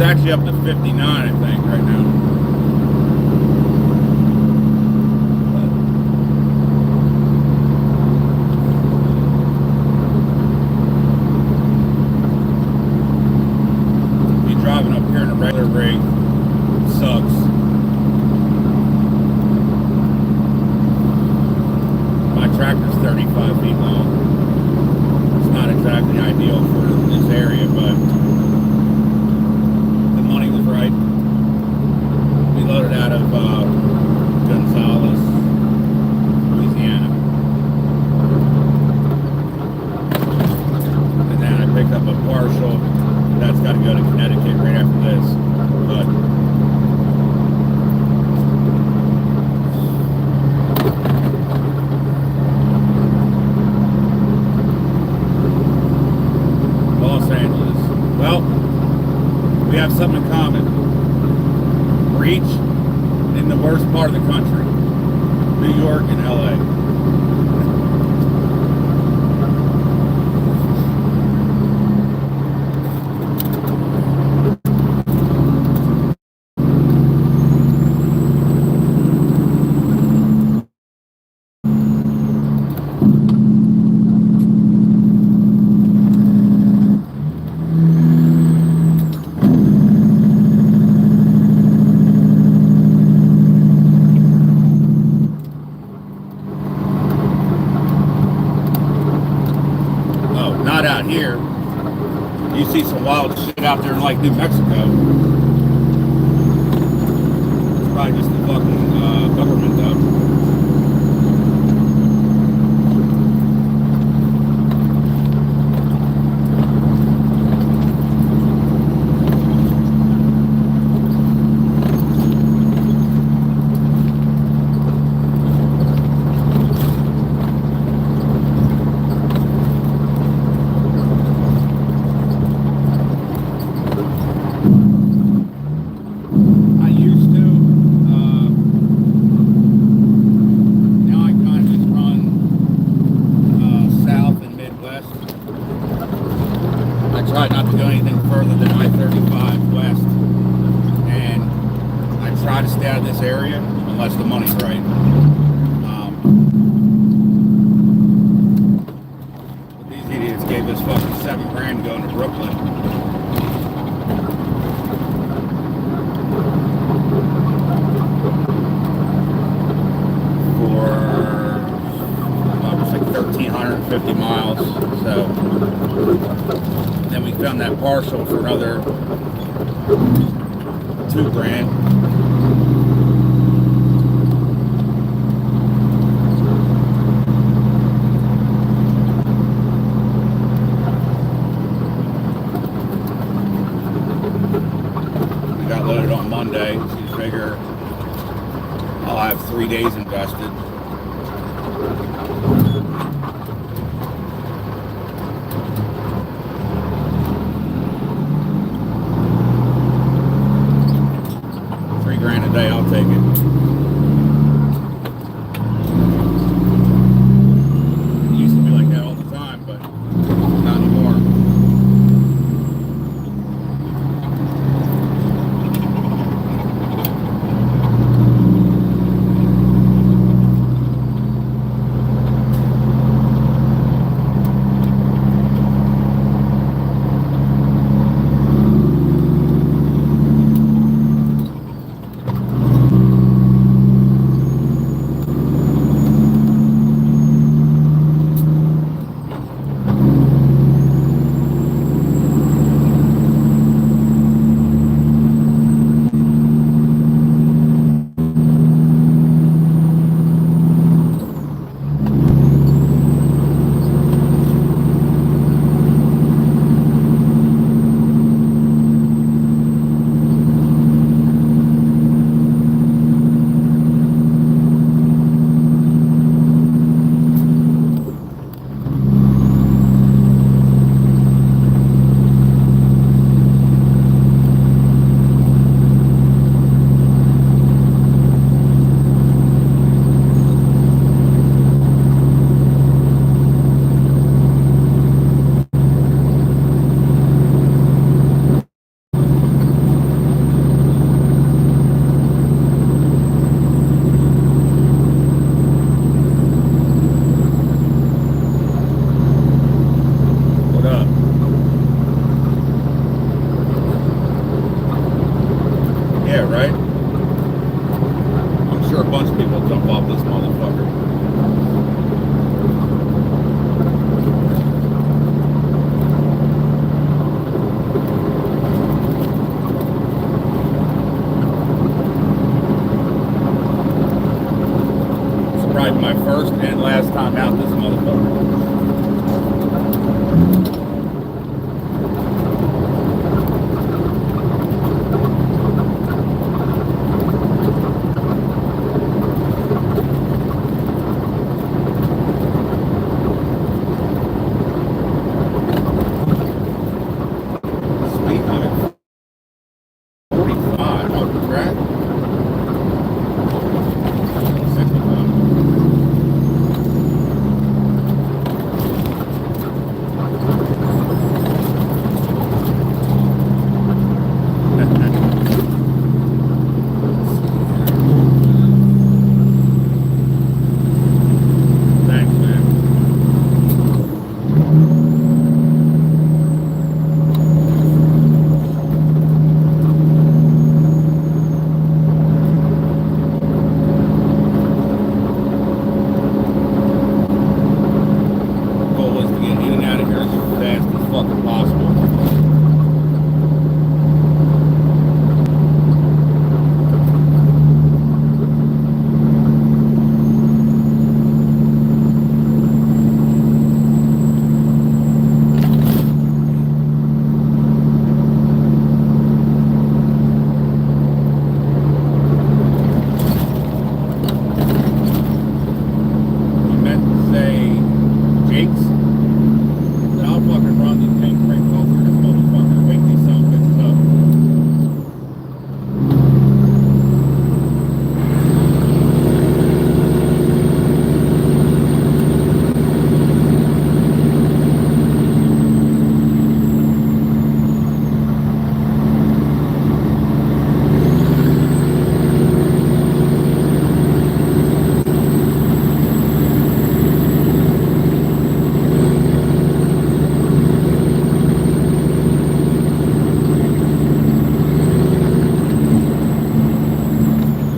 It's actually up to 59, I think, right now. Be driving up here in a regular rig sucks. My tractor's 35 feet long. It's not exactly ideal for this area, but the money was right. We loaded out of Gonzales, Louisiana. And then I picked up a partial. That's got to go to Connecticut right after this. But Los Angeles. Well, we have something in common. We're each in the worst part of the country. New York and LA. Not out here. You see some wild shit out there in like New Mexico. It's probably just the fucking government though. Try not to go anything further than I-35 west, and I try to stay out of this area unless the money's right. But these idiots gave us fucking $7,000 going to Brooklyn. For it was like 1,350 miles. So then we found that parcel for another $2,000. We got loaded on Monday, so you figure I'll have 3 days invested. $3,000 a day, I'll take it. It used to be like that all the time, but not anymore. Yeah, right? I'm sure a bunch of people jump off this motherfucker. It's probably my first and last time out this motherfucker. Sweet, I'm at 45 on the track. 65. Thanks, man. Goal is to get in and out of here as fast as fucking possible. You meant to say Jake's? Then I'll fucking run these tank brakes off through this motherfucker. Wake these son of bitches up.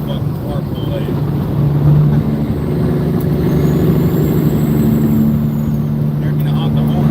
Fucking car full of They're gonna honk the horn.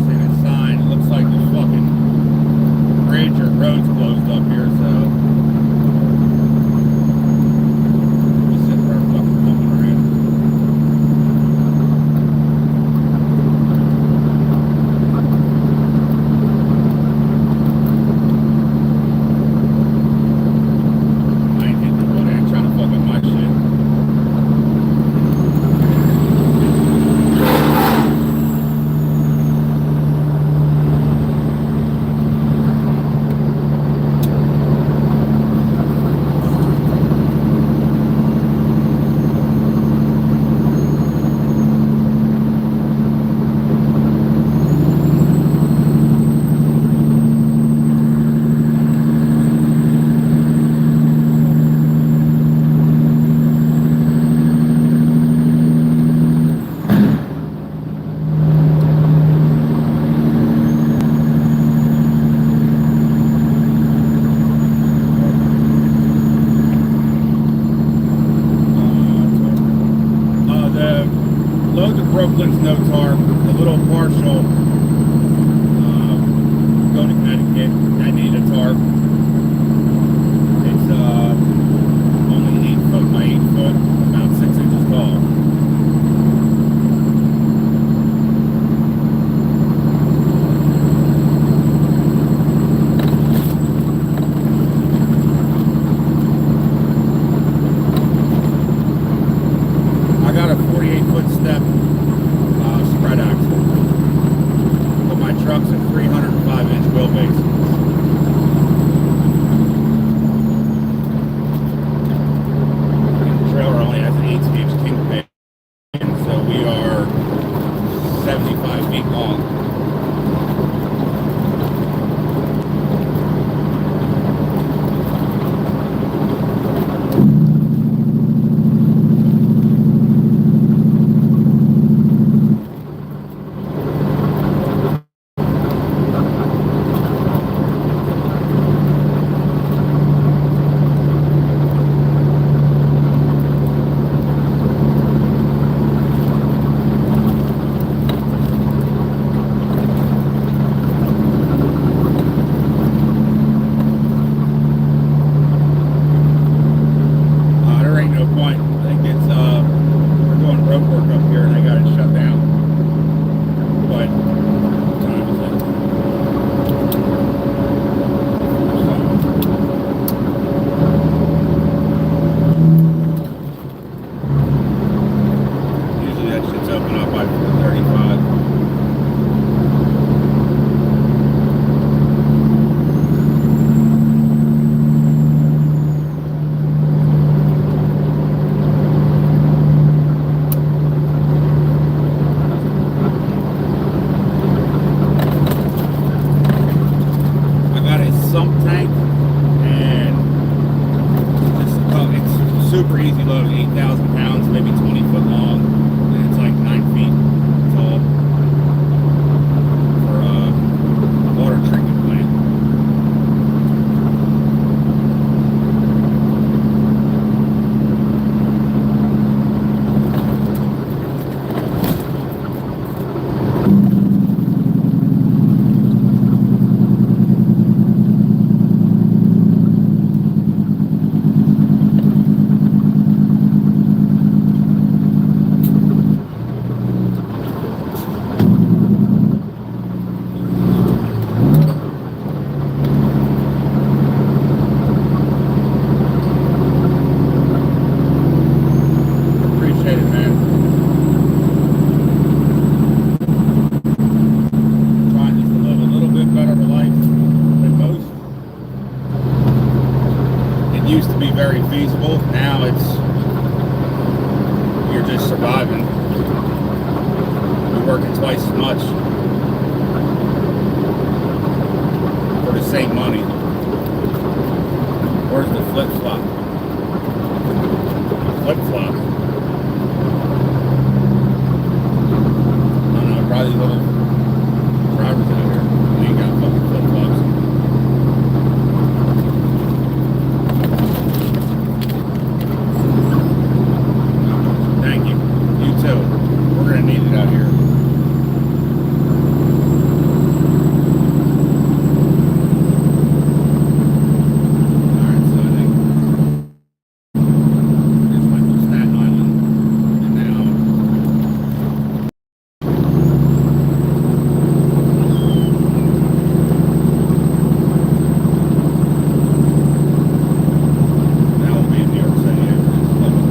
See that sign? It looks like the fucking bridge or road's closed up here, so we'll sit there fucking pumping around. I ain't hitting the road, I ain't trying to fuck up my shit. The load to Brooklyn's no tarp. The little partial go to Connecticut. I need a tarp. It's only 8 foot by 8 foot, about 6 inches tall. I got a 48-foot step spread axle, but my truck's a 305-inch wheelbase. feet long. There ain't no point. I think it's we're doing road work up here and they got it shut down. But what time is it? Usually that shit's open up by 4:35. Sump tank, and it's super easy load, 8,000 pounds, maybe 20 foot long, and it's like 9 feet tall for a water treatment plant. Appreciate it, man. Trying just to live a little bit better of a life than most. It used to be very feasible. Now you're just surviving. You're working twice as much for the same money. Where's the flip-flop? Flip-flop. I don't know, probably little drivers out here. They ain't got fucking flip-flops. Thank you. You too. We're gonna need it out here. Alright, so I think it's like Staten Island and now we'll be in New York City after this fucking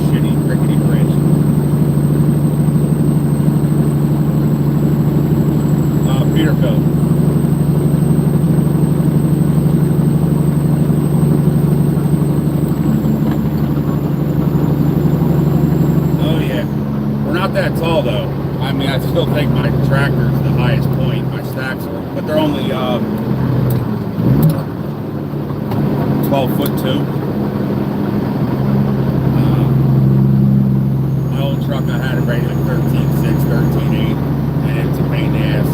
shitty, rickety bridge. Peterbilt. Oh yeah. We're not that tall though. I mean, I still think my tractor's the highest point. My stacks are, but they're only 12'2". My old truck, I had it rated like 13.6, 13.8, and it's a pain in the ass.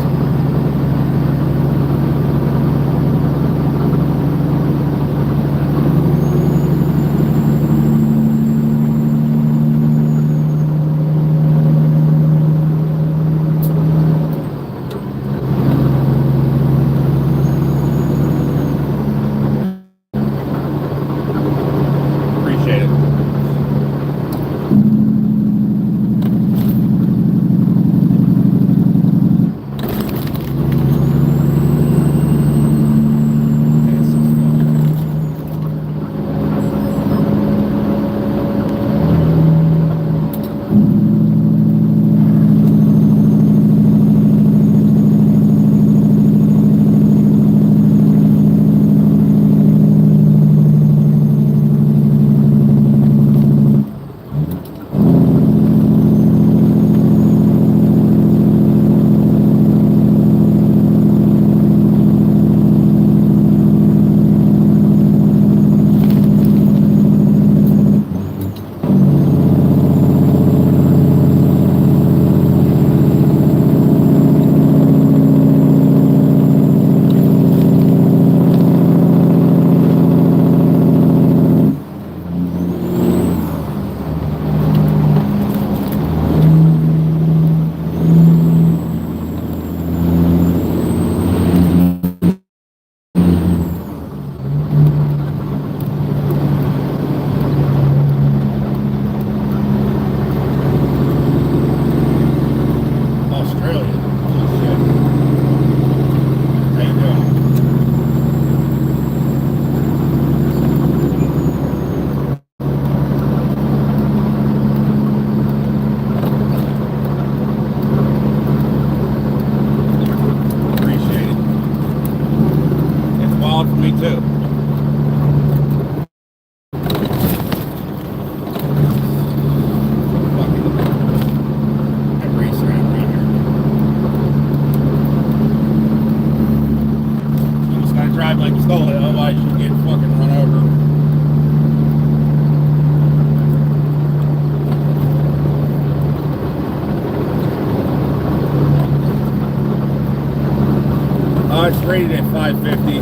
rated at 550.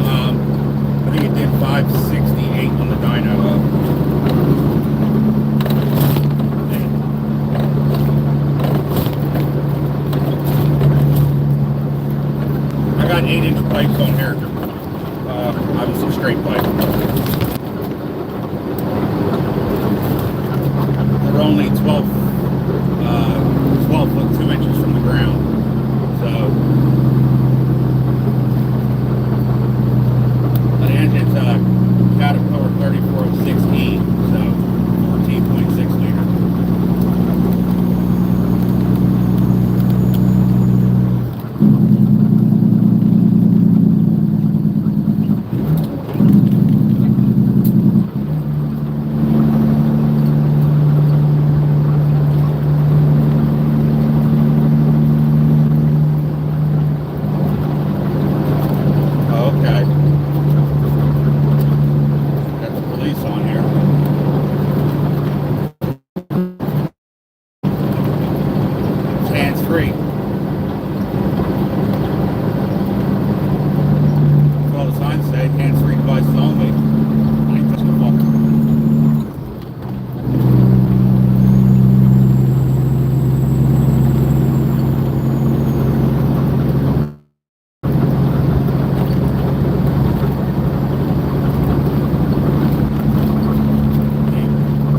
I think it did 568 on the dyno. I got 8-inch pipes on here. Obviously straight pipe. They're only 12 foot 2 inches from the ground. So the engine's a Caterpillar 3406E, so 14.6 liter.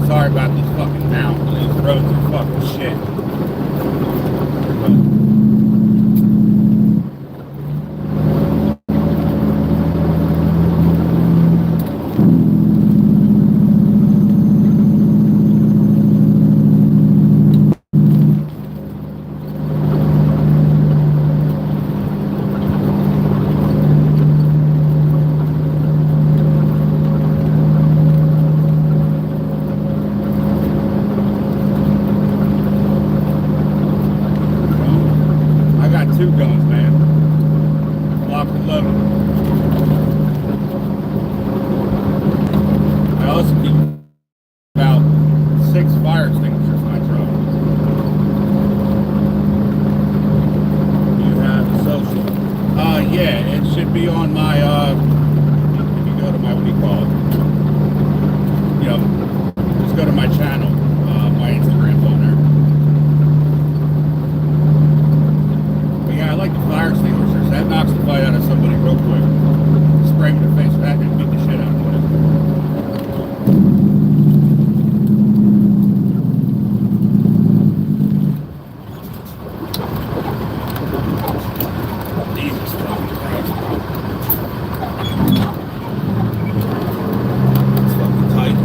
Sorry about this fucking mountain. These roads are fucking shit. Two guns, man. Locked and loaded. I also keep about 6 fire extinguishers in my truck. You have social. Yeah, it should be on my, if you go to my, what do you call it? You know, just go to my channel. My Instagram's on there. I like the fire extinguishers. That knocks the fight out of somebody real quick. Spray them in their face back and beat the shit out of them. Jesus fucking Christ. It's fucking tight.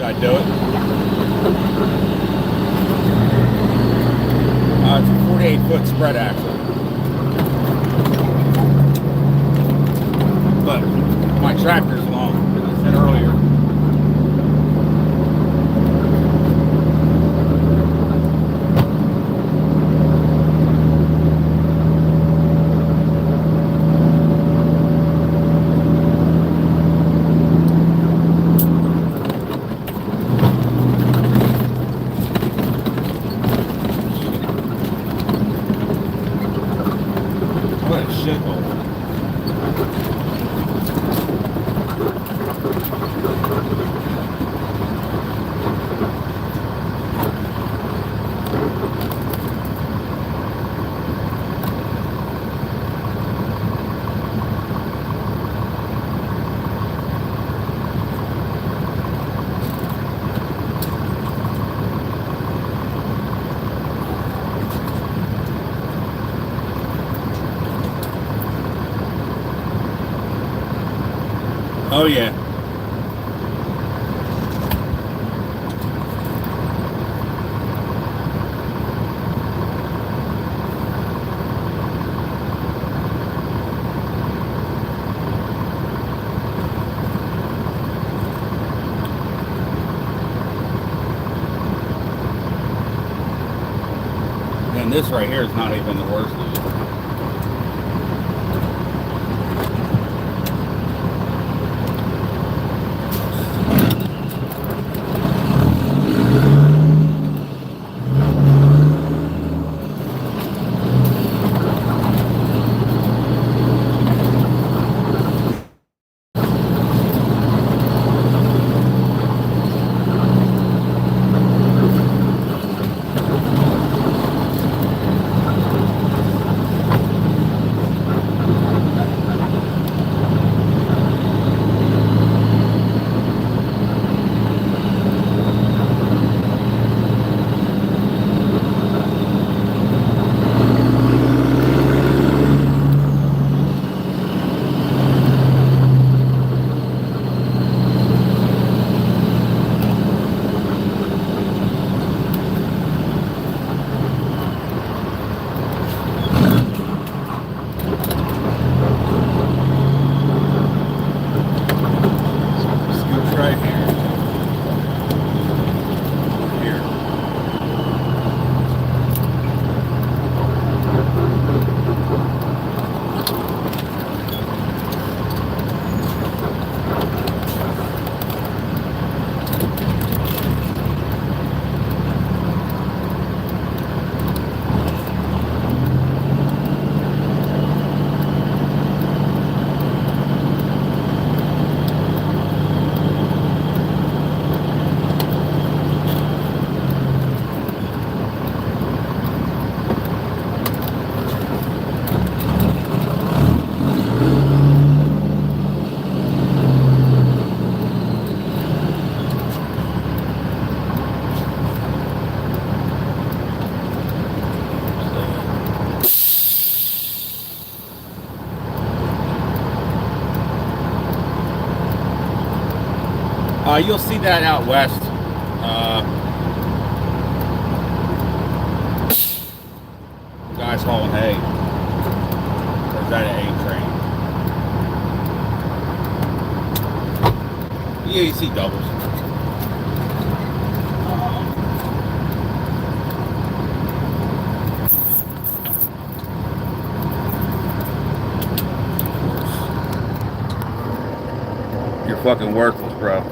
I'd do it. It's a 48 8-foot spread axle. But my tractor's long, as I said earlier. What a shithole. Oh yeah. And this right here is not even the worst of it. Right here. Here. You'll see that out west. Guys hauling hay. Or is that an A train? Yeah, you see doubles. You're fucking worthless, bro.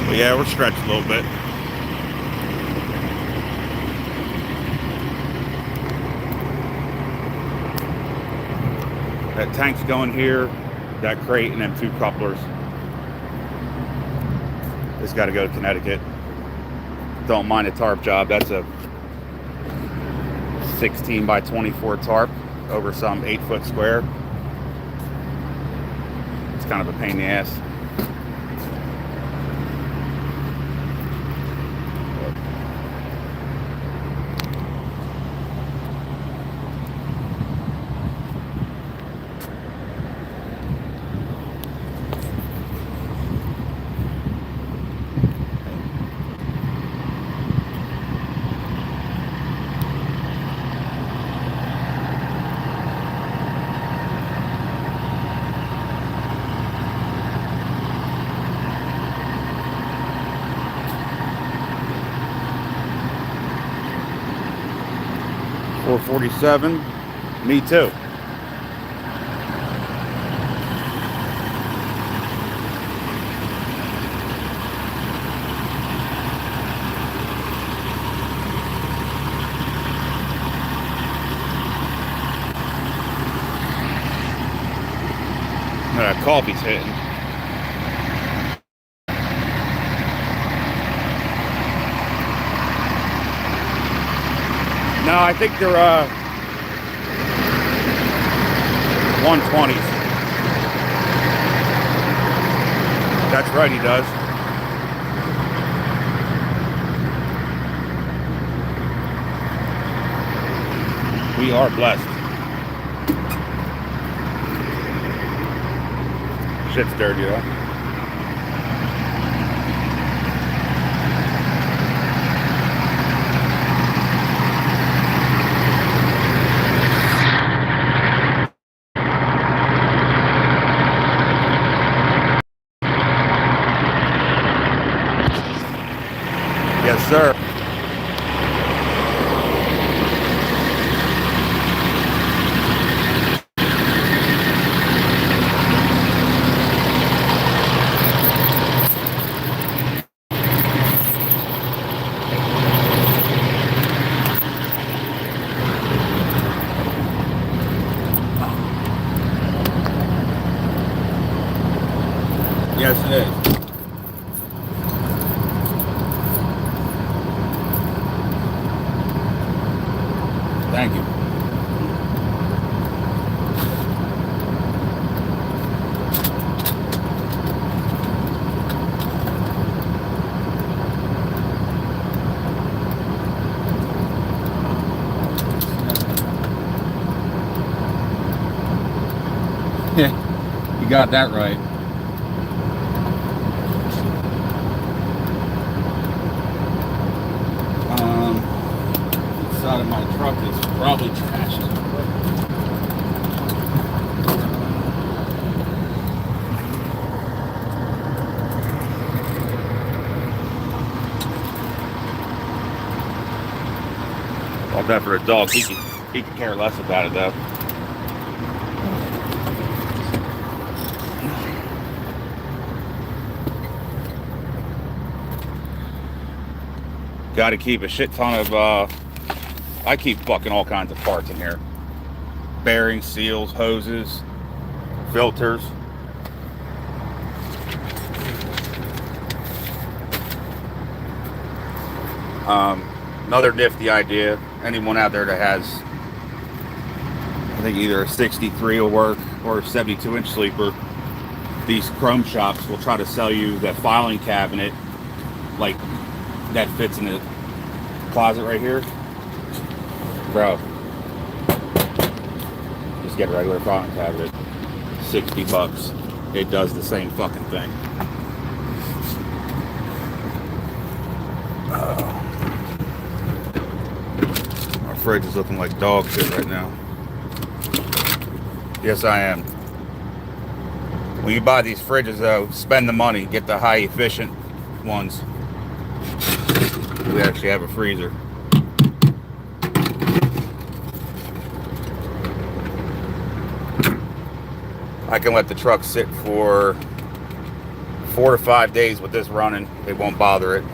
Yeah, we're stretched a little bit. That tank's going here, that crate, and them 2 couplers. It's got to go to Connecticut. Don't mind a tarp job. That's a 16 by 24 tarp over some 8-foot square. It's kind of a pain in the ass. 447. Me too. Coffee's hitting. No, I think they're 120s. That's right, he does. We are blessed. Shit's dirty, though. Yes, sir. Yes, it is. Thank you. You got that right. Inside of my truck is probably trash. All that for a dog. He could care less about it though. Got to keep a shit ton of, I keep fucking all kinds of parts in here. Bearings, seals, hoses, filters. Another nifty idea. Anyone out there that has, I think either a 63 will work or a 72-inch sleeper, these chrome shops will try to sell you that filing cabinet, like that fits in the closet right here. Bro, just get a regular filing cabinet, $60. It does the same fucking thing. Our fridge is looking like dog shit right now. Yes, I am. When you buy these fridges though, spend the money, get the high efficient ones. We actually have a freezer. I can let the truck sit for 4 to 5 days with this running. It won't bother it.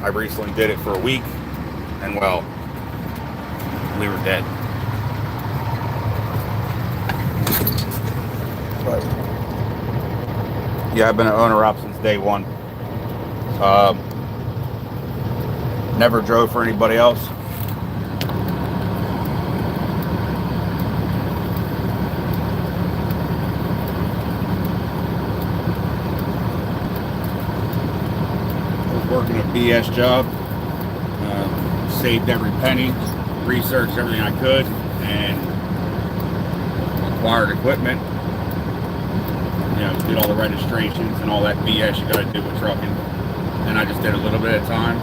I recently did it for a week, and well, we were dead. But yeah, I've been an owner op since day one. Never drove for anybody else. Working a BS job, saved every penny, researched everything I could, and acquired equipment. You know, did all the registrations and all that BS you got to do with trucking. And I just did a little bit at a time.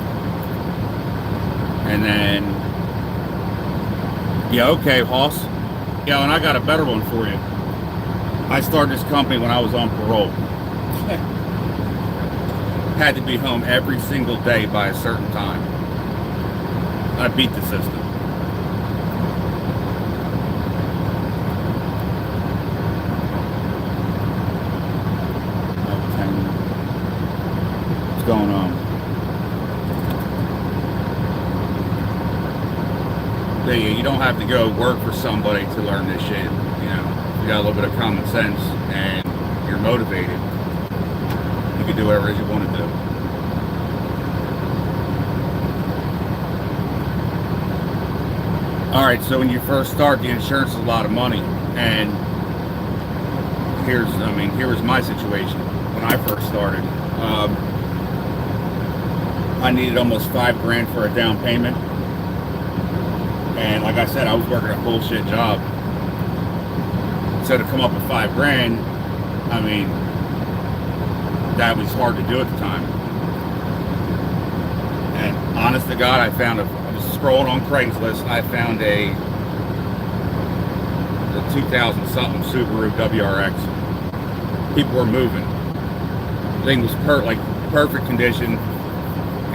And then, yeah, okay, Hoss. Yeah, and I got a better one for you. I started this company when I was on parole. Had to be home every single day by a certain time. I beat the system. going on. You don't have to go work for somebody to learn this shit. You know, you got a little bit of common sense and you're motivated. You can do whatever it is you want to do. All right, so when you first start, the insurance is a lot of money, and here was my situation when I first started. I needed almost $5,000 for a down payment, and like I said, I was working a bullshit job. So to come up with $5,000, I mean, that was hard to do at the time. And honest to God, I was scrolling on Craigslist, I found the 2000 something Subaru WRX. People were moving. The thing was perfect condition,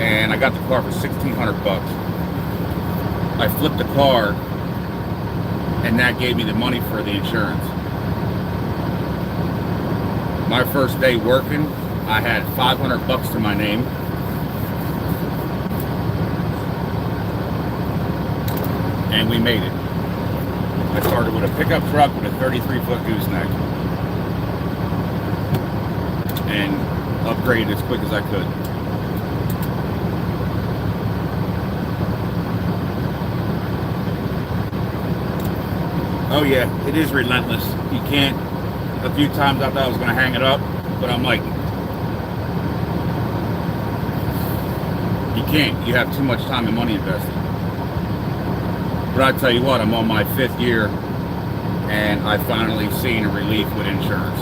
and I got the car for $1,600. I flipped the car, and that gave me the money for the insurance. My first day working, I had $500 to my name. And we made it. I started with a pickup truck with a 33-foot gooseneck. And upgraded as quick as I could. Oh yeah, it is relentless. You can't, a few times I thought I was going to hang it up, but I'm like, you can't. You have too much time and money invested. But I tell you what, I'm on my 5th year, and I've finally seen a relief with insurance.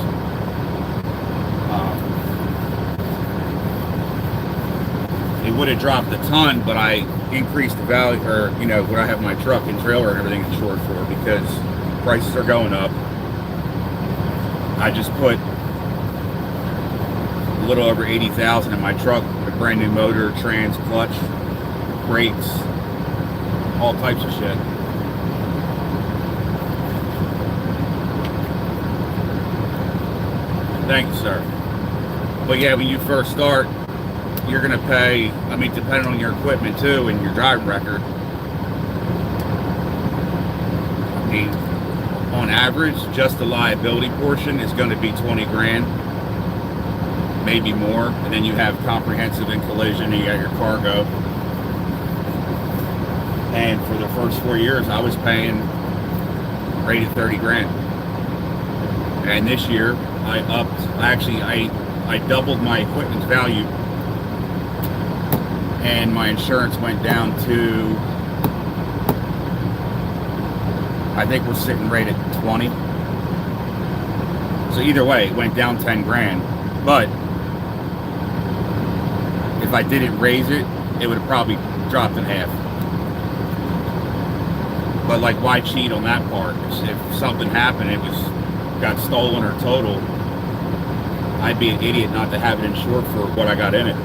It would have dropped a ton, but I increased the value, or what I have my truck and trailer and everything insured for, because prices are going up. I just put a little over $80,000 in my truck, a brand new motor, trans, clutch, brakes, all types of shit. Thank you, sir. But yeah, when you first start, you're going to pay, depending on your equipment too and your driving record. On average, just the liability portion is going to be $20,000, maybe more. And then you have comprehensive and collision, and you got your cargo. And for the first 4 years, I was paying rated $30,000. And this year, I doubled my equipment's value, and my insurance went down to, I think we're sitting right at 20. So either way, it went down $10,000. But if I didn't raise it, it would have probably dropped in half. But like, why cheat on that part? If something happened, got stolen or totaled, I'd be an idiot not to have it insured for what I got in it.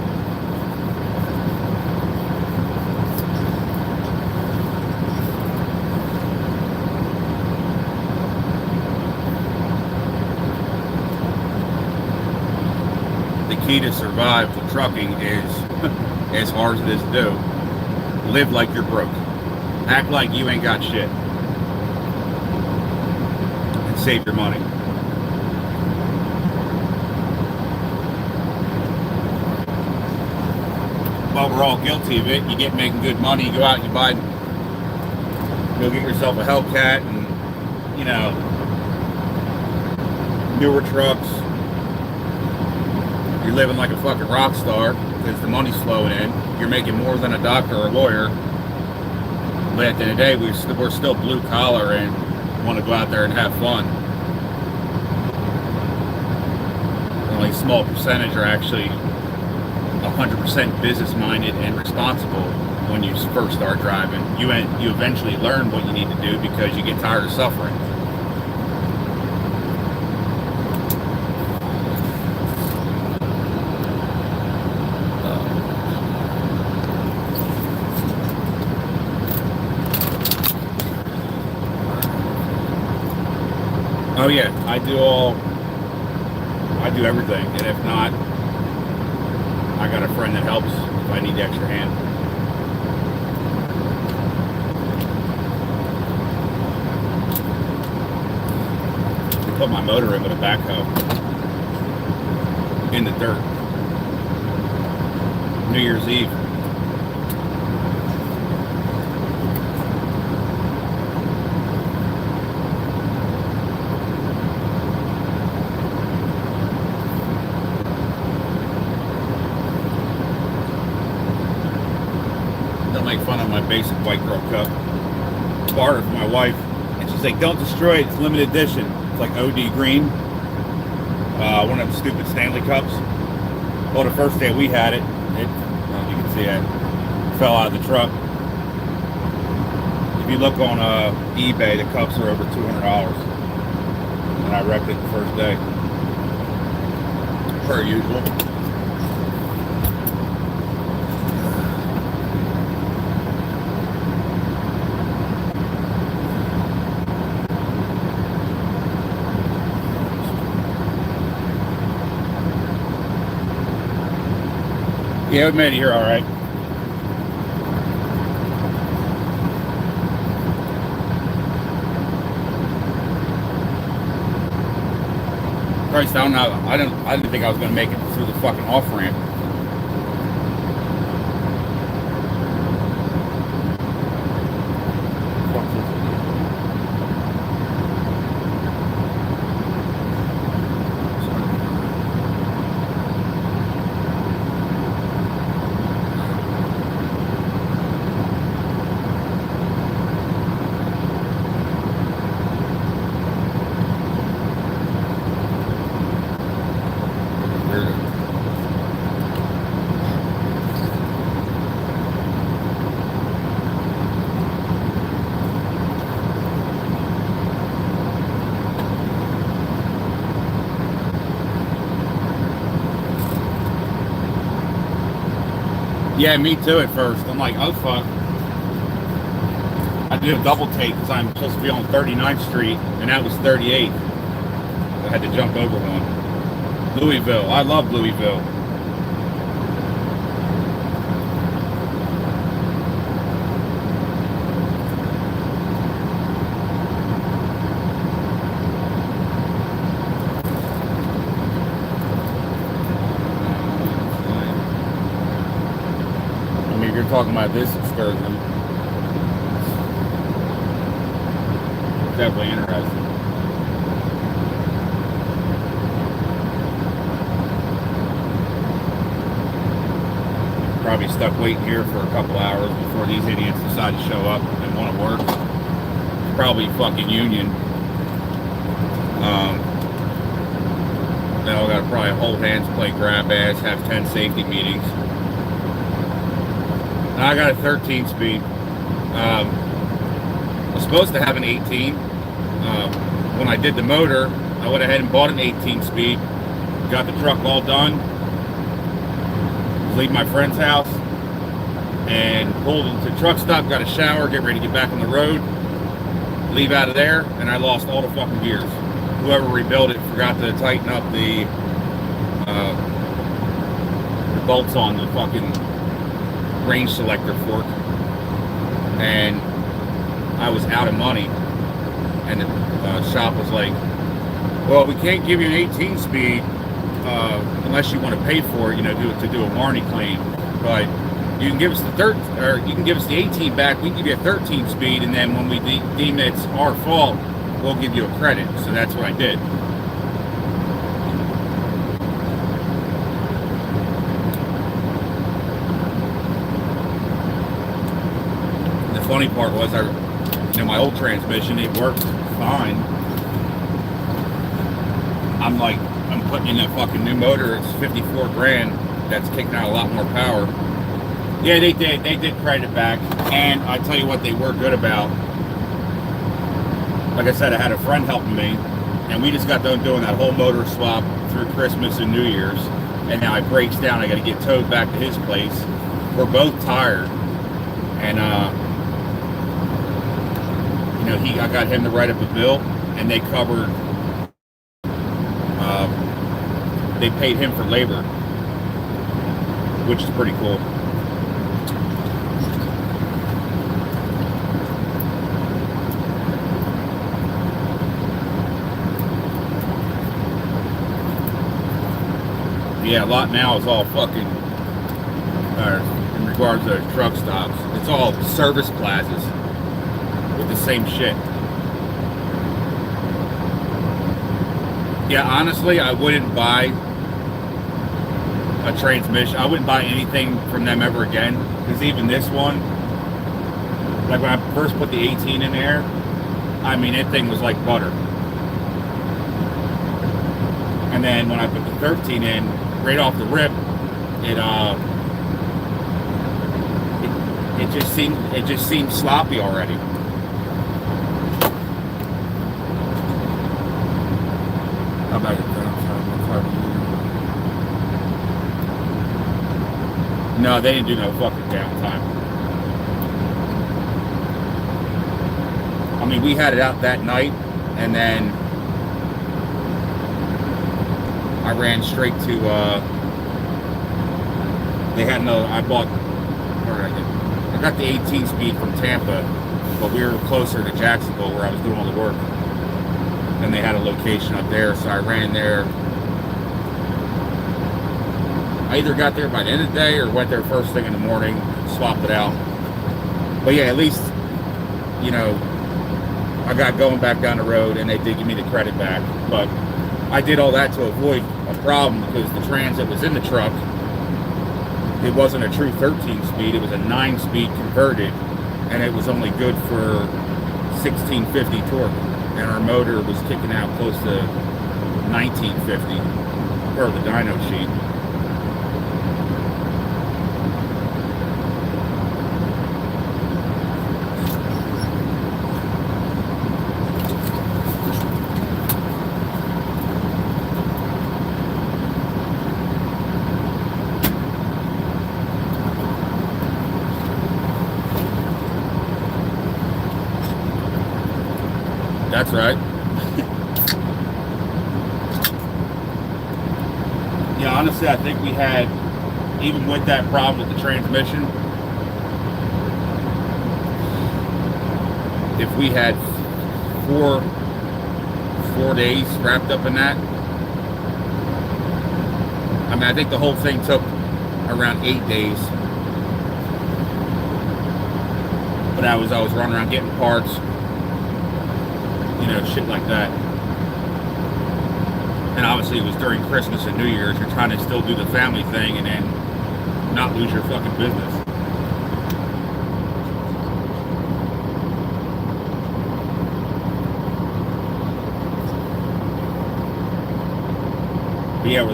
The key to survive with trucking is, as hard as it is to do, live like you're broke. Act like you ain't got shit. And save your money. Well, we're all guilty of it. You get making good money, you go out and you go get yourself a Hellcat and, newer trucks. You're living like a fucking rock star because the money's flowing in. You're making more than a doctor or a lawyer. But at the end of the day, we're still blue collar and want to go out there and have fun. Only a small percentage are actually 100% business minded and responsible when you first start driving. You eventually learn what you need to do because you get tired of suffering. Oh yeah, I do everything, and if not, I got a friend that helps if I need the extra hand. I put my motor in with a backhoe in the dirt. New Year's Eve. Don't make fun of my basic white girl cup. Borrowed it from my wife, and she's like, "Don't destroy it. It's limited edition." It's like OD green. One of them stupid Stanley cups. Well, the first day we had it, you can see it fell out of the truck. If you look on eBay, the cups are over $200, and I wrecked it the first day, per usual. Yeah, we made it here all right. Christ, I don't know. I didn't think I was gonna make it through the fucking off ramp. Yeah, me too at first. I'm like, oh fuck. I did a double take because I'm supposed to be on 39th Street, and that was 38th. I had to jump over one. Louisville. I love Louisville. You're talking about this excursion. Definitely interesting. Probably stuck waiting here for a couple hours before these idiots decide to show up and want to work. Probably fucking union. Now I gotta probably hold hands, play grab ass, have 10 safety meetings. I got a 13 speed. I was supposed to have an 18. When I did the motor, I went ahead and bought an 18 speed. Got the truck all done. Leave my friend's house and pulled into the truck stop. Got a shower, get ready to get back on the road. Leave out of there, and I lost all the fucking gears. Whoever rebuilt it forgot to tighten up the bolts on the fucking range selector fork, and I was out of money, and the shop was like, well, we can't give you an 18 speed unless you want to pay for it, to do a warranty claim, but you can give us the 18 back, we can give you a 13 speed, and then when we deem it's our fault, we'll give you a credit. So that's what I did. The funny part was, my old transmission, it worked fine. I'm putting in a fucking new motor. It's 54 grand. That's kicking out a lot more power. Yeah, they did credit it back, and I tell you what they were good about. Like I said, I had a friend helping me, and we just got done doing that whole motor swap through Christmas and New Year's, and now it breaks down. I got to get towed back to his place. We're both tired, and I got him to write up a bill, and they covered. They paid him for labor. which is pretty cool. Yeah, a lot now is all fucking, in regards to truck stops, it's all service plazas with the same shit. Yeah, honestly, I wouldn't buy a transmission. I wouldn't buy anything from them ever again, because even this one, like when I first put the 18 in there, I mean, that thing was like butter. And then when I put the 13 in, right off the rip, it just seemed sloppy already. How about it? No, they didn't do no fucking downtime. I mean, we had it out that night, and then I ran straight to, they had no, I bought, where did I get? I got the 18 speed from Tampa, but we were closer to Jacksonville where I was doing all the work. And they had a location up there, so I ran there. I either got there by the end of the day or went there first thing in the morning, swapped it out. But yeah, at least, you know, I got going back down the road and they did give me the credit back. But I did all that to avoid a problem because the trans that was in the truck, it wasn't a true 13 speed, it was a 9 speed converted, and it was only good for 1650 torque. And our motor was kicking out close to 1950 per the dyno sheet. That's right. Yeah, honestly, I think we had, even with that problem with the transmission, if we had four days wrapped up in that, I mean, I think the whole thing took around 8 days. But I was running around getting parts, you know, shit like that. And obviously it was during Christmas and New Year's. You're trying to still do the family thing and then not lose your fucking business. But yeah, we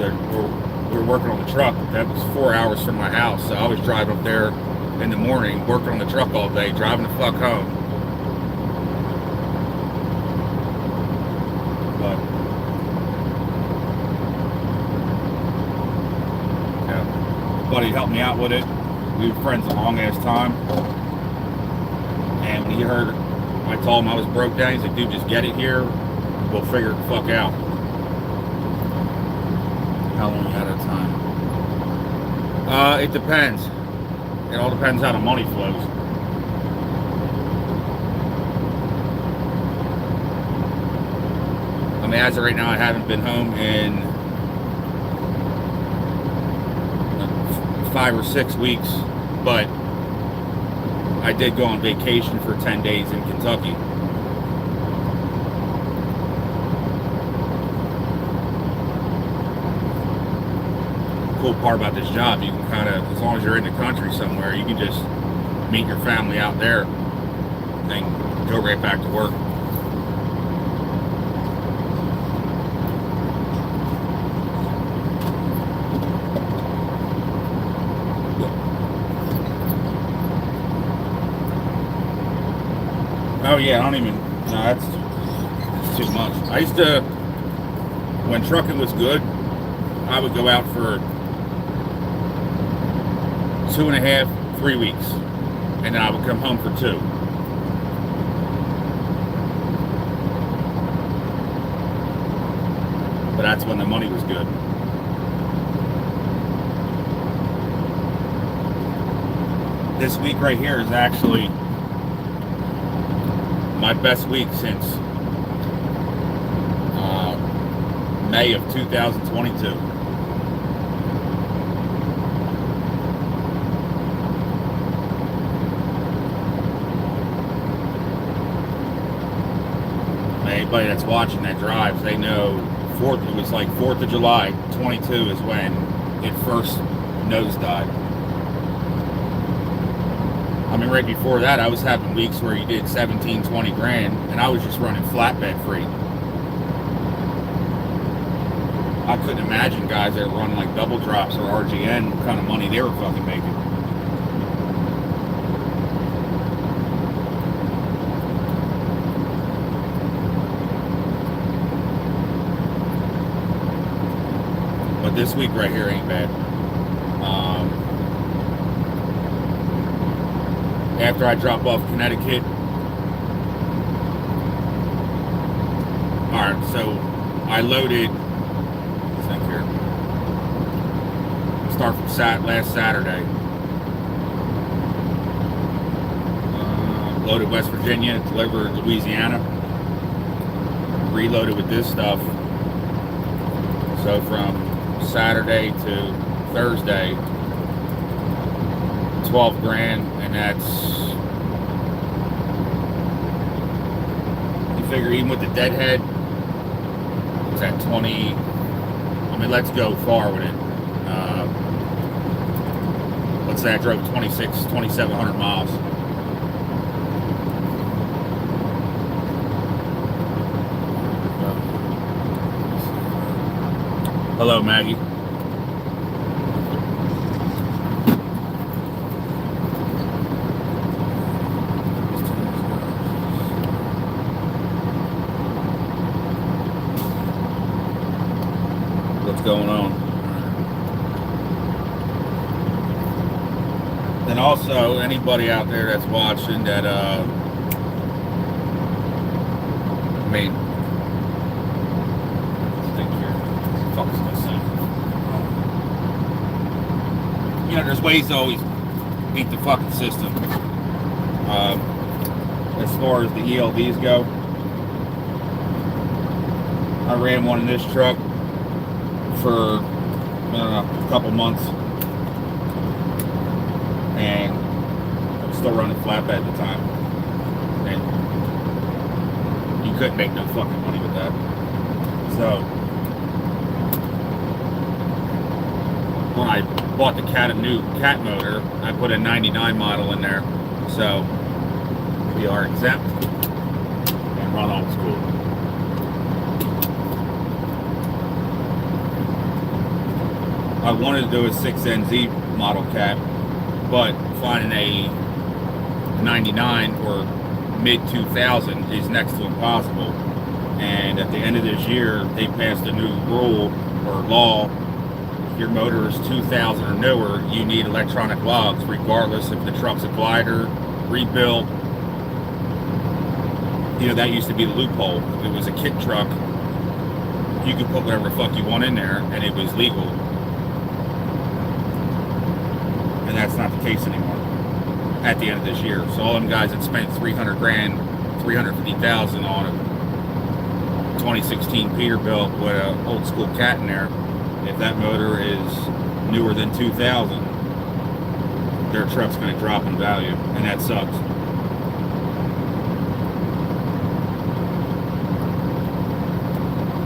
were working on the truck. That was 4 hours from my house. So I was driving up there in the morning, working on the truck all day, driving the fuck home. Buddy helped me out with it. We were friends a long ass time. And when he heard, I told him I was broke down, he's like, dude, just get it here. We'll figure it the fuck out. How long at a time? It depends. It all depends how the money flows. I mean, as of right now, I haven't been home in 5 or 6 weeks, but I did go on vacation for 10 days in Kentucky. Cool part about this job, you can kind of, as long as you're in the country somewhere, you can just meet your family out there and go right back to work. Oh yeah, I don't even, no, that's too much. I used to, when trucking was good, I would go out for 2.5, 3 weeks, and then I would come home for 2. But that's when the money was good. This week right here is actually my best week since May of 2022. Anybody that's watching that drives, they know it was like 4th of July 22 is when it first nosedived. I mean, right before that, I was having weeks where you did 17, 20 grand, and I was just running flatbed free. I couldn't imagine guys that run like double drops or RGN what kind of money they were fucking making. But this week right here ain't bad. After I drop off Connecticut, alright, so I loaded, here, start from last Saturday. Loaded West Virginia, delivered Louisiana, reloaded with this stuff. So from Saturday to Thursday, 12 grand, and that's, you figure even with the deadhead, it's at 20, I mean, let's go far with it. Let's say I drove 2,700 miles. Hello, Maggie. What's going on? And also, anybody out there that's watching that, I mean, you know, there's ways to always beat the fucking system. As far as the ELDs go, I ran one in this truck for, I don't know, a couple months, and I was still running flatbed at the time, and you couldn't make no fucking money with that. So when I bought the new cat motor, I put a 99 model in there, so we are exempt and run old school. I wanted to do a 6NZ model cat, but finding a 99 or mid 2000 is next to impossible. And at the end of this year, they passed a new rule or law. If your motor is 2000 or newer, you need electronic logs, regardless if the truck's a glider, rebuilt. You know, that used to be the loophole. If it was a kit truck, you could put whatever the fuck you want in there, and it was legal. And that's not the case anymore at the end of this year. So all them guys that spent 300 grand, 350,000 on a 2016 Peterbilt with an old school cat in there, if that motor is newer than 2000, their truck's going to drop in value, and that sucks.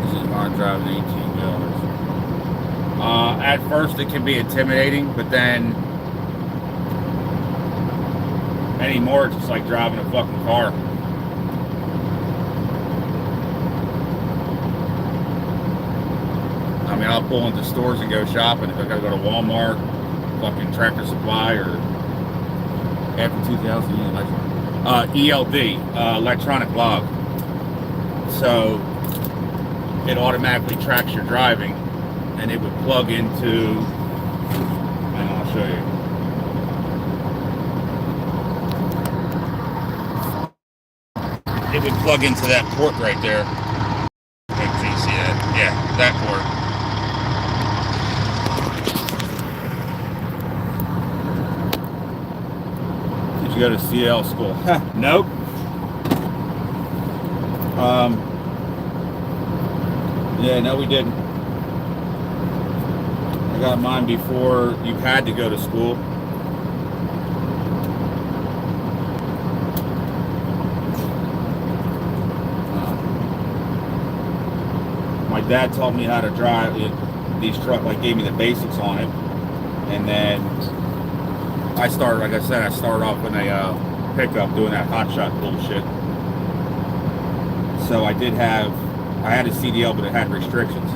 This is hard driving 18 wheelers. At first it can be intimidating, but then anymore it's just like driving a fucking car. I mean, I'll pull into stores and go shopping if I gotta go to Walmart, fucking Tractor Supply, or after 2000, ELD, electronic log. So it automatically tracks your driving, and it would plug into, and I'll show you. It would plug into that port right there. Can you see that? Yeah, that port. you go to CL school? Nope. Yeah, no, we didn't. I got mine before you had to go to school. My dad taught me how to drive these trucks, like gave me the basics on it, and then I started, like I said, I started off in a pickup doing that hotshot bullshit. So I had a CDL, but it had restrictions.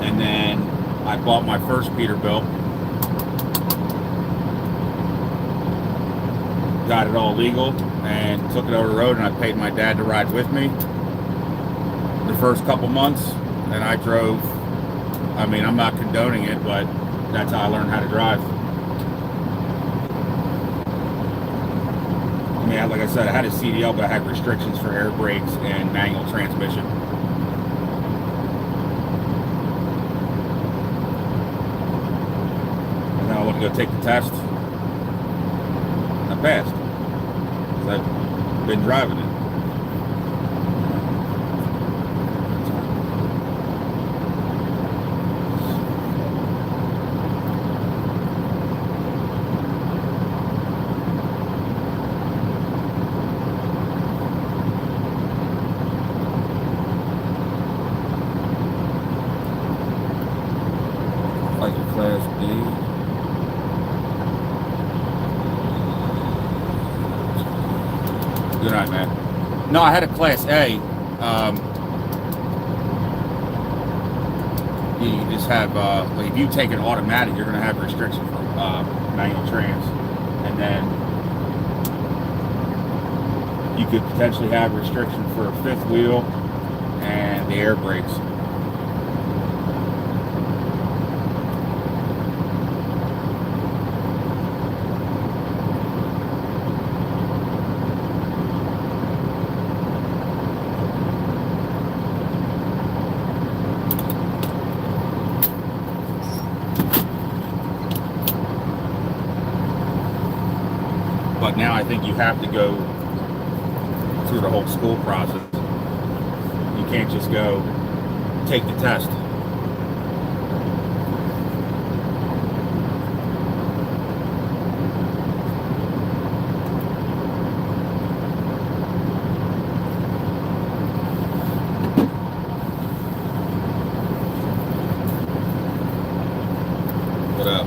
And then I bought my first Peterbilt, got it all legal, and took it over the road, and I paid my dad to ride with me the first couple months, and I drove. I mean, I'm not condoning it, but that's how I learned how to drive. I mean, like I said, I had a CDL, but I had restrictions for air brakes and manual transmission. And then I went to go take the test. I passed. I've been driving it. Like a Class B. Good night, man. No, I had a Class A. You just have, like if you take an automatic, you're going to have restriction for manual trans. And then you could potentially have restriction for a fifth wheel and the air brakes. But now I think you have to go through the whole school process. You can't just go take the test. What up?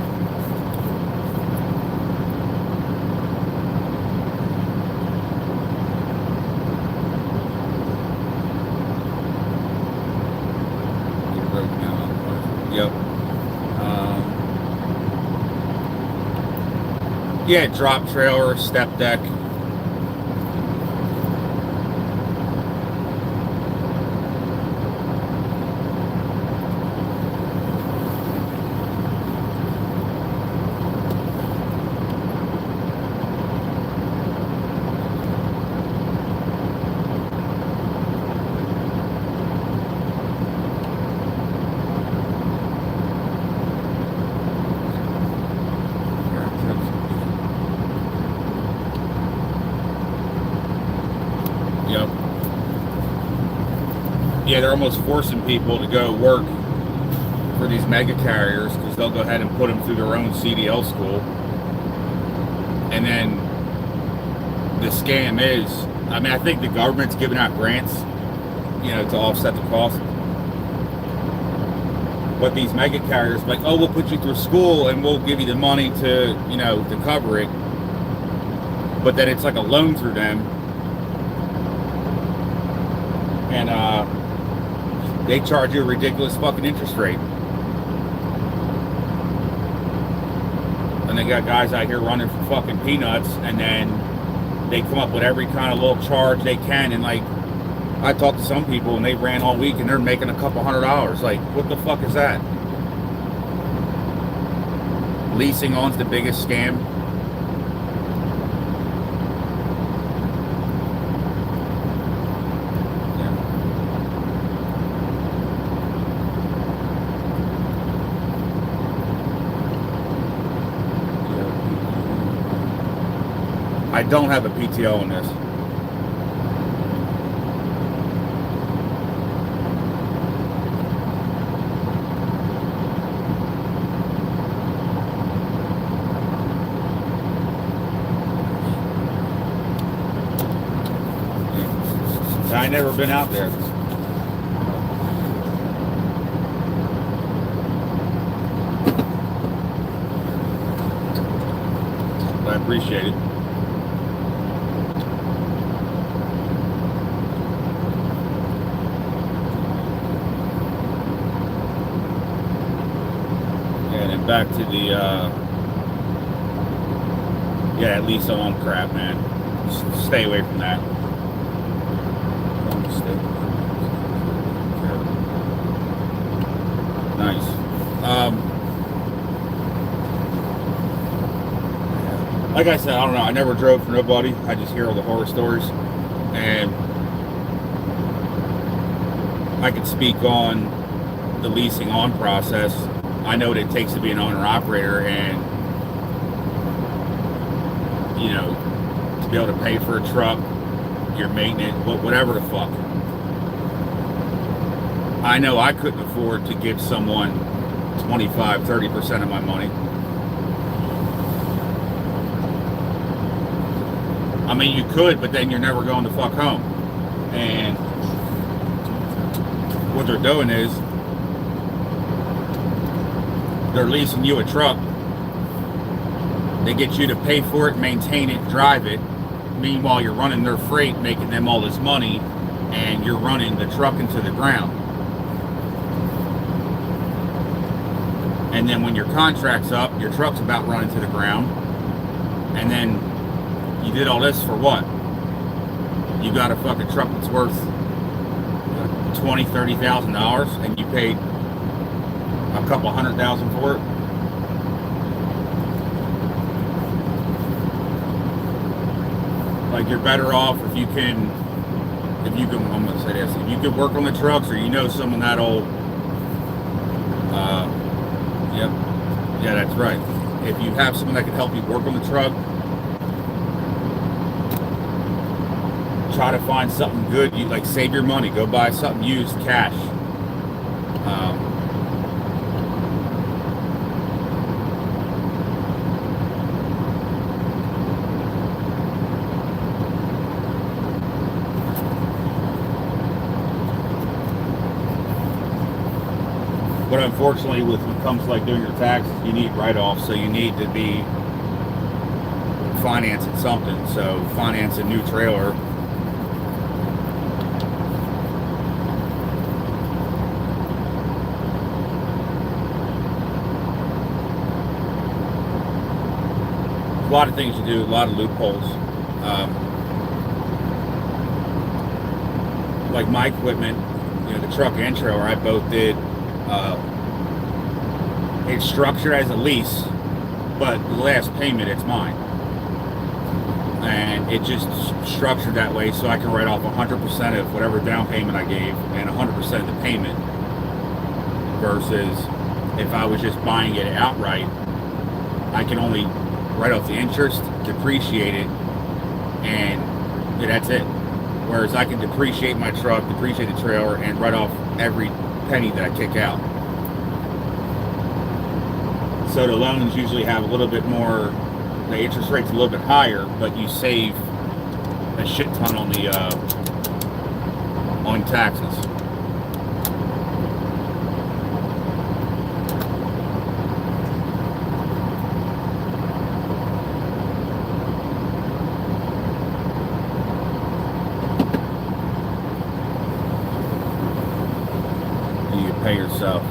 Yep. Yeah, drop trailer, step deck. Yep. Yeah, they're almost forcing people to go work for these mega carriers because they'll go ahead and put them through their own CDL school. And then the scam is, I mean, I think the government's giving out grants, you know, to offset the cost. But these mega carriers, like, oh, we'll put you through school and we'll give you the money to, you know, to cover it. But then it's like a loan through them. And they charge you a ridiculous fucking interest rate. And they got guys out here running for fucking peanuts, and then they come up with every kind of little charge they can. And like, I talked to some people and they ran all week and they're making a couple $100. Like, what the fuck is that? Leasing on's the biggest scam. I don't have a PTO on this. I never been out there. But I appreciate it. And then back to the yeah, at least on crap, man. Just stay away from that. Nice. Like I said, I don't know. I never drove for nobody. I just hear all the horror stories, and I can speak on the leasing on process. I know what it takes to be an owner-operator, and you know, to be able to pay for a truck, your maintenance, whatever the fuck. I know I couldn't afford to give someone 25-30% of my money. I mean, you could, but then you're never going to fuck home. And what they're doing is they're leasing you a truck. They get you to pay for it, maintain it, drive it. Meanwhile, you're running their freight, making them all this money, and you're running the truck into the ground. And then when your contract's up, your truck's about running to the ground, and then you did all this for what? You got a fucking truck that's worth $20,000-$30,000, and you paid a couple $100,000 for it. Like, you're better off if you can, I'm gonna say this, if you could work on the trucks, or you know someone that old, yep, yeah, that's right. If you have someone that can help you work on the truck, try to find something good. You like save your money, go buy something used, cash. But unfortunately, when it comes to like doing your taxes, you need write-offs, so you need to be financing something. So finance a new trailer. A lot of things to do, a lot of loopholes. Like my equipment, you know, the truck and trailer, I both did. It's structured as a lease, but the last payment, it's mine. And it just structured that way so I can write off 100% of whatever down payment I gave and 100% of the payment. Versus if I was just buying it outright, I can only write off the interest, depreciate it, and yeah, that's it. Whereas I can depreciate my truck, depreciate the trailer, and write off every penny that I kick out. So the loans usually have a little bit more, the interest rate's a little bit higher, but you save a shit ton on the on taxes. You pay yourself.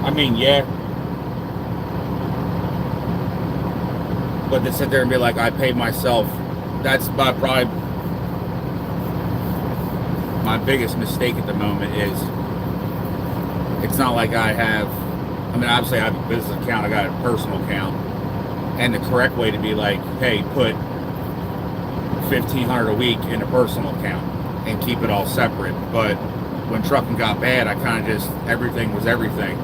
I mean, yeah. But to sit there and be like, I paid myself, that's probably my biggest mistake at the moment. Is it's not like I have, I mean, obviously I have a business account, I got a personal account, and the correct way to be like, hey, put $1,500 a week in a personal account and keep it all separate. But when trucking got bad, I kind of just, everything was everything.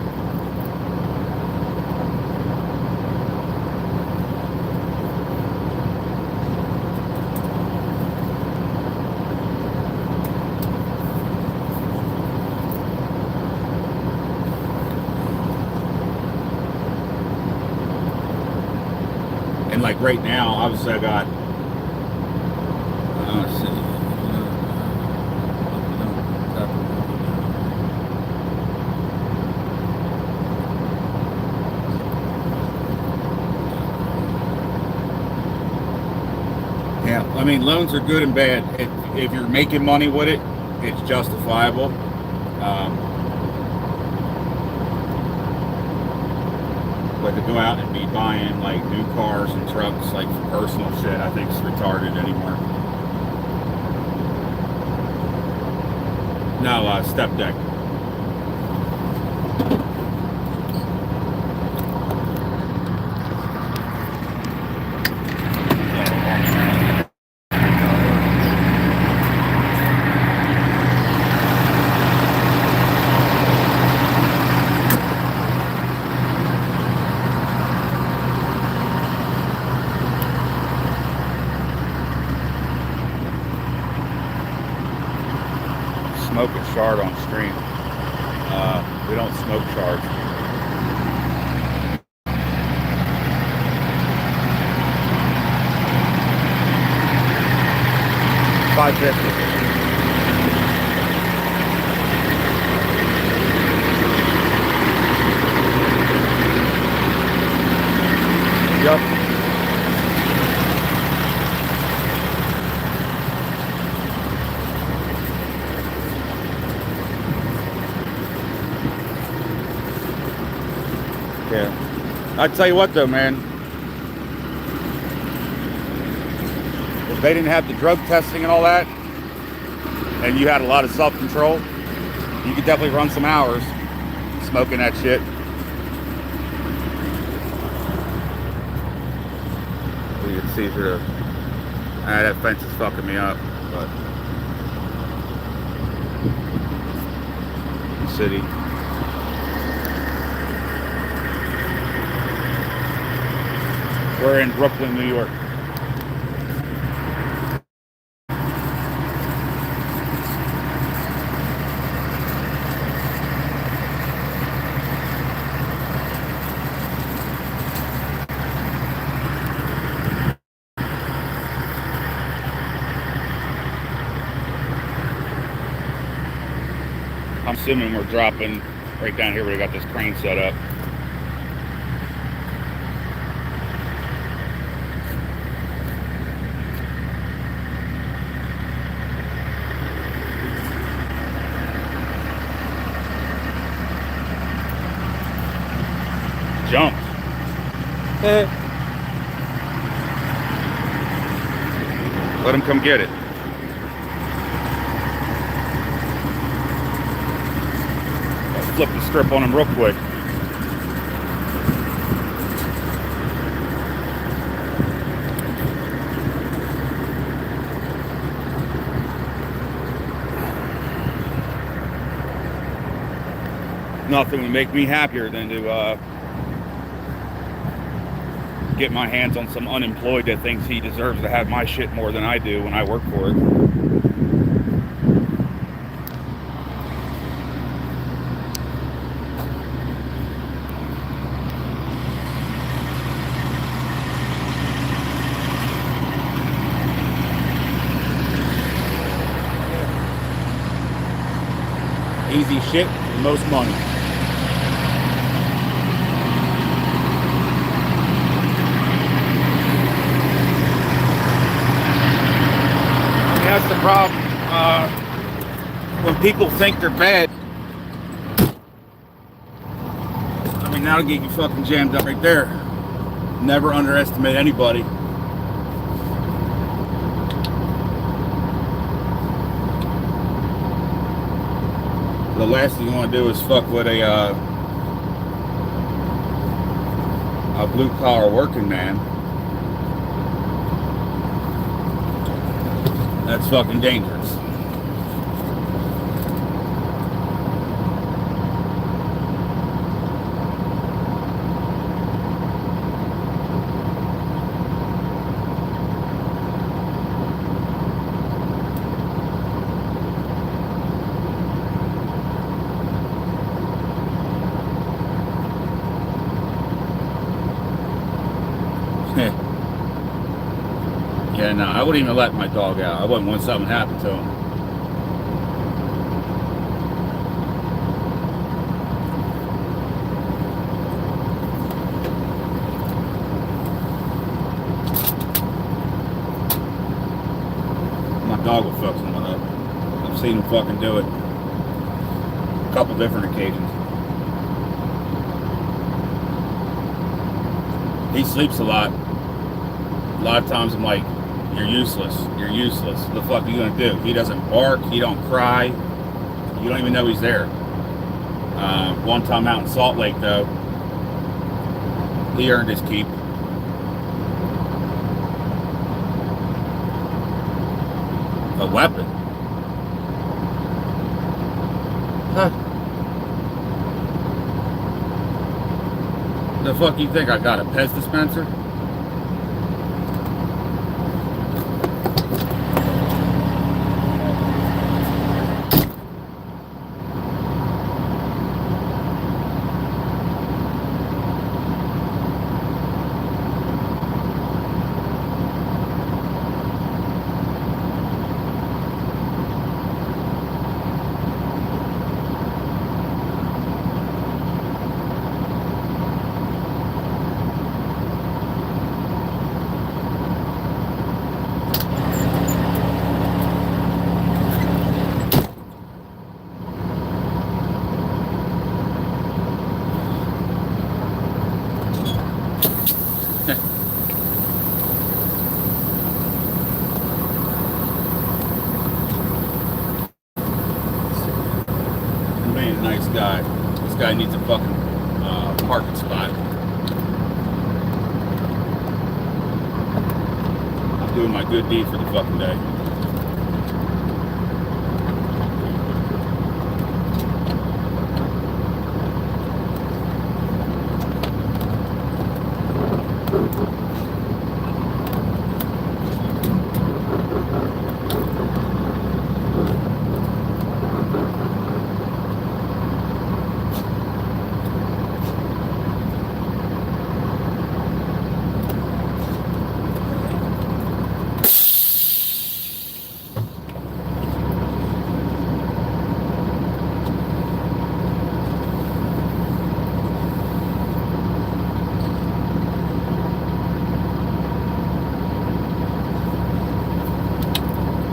like right now, obviously I got, let's see. Yeah, I mean, loans are good and bad. If you're making money with it, it's justifiable. But to go out and be buying like new cars and trucks, like for personal shit, I think it's retarded anymore. No, step deck. Smoke a shard on stream. We don't smoke shards. $5.50. Yep. Yeah. I tell you what though, man. If they didn't have the drug testing and all that, and you had a lot of self-control, you could definitely run some hours smoking that shit. You can see through that fence is fucking me up, but city. We're in Brooklyn, New York. I'm assuming we're dropping right down here where we got this crane set up. Jumped. Let him come get it. Flip the strip on him real quick. Nothing would make me happier than to get my hands on some unemployed that thinks he deserves to have my shit more than I do when I work for it. Easy shit, most money. That's the problem. When people think they're bad, I mean, that'll get you fucking jammed up right there. Never underestimate anybody. The last thing you want to do is fuck with a blue collar working man. That's fucking dangerous. And I wouldn't even let my dog out. I wouldn't want something to happen to him. My dog will fuck someone up. I've seen him fucking do it a couple different occasions. He sleeps a lot. A lot of times I'm like, you're useless. You're useless. What the fuck are you gonna do? He doesn't bark. He don't cry. You don't even know he's there. One time out in Salt Lake, though, he earned his keep. A weapon. Huh. The fuck you think? I got a Pez dispenser? Man, nice guy. This guy needs a fucking parking spot. I'm doing my good deed for the fucking day.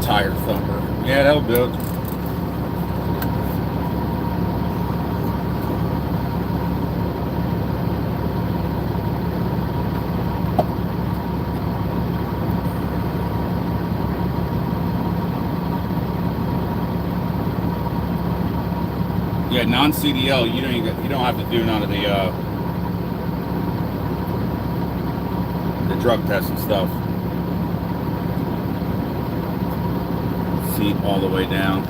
Tire thumper. Yeah, that'll do it. Yeah, non-CDL, you don't have to do none of the drug tests and stuff. Seat all the way down.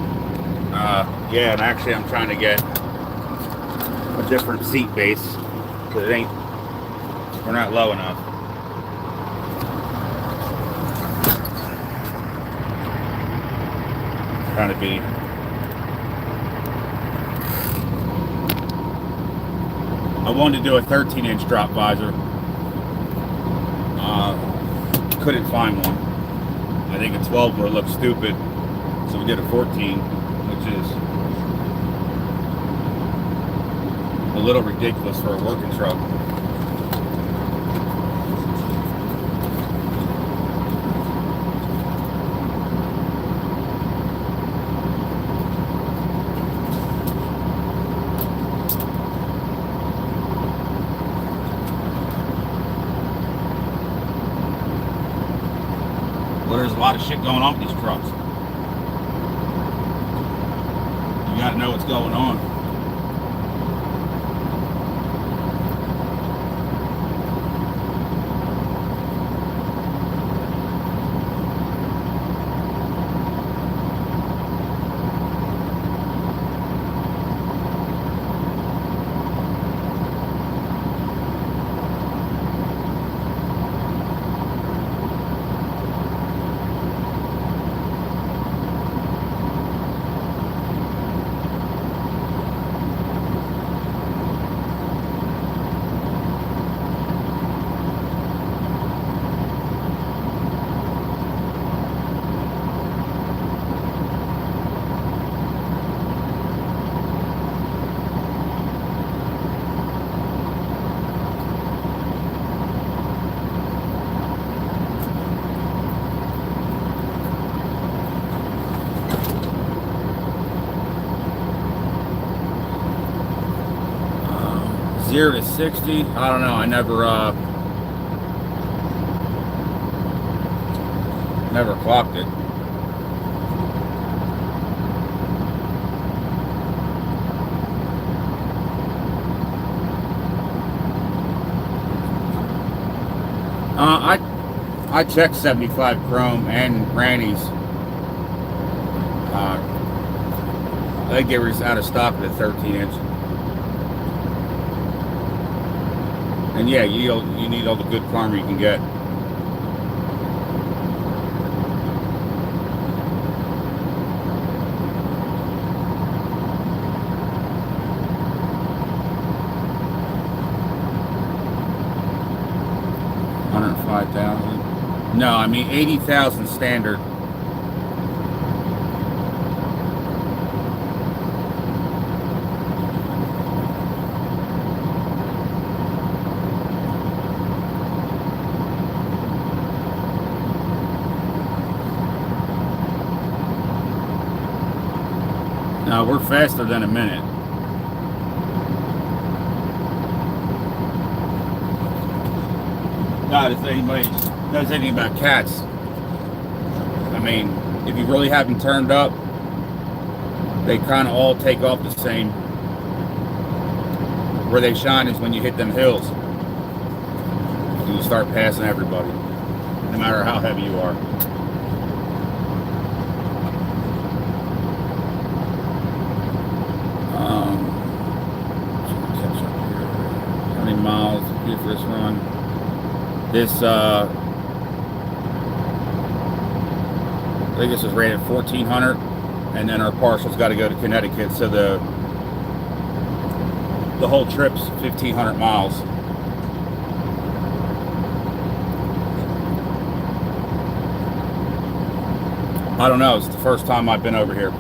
Yeah, and actually I'm trying to get a different seat base because we're not low enough. Trying to be I wanted to do a 13-inch drop visor. Couldn't find one. I think a 12 would look stupid, so we did a 14, which is a little ridiculous for a working truck. Well, there's a lot of shit going on with these trucks. You gotta know what's going on. 0 to 60. I don't know. I never clocked it. I checked 75 chrome and grannies. I think they were out of stock at a 13-inch. And yeah, you need all the good farmer you can get. $105,000. No, I mean 80,000 standard. No, we're faster than a minute. God, if anybody knows anything about cats, I mean, if you really have them turned up, they kind of all take off the same. Where they shine is when you hit them hills. You start passing everybody, no matter how heavy you are. How many miles here for this run? This, I think this is rated 1,400, and then our partial's got to go to Connecticut, so the whole trip's 1,500 miles. I don't know, it's the first time I've been over here.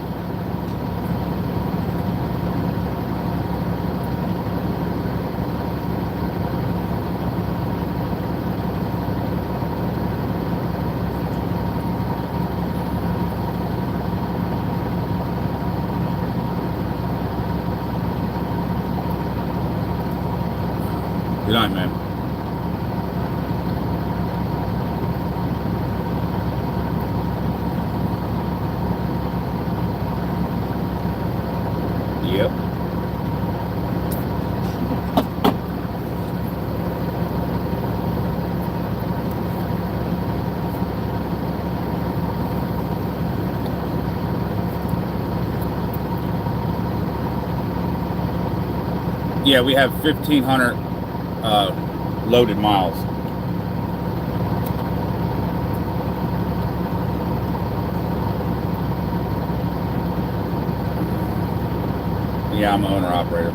Good night, man. Yep. Yeah, we have 1,500 loaded miles. Yeah, I'm an owner operator.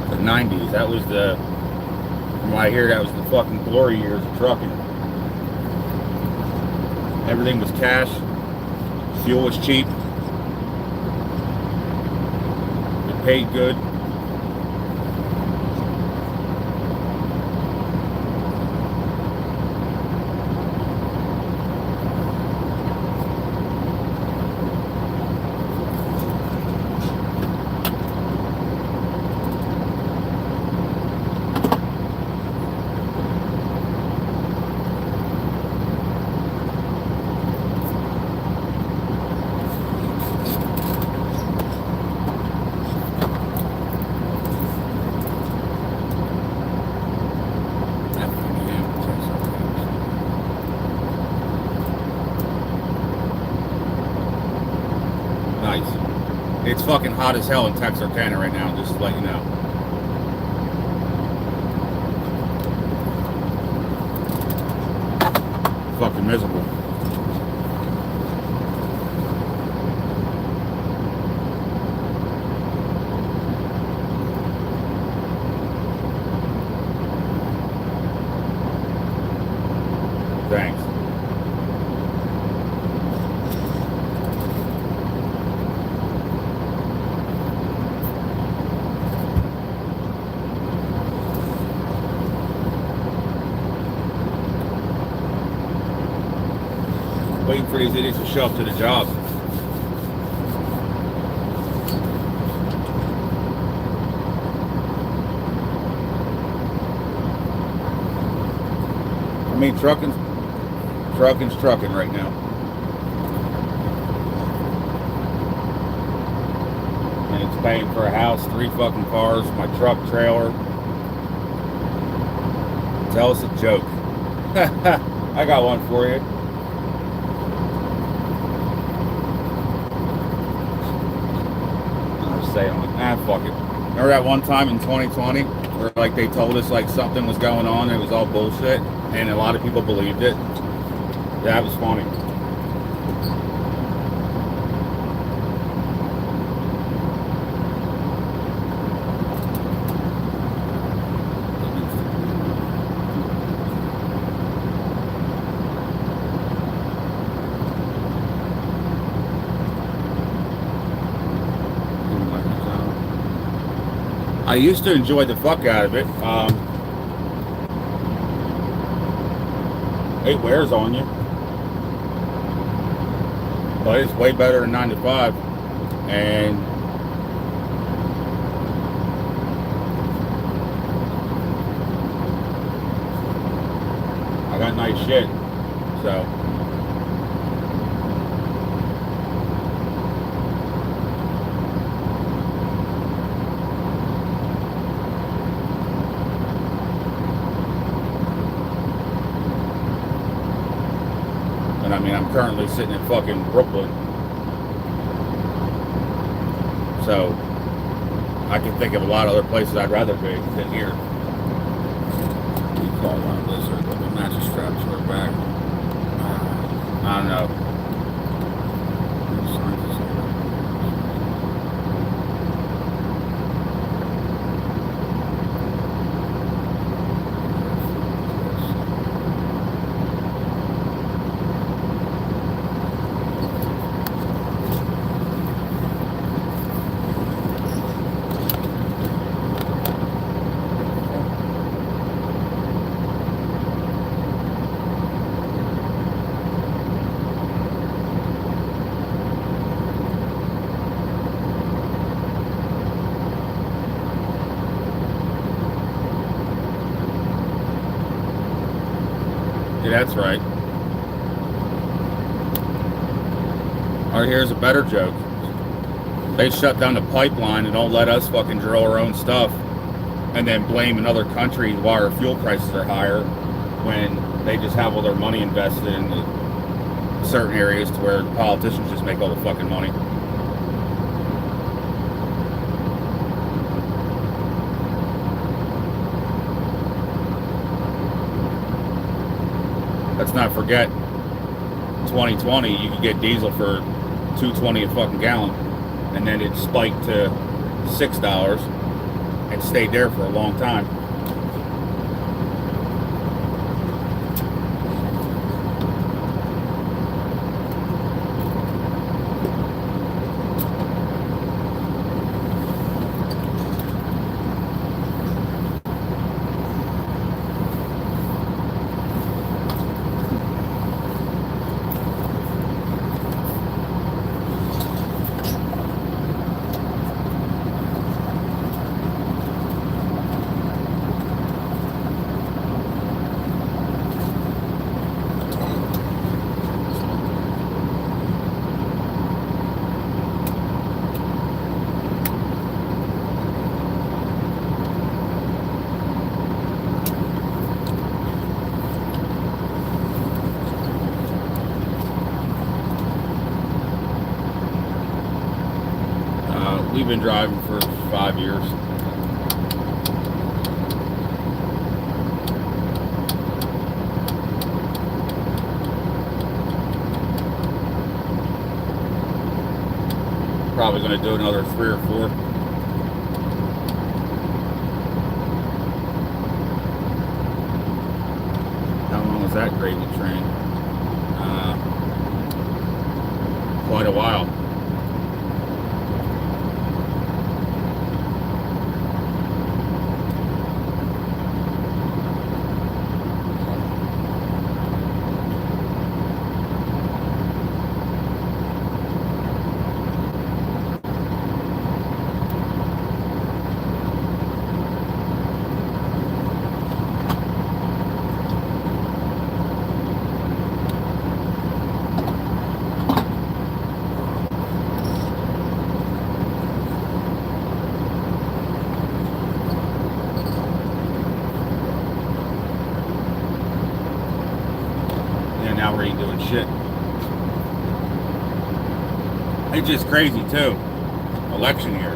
The 90s, that was the, from what I hear, that was the fucking glory years of trucking. Everything was cash, fuel was cheap, it paid good. Nice. It's fucking hot as hell in Texarkana right now, just to let you know. Fucking miserable. Thanks. Waiting for these idiots to show up to the job. I mean, trucking's trucking right now. And it's paying for a house, 3 fucking cars, my truck, trailer. Tell us a joke. I got one for you. I was saying, like, fuck it. Remember that one time in 2020 where like they told us like something was going on and it was all bullshit and a lot of people believed it? That was funny. I used to enjoy the fuck out of it. It wears on you. But it's way better than 9 to 5. And I got nice shit. So I mean, I'm currently sitting in fucking Brooklyn. So, I can think of a lot of other places I'd rather be than here. You call one blizzard with a mattress strap to her back. I don't know. Yeah, that's right. All right, here's a better joke. They shut down the pipeline and don't let us fucking drill our own stuff and then blame another country why our fuel prices are higher when they just have all their money invested in certain areas to where the politicians just make all the fucking money. Let's not forget, 2020, you could get diesel for $2.20 a fucking gallon, and then it spiked to $6 and stayed there for a long time. We've been driving for 5 years. Probably going to do another 3 or 4. How long was that gravy train? Quite a while. Missouri ain't doing shit. It's just crazy too. Election year,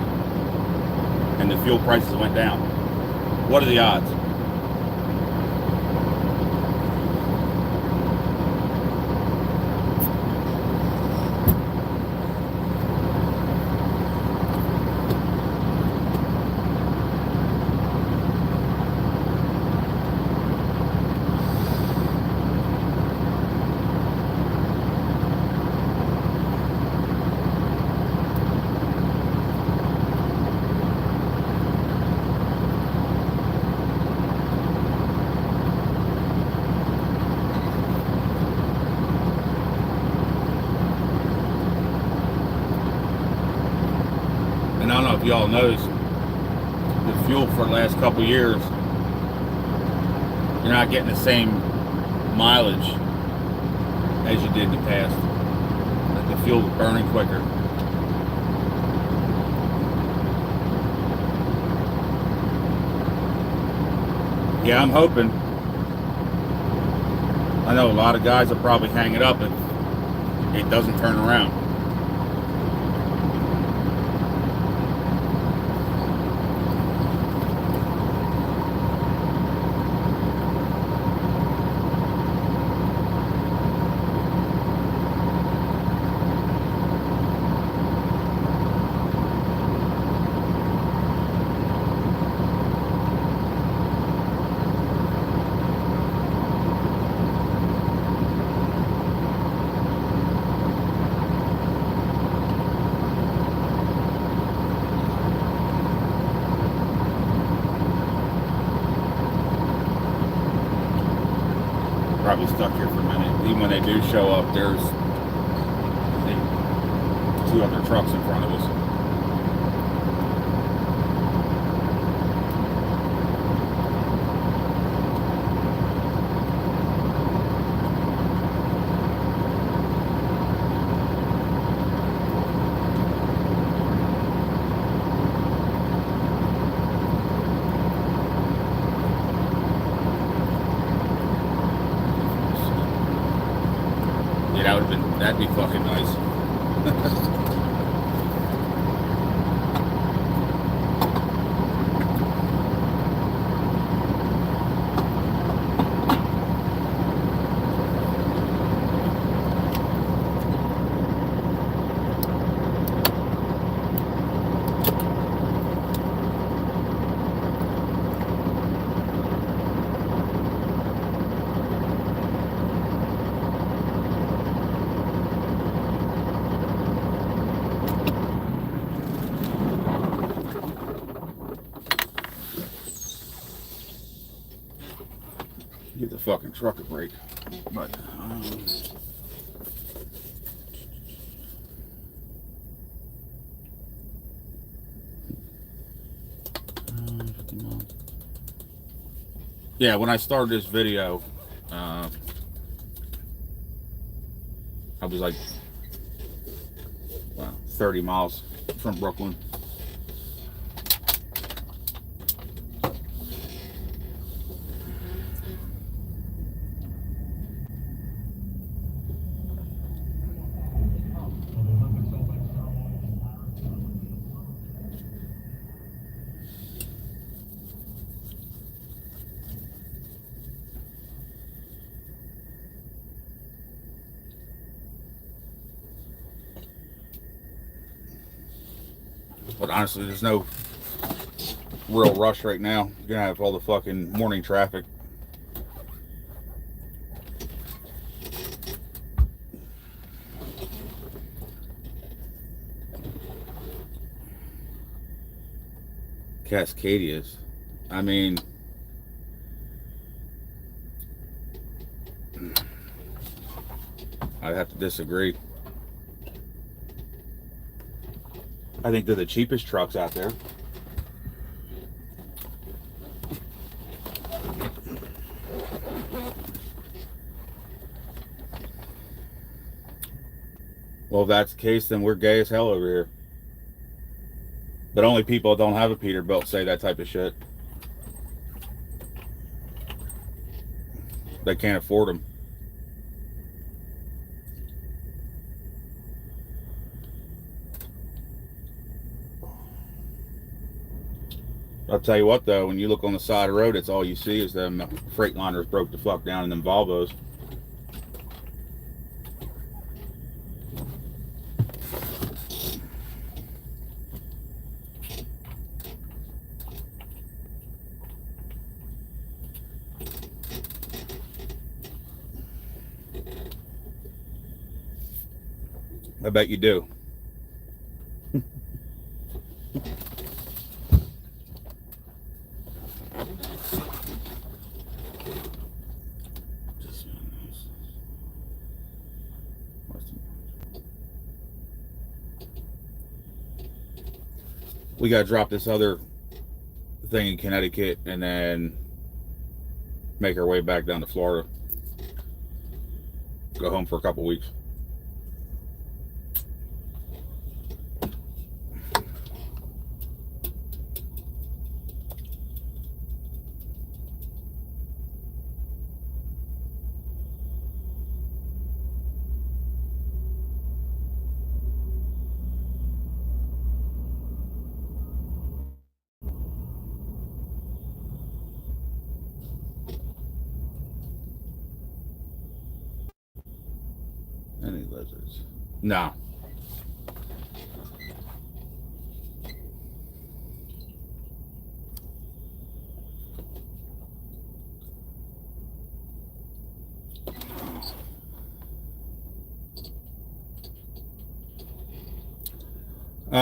and the fuel prices went down. What are the odds? And I don't know if y'all noticed, the fuel for the last couple years, you're not getting the same mileage as you did in the past. Like the fuel was burning quicker. Yeah, I'm hoping. I know a lot of guys will probably hang it up if it doesn't turn around. Probably stuck here for a minute. Even when they do show up, there's two other trucks in front of us. That'd be fucking nice. Give the fucking truck a break. But yeah, when I started this video, I was like 30 miles from Brooklyn. But honestly, there's no real rush right now. You're gonna have all the fucking morning traffic. Cascadias. I mean, I'd have to disagree. I think they're the cheapest trucks out there. Well, if that's the case, then we're gay as hell over here. But only people that don't have a Peterbilt say that type of shit. They can't afford them. I'll tell you what though, when you look on the side of the road, it's all you see is them Freightliners broke the fuck down in them Volvos. I bet you do. We gotta drop this other thing in Connecticut and then make our way back down to Florida. Go home for a couple weeks. Any lizards? No.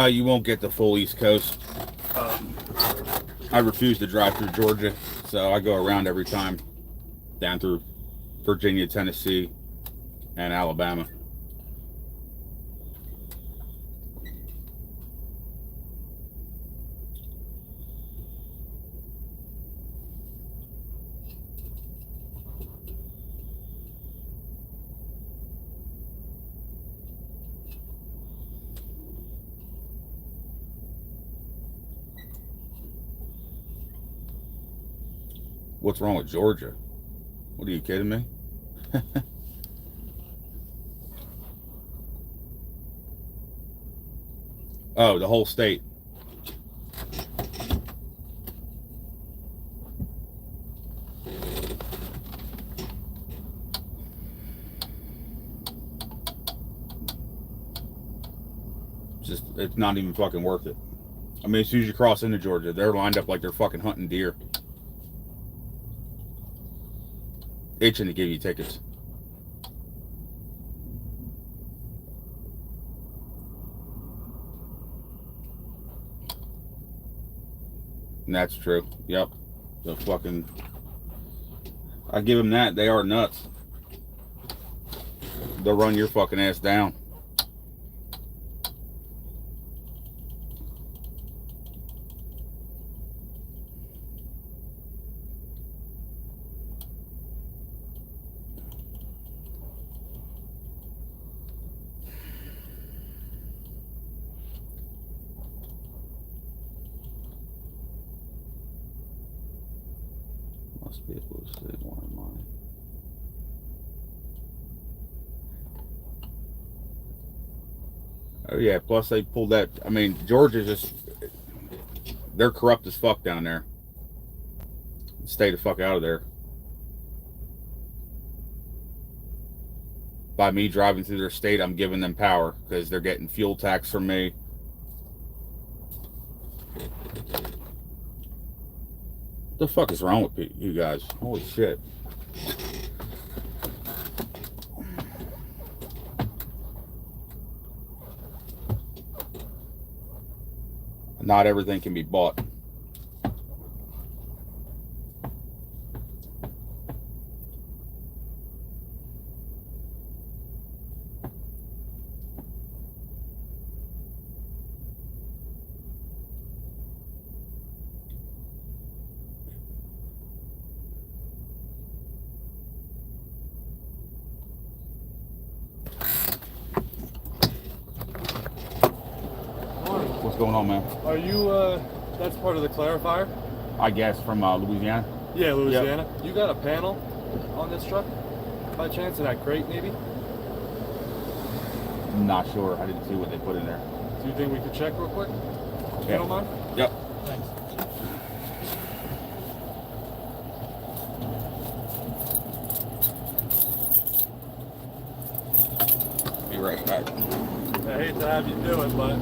You won't get the full East Coast. I refuse to drive through Georgia, so I go around every time, down through Virginia, Tennessee, and Alabama. What's wrong with Georgia? What are you kidding me? Oh, the whole state. Just, it's not even fucking worth it. I mean, as soon as you cross into Georgia, they're lined up like they're fucking hunting deer. Itching to give you tickets. And that's true. Yep. The fucking... I give them that. They are nuts. They'll run your fucking ass down. Must be able to see one of mine. Oh yeah, plus they pulled that. I mean, Georgia's just, they're corrupt as fuck down there. Stay the fuck out of there. By me driving through their state, I'm giving them power because they're getting fuel tax from me. What the fuck is wrong with you guys? Holy shit. Not everything can be bought. What's going on, man? Are you, that's part of the clarifier? I guess from Louisiana. Yeah, Louisiana. Yep. You got a panel on this truck by chance in that crate maybe? I'm not sure. I didn't see what they put in there. Do you think we could check real quick? If you don't mind? Yep. Thanks. right back. I hate to have you do it, but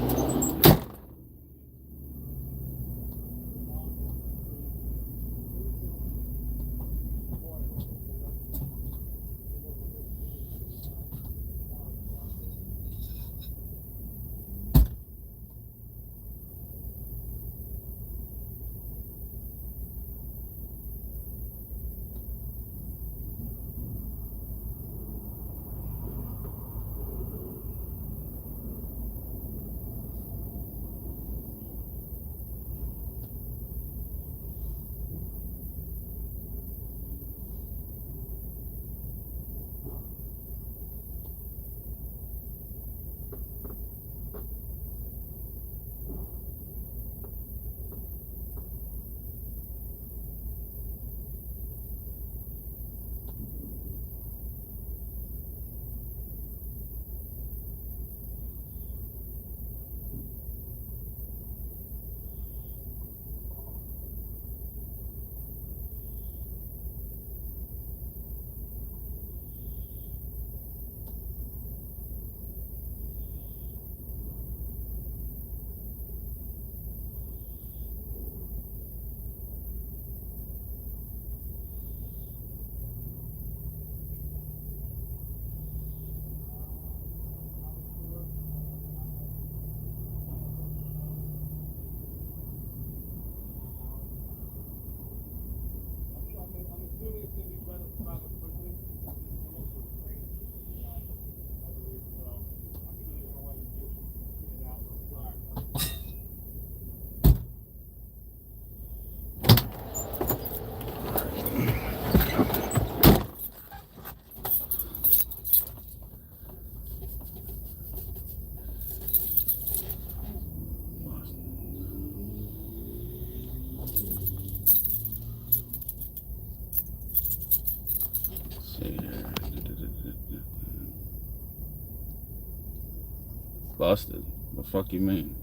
Busted. The fuck you mean?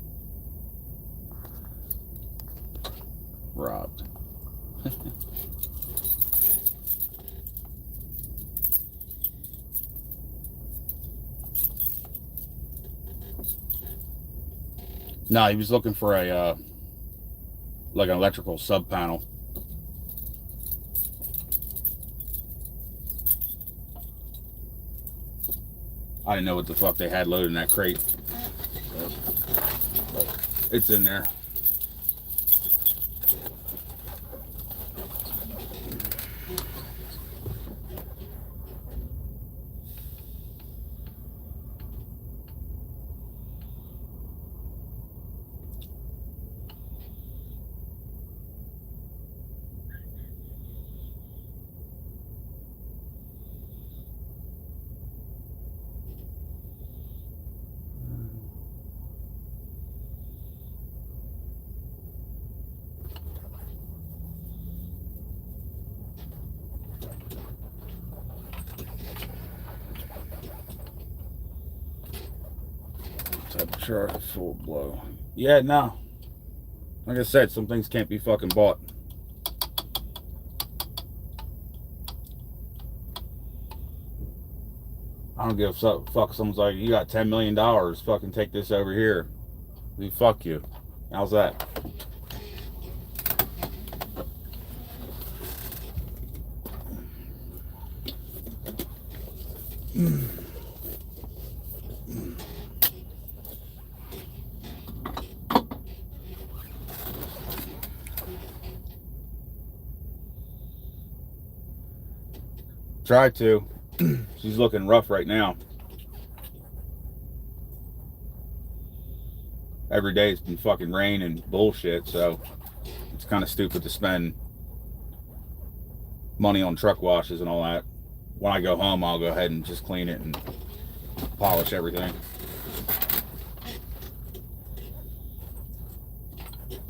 Robbed. No, he was looking for a like an electrical sub panel. I didn't know what the fuck they had loaded in that crate. So, but it's in there. Temperature full blow. Yeah, no. Like I said, some things can't be fucking bought. I don't give a fuck. Someone's like, you got $10 million. Fucking take this over here. Fuck you. How's that? Try to. She's looking rough right now. Every day it's been fucking rain and bullshit, so it's kind of stupid to spend money on truck washes and all that. When I go home, I'll go ahead and just clean it and polish everything.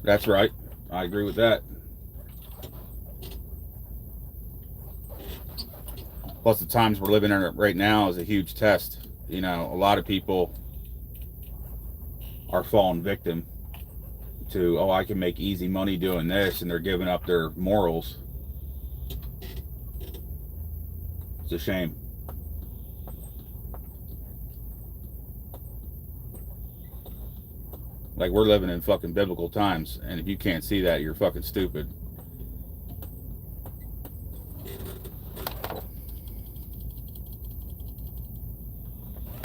That's right. I agree with that. Plus, the times we're living in right now is a huge test. You know, a lot of people are falling victim to, oh, I can make easy money doing this, and they're giving up their morals. It's a shame. Like, we're living in fucking biblical times, and if you can't see that, you're fucking stupid.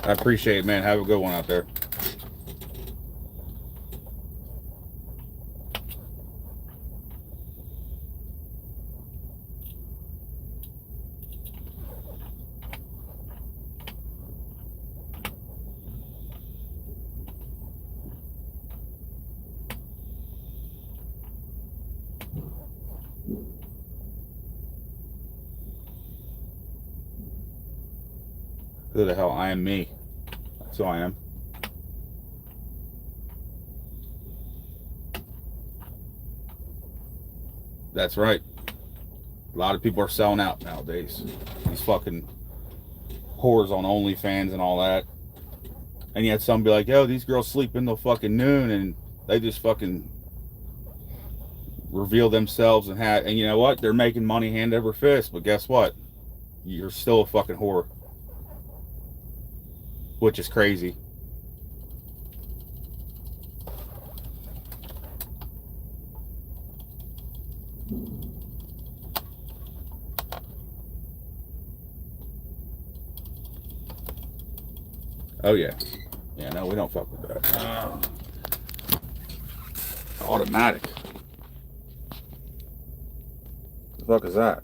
I appreciate it, man. Have a good one out there. Who the hell? I am me. That's who I am. That's right. A lot of people are selling out nowadays. These fucking whores on OnlyFans and all that. And yet some be like, yo, these girls sleep until fucking noon, and they just fucking reveal themselves and you know what? They're making money hand over fist, but guess what? You're still a fucking whore. Which is crazy. Oh yeah. Yeah, no, we don't fuck with that. Automatic. The fuck is that?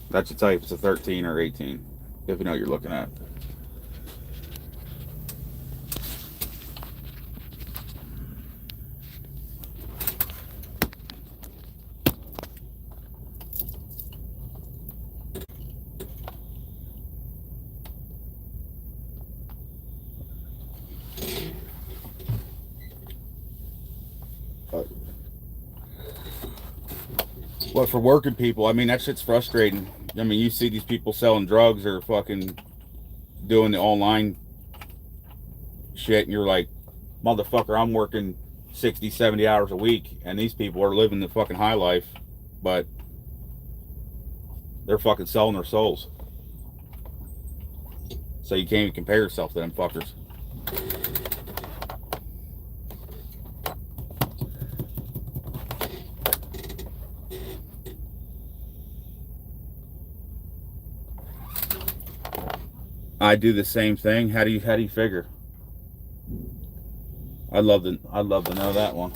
That should tell you if it's a 13 or 18, if you know what you're looking at. But for working people, I mean, that shit's frustrating. I mean, you see these people selling drugs or fucking doing the online shit, and you're like, motherfucker, I'm working 60, 70 hours a week, and these people are living the fucking high life, but they're fucking selling their souls. So you can't even compare yourself to them fuckers. I do the same thing. How do you figure? I'd love to know that one.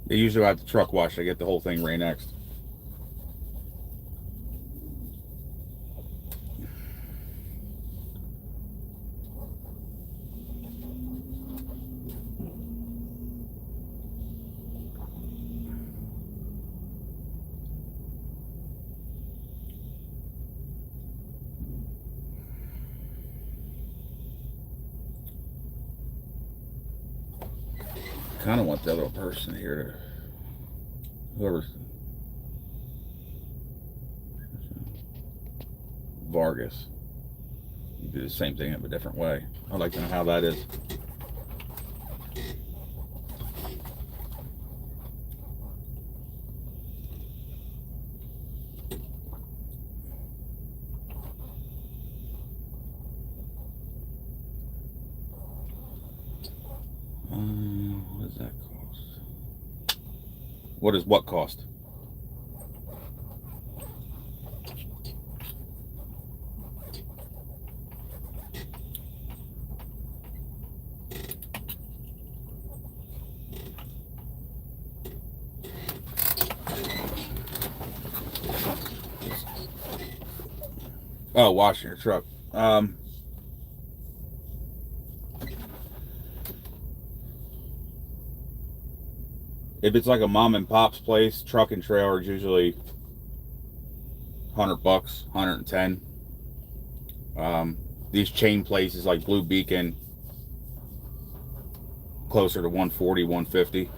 They usually have the truck wash. I get the whole thing re-next. I kind of want the other person here to, whoever's Vargas, you do the same thing in a different way. I'd like to know how that is. What does that cost? What does what cost? Oh, washing your truck. If it's like a mom and pop's place, truck and trailer is usually $100, 110. These chain places like Blue Beacon, closer to 140, 150.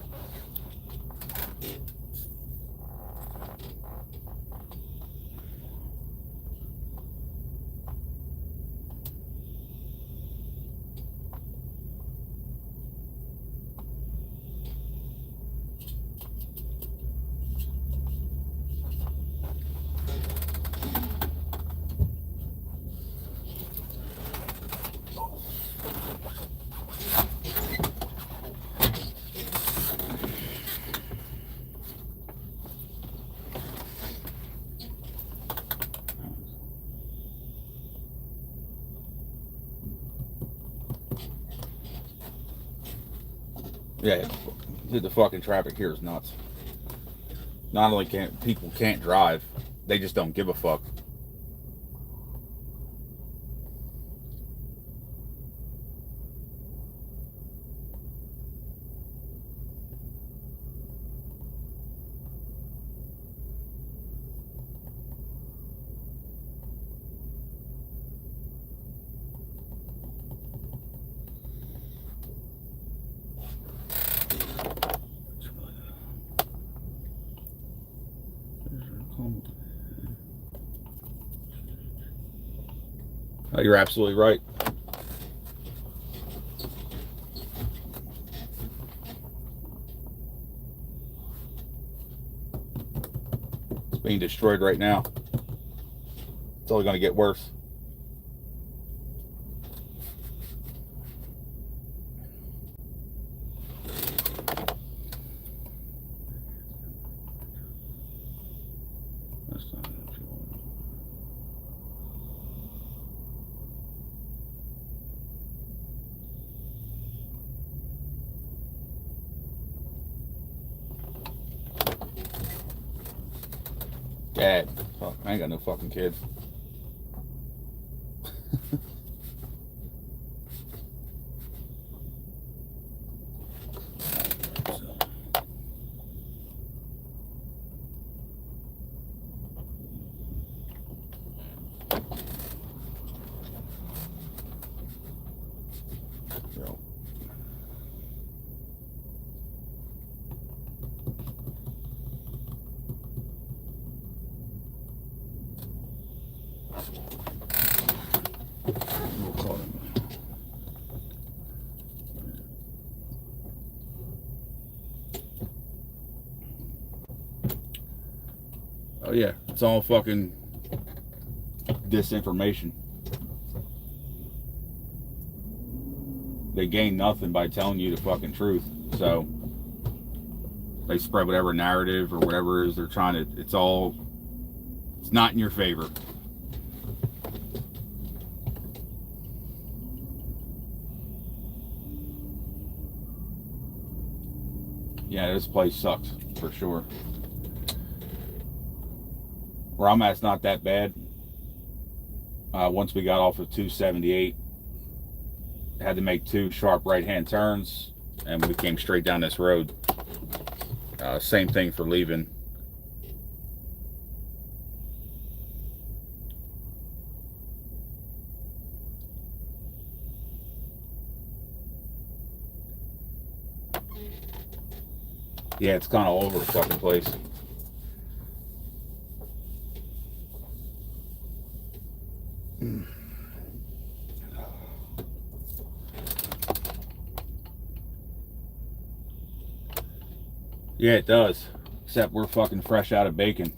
Yeah, the fucking traffic here is nuts. Not only can't people can't drive, they just don't give a fuck. Oh, you're absolutely right. It's being destroyed right now. It's only going to get worse. Dad, fuck, I ain't got no fucking kids. So. We'll call him. Oh yeah, it's all fucking disinformation. They gain nothing by telling you the fucking truth. So they spread whatever narrative or whatever it is they're trying to. It's not in your favor. Yeah, this place sucks for sure. Where I'm at, it's not that bad. Once we got off of 278, had to make 2 sharp right-hand turns, and we came straight down this road. Same thing for leaving. Yeah, it's kind of all over the fucking place. Yeah, it does. Except we're fucking fresh out of bacon.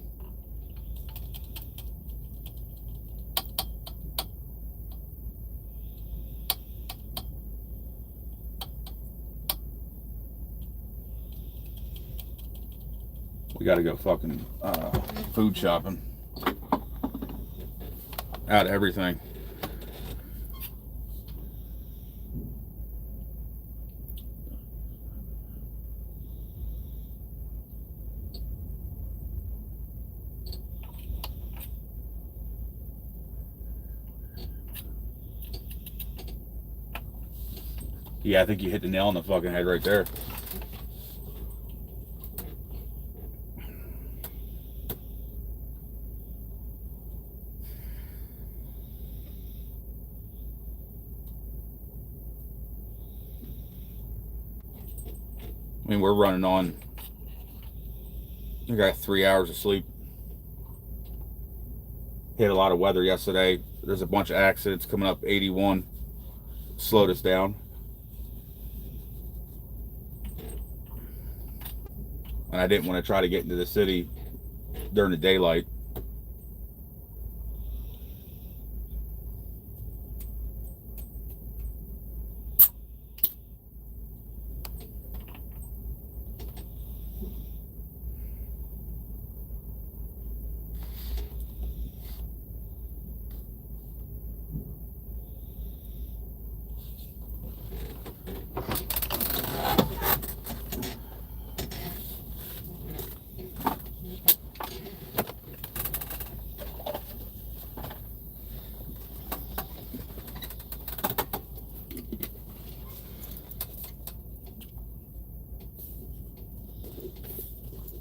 We gotta go fucking food shopping. Out of everything. Yeah, I think you hit the nail on the fucking head right there. I mean, we're running on. I got 3 hours of sleep. Hit a lot of weather yesterday. There's a bunch of accidents coming up 81. Slowed us down. And I didn't want to try to get into the city during the daylight.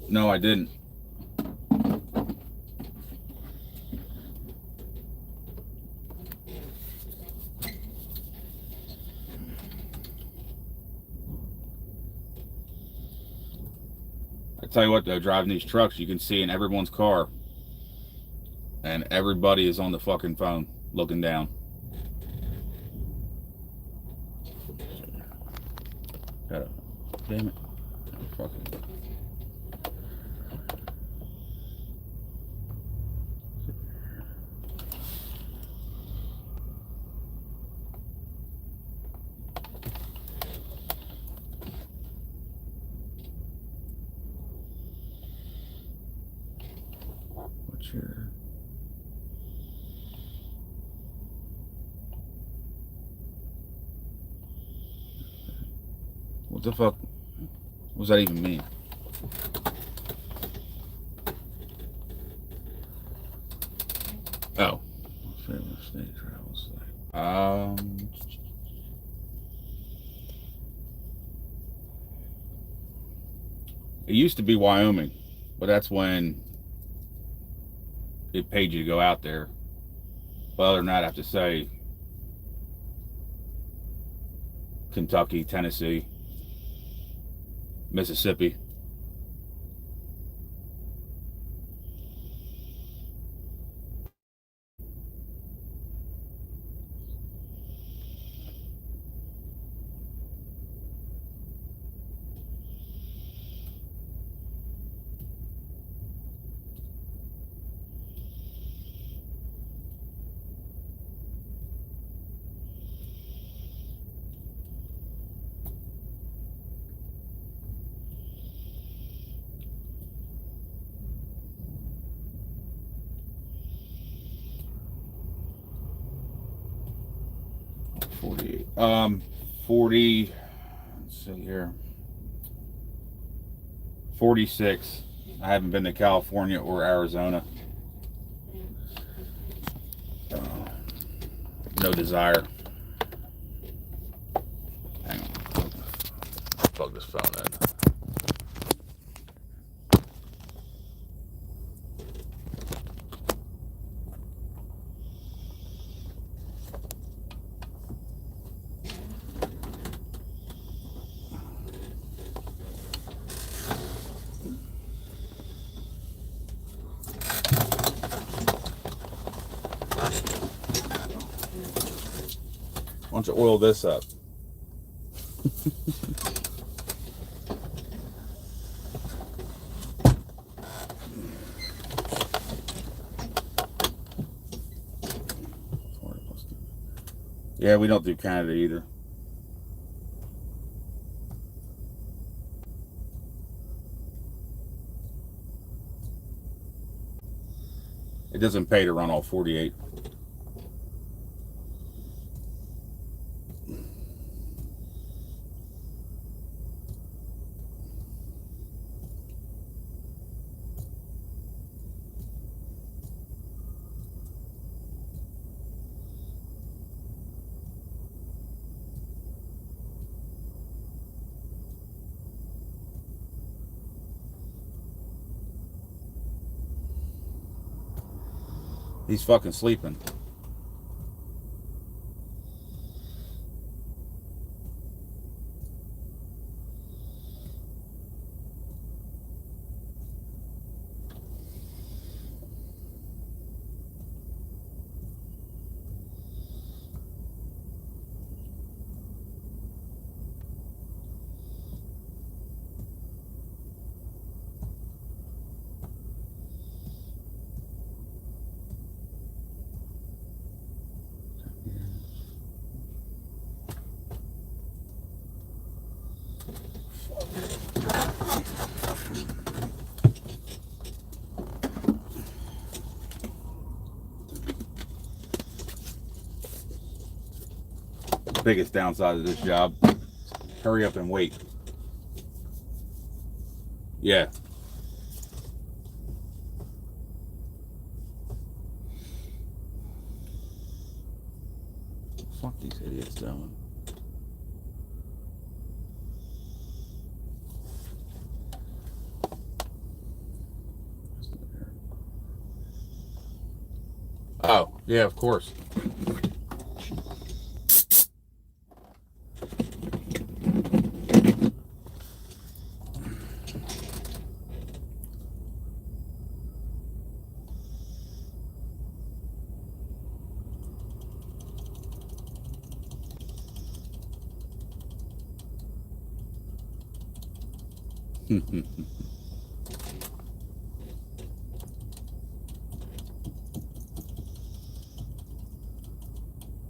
No, I didn't. I tell you what, though, driving these trucks, you can see in everyone's car, and everybody is on the fucking phone looking down. Damn it. Fucking. What's your... What the fuck? What does that even mean? Oh. Favorite state travel site. It used to be Wyoming, but that's when it paid you to go out there. But other than that, I have to say Kentucky, Tennessee, Mississippi. Um, 40, let's see here, 46. I haven't been to California or Arizona. No desire. Hang on. Plug this phone in. Why don't you oil this up? Yeah, we don't do Canada either. It doesn't pay to run all 48. He's fucking sleeping. biggest downside of this job. Hurry up and wait. Yeah. Fuck these idiots doing. Oh, yeah, of course.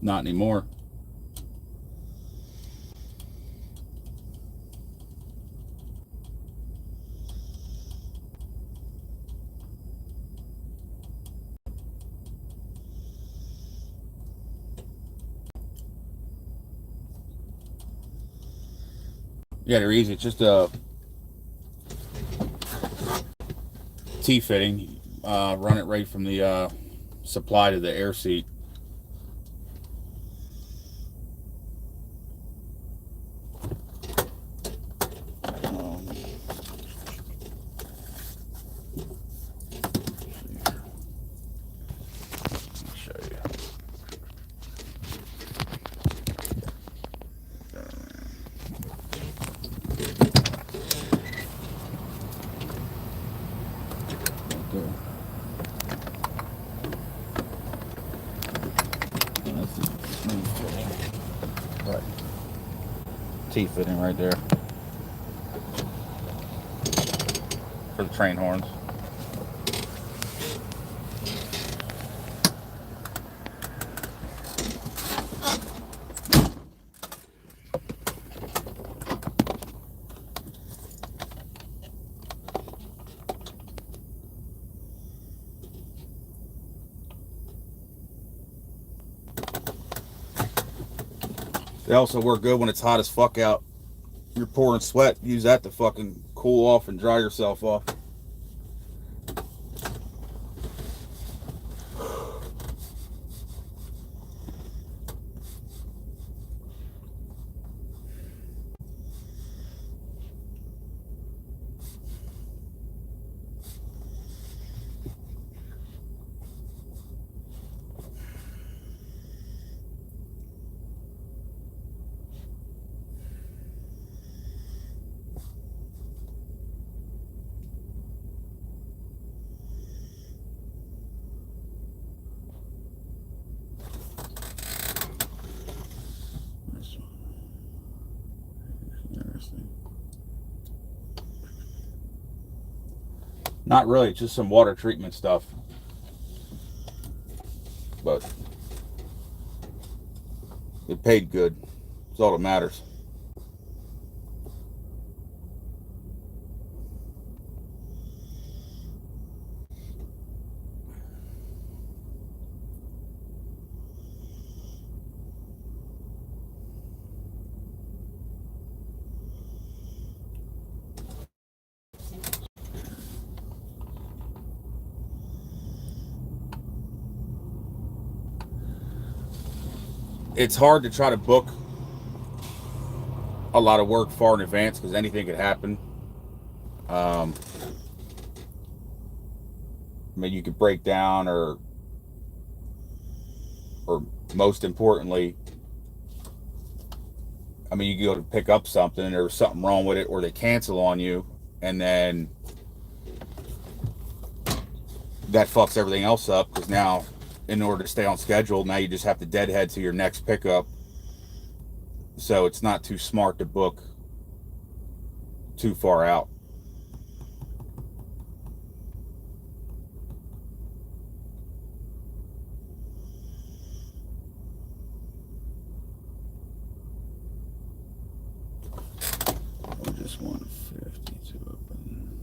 Not anymore. Yeah, they're easy. It's just a T-fitting. Run it right from the supply to the air seat. Right. T-fitting right there for the train horns. They also work good when it's hot as fuck out. You're pouring sweat, use that to fucking cool off and dry yourself off. Not really, it's just some water treatment stuff. But it paid good. That's all that matters. It's hard to try to book a lot of work far in advance because anything could happen. I mean, you could break down, or most importantly, I mean, you go to pick up something and there's something wrong with it, or they cancel on you, and then that fucks everything else up because now, in order to stay on schedule, now you just have to deadhead to your next pickup. So it's not too smart to book too far out. Just 150 to open.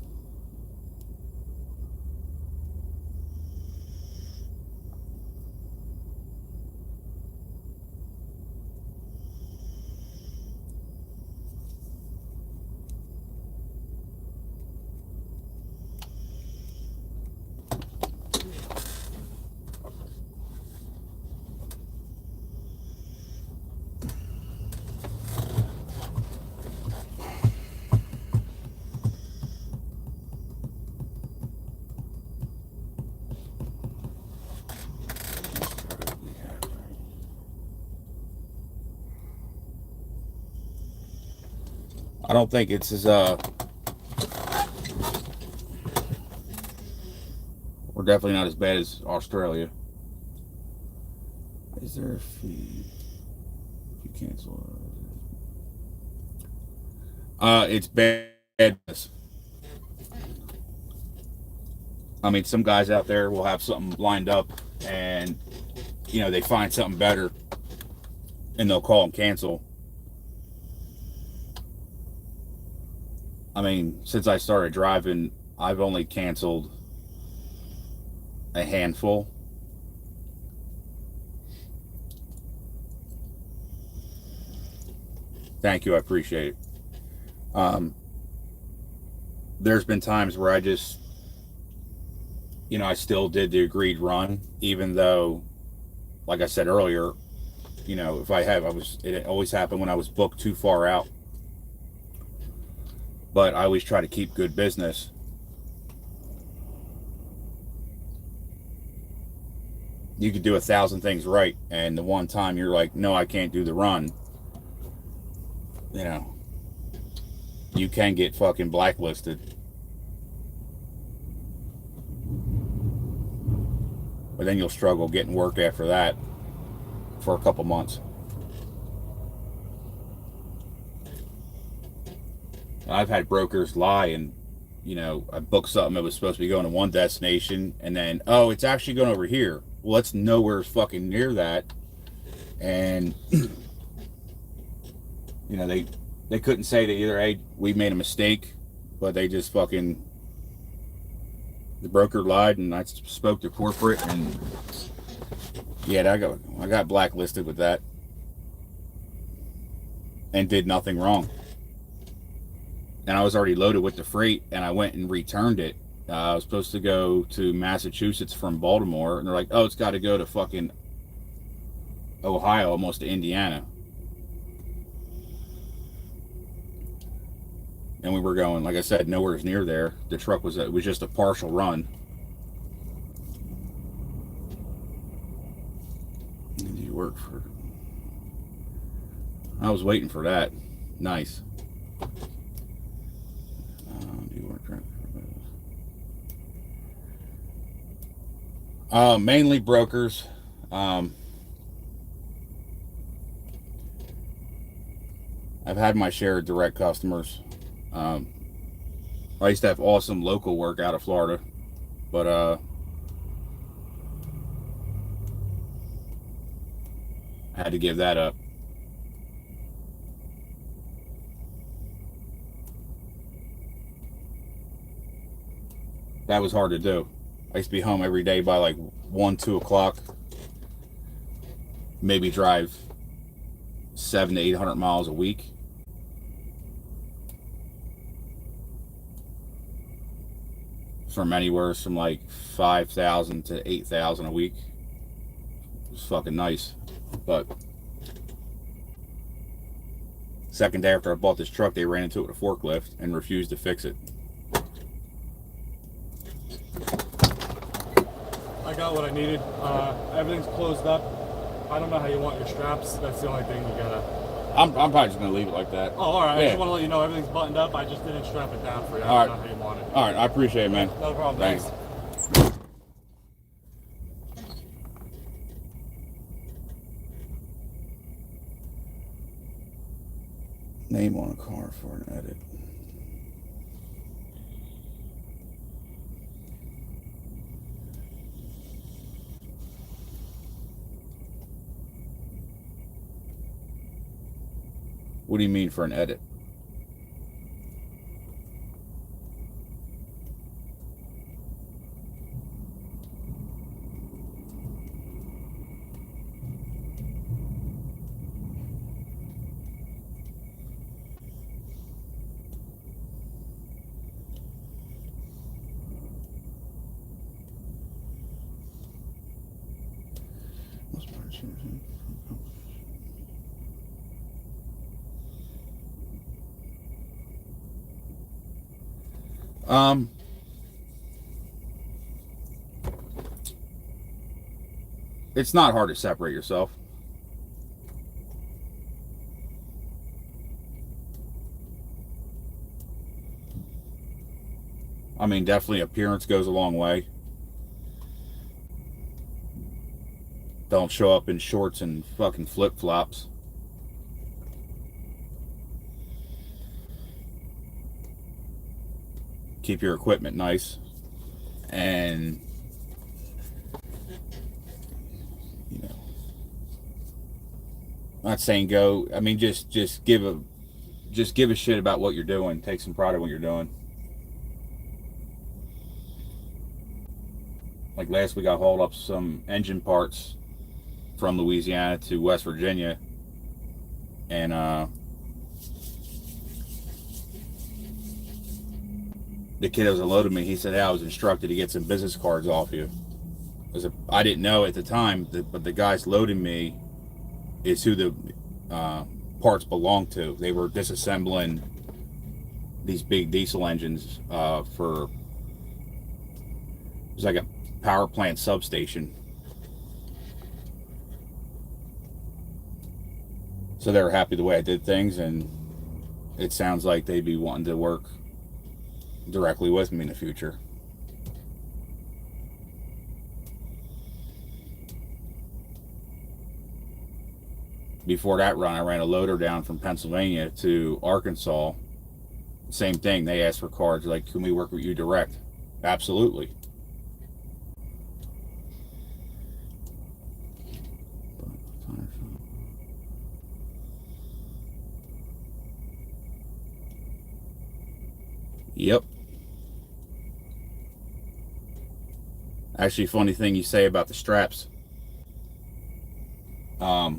I don't think it's as we're definitely not as bad as Australia. Is there a fee if you cancel? It's bad. I mean, some guys out there will have something lined up, and you know they find something better, and they'll call and cancel. I mean, since I started driving, I've only canceled a handful. Thank you, I appreciate it. There's been times where I just, you know, I still did the agreed run, even though, like I said earlier, you know, if I have, it always happened when I was booked too far out. But I always try to keep good business. You could do 1,000 things right, and the one time you're like, no, I can't do the run, you know, you can get fucking blacklisted. But then you'll struggle getting work after that for a couple months. I've had brokers lie, and you know, I booked something that was supposed to be going to one destination, and then, oh, it's actually going over here. Well, it's nowhere fucking near that. And you know, they couldn't say that either, hey, we made a mistake, but they just fucking, the broker lied, and I spoke to corporate, and yeah, I got blacklisted with that, and did nothing wrong. And I was already loaded with the freight, and I went and returned it. I was supposed to go to Massachusetts from Baltimore, and they're like, oh, it's got to go to fucking Ohio, almost to Indiana. And we were going, like I said, nowhere near there. The truck was, it was just a partial run. Did you work for? I was waiting for that. Nice. Do you work for? Mainly brokers. I've had my share of direct customers. I used to have awesome local work out of Florida, but I had to give that up. That was hard to do. I used to be home every day by like 1, 2 o'clock. Maybe drive 700 to 800 miles a week. From anywhere from like 5,000 to 8,000 a week. It was fucking nice. But second day after I bought this truck, they ran into it with a forklift and refused to fix it. I got what I needed. Everything's closed up. I don't know how you want your straps. That's the only thing you gotta. I'm probably just gonna leave it like that. Oh, all right. Yeah. I just want to let you know everything's buttoned up. I just didn't strap it down for you. I All don't know right. how you want it. All right, I appreciate it, man. No problem. Thanks. Name on a car for an edit. What do you mean for an edit? It's not hard to separate yourself. I mean, definitely appearance goes a long way. Don't show up in shorts and fucking flip-flops. Keep your equipment nice. And, you know, I'm not saying go, I mean, just give a shit about what you're doing. Take some pride in what you're doing. Like last week I hauled up some engine parts from Louisiana to West Virginia, and the kid that was unloading me, he said, hey, I was instructed to get some business cards off you. I didn't know at the time, but the guys loading me is who the parts belong to. They were disassembling these big diesel engines for, it was like a power plant substation. So they were happy the way I did things, and it sounds like they'd be wanting to work directly with me in the future. Before that run, I ran a loader down from Pennsylvania to Arkansas. Same thing. They asked for cards, like, can we work with you direct? Absolutely. Yep. Actually, funny thing you say about the straps. I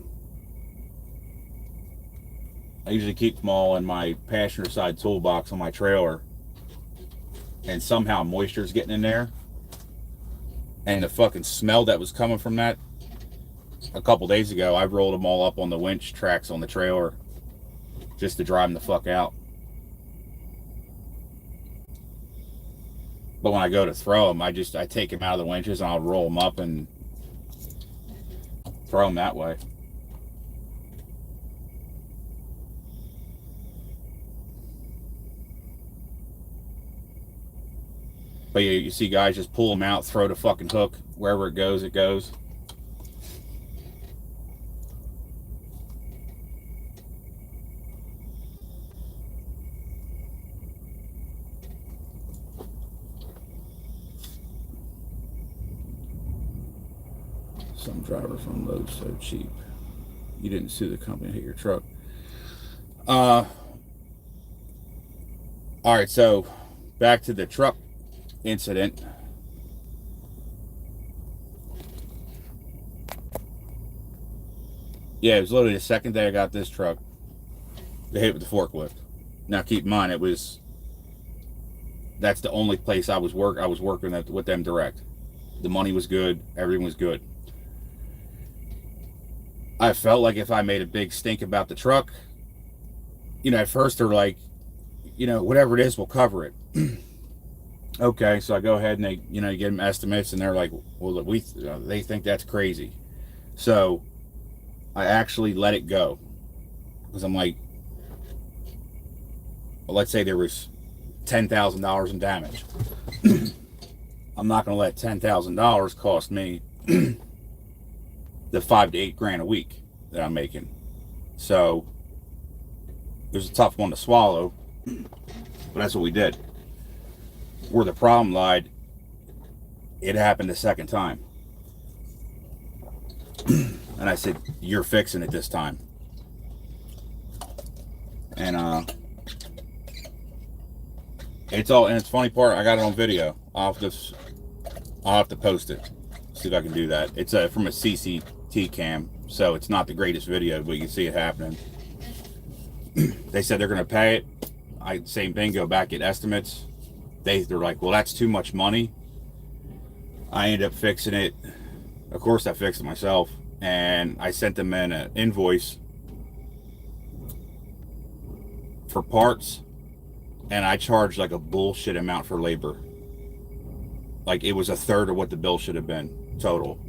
usually keep them all in my passenger side toolbox on my trailer, and somehow moisture's getting in there, and the fucking smell that was coming from that a couple days ago, I rolled them all up on the winch tracks on the trailer just to dry them the fuck out. But when I go to throw them, I take them out of the winches and I'll roll them up and throw them that way. But you see guys just pull them out, throw the fucking hook, wherever it goes, it goes. Some drivers unload so cheap. You didn't sue the company to hit your truck. All right, so back to the truck incident. Yeah, it was literally the second day I got this truck. They hit with the forklift. Now keep in mind, that's the only place I was working with them direct. The money was good, everything was good. I felt like if I made a big stink about the truck, at first they're like, whatever it is, we'll cover it. Okay, so I go ahead and they, you get them estimates, and they're like, well, they think that's crazy. So I actually let it go, because I'm like, well, let's say there was $10,000 in damage. I'm not going to let $10,000 cost me the $5,000 to $8,000 a week that I'm making. So it was a tough one to swallow, but that's what we did. Where the problem lied, it happened the second time. And I said, you're fixing it this time. And it's funny part, I got it on video. I'll have to post it. See if I can do that. It's from a CCT cam, so it's not the greatest video, but you can see it happening. They said they're gonna pay it. Same thing, go back, get estimates. They're like, well, that's too much money. I ended up fixing it. Of course I fixed it myself, and I sent them in an invoice for parts, and I charged like a bullshit amount for labor. Like it was a third of what the bill should have been total.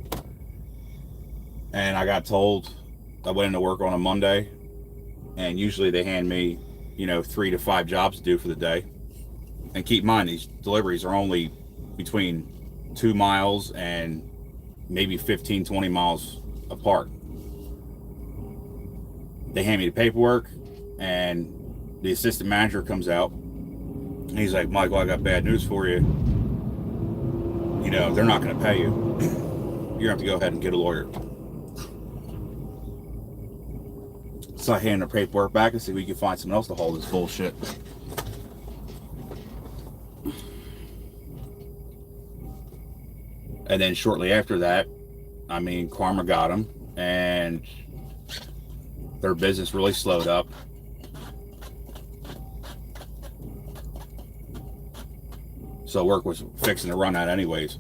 And I got told, I went into work on a Monday, and usually they hand me 3 to 5 jobs to do for the day. And keep in mind, these deliveries are only between 2 miles and maybe 15, 20 miles apart. They hand me the paperwork, and the assistant manager comes out, and he's like, Michael, I got bad news for you. You know, they're not going to pay you. You're going to have to go ahead and get a lawyer. So I hand the paperwork back and see if we can find someone else to hold this bullshit. And then shortly after that, I mean, karma got them, and their business really slowed up. So work was fixing to run out anyways.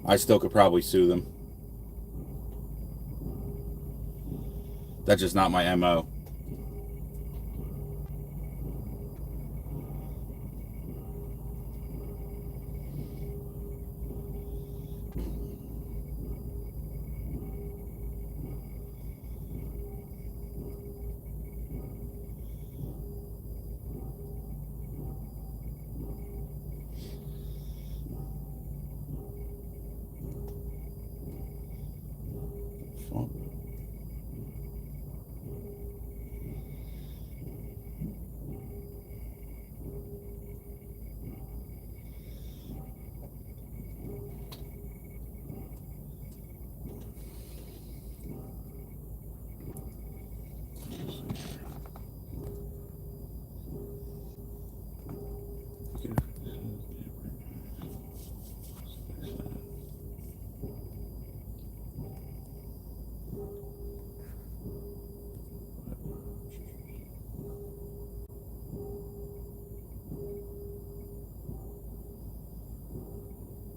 I still could probably sue them. That's just not my MO.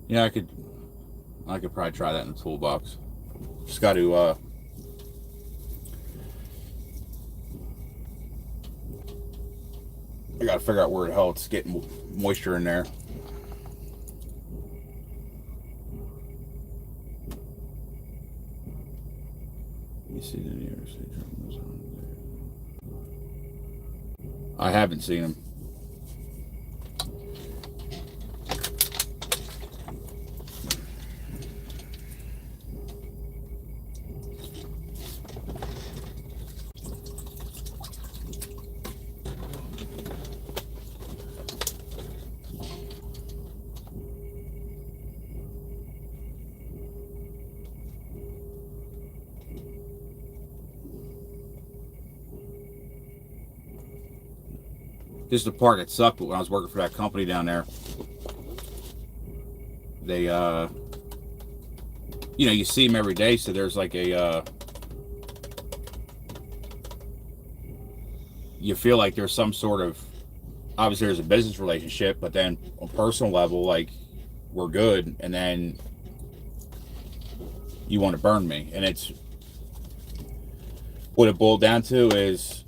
Yeah, I could probably try that in the toolbox. Just got to I got to figure out where the hell it's getting moisture in there. You see the nearest? I haven't seen them. This is the part that sucked, but when I was working for that company down there, they, you know, you see them every day, so there's like a, you feel like there's some sort of, obviously there's a business relationship, but then on a personal level, like, we're good, and then you want to burn me. And it's, what it boiled down to is,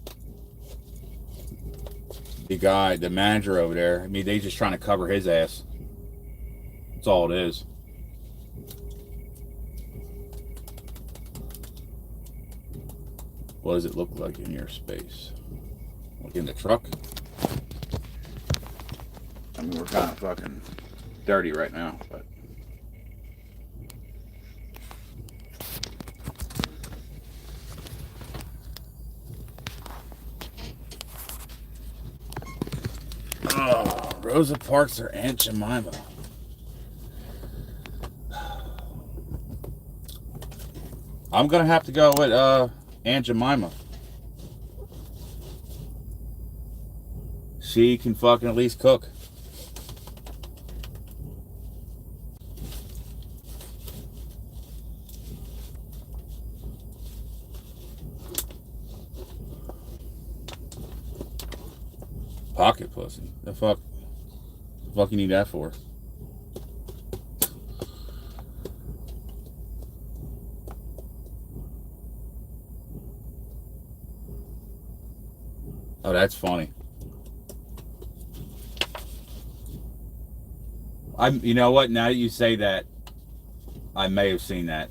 the guy, the manager over there, I mean, they just trying to cover his ass. That's all it is. What does it look like in your space? Like in the truck? I mean, we're kind of fucking dirty right now, but. Oh, Rosa Parks or Aunt Jemima? I'm gonna have to go with Aunt Jemima. She can fucking at least cook. Pocket pussy. The fuck you need that for? Oh, that's funny. You know what? Now that you say that, I may have seen that.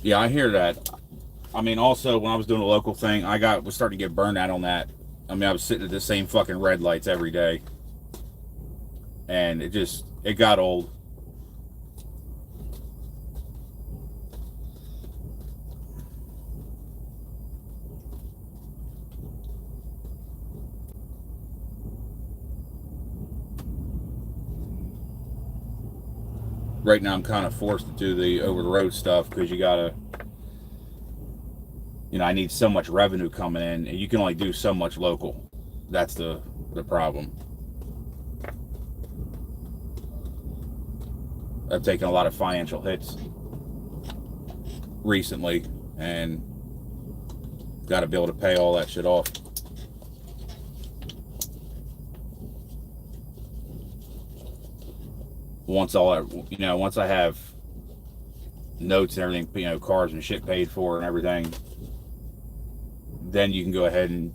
Yeah, I hear that. I mean, also when I was doing a local thing, was starting to get burned out on that. I mean, I was sitting at the same fucking red lights every day, and it got old. Right now, I'm kind of forced to do the over the road stuff because you gotta, I need so much revenue coming in, and you can only do so much local. That's the problem. I've taken a lot of financial hits recently, and got to be able to pay all that shit off. Once I have notes and everything, cars and shit paid for and everything, then you can go ahead and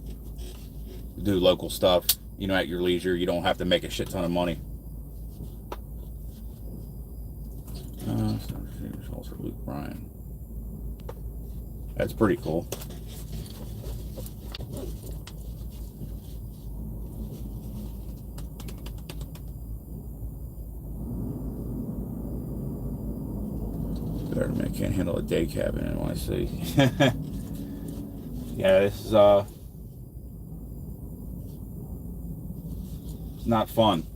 do local stuff, at your leisure. You don't have to make a shit ton of money. Also Luke Bryan. That's pretty cool. I can't handle a day cab in NYC. Yeah, this is it's not fun.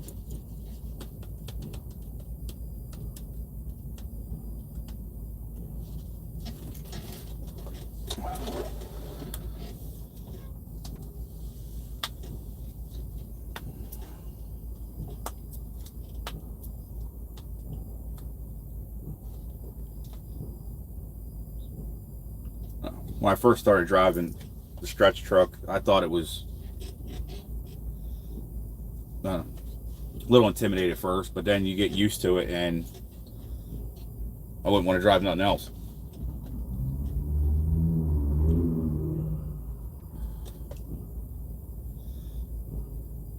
When I first started driving the stretch truck, I thought it was a little intimidated at first, but then you get used to it, and I wouldn't want to drive nothing else.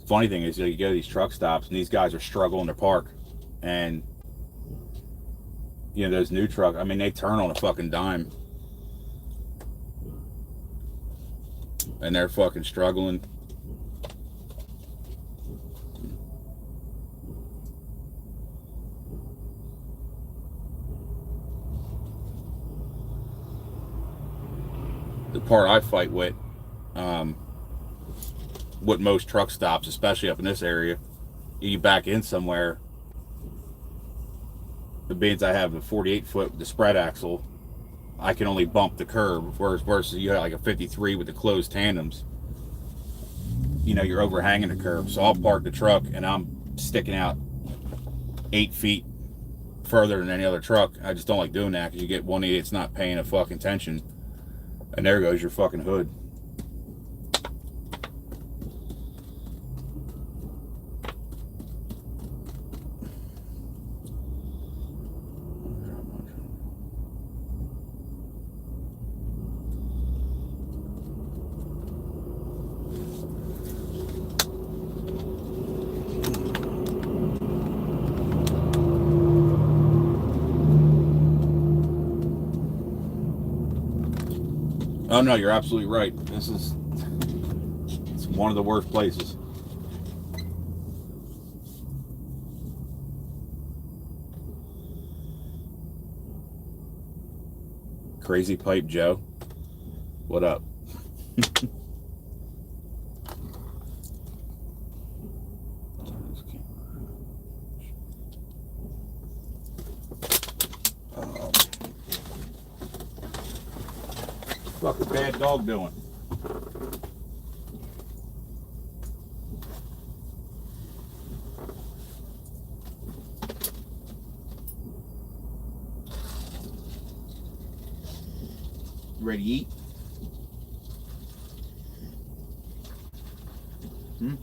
Funny thing is, you go to these truck stops, and these guys are struggling to park, and those new trucks, I mean, they turn on a fucking dime. And they're fucking struggling. The part I fight with most truck stops, especially up in this area, you back in somewhere, the beans I have a 48-foot with the spread axle, I can only bump the curb, versus you got like a 53 with the closed tandems. You're overhanging the curb. So I'll park the truck and I'm sticking out 8 feet further than any other truck. I just don't like doing that because you get one idiot's not paying a fucking attention, and there goes your fucking hood. Oh no, you're absolutely right. It's one of the worst places. Crazy Pipe Joe, what up? Fucking bad dog doing? You ready to eat? Hmm?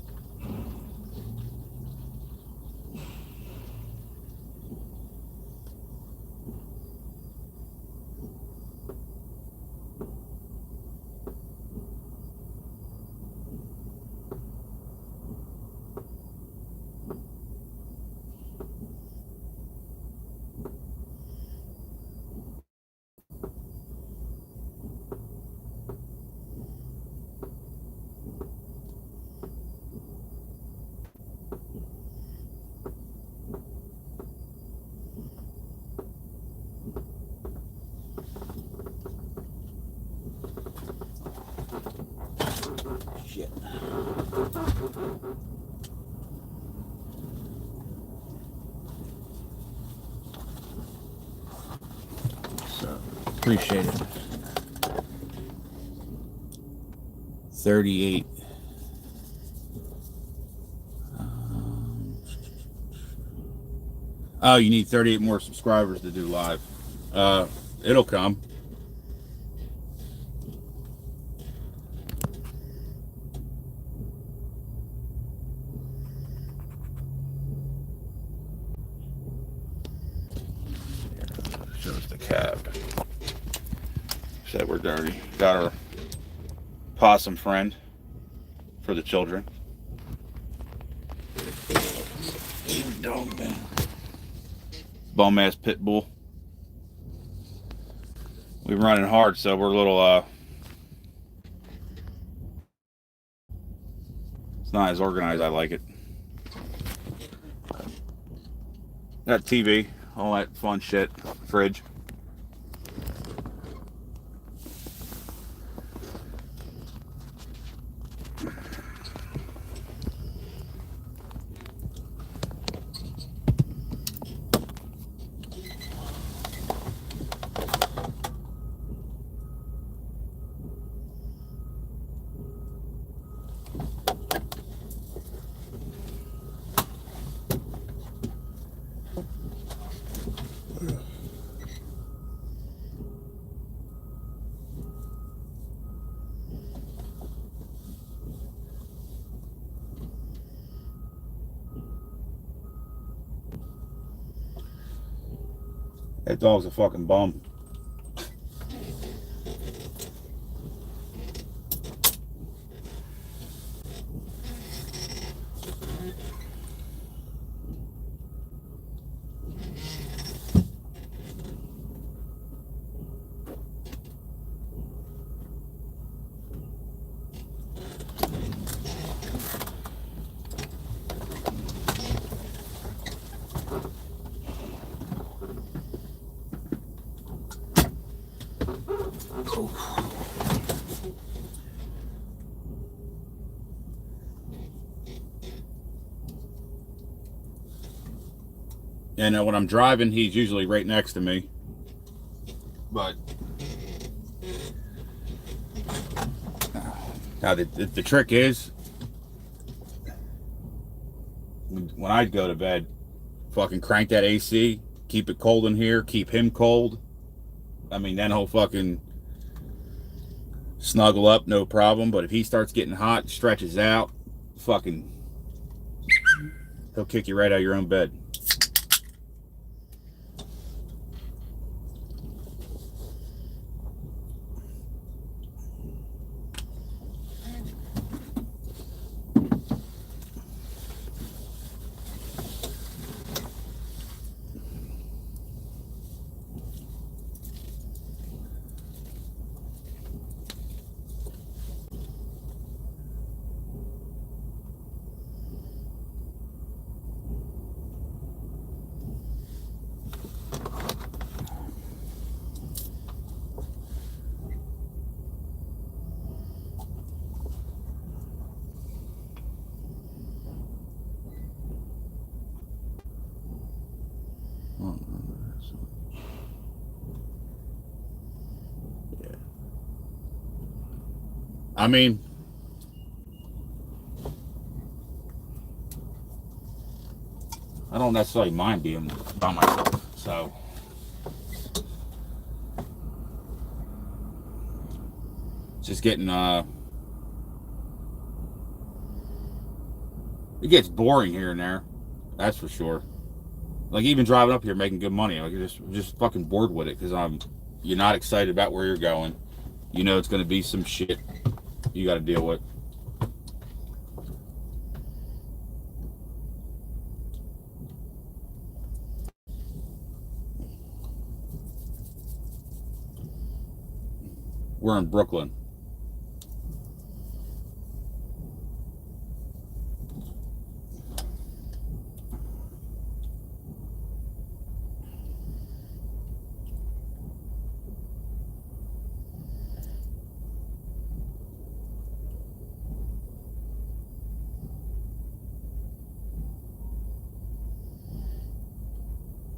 Shit. So, appreciate it. 38. Oh, you need 38 more subscribers to do live. It'll come. Shows the cab. Said we're dirty. Got our possum friend for the children. Dog man. Bum ass pit bull. We're running hard, so we're a little it's not as organized. I like it. Got TV, all that fun shit. Fridge. That dog's a fucking bum. And when I'm driving, he's usually right next to me. But now the trick is, when I go to bed, fucking crank that AC, keep it cold in here, keep him cold. I mean, then he'll fucking snuggle up, no problem. But if he starts getting hot, stretches out, fucking, he'll kick you right out of your own bed. I mean, I don't necessarily mind being by myself, so just getting it gets boring here and there, that's for sure. Like even driving up here making good money, like just fucking bored with it because you're not excited about where you're going. You know it's going to be some shit you got to deal with. We're in Brooklyn.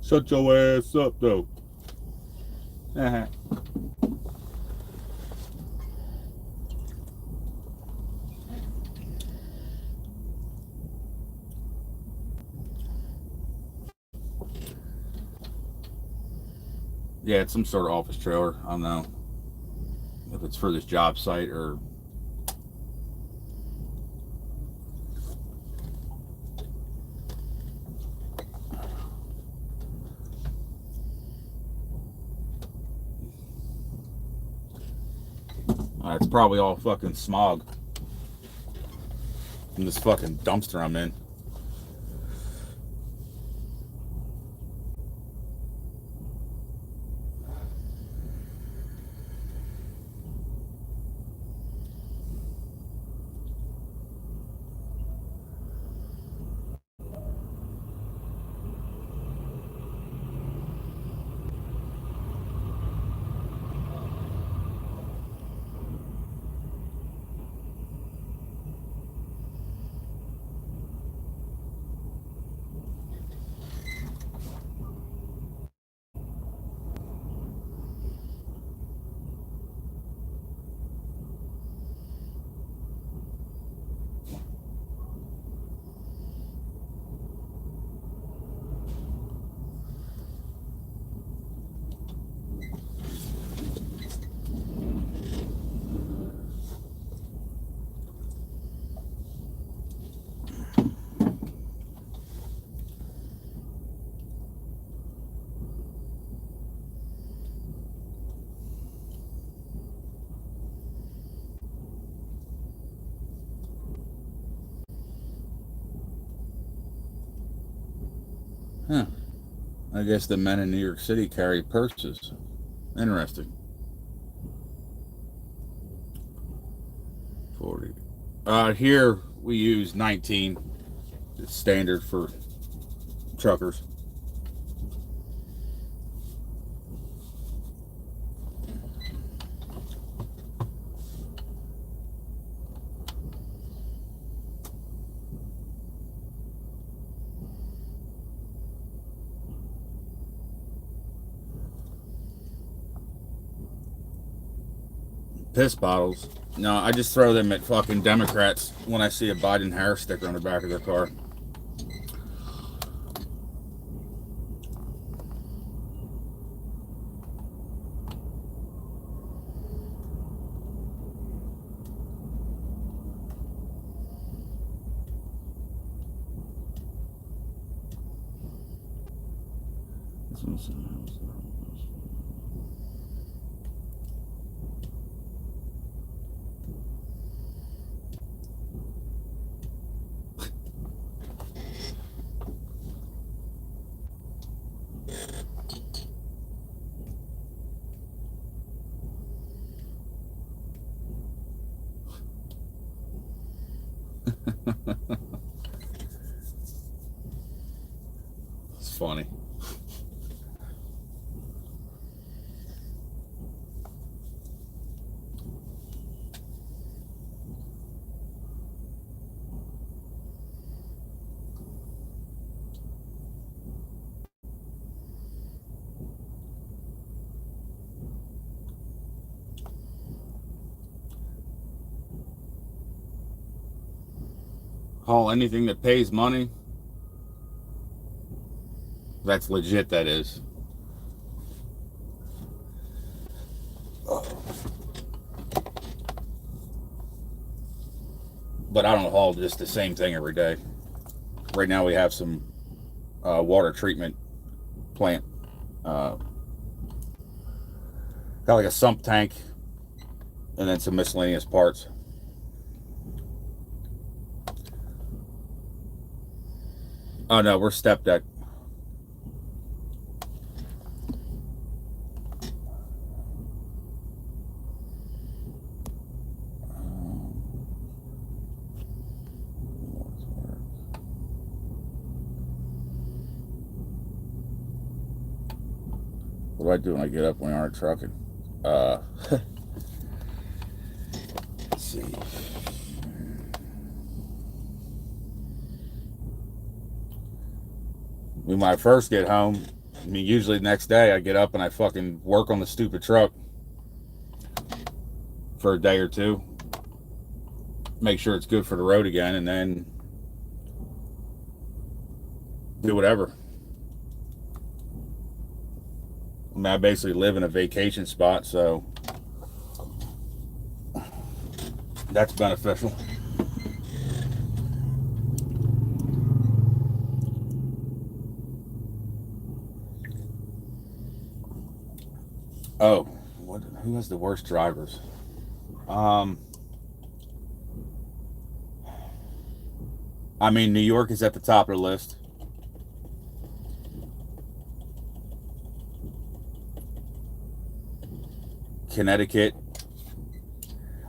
Shut your ass up, though. Uh-huh. Yeah, it's some sort of office trailer. I don't know if it's for this job site or. It's probably all fucking smog from this fucking dumpster I'm in. Huh. I guess the men in New York City carry purses. Interesting. 40. Here we use 19. It's standard for truckers. Piss bottles. No, I just throw them at fucking Democrats when I see a Biden Harris sticker on the back of their car. It's funny. haul anything that pays money, that's legit, that is. But I don't haul just the same thing every day. Right now we have some water treatment plant. Got like a sump tank and then some miscellaneous parts. Oh no, we're step deck. What do I do when I get up when we aren't trucking? Let's see. When I first get home, I mean, usually the next day I get up and I fucking work on the stupid truck for a day or two. Make sure it's good for the road again, and then do whatever. I mean, I basically live in a vacation spot, so that's beneficial. Oh, who has the worst drivers? I mean, New York is at the top of the list. Connecticut.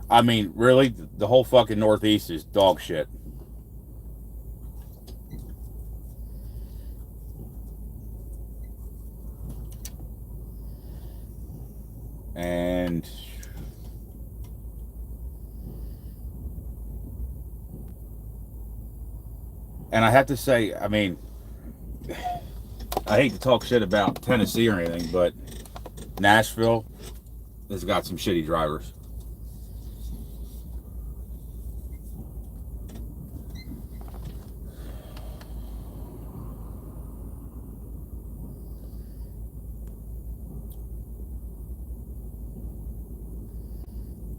I mean, really, the whole fucking Northeast is dog shit. And I have to say, I mean, I hate to talk shit about Tennessee or anything, but Nashville has got some shitty drivers.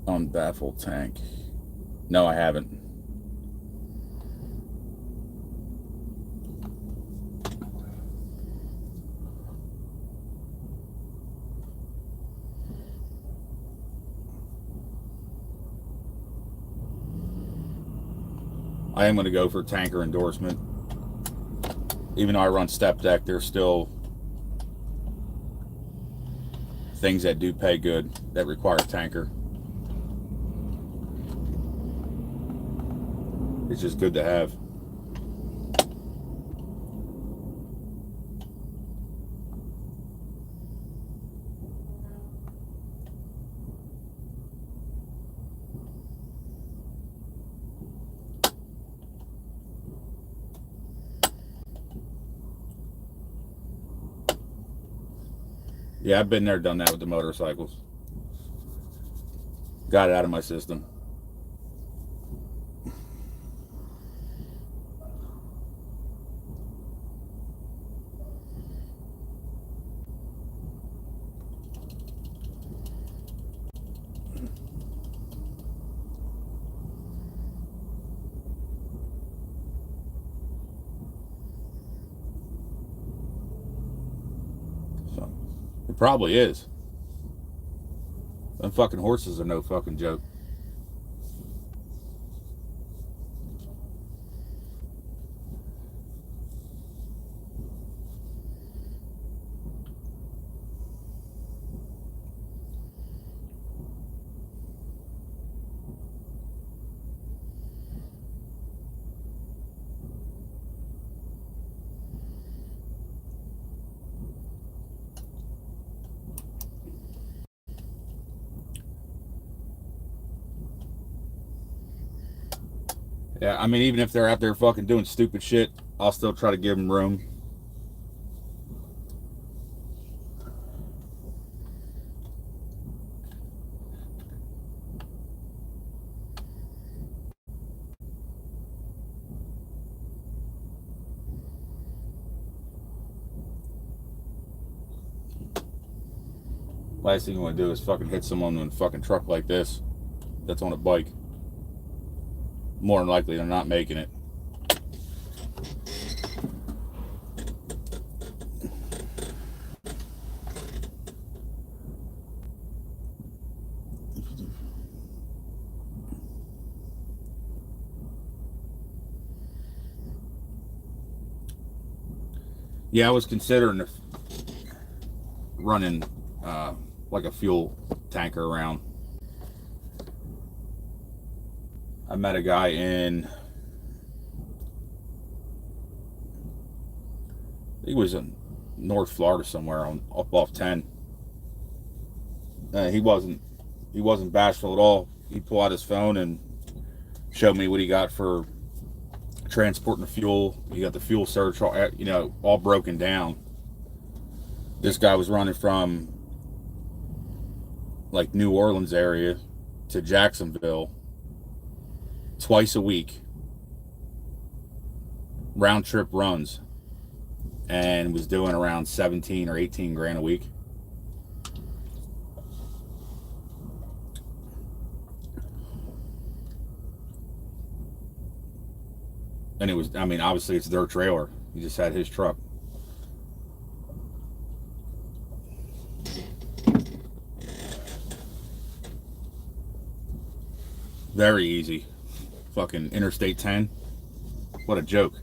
Unbaffled tank. No, I haven't. I am going to go for tanker endorsement. Even though I run step deck, there's still things that do pay good that require tanker. It's just good to have. Yeah, I've been there, done that with the motorcycles. Got it out of my system. So, it probably is. Them fucking horses are no fucking joke. Yeah, I mean, even if they're out there fucking doing stupid shit, I'll still try to give them room. Last thing you want to do is fucking hit someone in a fucking truck like this that's on a bike. More than likely, they're not making it. Yeah, I was considering running like a fuel tanker around. I met a guy in, he was in North Florida somewhere on up off 10. He wasn't bashful at all. He'd pull out his phone and show me what he got for transporting the fuel. He got the fuel surge, you know, all broken down. This guy was running from like New Orleans area to Jacksonville twice a week, round trip runs, and was doing around 17 or 18 grand a week. And it was, I mean, obviously it's their trailer. He just had his truck. Very easy. Fucking Interstate 10. What a joke.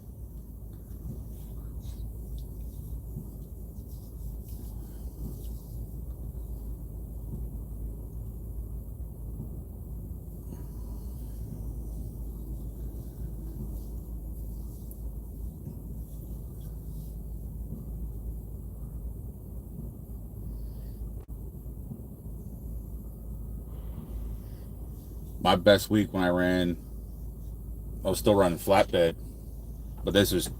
My best week when I was still running flatbed, but this was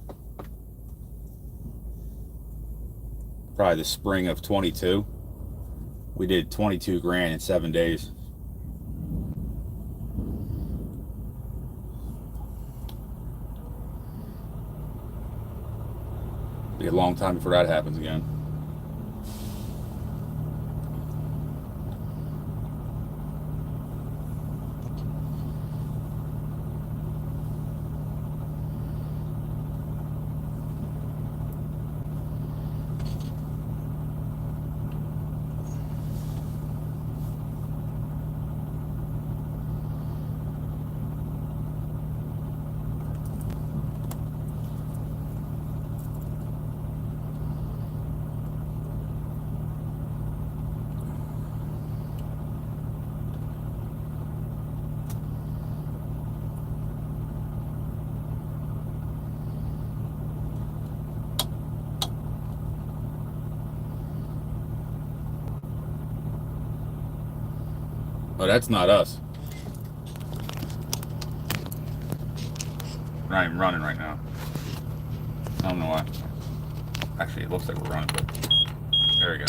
probably the spring of 22. We did 22 grand in 7 days. It'll be a long time before that happens again. Oh, that's not us. We're not even running right now. I don't know why. Actually, it looks like we're running, but there we go.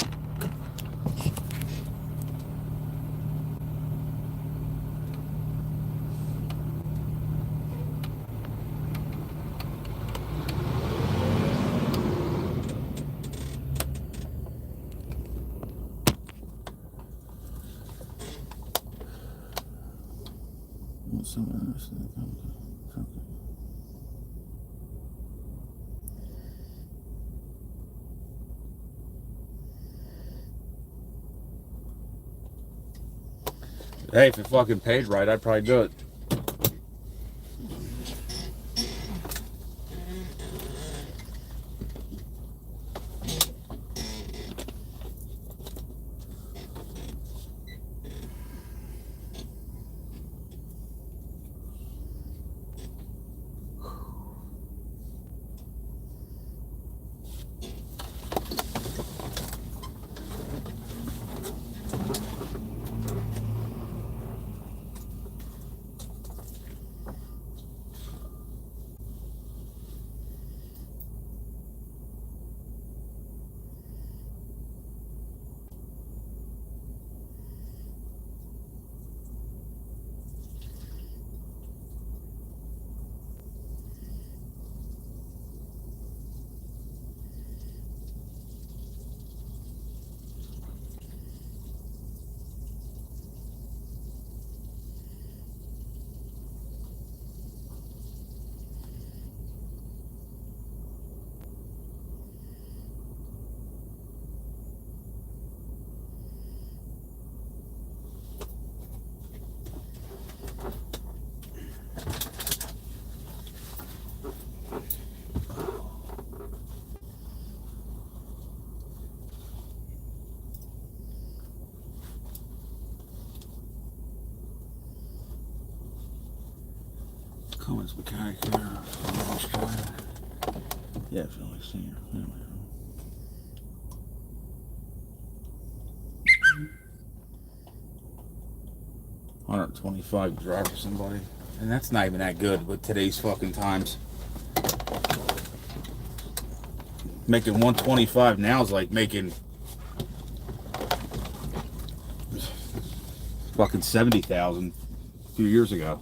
Hey, if it fucking paid right, I'd probably do it. Cummins mechanic here. Australia. Yeah, Philly Senior. Anyway. $125 drive for somebody. And that's not even that good with today's fucking times. Making 125 now is like making fucking 70,000 a few years ago.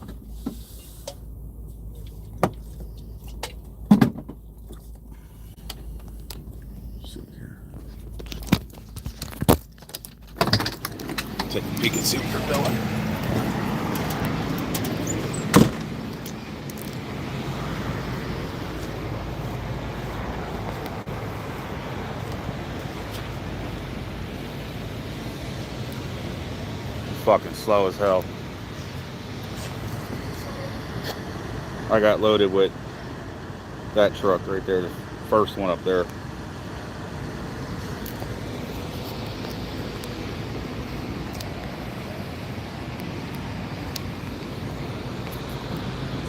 See here. Take a peek and see what they're doing. Fucking slow as hell. I got loaded with that truck right there, the first one up there.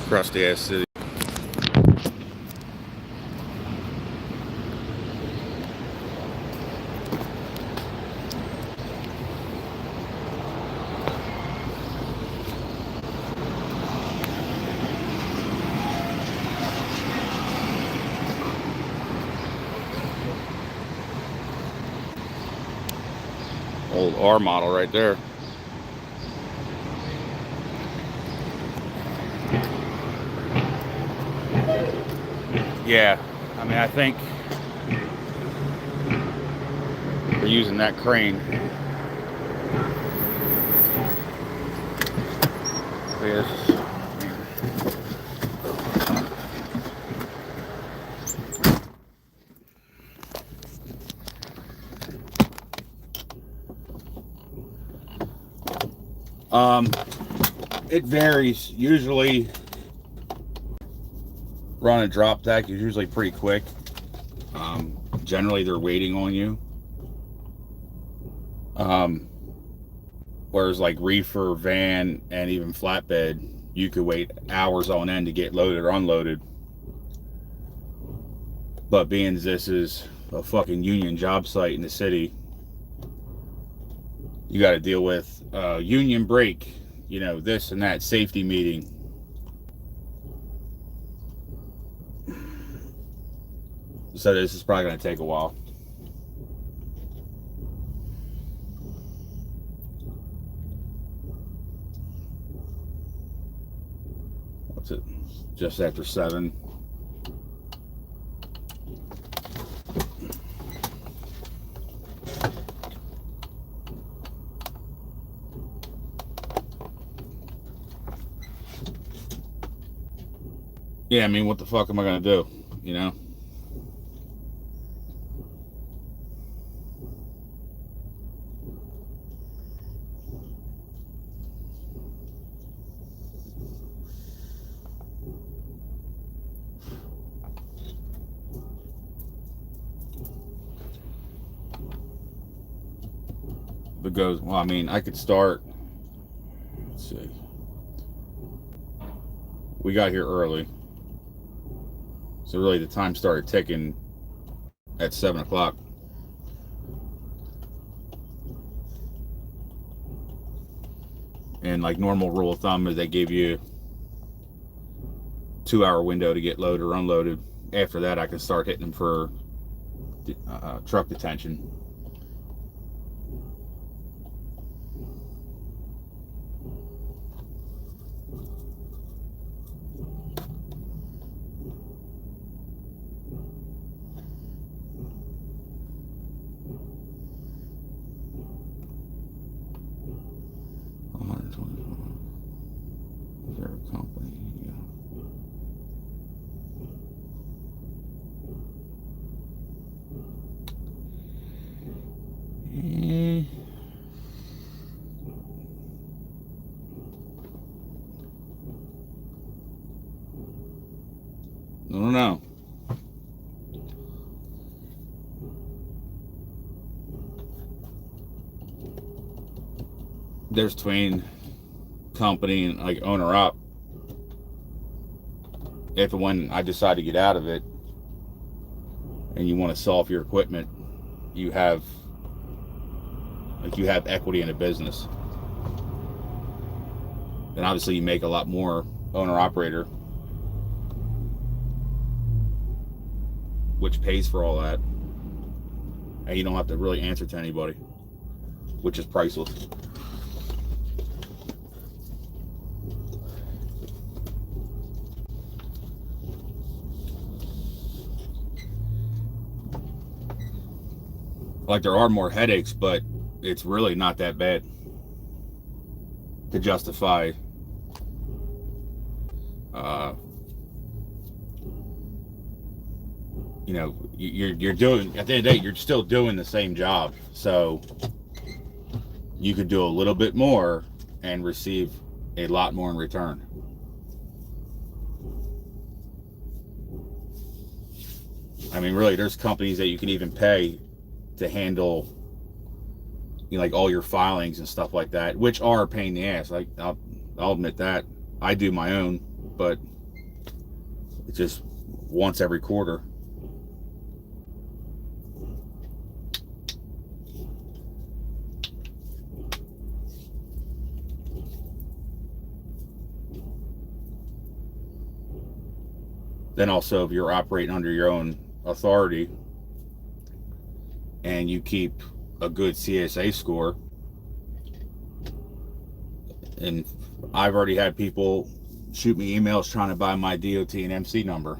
Crusty ass city. Old R model right there. Yeah, I mean, I think they're using that crane. Yes. It varies. Usually, run a drop deck is usually pretty quick. Generally, they're waiting on you. Whereas like reefer, van, and even flatbed, you could wait hours on end to get loaded or unloaded. But being this is a fucking union job site in the city, you got to deal with union break, you know, this and that, safety meeting. So this is probably going to take a while. What's it? Just after 7. Yeah, I mean, what the fuck am I going to do? You know? If it goes, well, I mean, I could start, let's see. We got here early. So really the time started ticking at 7 o'clock. And like normal rule of thumb is they give you 2-hour window to get loaded or unloaded. After that, I can start hitting them for truck detention. Company, yeah. I don't know. There's between company and like owner up. if and when I decide to get out of it and you want to sell off your equipment, you have equity in a business. And obviously you make a lot more owner operator, which pays for all that. And you don't have to really answer to anybody, which is priceless. Like, there are more headaches, but it's really not that bad to justify you know, you're doing, at the end of the day, you're still doing the same job, so you could do a little bit more and receive a lot more in return. I mean, really, there's companies that you can even pay to handle, you know, like all your filings and stuff like that, which are a pain in the ass. Like, I'll admit that. I do my own, but it's just once every quarter. Then also, if you're operating under your own authority and you keep a good CSA score, and I've already had people shoot me emails trying to buy my DOT and MC number,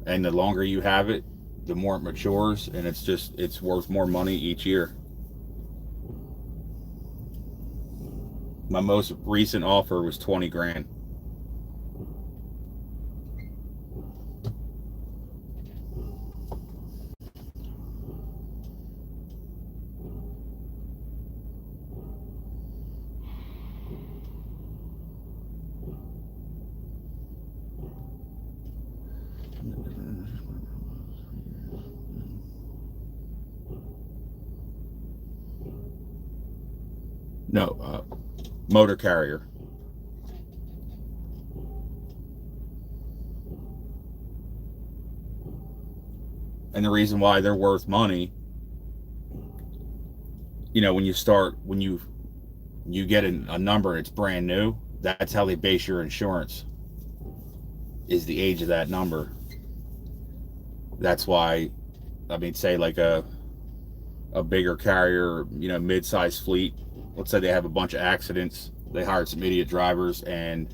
and the longer you have it, the more it matures, and it's worth more money each year. My most recent offer was 20 grand. No, motor carrier. And the reason why they're worth money, you know, when you get a number, it's brand new. That's how they base your insurance, is the age of that number. That's why, I mean, say like a bigger carrier, you know, mid-sized fleet, let's say they have a bunch of accidents, they hired some idiot drivers, and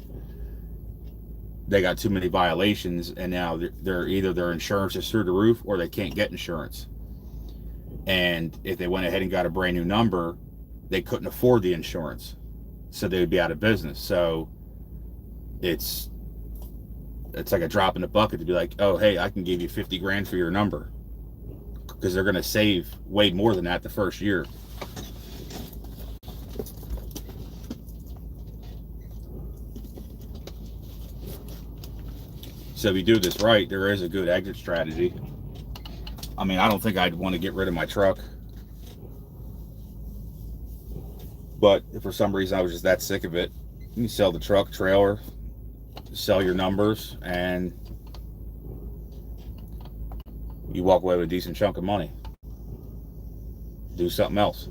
they got too many violations, and now they're either their insurance is through the roof or they can't get insurance. And if they went ahead and got a brand new number, they couldn't afford the insurance, so they would be out of business. So it's like a drop in the bucket to be like, oh, hey, I can give you 50 grand for your number, because they're going to save way more than that the first year. So if you do this right, there is a good exit strategy. I mean, I don't think I'd want to get rid of my truck, but if for some reason I was just that sick of it, you can sell the truck, trailer, sell your numbers, and you walk away with a decent chunk of money. Do something else.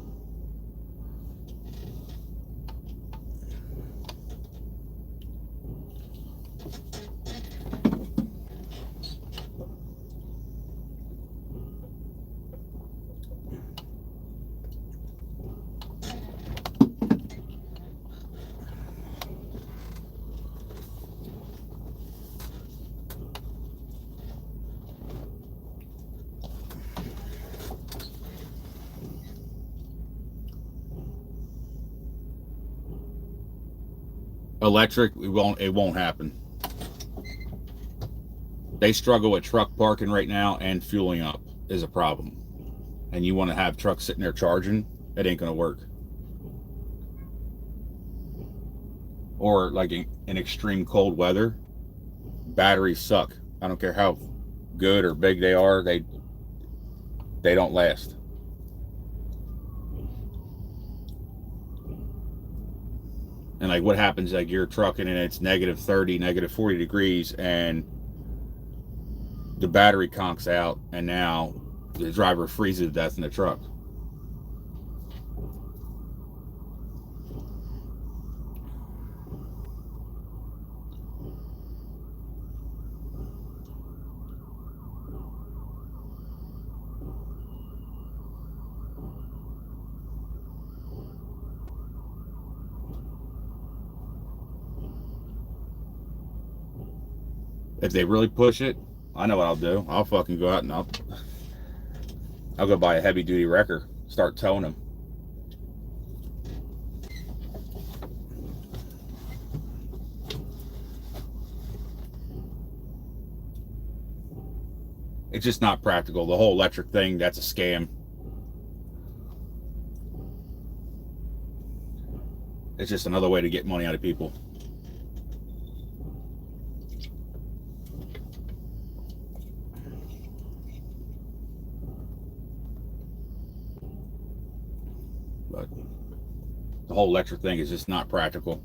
Electric, it won't happen. They struggle with truck parking right now, and fueling up is a problem. And you want to have trucks sitting there charging, it ain't gonna work. Or like in extreme cold weather, batteries suck. I don't care how good or big they are, they don't last. And like, what happens, like, you're trucking and it's negative 30, negative 40 degrees, and the battery conks out, and now the driver freezes to death in the truck. If they really push it, I know what I'll do. I'll fucking go out and I'll go buy a heavy duty wrecker, start towing them. It's just not practical. The whole electric thing, that's a scam. It's just another way to get money out of people. But the whole electric thing is just not practical.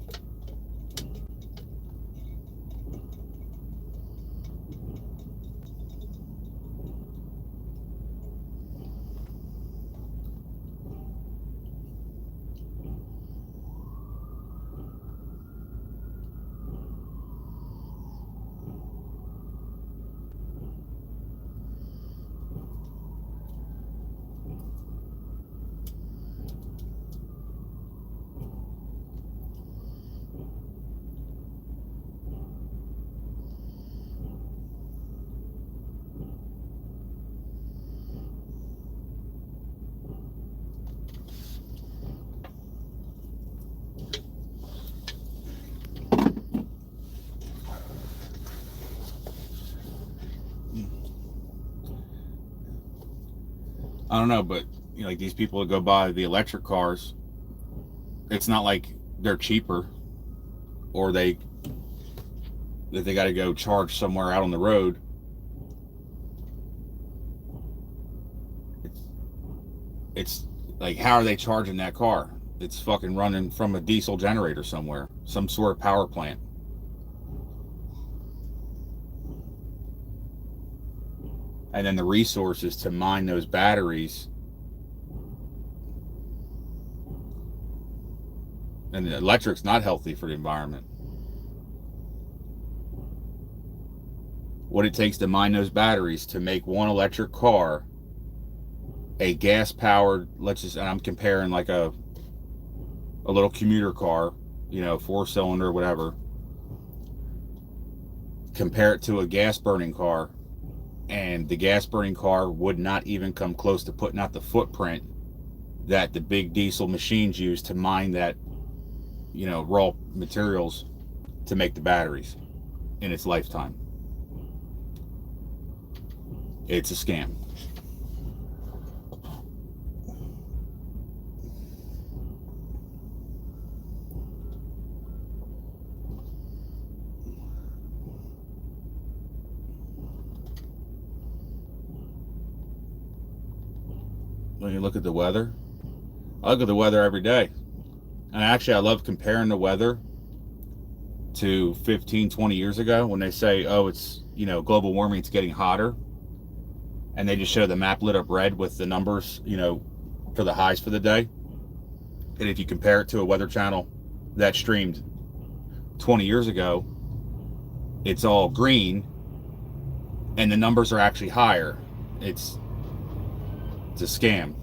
I don't know, but you know, like these people that go buy the electric cars, it's not like they're cheaper, or that they got to go charge somewhere out on the road. It's like, how are they charging that car? It's fucking running from a diesel generator somewhere, some sort of power plant. And then the resources to mine those batteries, and the electric's not healthy for the environment. What it takes to mine those batteries to make one electric car a gas powered, and I'm comparing like a little commuter car, you know, 4-cylinder or whatever, compare it to a gas burning car, and the gas burning car would not even come close to putting out the footprint that the big diesel machines use to mine that, you know, raw materials to make the batteries in its lifetime. It's a scam. When you look at the weather, I look at the weather every day. And actually, I love comparing the weather to 15, 20 years ago when they say, oh, it's, you know, global warming, it's getting hotter. And they just show the map lit up red with the numbers, you know, for the highs for the day. And if you compare it to a weather channel that streamed 20 years ago, it's all green and the numbers are actually higher. It's a scam.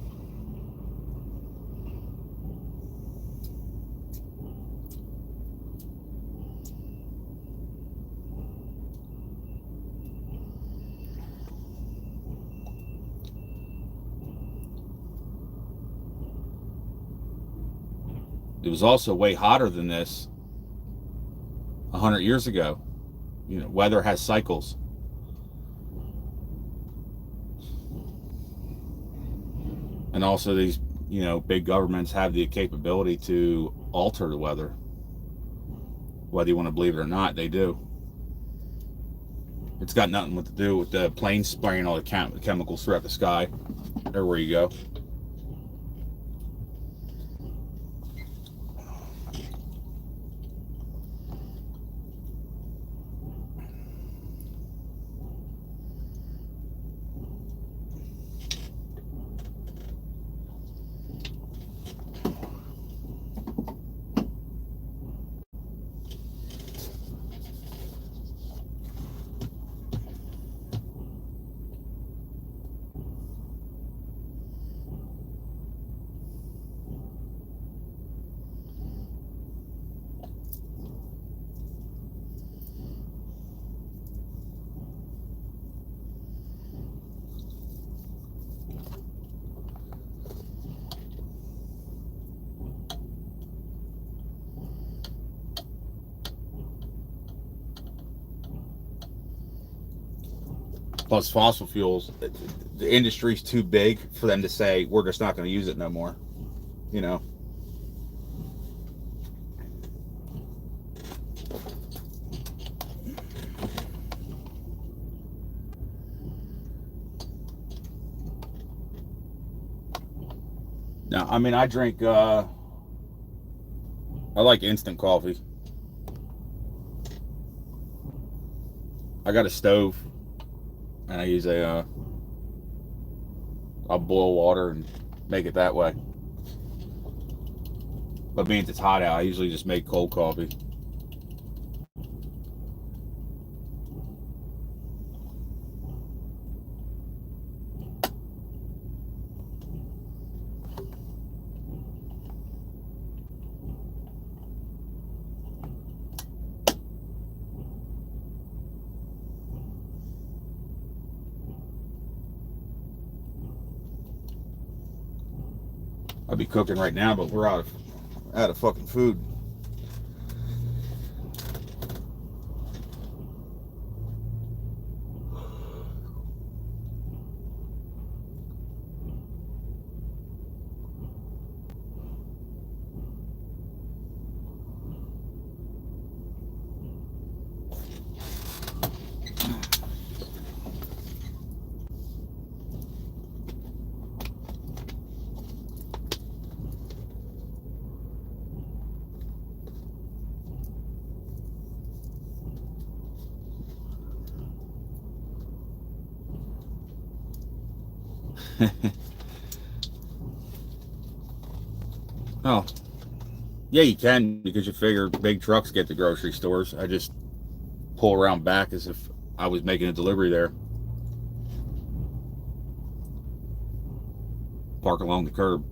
It was also way hotter than this 100 years ago. You know, weather has cycles. And also these, you know, big governments have the capability to alter the weather. Whether you want to believe it or not, they do. It's got nothing to do with the planes spraying all the chemicals throughout the sky. Everywhere you go. Plus, fossil fuels, the industry's too big for them to say we're just not going to use it no more. You know. Now, I mean, I drink. I like instant coffee. I got a stove, and I use I'll boil water and make it that way. But being it's hot out, I usually just make cold coffee. I'd be cooking right now, but we're out of fucking food. Oh, yeah, you can, because you figure big trucks get to grocery stores. I just pull around back as if I was making a delivery there. Park along the curb.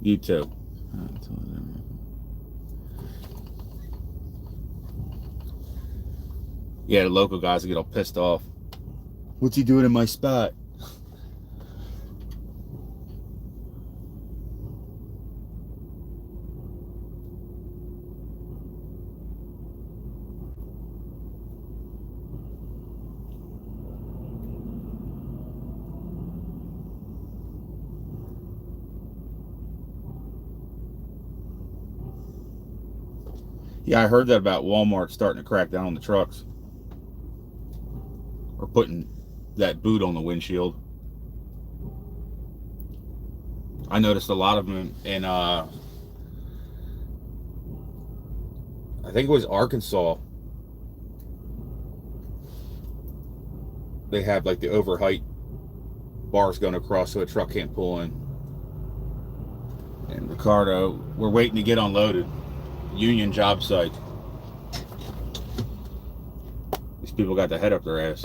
You too. Yeah, the local guys get all pissed off. What's he doing in my spot? Yeah, I heard that about Walmart starting to crack down on the trucks. Or putting that boot on the windshield. I noticed a lot of them in, I think it was Arkansas. They have like the overheight bars going across so a truck can't pull in. And Ricardo, we're waiting to get unloaded. Union job site. These people got the head up their ass.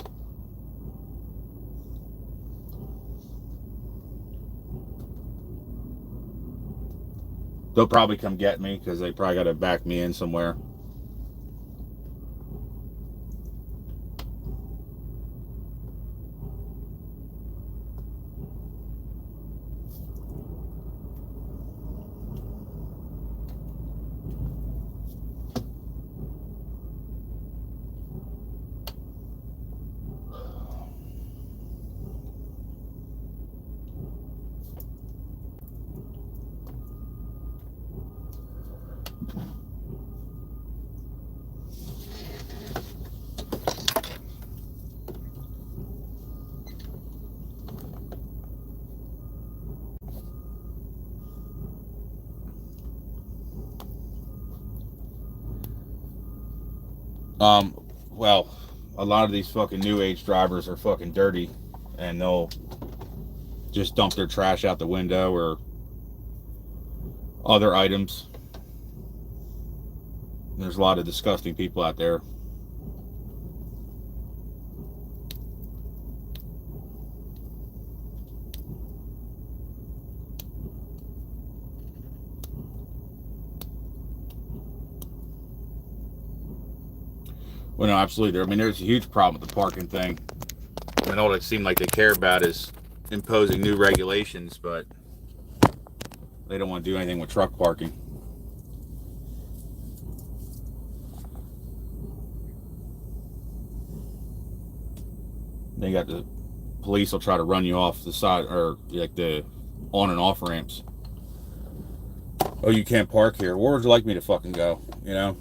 They'll probably come get me because they probably got to back me in somewhere. Well, a lot of these fucking new age drivers are fucking dirty, and they'll just dump their trash out the window or other items. There's a lot of disgusting people out there. Well, no, absolutely. I mean, there's a huge problem with the parking thing. And all it seems like they care about is imposing new regulations, but they don't want to do anything with truck parking. They got the police will try to run you off the side, or like the on and off ramps. Oh, you can't park here. Where would you like me to fucking go? You know?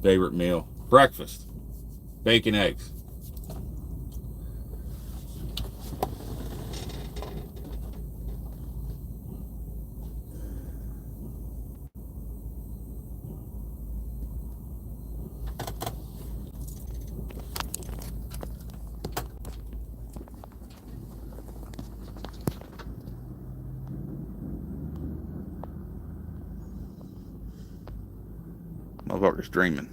Favorite meal? Breakfast. Bacon, eggs. Motherfucker's dreaming.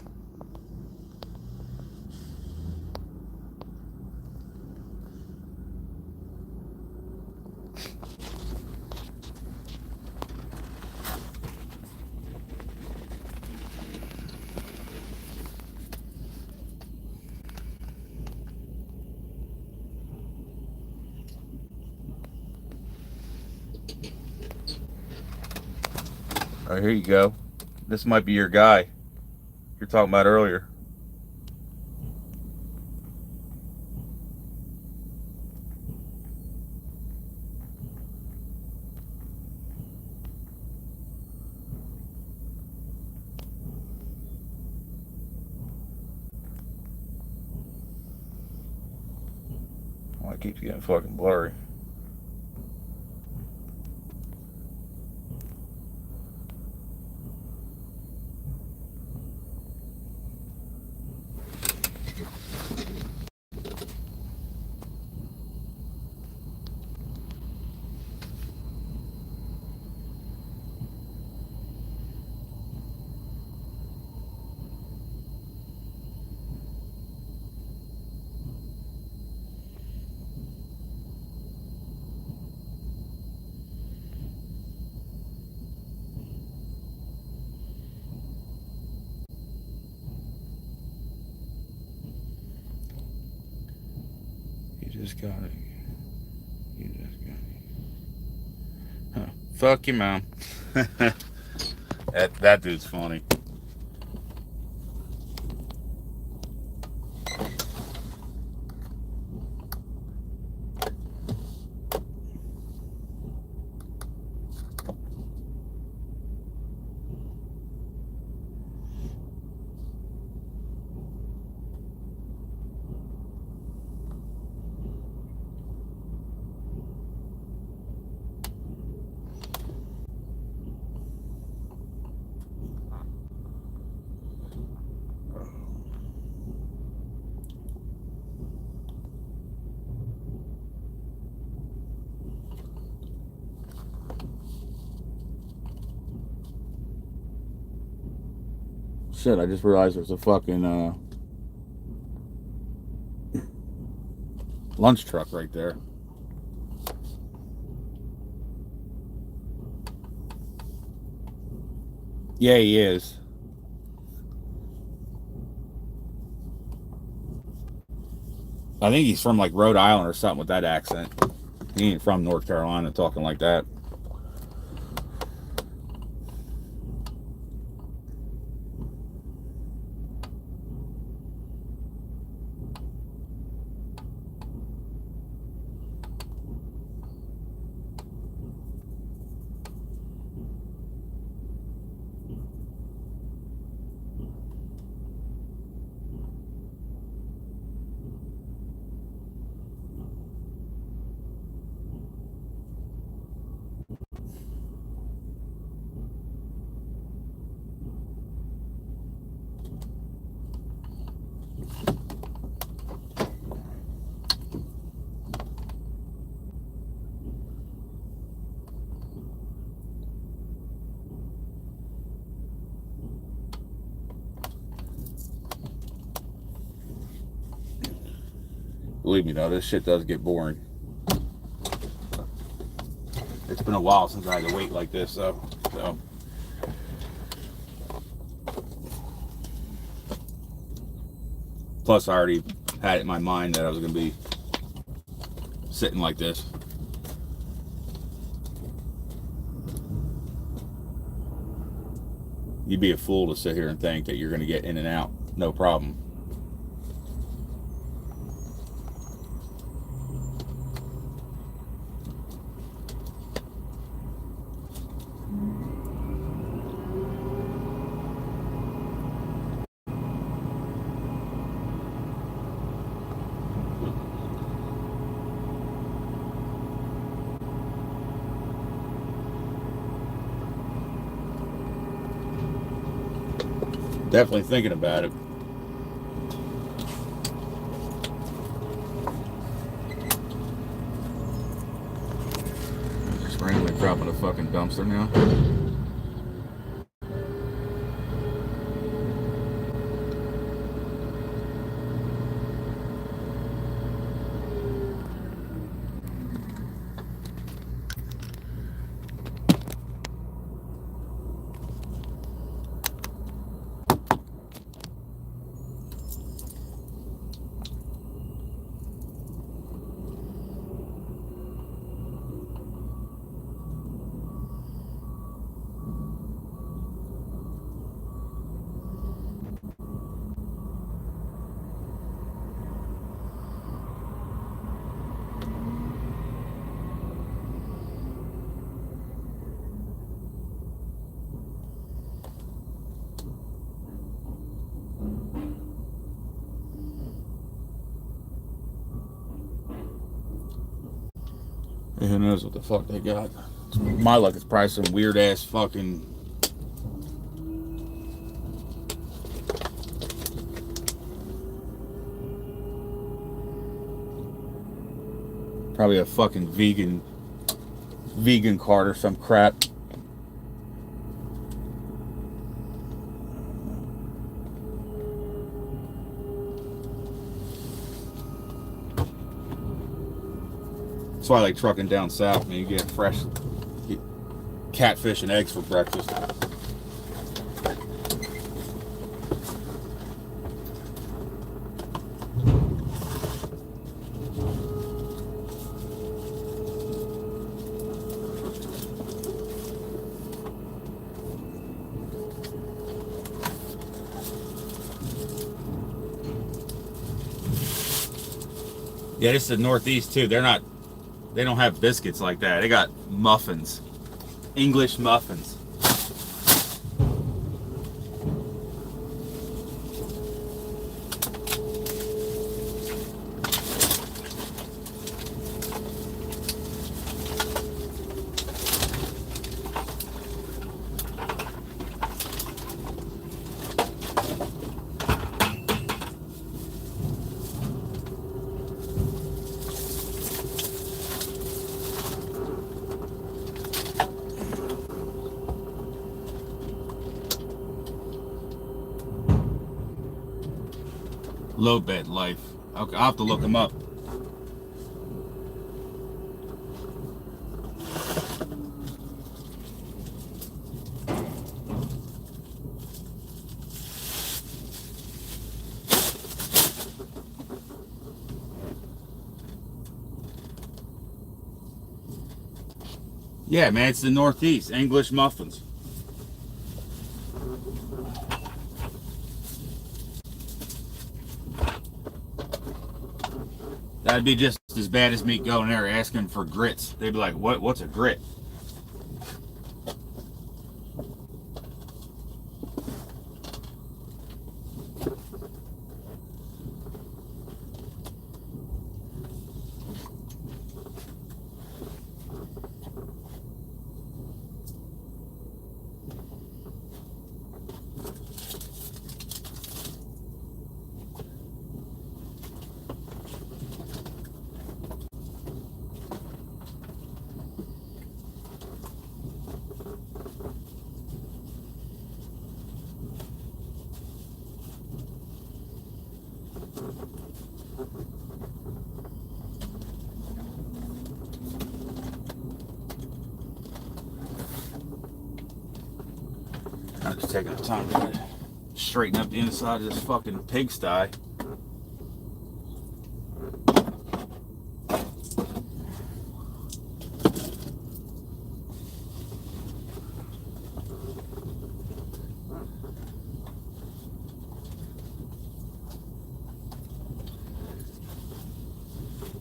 All right, here you go. This might be your guy you're talking about earlier. Oh, it keeps getting fucking blurry. You just got it. You just got it. Huh. Fuck your mom. that dude's funny. Shit, I just realized there's a fucking lunch truck right there. Yeah, he is. I think he's from like Rhode Island or something with that accent. He ain't from North Carolina talking like that. Believe me, though, this shit does get boring. It's been a while since I had to wait like this, though. So. Plus, I already had it in my mind that I was going to be sitting like this. You'd be a fool to sit here and think that you're going to get in and out, no problem. Definitely thinking about it. Just randomly dropping a fucking dumpster now. Who knows what the fuck they got? My luck, it's probably some weird ass fucking. Probably a fucking vegan card or some crap. That's why I like trucking down south, man. You get fresh catfish and eggs for breakfast. Yeah, this is the Northeast too. They don't have biscuits like that. They got muffins. English muffins. Low bed life. Okay, I'll have to look them up. Yeah, man, it's the Northeast. English muffins. That'd be just as bad as me going there asking for grits. They'd be like, what's a grit? Just taking the time to straighten up the inside of this fucking pigsty.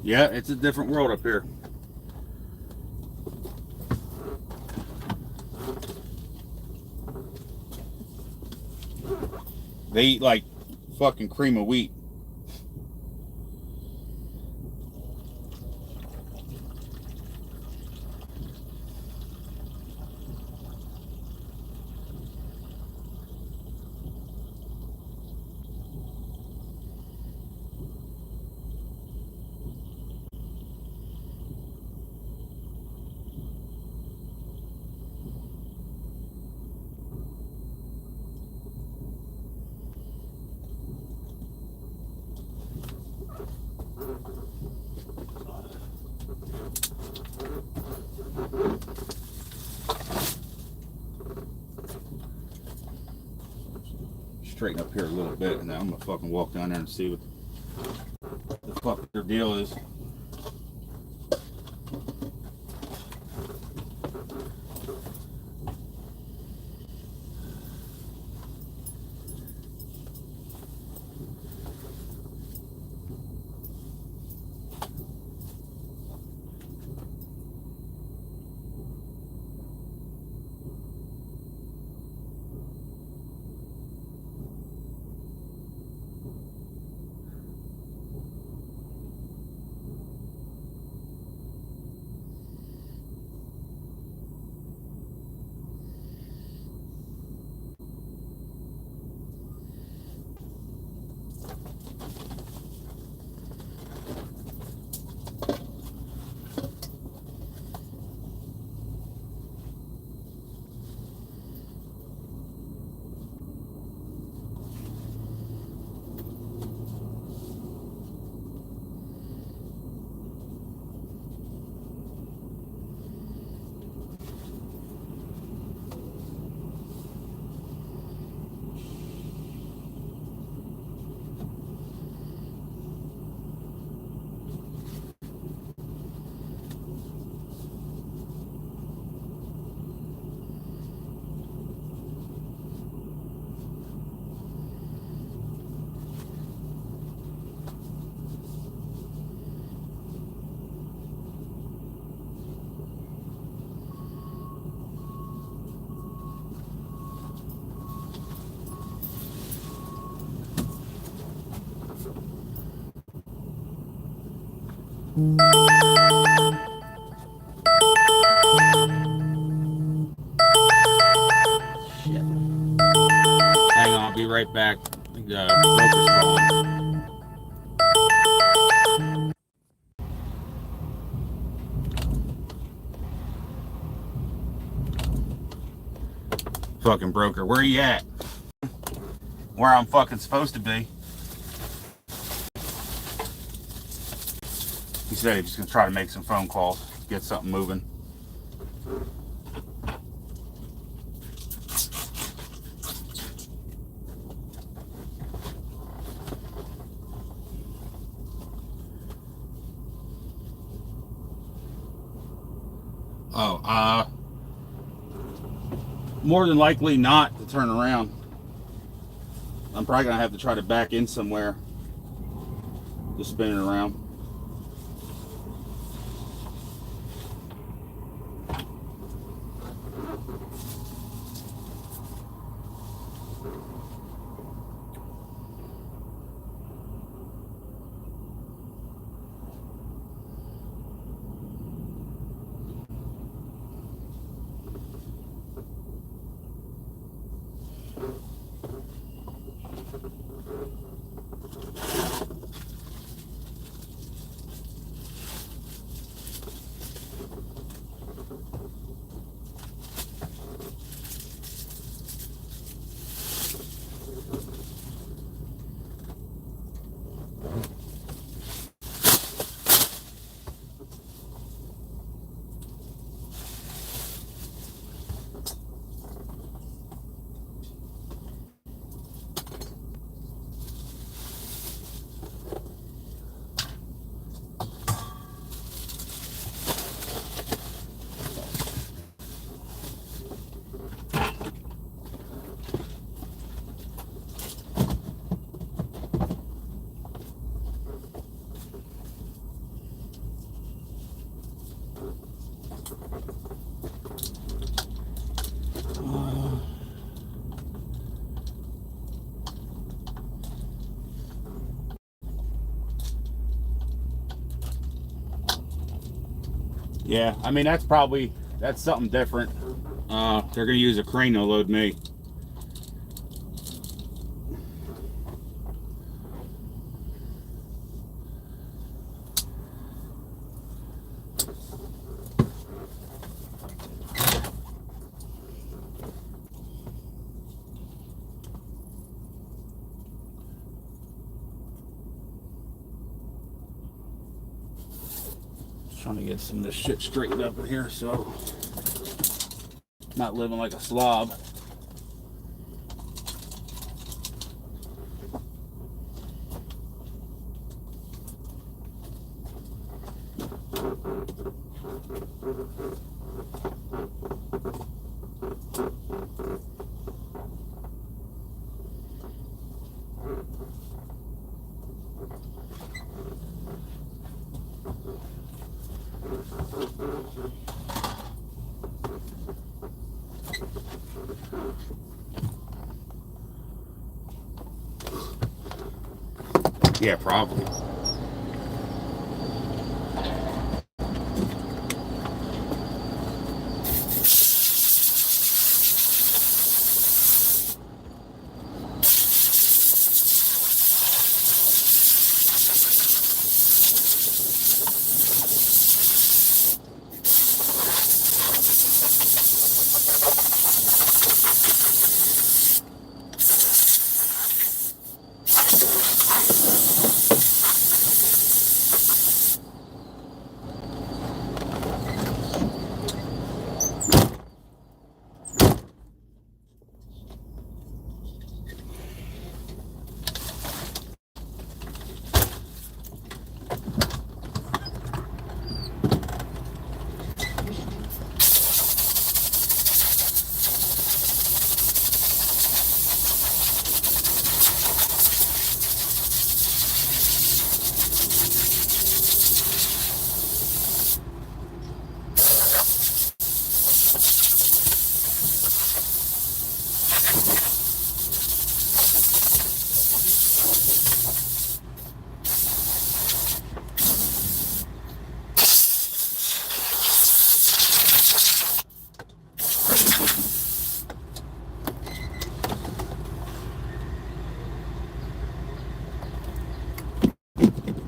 Yeah, it's a different world up here. They eat like fucking cream of wheat. Straighten up here a little bit, and then I'm gonna fucking walk down there and see what the fuck their deal is. Shit. Hang on, I'll be right back. The broker's calling. Fucking broker, where you at? Where I'm fucking supposed to be. He said he was gonna try to make some phone calls, get something moving. Oh, more than likely not to turn around. I'm probably gonna have to try to back in somewhere. Just spin it around. Yeah, I mean that's something different. They're gonna use a crane to load me. Trying to get some of this shit straightened up in here so I'm not living like a slob. Yeah, probably.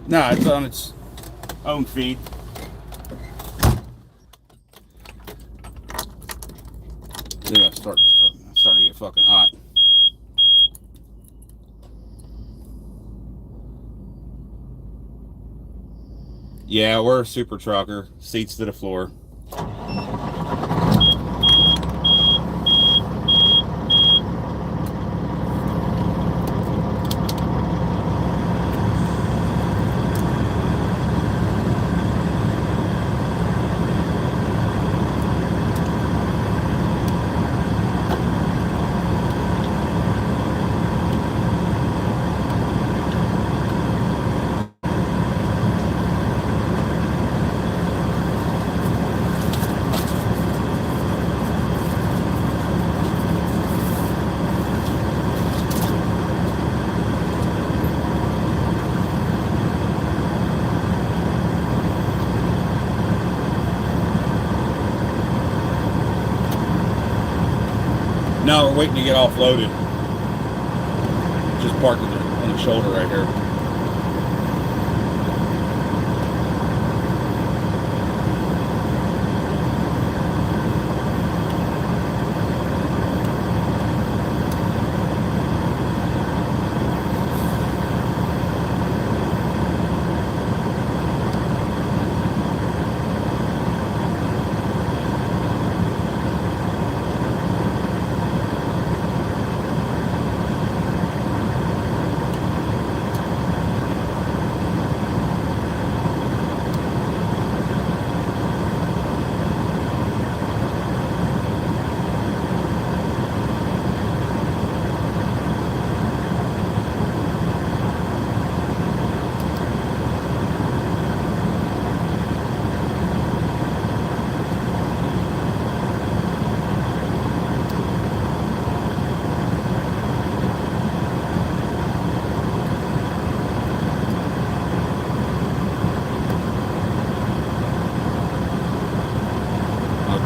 No, it's on its own feed. Yeah, starting to get fucking hot. Yeah, we're a super trucker. Seats to the floor. No, we're waiting to get offloaded. Just parked on the shoulder right here.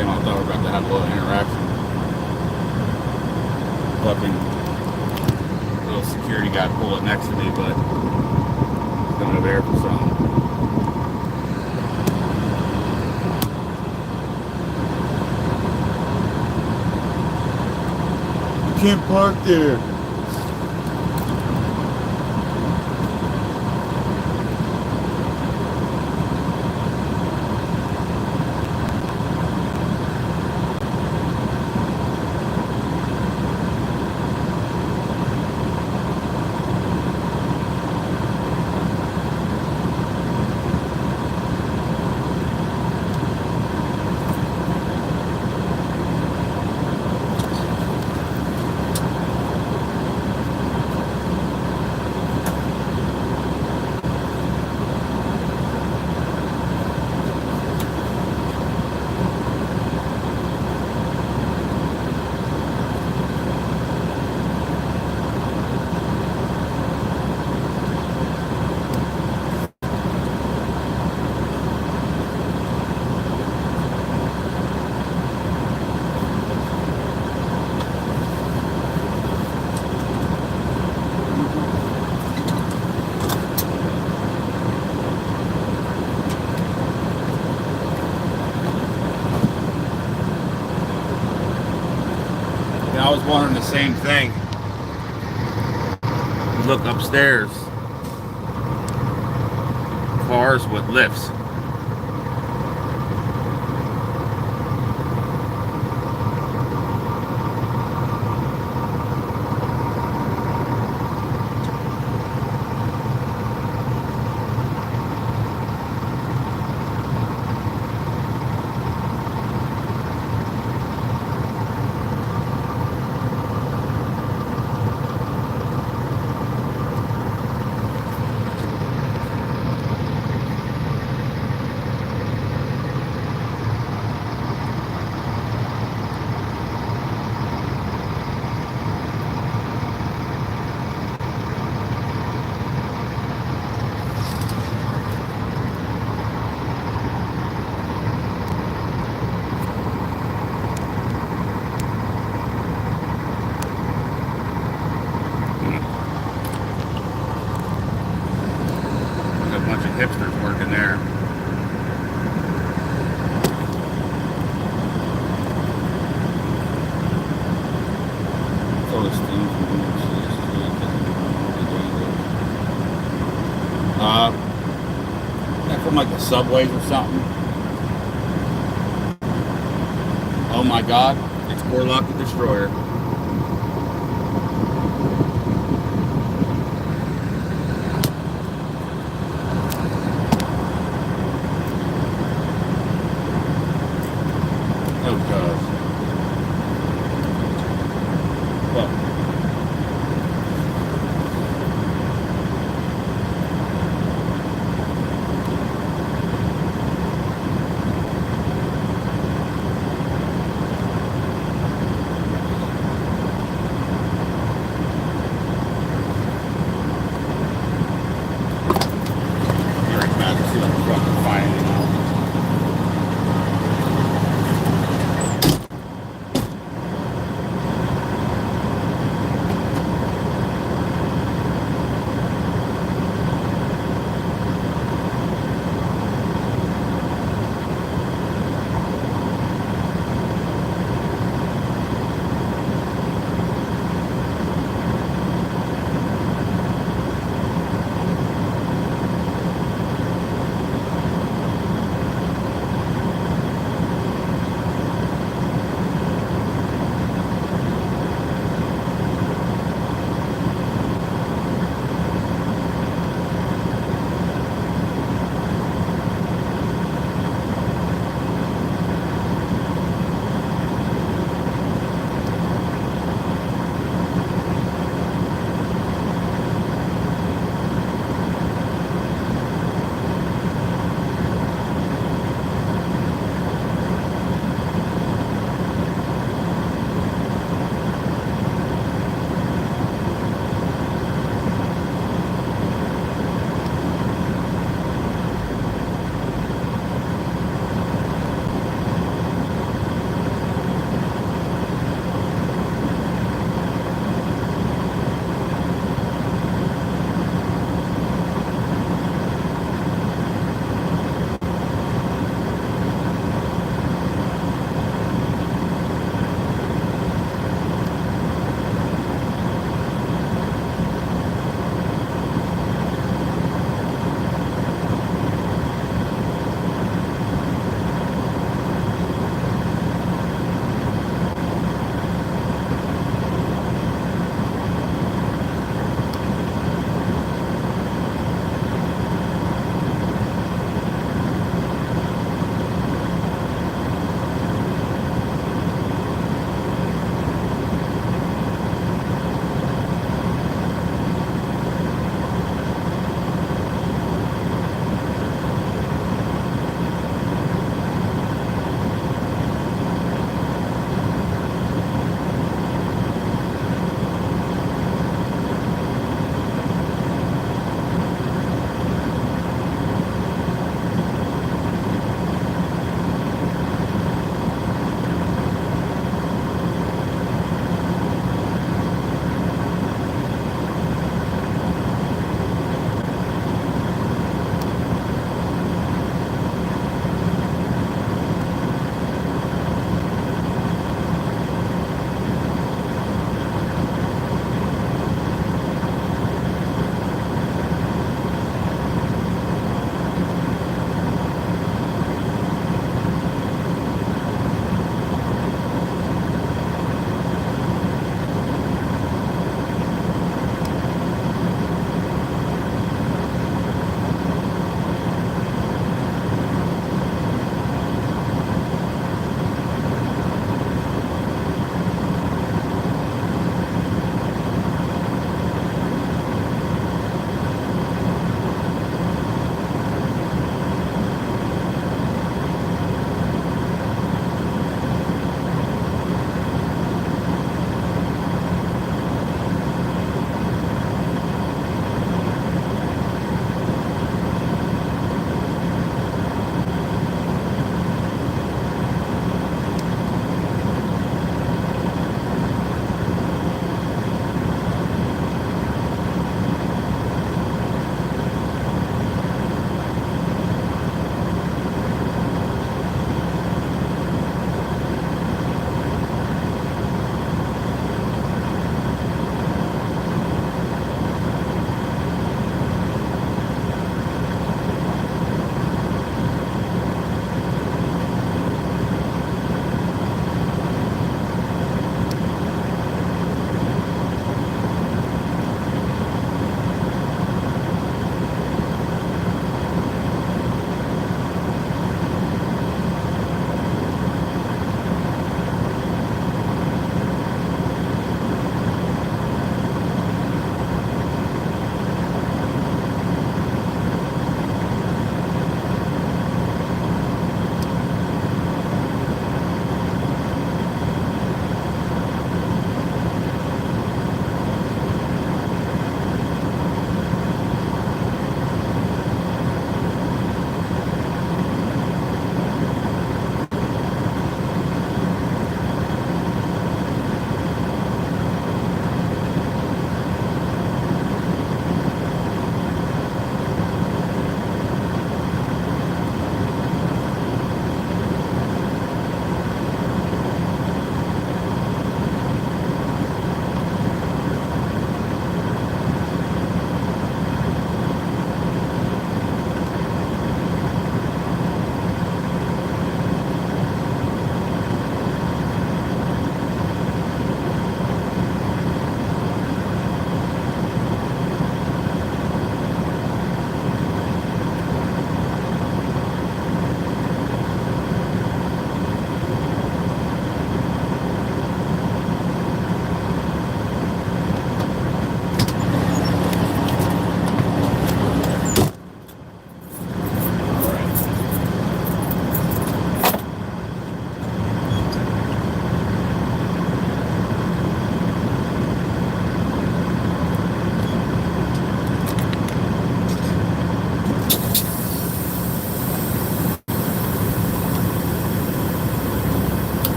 thing. I thought we were about to have a little interaction. Fucking little security guy pulling next to me, but he's going over there for something. You can't park there. I was wondering the same thing. You look upstairs. Cars with lifts. Hipsters working there. From like the subways or something. Oh my God, it's Warlock the Destroyer.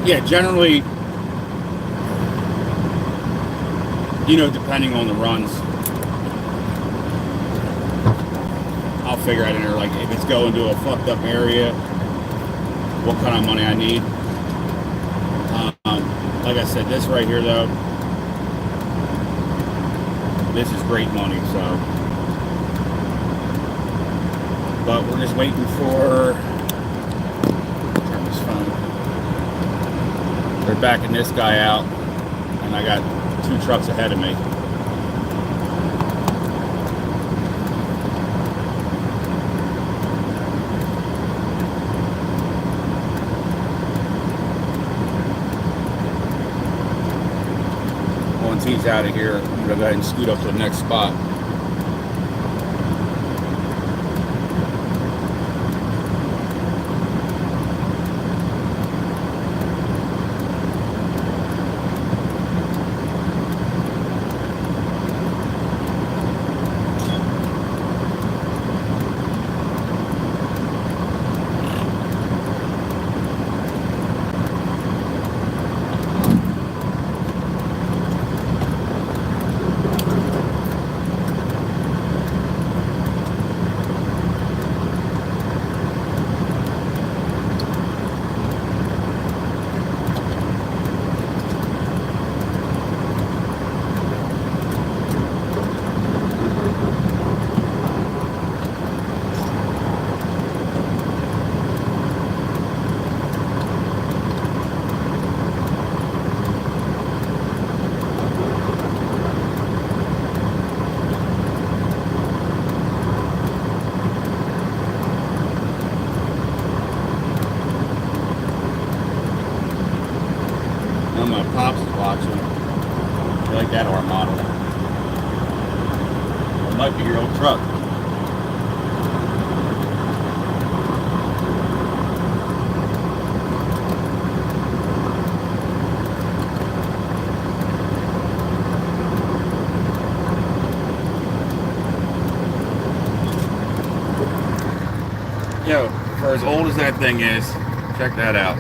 Yeah, generally, you know, depending on the runs, I'll figure out in there, like, if it's going to a fucked up area, what kind of money I need. Like I said, this right here, though, this is great money, so. But we're just waiting for, turn this phone. They're backing this guy out, and I got 2 trucks ahead of me. Once he's out of here, I'm going to go ahead and scoot up to the next spot. My pops is watching. You like that R model? It might be your old truck. Yo, for as old as that thing is, check that out.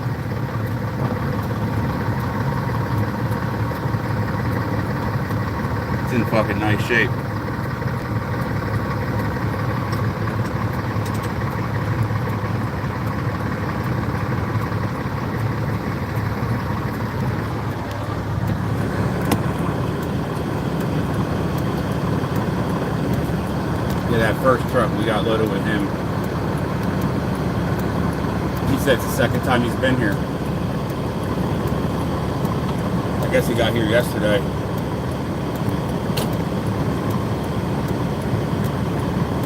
It's in fucking nice shape. Yeah, that first truck we got loaded with him. He said it's the second time he's been here. I guess he got here yesterday.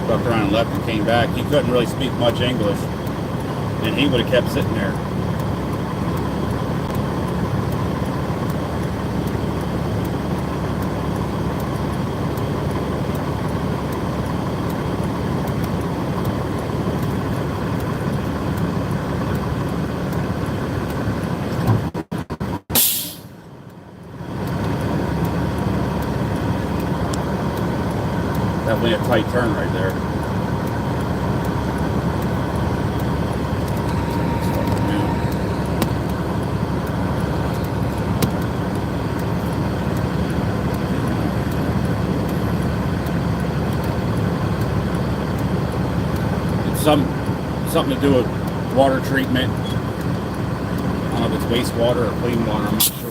Fucked around and left and came back. He couldn't really speak much English, and he would have kept sitting there. Definitely a tight turn right there. It's something to do with water treatment. I don't know if it's wastewater or clean water, I'm not sure.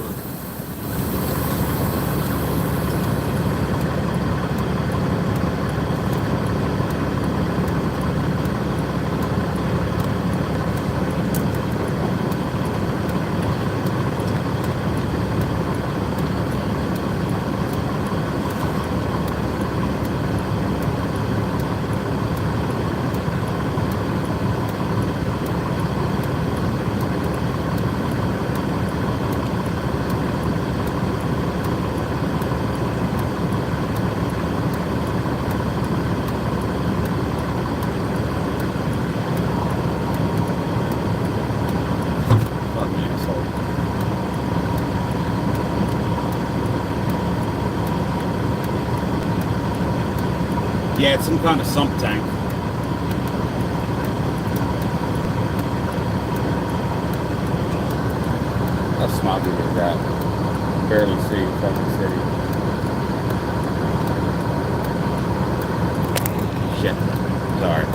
Yeah, it's some kind of sump tank. How smoggy is that? Barely see fucking city. Shit. Sorry.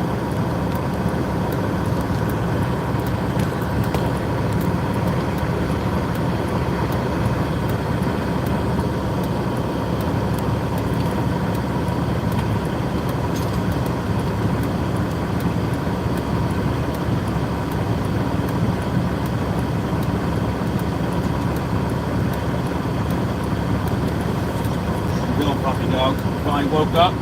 Puppy dog finally woke up.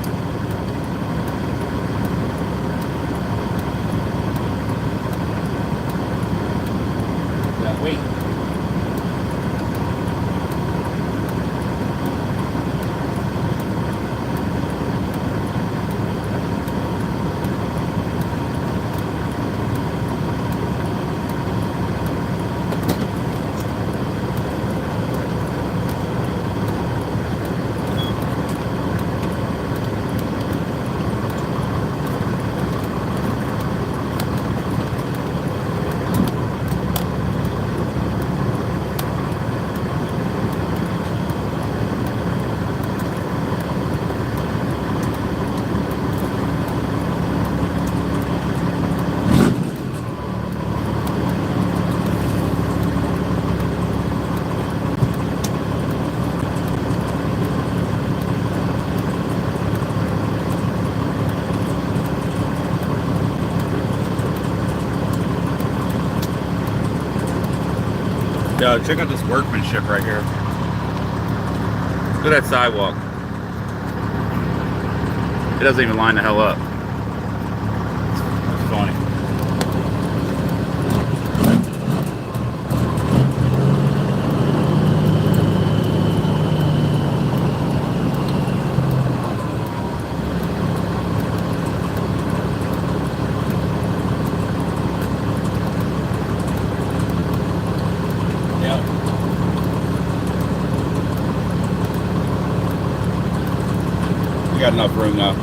Yeah, wait. Yo, check out this workmanship right here. Look at that sidewalk. It doesn't even line the hell up. It's funny. We got enough room now.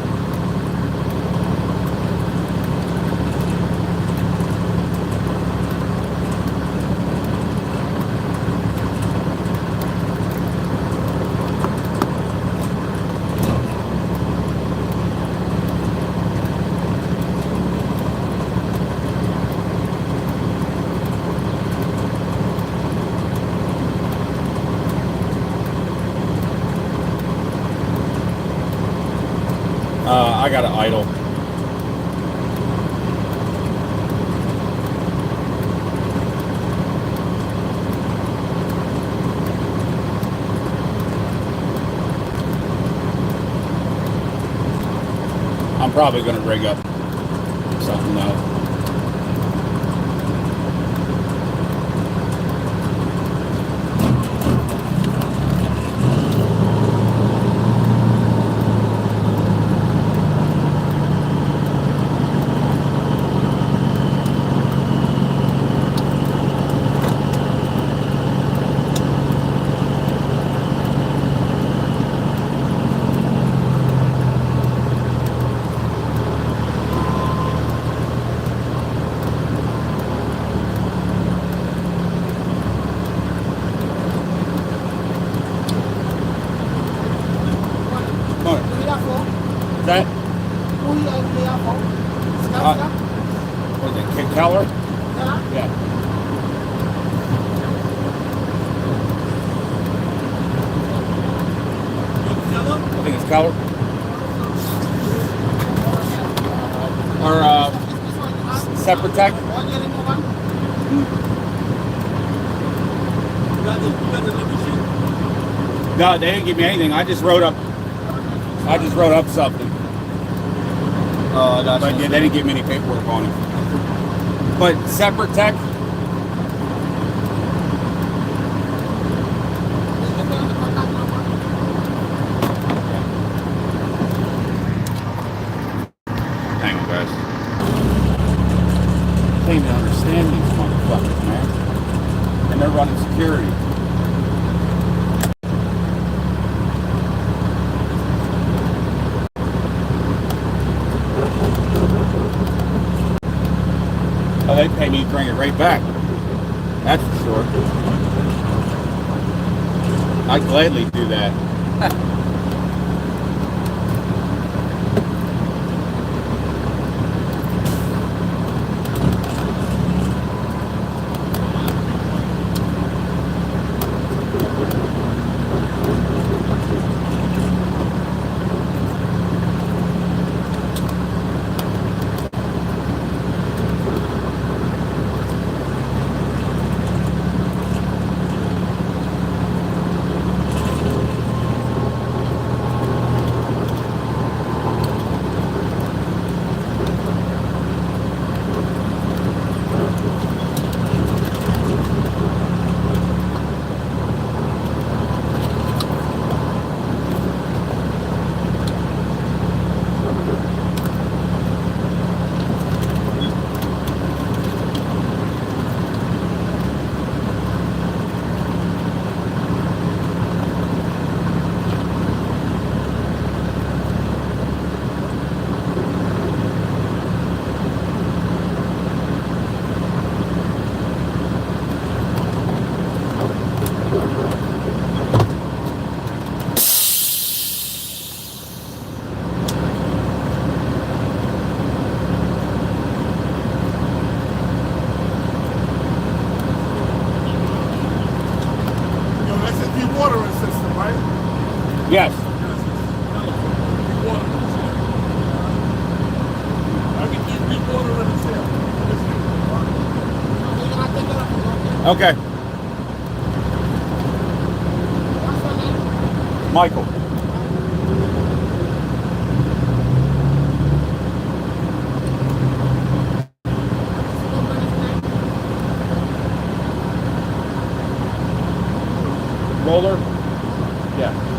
I got to idle. I'm probably going to rig up something else. That? What is it, Keller? Yeah. I think it's Keller. Or Separate Tech. No, they didn't give me anything. I just wrote up something. But yeah, they didn't give me any paperwork on it. But Separate Tech. Hang on, guys. I can't even understand these motherfuckers, man. And they're running security. Oh, they pay me to bring it right back. That's for sure. I'd gladly do that. Yes. Okay. Michael. Roller? Yeah.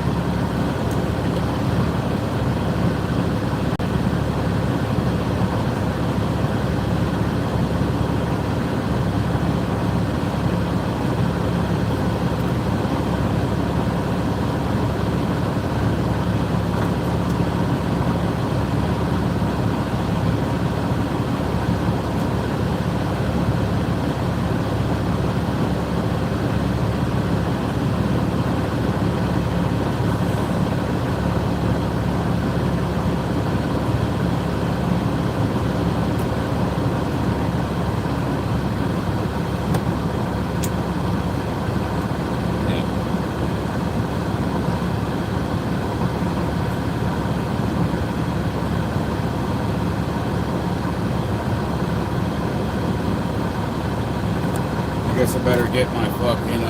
I guess I better get my fucking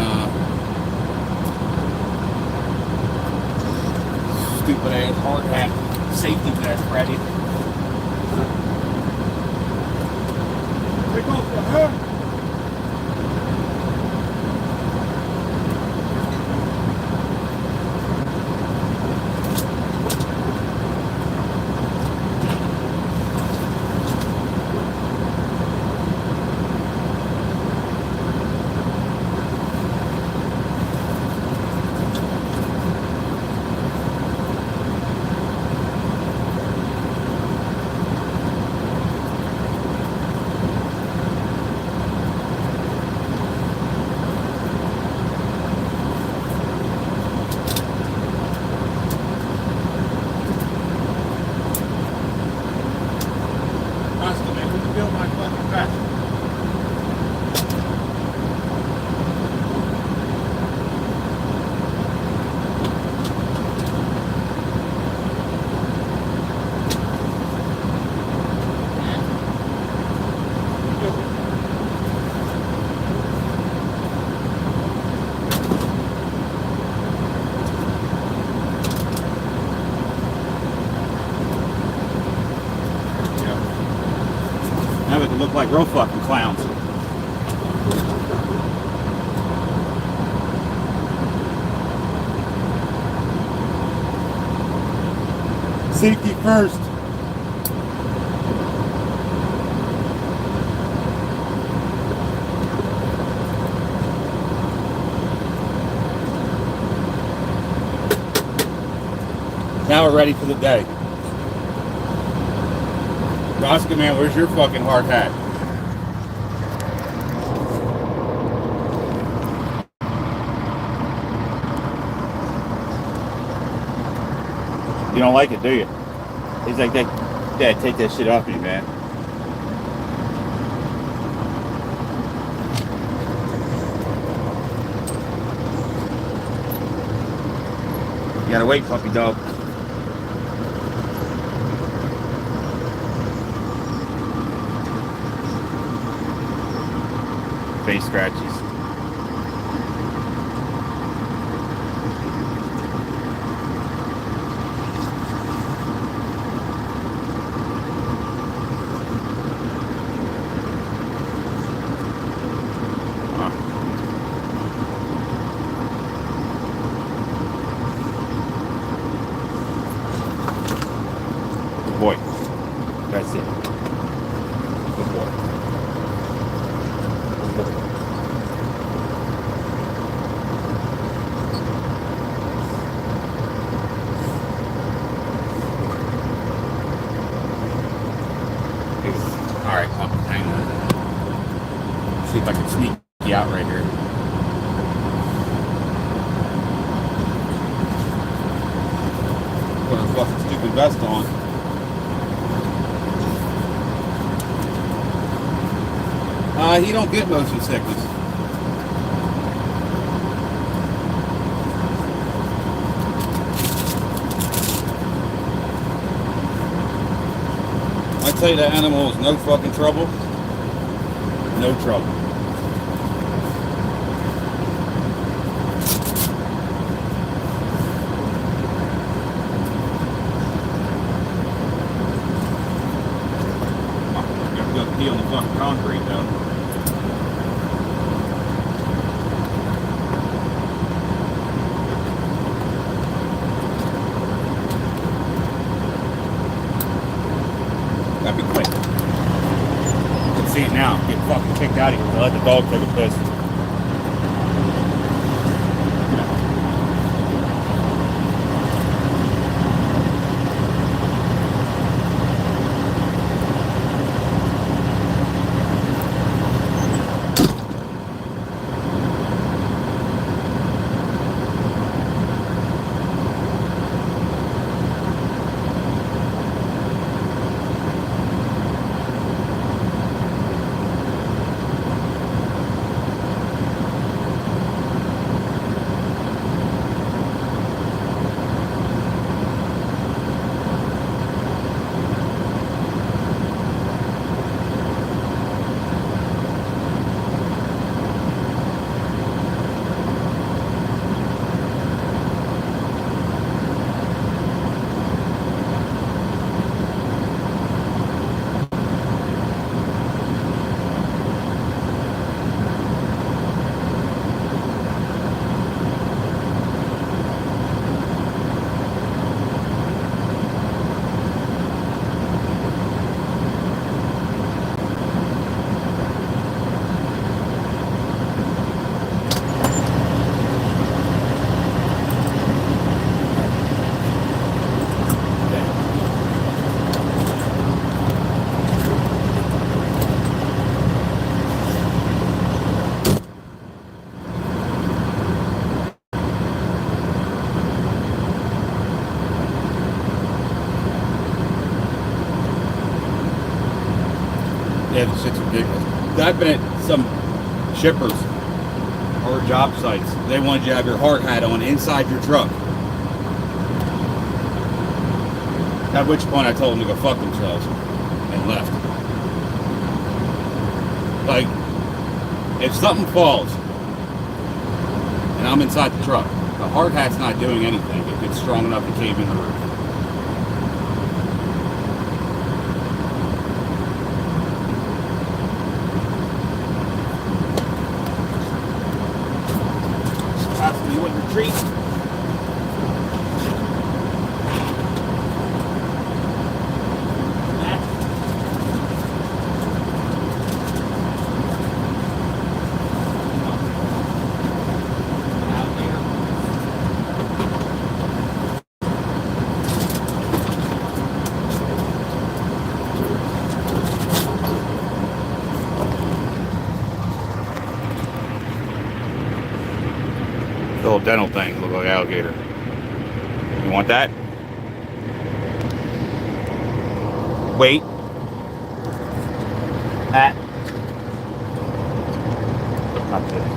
stupid ass hard hat safety vest ready. Take off the hat. Now we can look like real fucking clowns. Safety first. Now we're ready for the day. Oscar, man, where's your fucking hard hat? You don't like it, do you? He's like, Dad, take that shit off me, man. You gotta wait, puppy dog. Face scratches. Good boy. That's it. Good boy. Good boy. Alright, hang on. See if I can sneak you out right here. Put a fucking stupid vest on. He don't get motion sickness. I tell you, that animal is no fucking trouble. No trouble. You have to pee on the fucking concrete though. Gotta be quick. You can see it now. Get fucking kicked out of here. Let the dog take a piss. Yeah, the shit's ridiculous. I've been at some shippers or job sites. They wanted you to have your hard hat on inside your truck. At which point I told them to go fuck themselves and left. Like, if something falls and I'm inside the truck, the hard hat's not doing anything if it's strong enough to cave in the roof. You wouldn't retreat. The little dental thing look like alligator. You want that? Wait. At. Not kidding.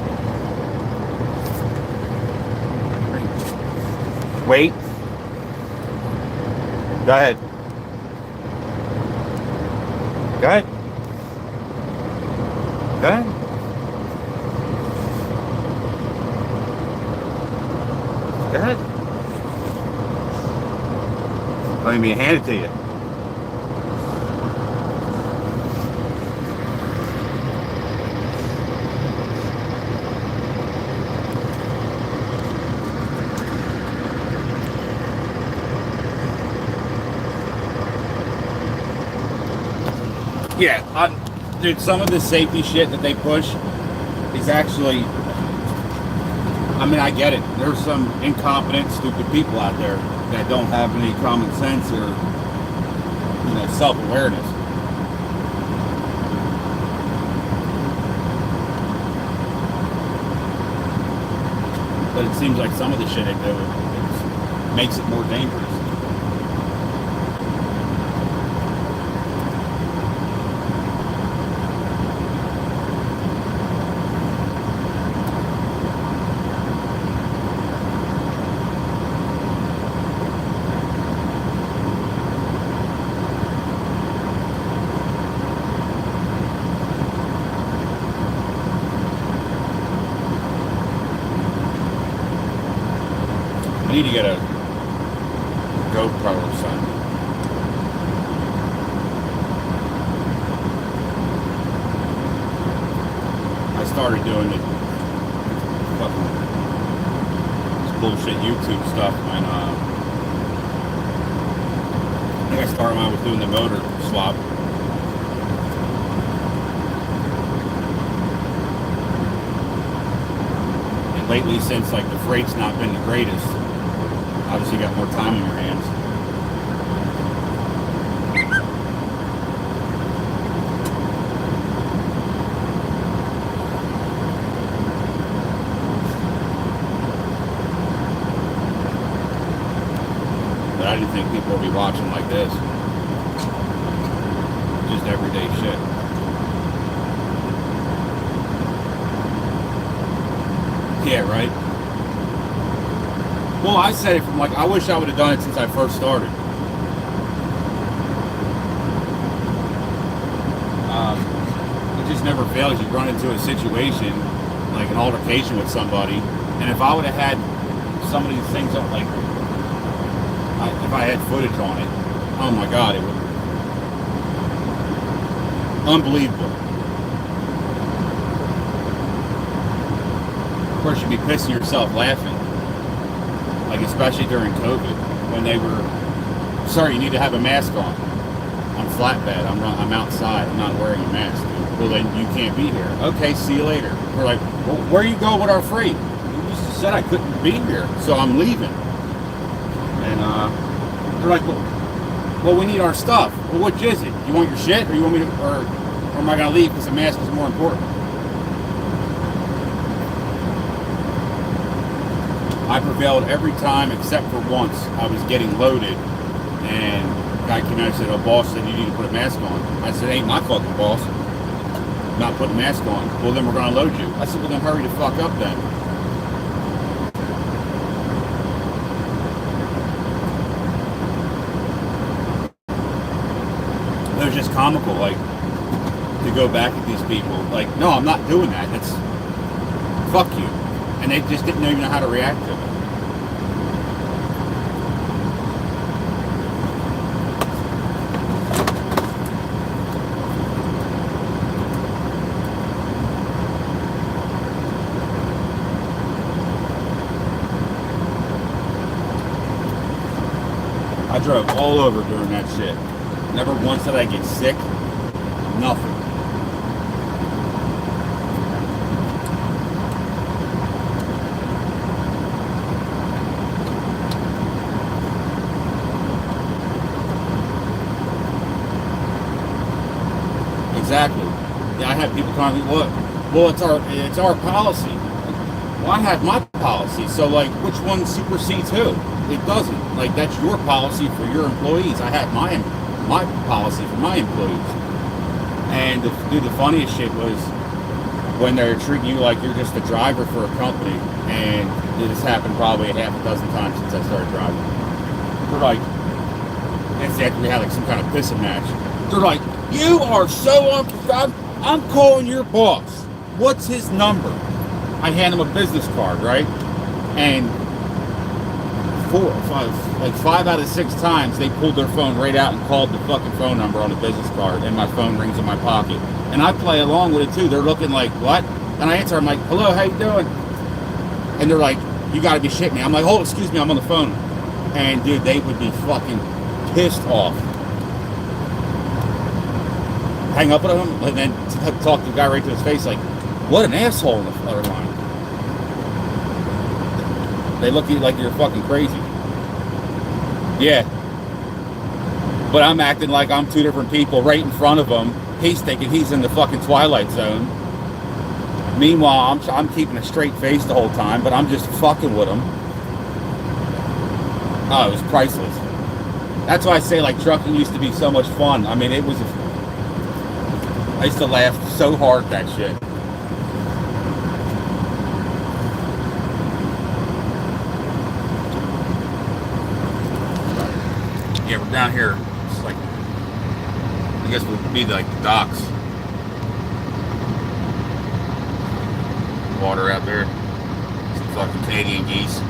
Wait. Go ahead. Go ahead. Go ahead. Go ahead. Let me hand it to you. Yeah, dude, some of the safety shit that they push is actually, I mean, I get it. There's some incompetent, stupid people out there that don't have any common sense or, self-awareness. But it seems like some of the shit they do, it makes it more dangerous. I need to get a GoPro or something. I started doing this bullshit YouTube stuff when I think I started when I was doing the motor swap. And lately, since like the freight's not been the greatest, obviously you got more time on your hands. But I didn't think people would be watching like this. Just everyday shit. Yeah, right? Well, I said it from I wish I would have done it since I first started. It just never fails. You run into a situation, like an altercation with somebody, and if I would have had some of these things up, if I had footage on it, oh my God, it would unbelievable. Of course, you'd be pissing yourself laughing. Especially during COVID, when they were, sorry, you need to have a mask on. I'm flatbed. I'm outside. I'm not wearing a mask. Well, then you can't be here. Okay, see you later. We're like, well, where you go with our freight? You just said I couldn't be here, so I'm leaving. And they're like, well, we need our stuff. Well, which is it? You want your shit, or you want me to, or am I gonna leave because the mask is more important? I prevailed every time except for once. I was getting loaded and the guy came out and said, oh, boss said you need to put a mask on. I said, ain't my fucking boss. I'm not putting a mask on. Well, then we're going to load you. I said, well, then hurry the fuck up then. It was just comical, to go back at these people. No, I'm not doing that. That's, fuck you. And they just didn't even know how to react to it. I drove all over during that shit. Never once did I get sick. Nothing. Exactly. Yeah, I had people calling me, well, it's our policy. Well, I have my policy, so which one supersedes who? It doesn't. That's your policy for your employees. I have mine. my policy for my employees. And the funniest shit was when they're treating you like you're just a driver for a company, and this happened probably a half a dozen times since I started driving. They're like, and after we had like some kind of pissing match, they're like, you are so unprofessional. I'm calling your boss. What's his number? I hand him a business card, right? And 5 out of 6 times they pulled their phone right out and called the fucking phone number on the business card, and my phone rings in my pocket. And I play along with it too. They're looking like, what? And I answer, I'm like, hello, how you doing? And they're like, you gotta be shitting me. I'm like, oh, excuse me, I'm on the phone. And dude, they would be fucking pissed off. Hang up with him and then talk to the guy right to his face like, what an asshole in the other line. They look at you like you're fucking crazy. Yeah. But I'm acting like I'm 2 different people right in front of him. He's thinking he's in the fucking Twilight Zone. Meanwhile, I'm keeping a straight face the whole time, but I'm just fucking with him. Oh, it was priceless. That's why I say, like, trucking used to be so much fun. I mean, I used to laugh so hard at that shit. Yeah, we're down here. It's like, I guess it would be like the docks. Water out there. Some fucking Canadian geese.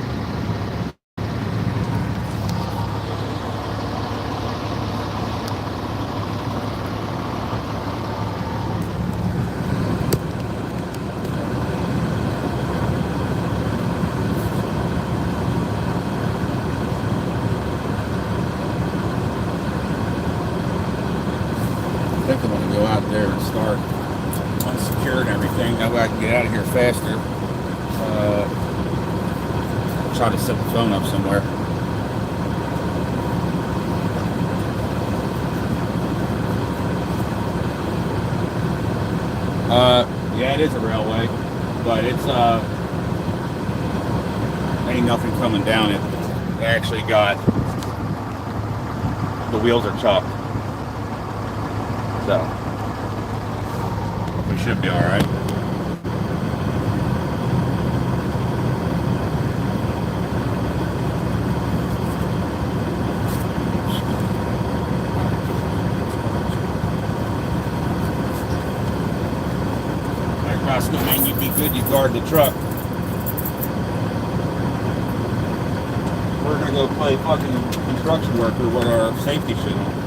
I think I'm going to go out there and start unsecuring everything. That way I can get out of here faster. Try to set the phone up somewhere. Yeah, it is a railway, but it's ain't nothing coming down it. They actually got, the wheels are chopped. So, we should be alright. Like Roscoe, man, you'd be good, you guard the truck. We're gonna go play fucking construction worker with our safety shit on.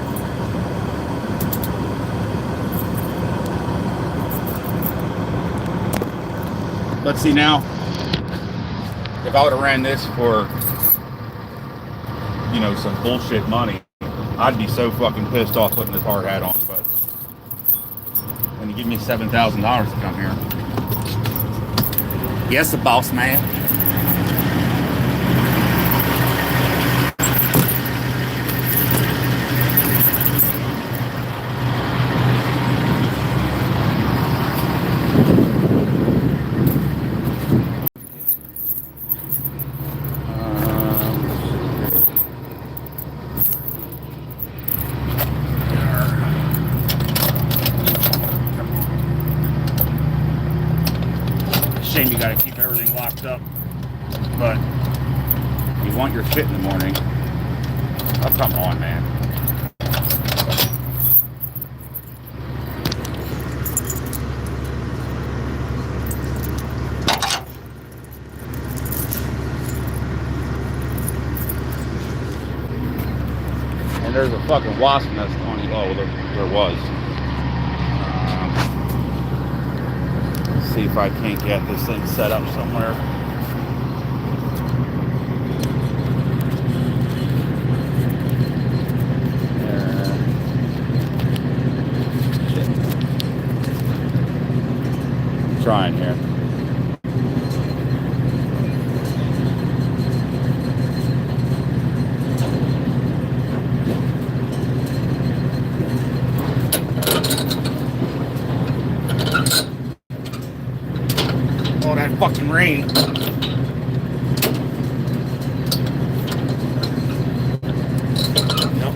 Let's see now, if I would have ran this for, you know, some bullshit money, I'd be so fucking pissed off putting this hard hat on, but when you give me $7,000 to come here. Yes, the boss man. Shame you gotta keep everything locked up, but you want your shit in the morning. Oh, come on, man. And there's a fucking wasp nest on you. Oh, there was. See if I can't get this thing set up somewhere. Trying here. All that fucking rain. Nope.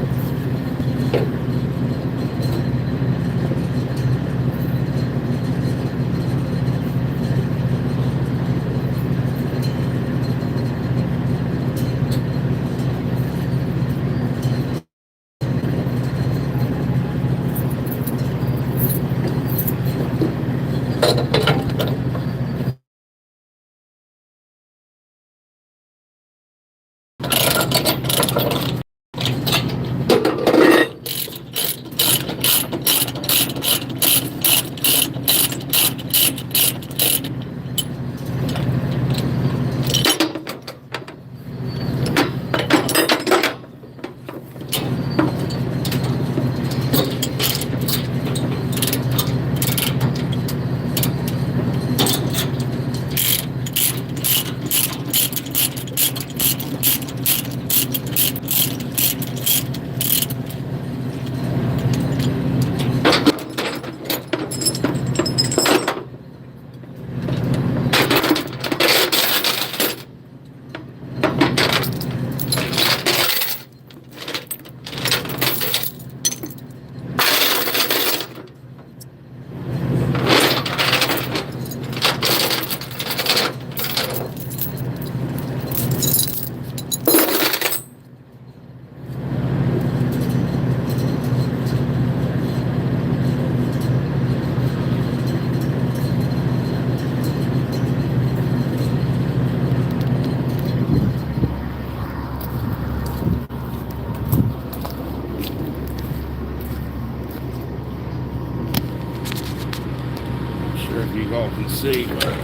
see, but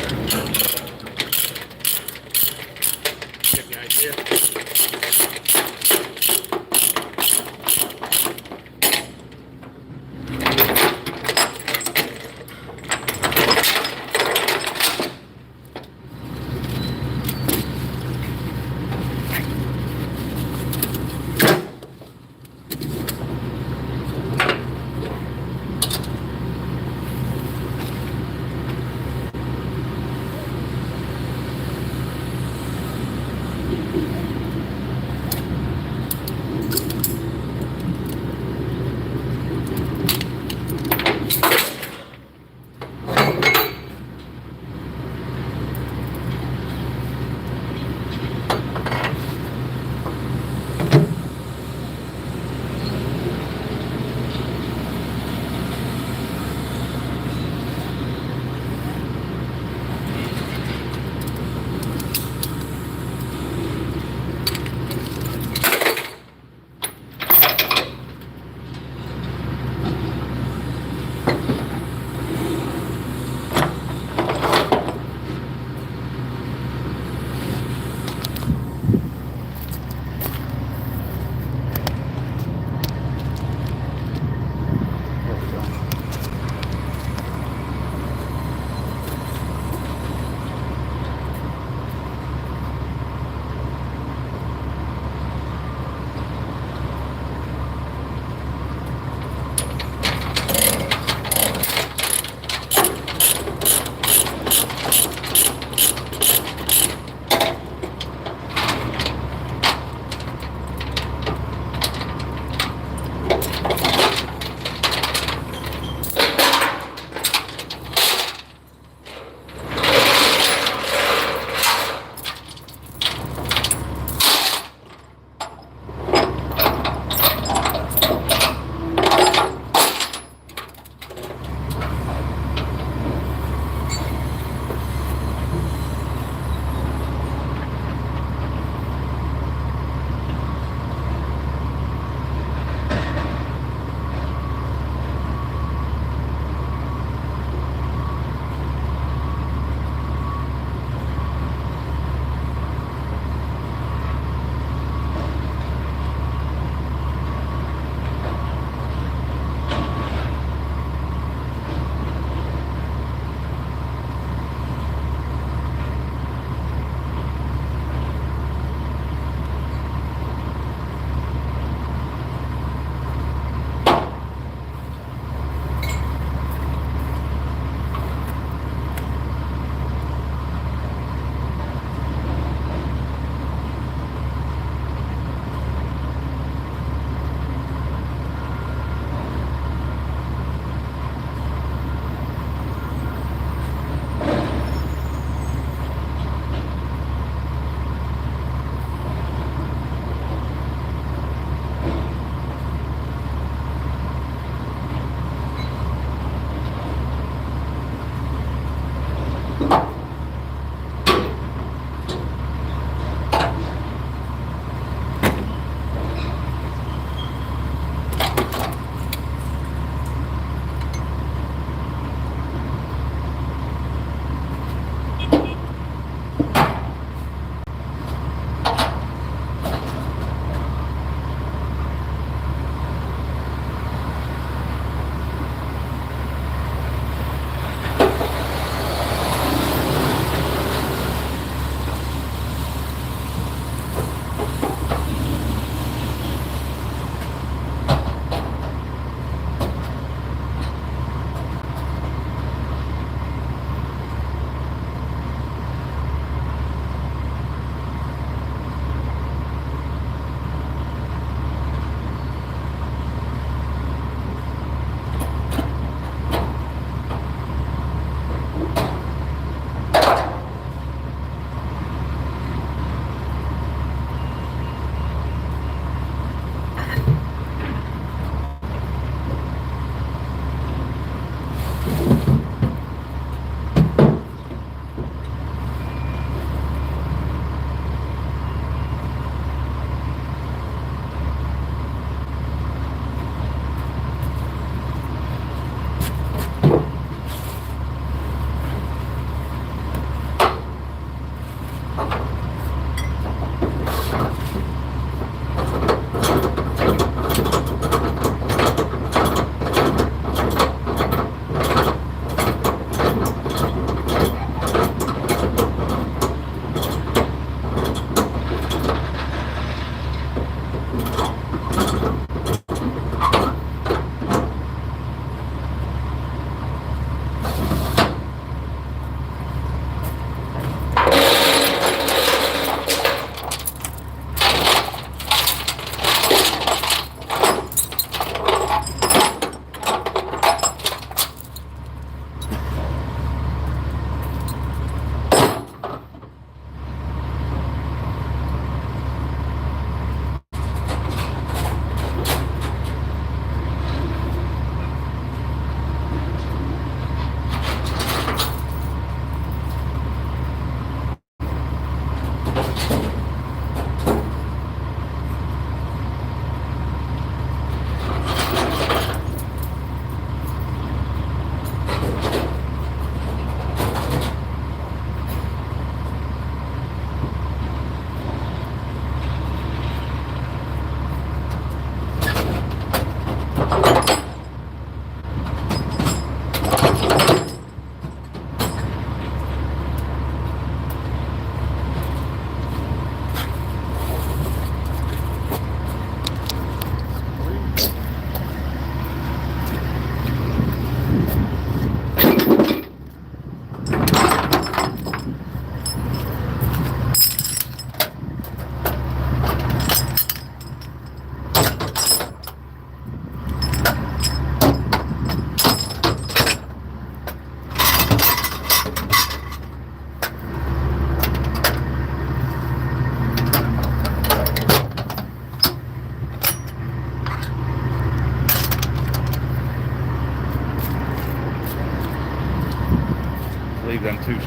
get the idea.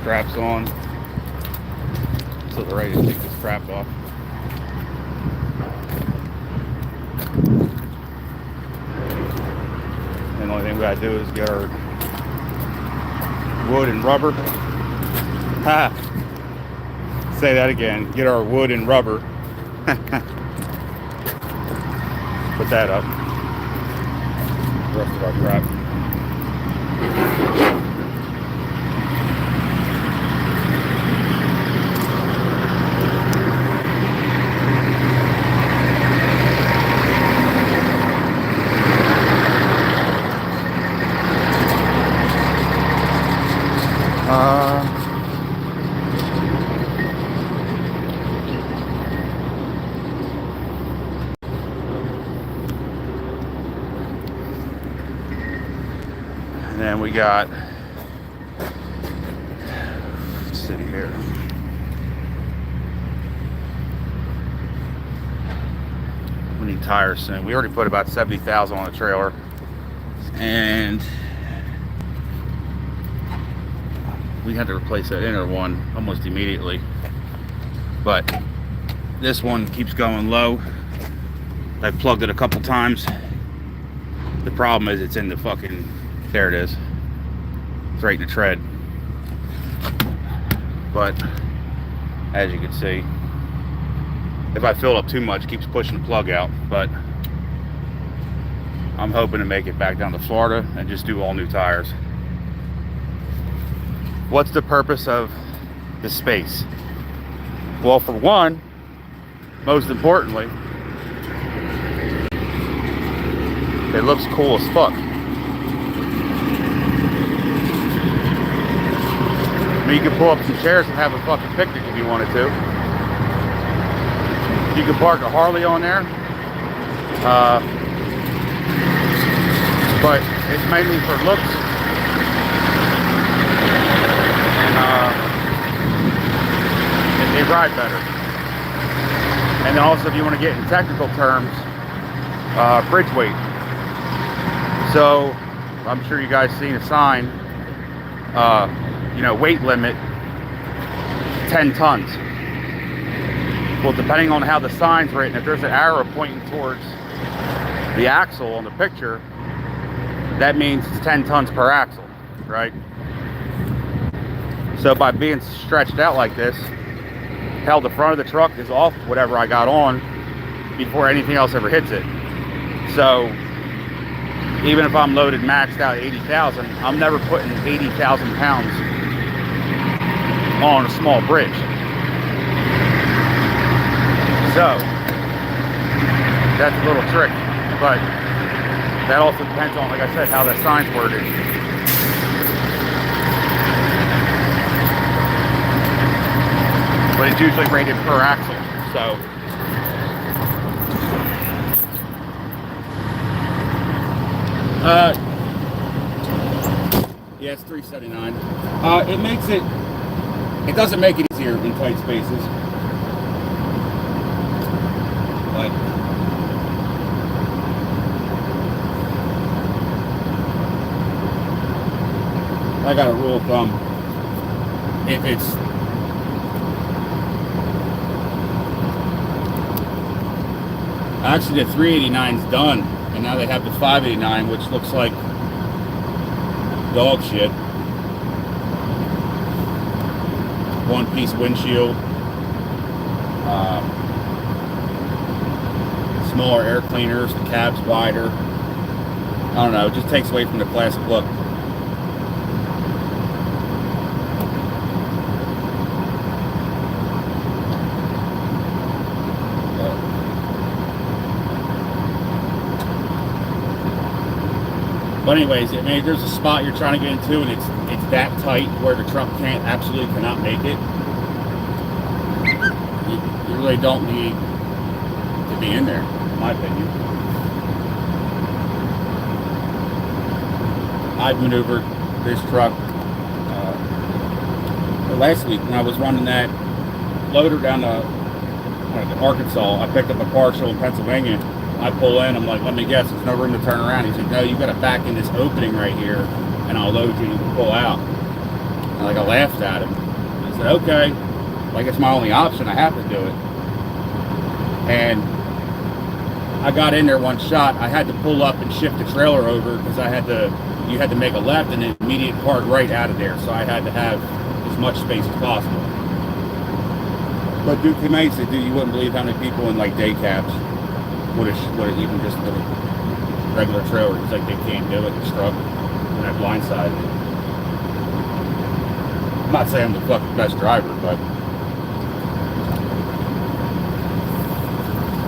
straps on, so they're ready to take this crap off. And the only thing we gotta do is get our wood and rubber. Ha! Say that again. Get our wood and rubber. Put that up. The rest of our crap. And then we got, let's see here. We need tires soon. We already put about 70,000 on the trailer, and we had to replace that inner one almost immediately. But this one keeps going low. I've plugged it a couple times. The problem is it's in the fucking, there it is. It's right in the tread. But as you can see, if I fill up too much, it keeps pushing the plug out. But I'm hoping to make it back down to Florida and just do all new tires. What's the purpose of the space? Well, for one, most importantly, it looks cool as fuck. I mean, you can pull up some chairs and have a fucking picnic if you wanted to. You can park a Harley on there. But it's mainly for looks. And they ride better. And then also, if you want to get in technical terms, bridge weight. So I'm sure you guys seen a sign, you know, weight limit 10 tons. Well, depending on how the sign's written, if there's an arrow pointing towards the axle on the picture, that means it's 10 tons per axle, right? So by being stretched out like this, hell, the front of the truck is off whatever I got on before anything else ever hits it. So even if I'm loaded maxed out 80,000, I'm never putting 80,000 pounds on a small bridge. So that's a little trick, but that also depends on, like I said, how that sign's worded. But it's usually rated per axle, so. Yeah, it's $379. It makes it, it doesn't make it easier in tight spaces. But I got a rule of thumb. If it's actually the 389's done, and now they have the 589, which looks like dog shit. One piece windshield, smaller air cleaners, the cab's wider. I don't know, it just takes away from the classic look. But anyways, I mean, if there's a spot you're trying to get into and it's that tight where the truck absolutely cannot make it, you really don't need to be in there, in my opinion. I've maneuvered this truck last week when I was running that loader down to Arkansas. I picked up a partial in Pennsylvania. I pull in, I'm like, let me guess, there's no room to turn around. He's like, no, you got to back in this opening right here, and I'll load you and you can pull out. like I laughed at him. I said, okay, like it's my only option. I have to do it. And I got in there one shot. I had to pull up and shift the trailer over because you had to make a left and an immediate hard right out of there. So I had to have as much space as possible. But Duke came out and said, dude, you wouldn't believe how many people in like day cabs would have even just with a regular trailer. It's like they can't do it and struggle. And I blindsided me. I'm not saying I'm the fucking best driver, but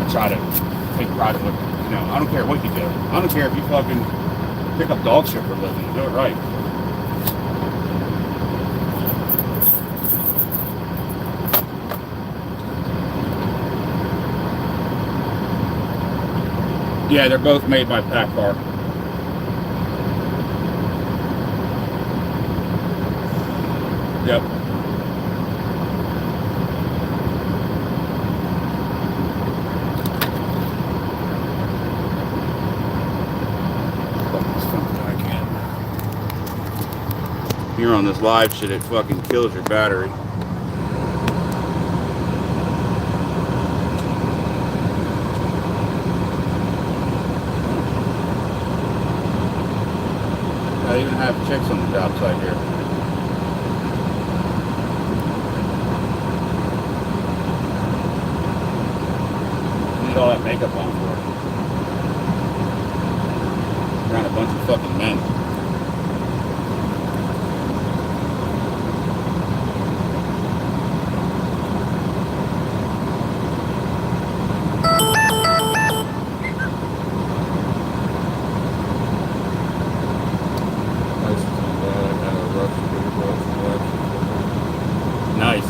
I try to take pride in what, I don't care what you do. I don't care if you fucking pick up dog shit for a living. Do it right. Yeah, they're both made by PACCAR. Yep. You're on this live shit, it fucking kills your battery. I even have chicks on the job site here. Need all that makeup on for it. Around a bunch of fucking men. Nice.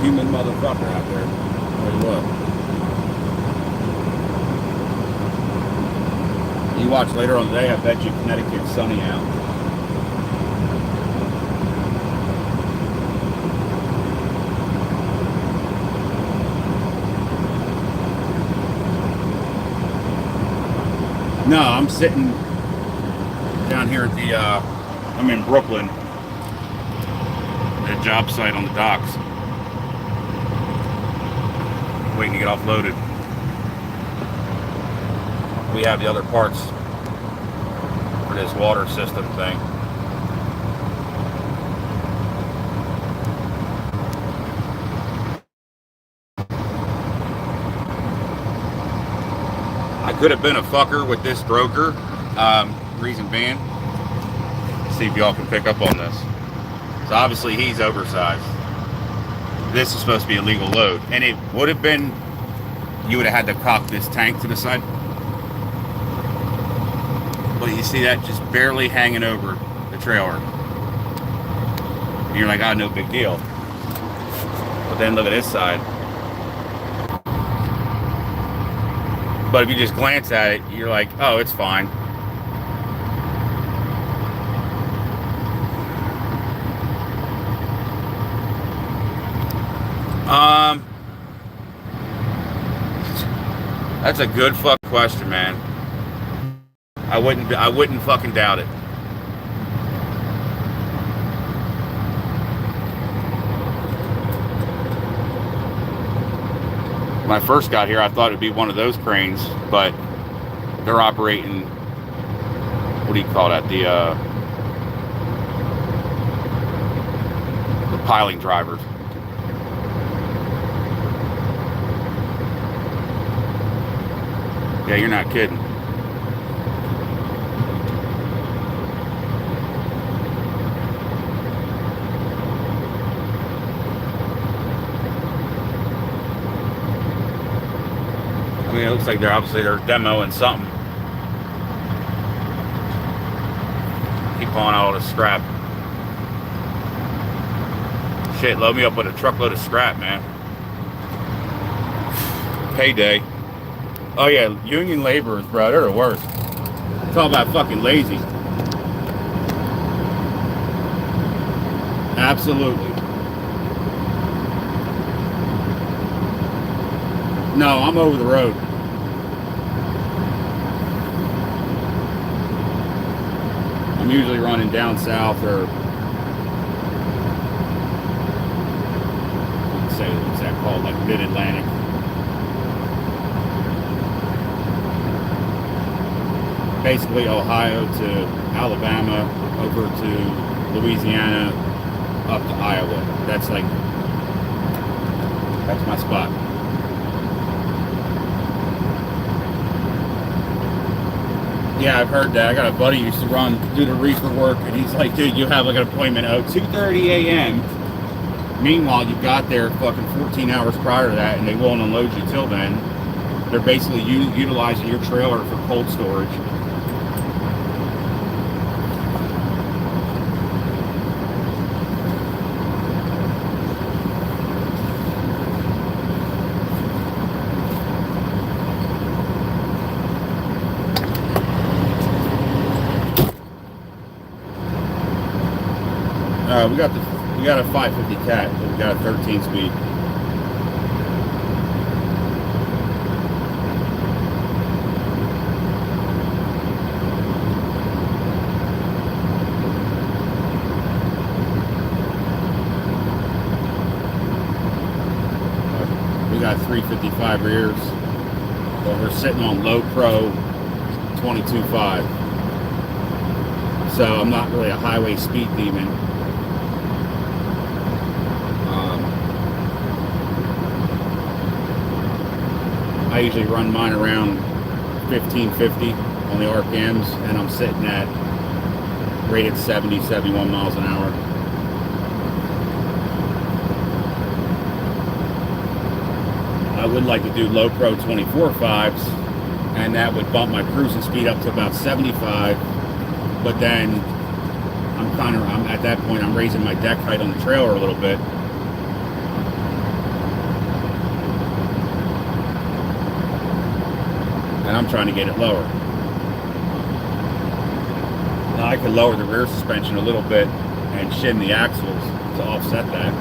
Human motherfucker out there. Tell you what. You watch later on today, I bet you Connecticut's sunny out. No, I'm sitting down here at the, I'm in Brooklyn, the job site on the docks. Waiting to get offloaded. We have the other parts for this water system thing. I could have been a fucker with this broker, reason being. See if y'all can pick up on this. So obviously he's oversized. This is supposed to be a legal load, and it would have been, you would have had to cock this tank to the side, but you see that just barely hanging over the trailer, and you're like, oh, no big deal. But then look at this side. But if you just glance at it, you're like, oh, it's fine. That's a good fuck question, man. I wouldn't fucking doubt it. When I first got here, I thought it'd be one of those cranes, but they're operating, what do you call that? The piling drivers. Yeah, you're not kidding. I mean, it looks like they're demoing something. hauling all this scrap. Shit, load me up with a truckload of scrap, man. Payday. Oh yeah, union laborers, bro, they're the worst. It's all about fucking lazy. Absolutely. No, I'm over the road. I'm usually running down south or let's say what's that called, like mid-Atlantic. Basically Ohio to Alabama, over to Louisiana, up to Iowa. That's my spot. Yeah, I've heard that. I got a buddy who used to do the reefer work, and he's like, dude, you have like an appointment at 2:30 a.m. Meanwhile, you got there fucking 14 hours prior to that, and they won't unload you till then. They're basically utilizing your trailer for cold storage. We got a 550 cat, but we got a 13 speed. We got 355 rears, but we're sitting on low pro 22.5. So I'm not really a highway speed demon. I usually run mine around 1550 on the RPMs, and I'm sitting at rated 70, 71 miles an hour. I would like to do low pro 24.5s, and that would bump my cruising speed up to about 75, but then I'm at that point, I'm raising my deck height on the trailer a little bit. And I'm trying to get it lower. Now I could lower the rear suspension a little bit and shim the axles to offset that.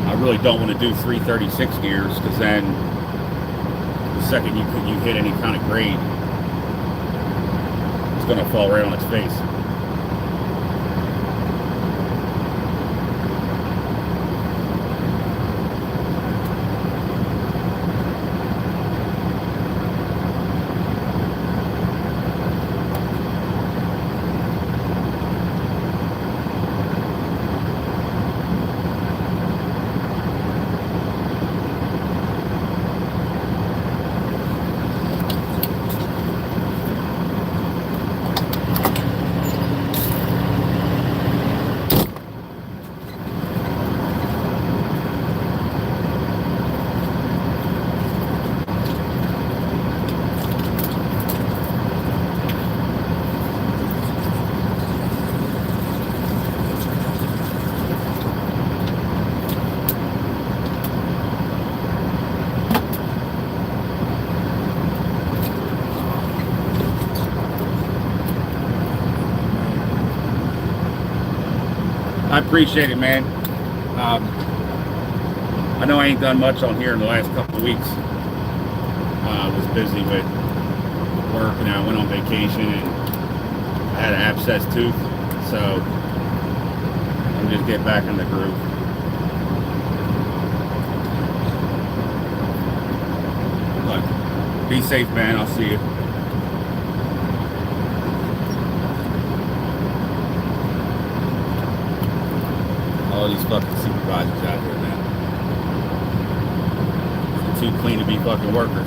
I really don't want to do 336 gears, because then the second you hit any kind of grade, it's going to fall right on its face. I appreciate it, man. I know I ain't done much on here in the last couple of weeks. I was busy with work, and I went on vacation, and I had an abscessed tooth, so I'm just getting back in the groove. But be safe, man. I'll see you. All these fucking supervisors out here, man. They're too clean to be fucking workers.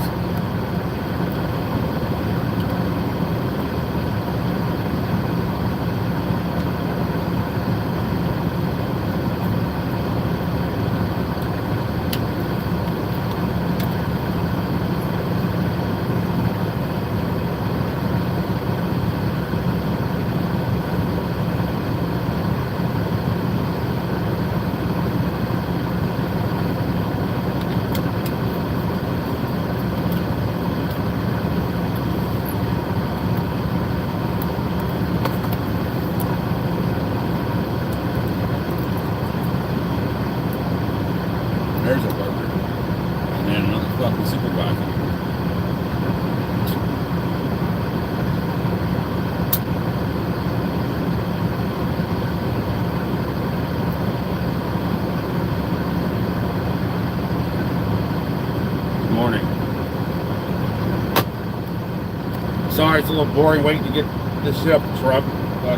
Sorry, it's a little boring waiting to get this shit up the truck, but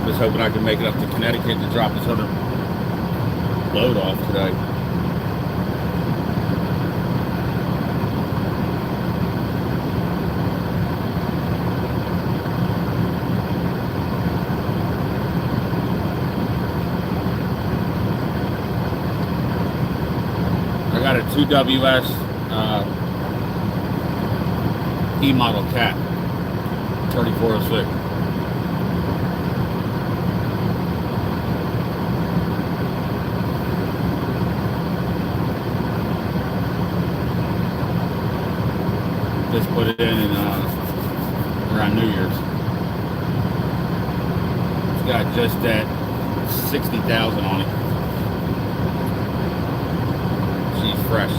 just hoping I can make it up to Connecticut to drop this other load off today. I got a 2WS E-model cat, 3406. Just put it in around New Year's. It's got just that 60,000 on it. She's fresh.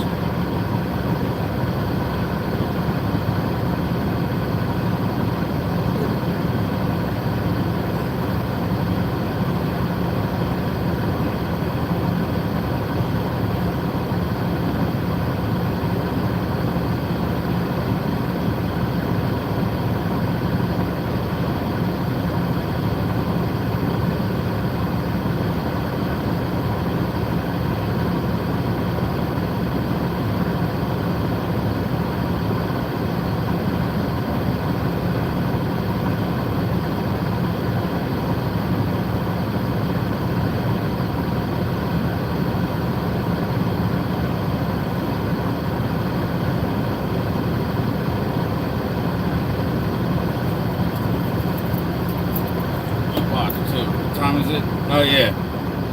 Oh yeah,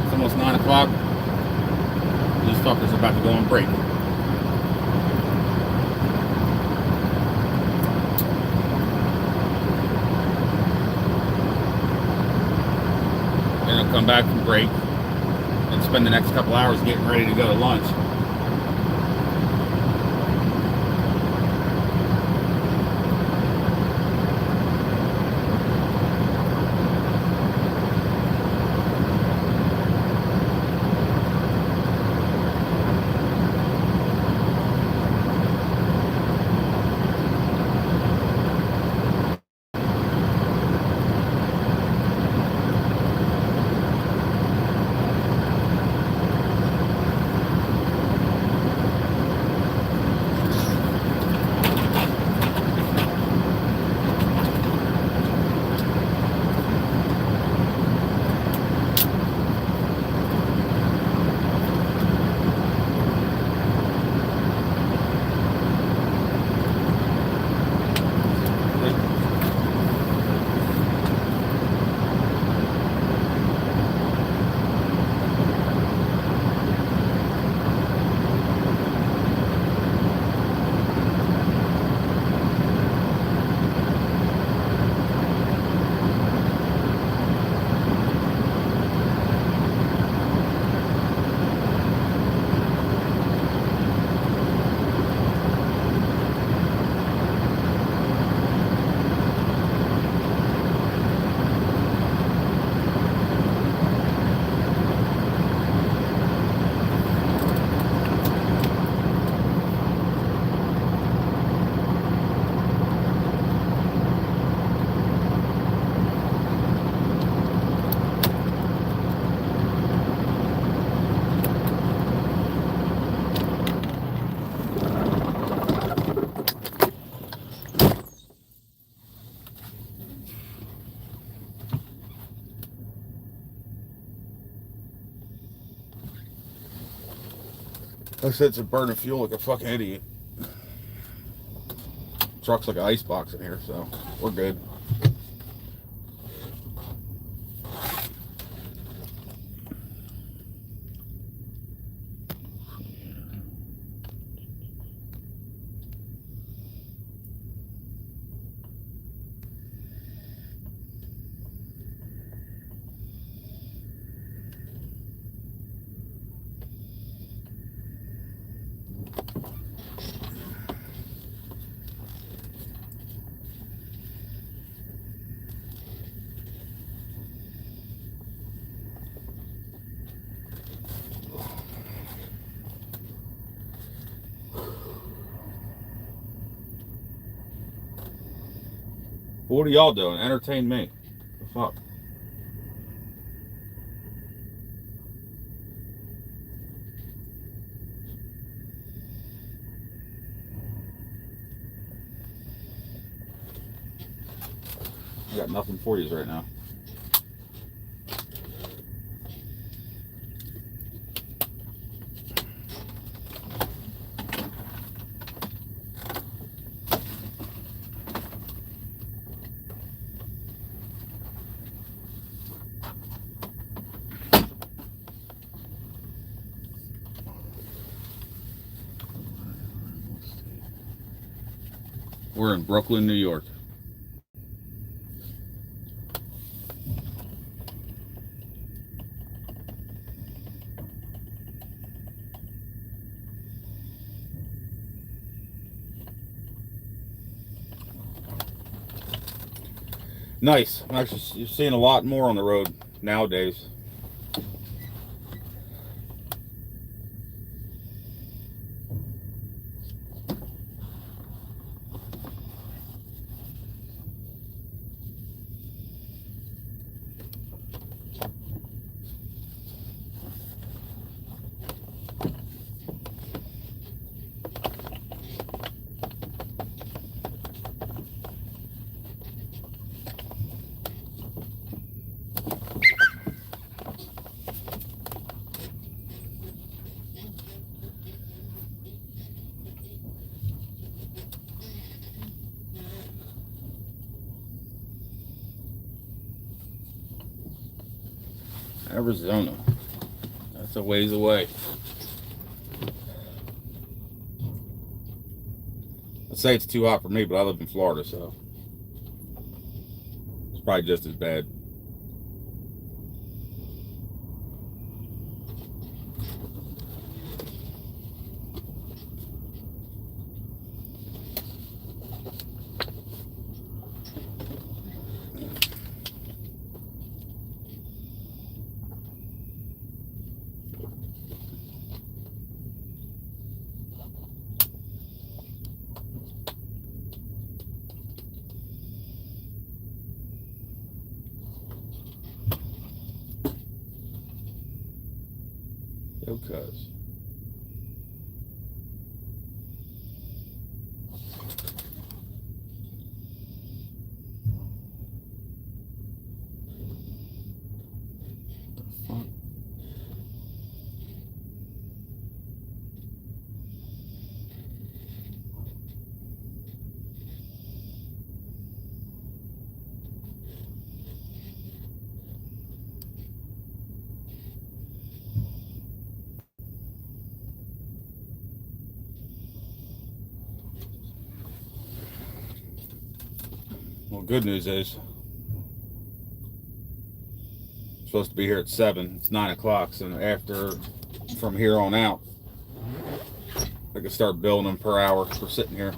it's almost 9 o'clock. These fuckers are about to go on break. Then I'll come back from break and spend the next couple hours getting ready to go to lunch. I said to burning fuel like a fucking idiot. Truck's like an ice box in here, so we're good. What are y'all doing? Entertain me. The fuck? I got nothing for you right now. We're in Brooklyn, New York. Nice. I'm actually seeing a lot more on the road nowadays. Arizona. That's a ways away. I'd say it's too hot for me, but I live in Florida, so it's probably just as bad. Yo, cuz. Well, good news is I'm supposed to be here at 7. It's 9 o'clock, so after, from here on out, I can start billing them per hour for sitting here.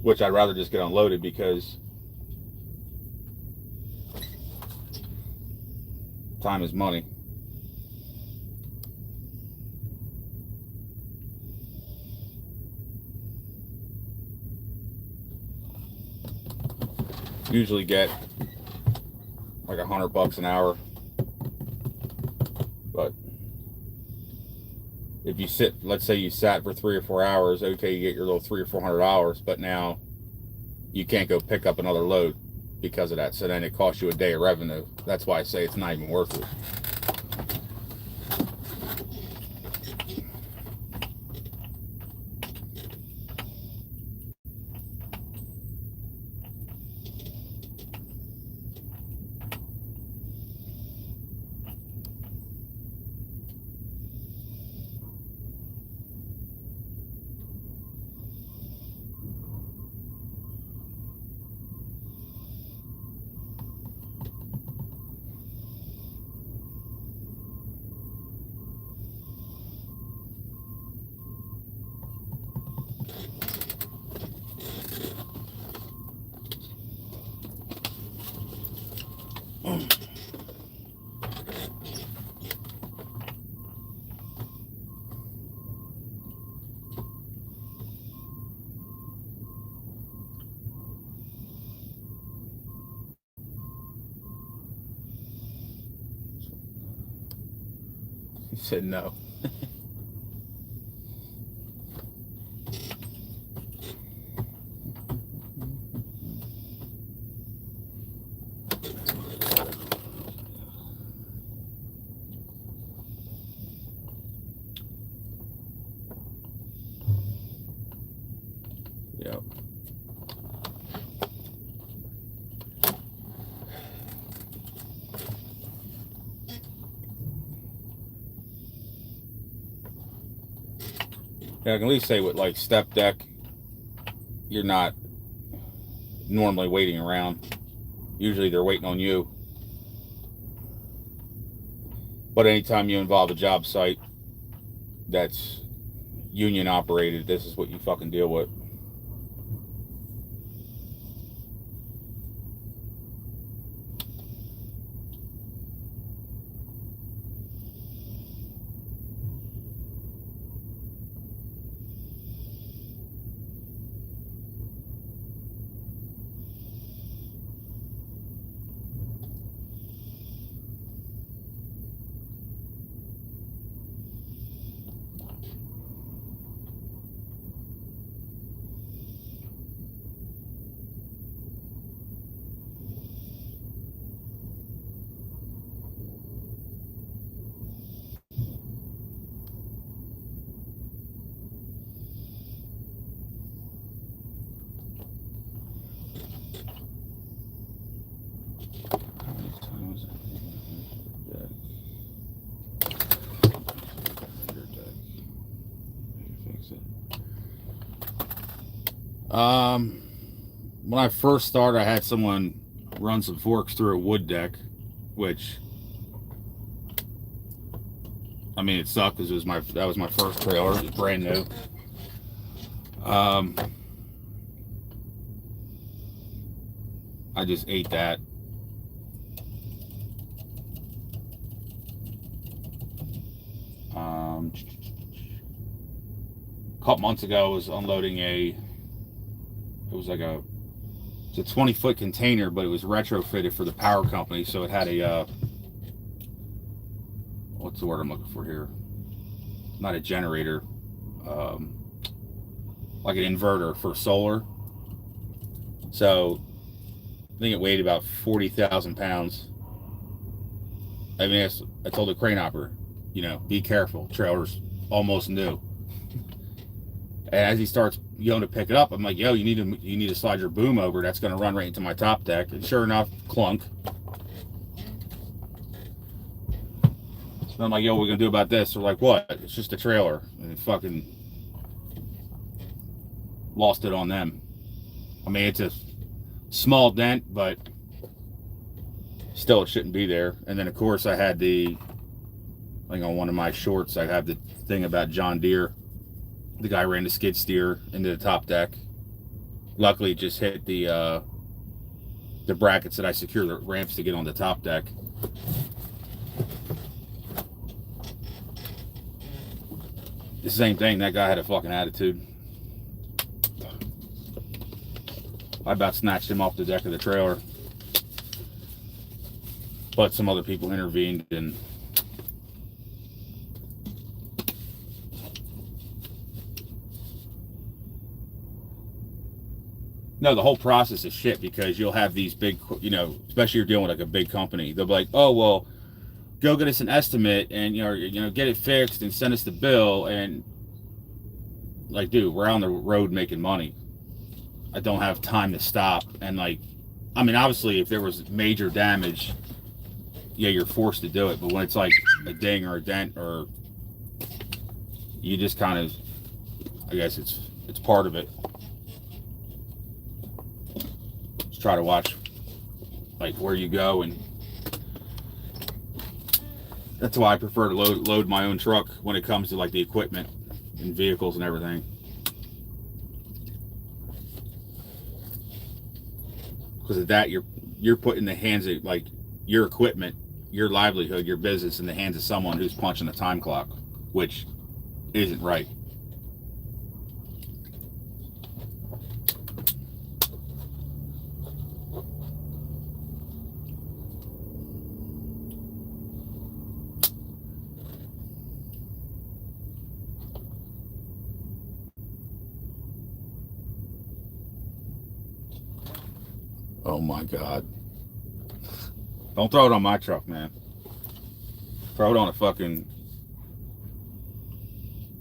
Which I'd rather just get unloaded because time is money. Usually get like $100 an hour, but if you sit, let's say you sat for 3 or 4 hours, okay, you get your little $300 or $400, but now you can't go pick up another load because of that. So then it costs you a day of revenue. That's why I say it's not even worth it. He said no. Yep. Yeah, I can at least say with like step deck, you're not normally waiting around. Usually they're waiting on you. But anytime you involve a job site that's union operated, this is what you fucking deal with. When I first started, I had someone run some forks through a wood deck, which, I mean, it sucked because that was my first trailer. It was brand new. I just ate that. A couple months ago, I was unloading it's a 20-foot container, but it was retrofitted for the power company, so it had a what's the word I'm looking for here? Not a generator, like an inverter for solar. So I think it weighed about 40,000 pounds. I mean, I told the crane operator, be careful, trailer's almost new. And as he starts going to pick it up, I'm like, yo, you need to slide your boom over. That's going to run right into my top deck. And sure enough, clunk. And I'm like, yo, what are we going to do about this? They're like, what? It's just a trailer. And it fucking lost it on them. I mean, it's a small dent, but still it shouldn't be there. And then, of course, I had on one of my shorts, I have the thing about John Deere. The guy ran the skid steer into the top deck. Luckily, it just hit the brackets that I secure the ramps to get on the top deck. The same thing. That guy had a fucking attitude. I about snatched him off the deck of the trailer, but some other people intervened and. No, the whole process is shit because you'll have these big, especially you're dealing with like a big company. They'll be like, oh, well, go get us an estimate and, get it fixed and send us the bill. And like, dude, we're on the road making money. I don't have time to stop. And obviously if there was major damage, yeah, you're forced to do it. But when it's like a ding or a dent or you just kind of, I guess it's part of it. Try to watch where you go, and that's why I prefer to load my own truck when it comes to the equipment and vehicles and everything, because of that you're putting the hands of your equipment, your livelihood, your business in the hands of someone who's punching a time clock, which isn't right. Oh my God. Don't throw it on my truck, man. Throw it on a fucking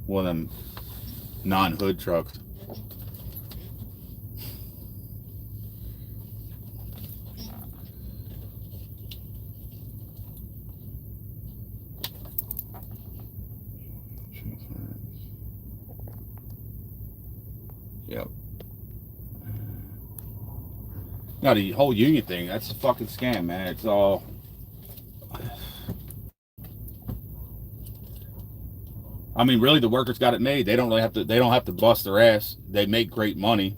one of them non-hood trucks. Yep. No, the whole union thing, that's a fucking scam, man. It's all... I mean, really, the workers got it made. They don't really have to. They don't have to bust their ass. They make great money.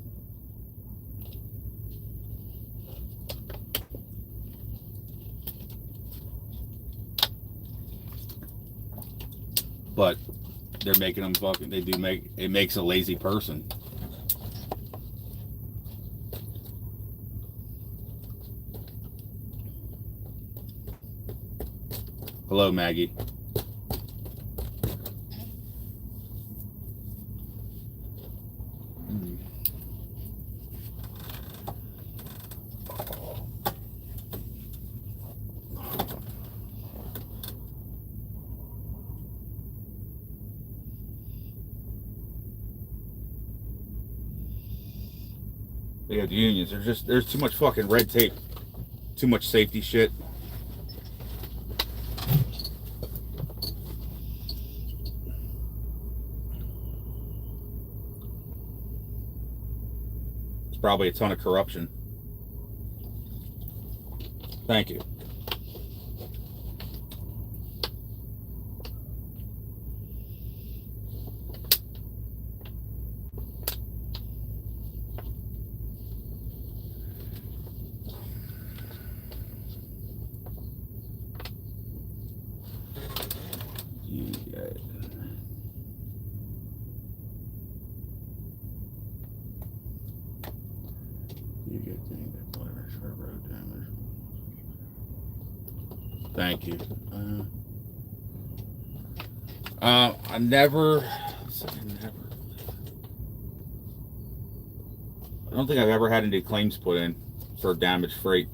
But they're making them fucking. They do make it makes a lazy person. Hello, Maggie. They have unions. There's too much fucking red tape, too much safety shit. It's probably a ton of corruption. Thank you. Thank you. I never. I don't think I've ever had any claims put in for damaged freight.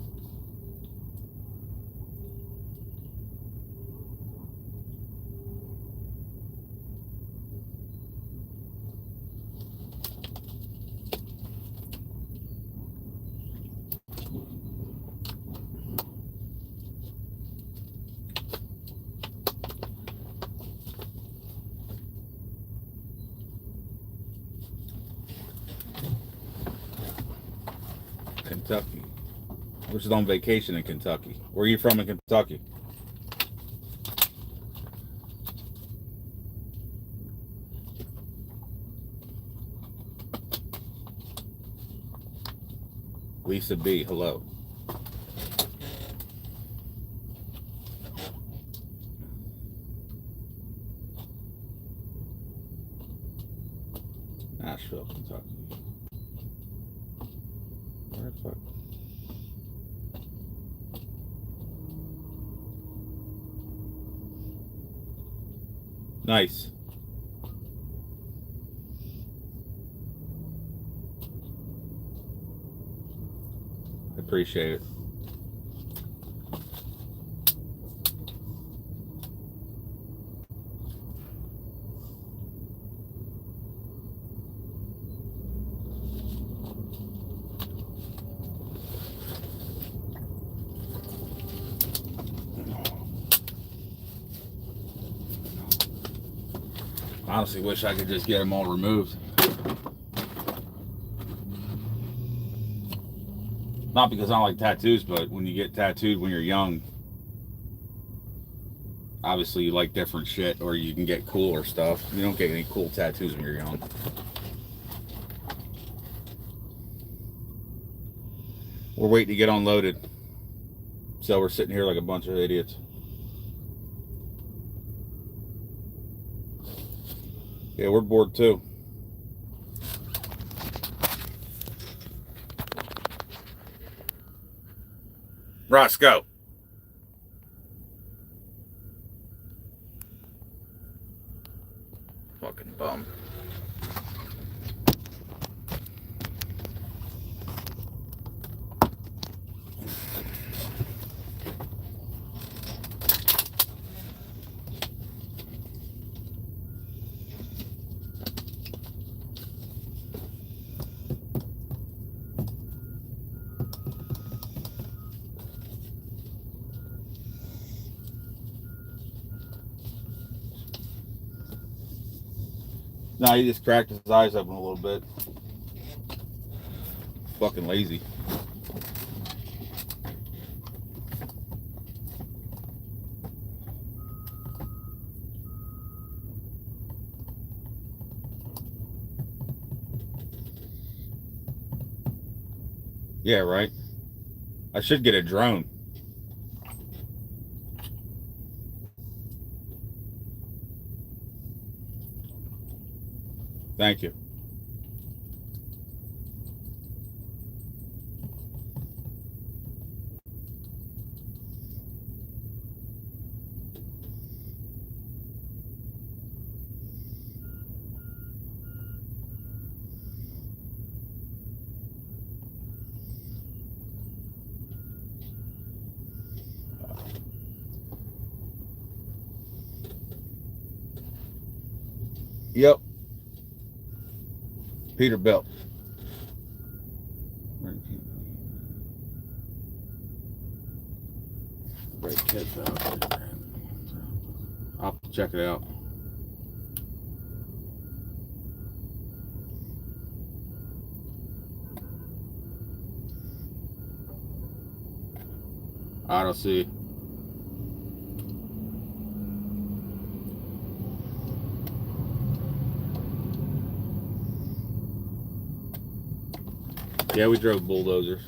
Kentucky. I was on vacation in Kentucky. Where are you from in Kentucky? Lisa B, hello. Nashville, Kentucky. Where the fuck? Nice. I appreciate it. I honestly wish I could just get them all removed. Not because I don't like tattoos, but when you get tattooed when you're young, obviously you like different shit, or you can get cooler stuff. You don't get any cool tattoos when you're young. We're waiting to get unloaded, so we're sitting here like a bunch of idiots. Yeah, we're bored too. Roscoe. Fucking bum. No, he just cracked his eyes open a little bit. Fucking lazy. Yeah, right. I should get a drone. Thank you. Yep. Peterbilt. Brake kit valve. I'll have to check it out. I don't see. Yeah, we drove bulldozers.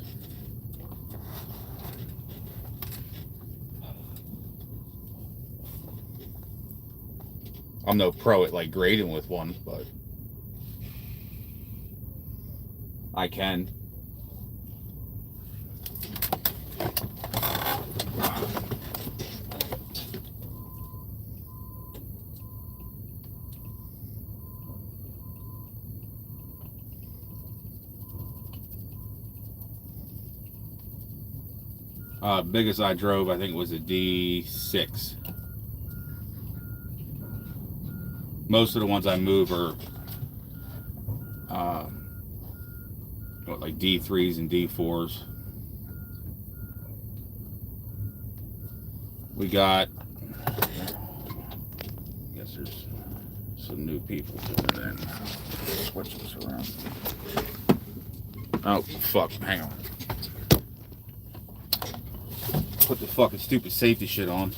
I'm no pro at like grading with one, but I can. Biggest I drove, I think, was a D6. Most of the ones I move are like D3s and D4s. We got, I guess there's some new people coming in. Switch this around. Oh, fuck, hang on. Put the fucking stupid safety shit on.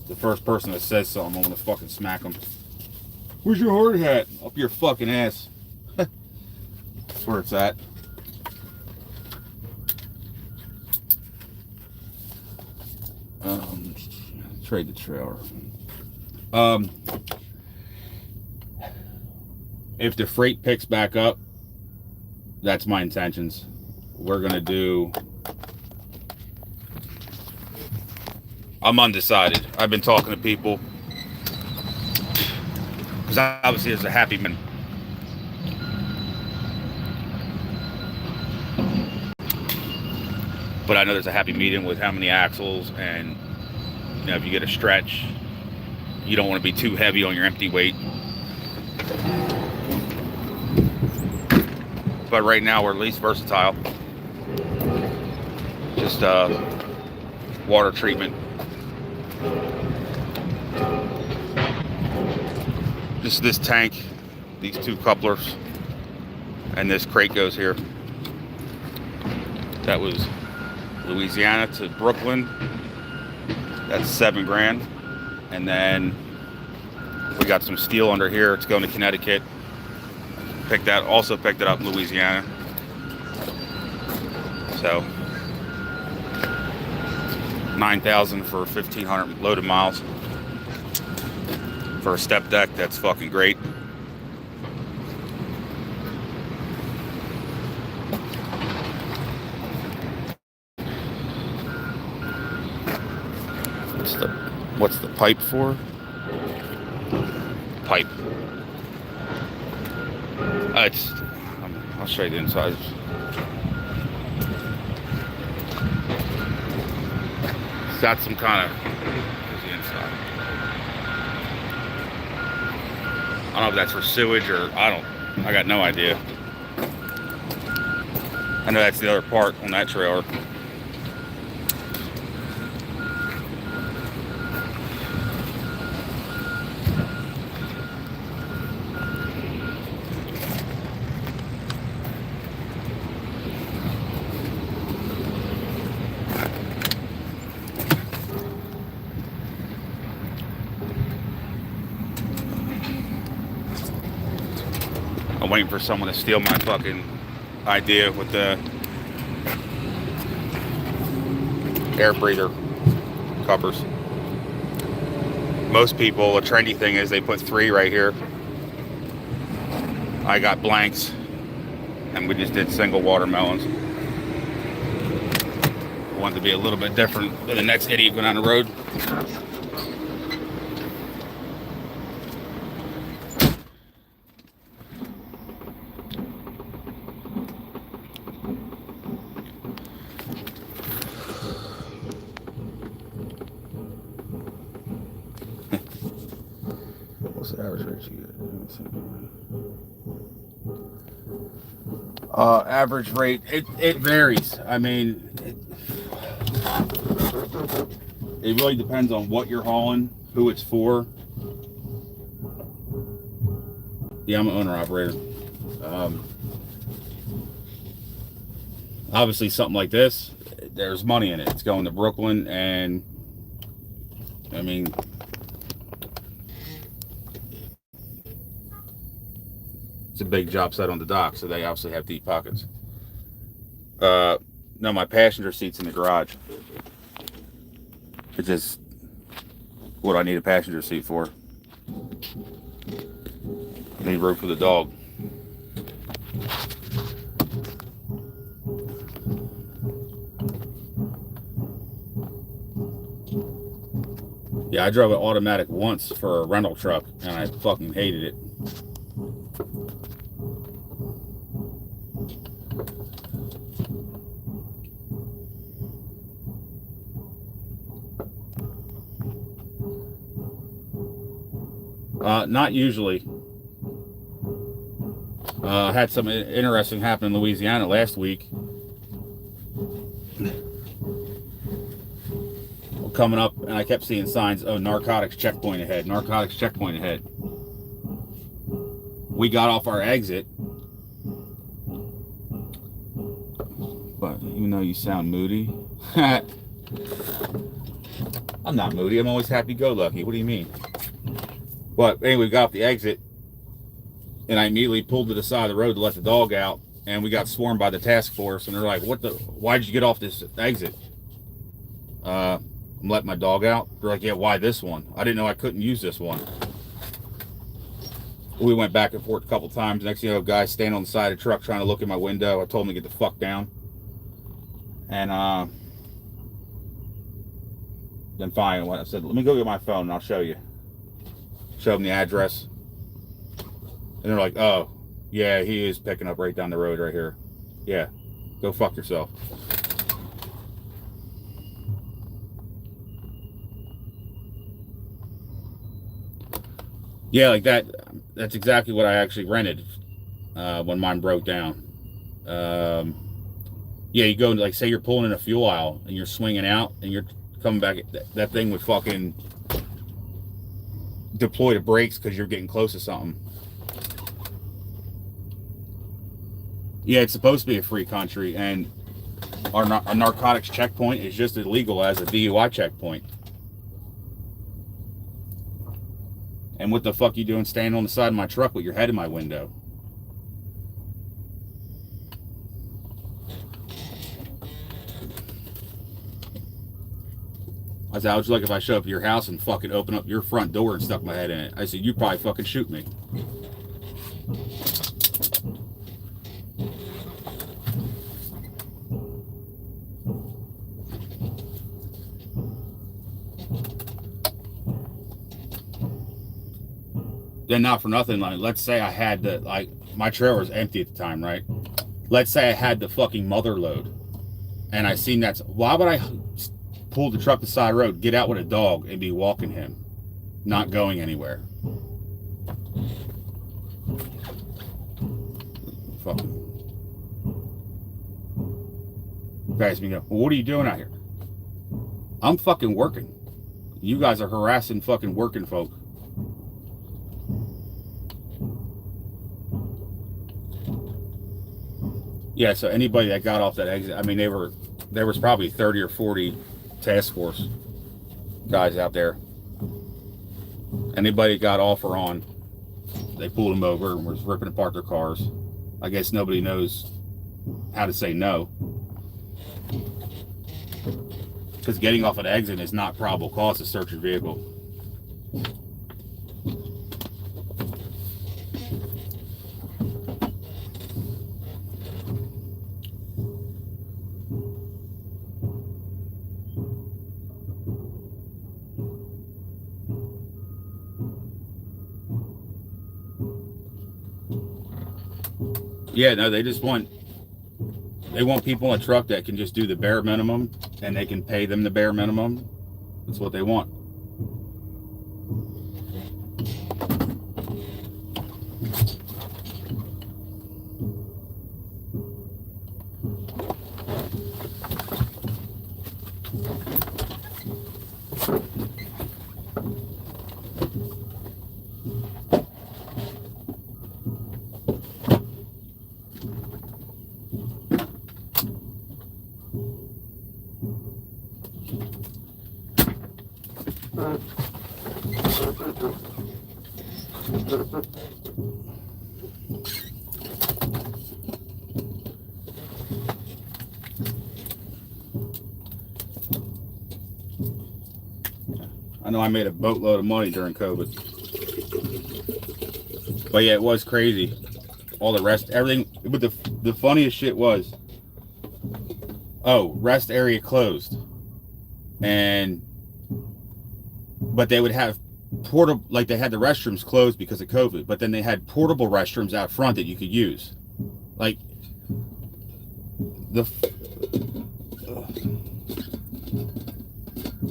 The first person that says something, I'm gonna fucking smack them. Where's your hard hat? Up your fucking ass. That's where it's at. Trade the trailer. If the freight picks back up, that's my intentions. We're gonna do. I'm undecided. I've been talking to people because obviously there's a happy man. But I know there's a happy medium with how many axles, and you know, if you get a stretch, you don't want to be too heavy on your empty weight. But right now we're least versatile. Just water treatment. Just this tank, these two couplers, and this crate goes here. That was Louisiana to Brooklyn. That's $7 grand. And then we got some steel under here. It's going to Connecticut. Picked it up in Louisiana. So 9,000 for 1,500 loaded miles. For a step deck, that's fucking great. What's the pipe for? Pipe. I'll show you the inside. It's got some kind of. Here's the inside. I don't know if that's for sewage or I got no idea. I know that's the other part on that trailer. I'm waiting for someone to steal my fucking idea with the air breather covers. Most people, a trendy thing is they put 3 right here. I got blanks, and we just did single watermelons. I want it to be a little bit different than the next idiot going down the road. What's the average rate you get? Average rate, it varies. I mean, it really depends on what you're hauling, who it's for. Yeah, I'm an owner operator. Obviously, something like this, there's money in it. It's going to Brooklyn, and I mean, it's a big job site on the dock, so they obviously have deep pockets. No, my passenger seat's in the garage. It's just what I need a passenger seat for. I need room for the dog. Yeah, I drove an automatic once for a rental truck, and I fucking hated it. Not usually. I had something interesting happen in Louisiana last week. Coming up, and I kept seeing signs, oh, narcotics checkpoint ahead, narcotics checkpoint ahead. We got off our exit. But even though you sound moody, I'm not moody. I'm always happy-go-lucky. What do you mean? But anyway, we got off the exit, and I immediately pulled to the side of the road to let the dog out, and we got swarmed by the task force, and they're like, why did you get off this exit? I'm letting my dog out. They're like, yeah, why this one? I didn't know I couldn't use this one. We went back and forth a couple times. Next thing you know, a guy standing on the side of the truck trying to look in my window. I told him to get the fuck down. And then finally, I said, let me go get my phone and I'll show you. Show them the address. And they're like, oh, yeah, he is picking up right down the road right here. Yeah, go fuck yourself. Yeah, like that. That's exactly what I actually rented when mine broke down. Yeah, you go, like, say you're pulling in a fuel aisle and you're swinging out and you're coming back. That thing would fucking deploy the brakes because you're getting close to something. Yeah, it's supposed to be a free country, and a narcotics checkpoint is just as illegal as a DUI checkpoint. And what the fuck you doing standing on the side of my truck with your head in my window? I said, how would you like if I show up at your house and fucking open up your front door and stuck my head in it? I said, you'd probably fucking shoot me. Then not for nothing, like, let's say I had the, like, my trailer was empty at the time, right? Let's say I had the fucking mother load, and I seen that. Why would I pull the truck to the side of the road, get out with a dog, and be walking him, not going anywhere? Fucking guys, me go, well, what are you doing out here? I'm fucking working. You guys are harassing fucking working folk. Yeah, so anybody that got off that exit, I mean, there was probably 30 or 40 task force guys out there. Anybody that got off or on, they pulled them over and was ripping apart their cars. I guess nobody knows how to say no. Because getting off an exit is not probable cause to search your vehicle. Yeah, no, they want people in a truck that can just do the bare minimum and they can pay them the bare minimum. That's what they want. I know I made a boatload of money during COVID. But yeah, it was crazy. All the rest, everything. But the funniest shit was, oh, rest area closed. But they would have portable, like they had the restrooms closed because of COVID, but then they had portable restrooms out front that you could use. Like,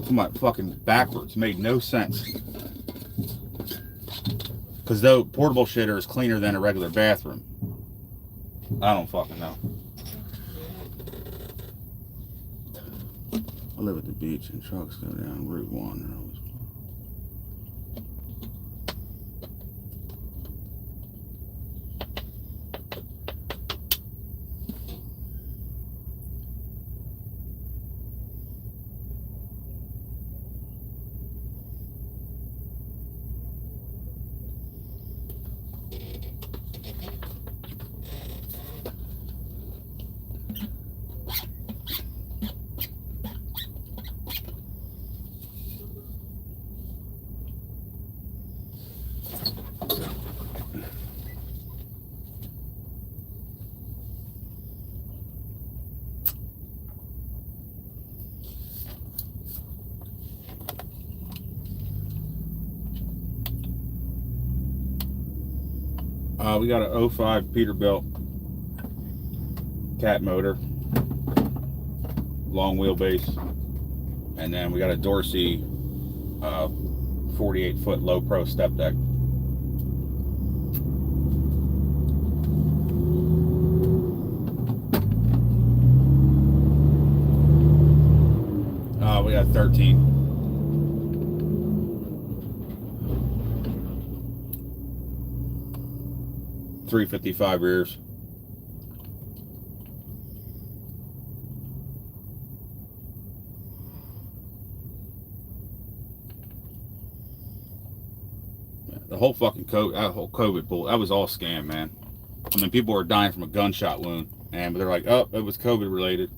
my fucking backwards made no sense. Because though portable shitter is cleaner than a regular bathroom. I don't fucking know. I live at the beach and trucks go down Route 1. We got an 05 Peterbilt cat motor, long wheelbase, and then we got a Dorsey 48-foot low pro step deck. We got 13. .355 rears. The whole fucking COVID bull, that was all scam, man. I mean, people were dying from a gunshot wound, but they're like, oh, it was COVID related.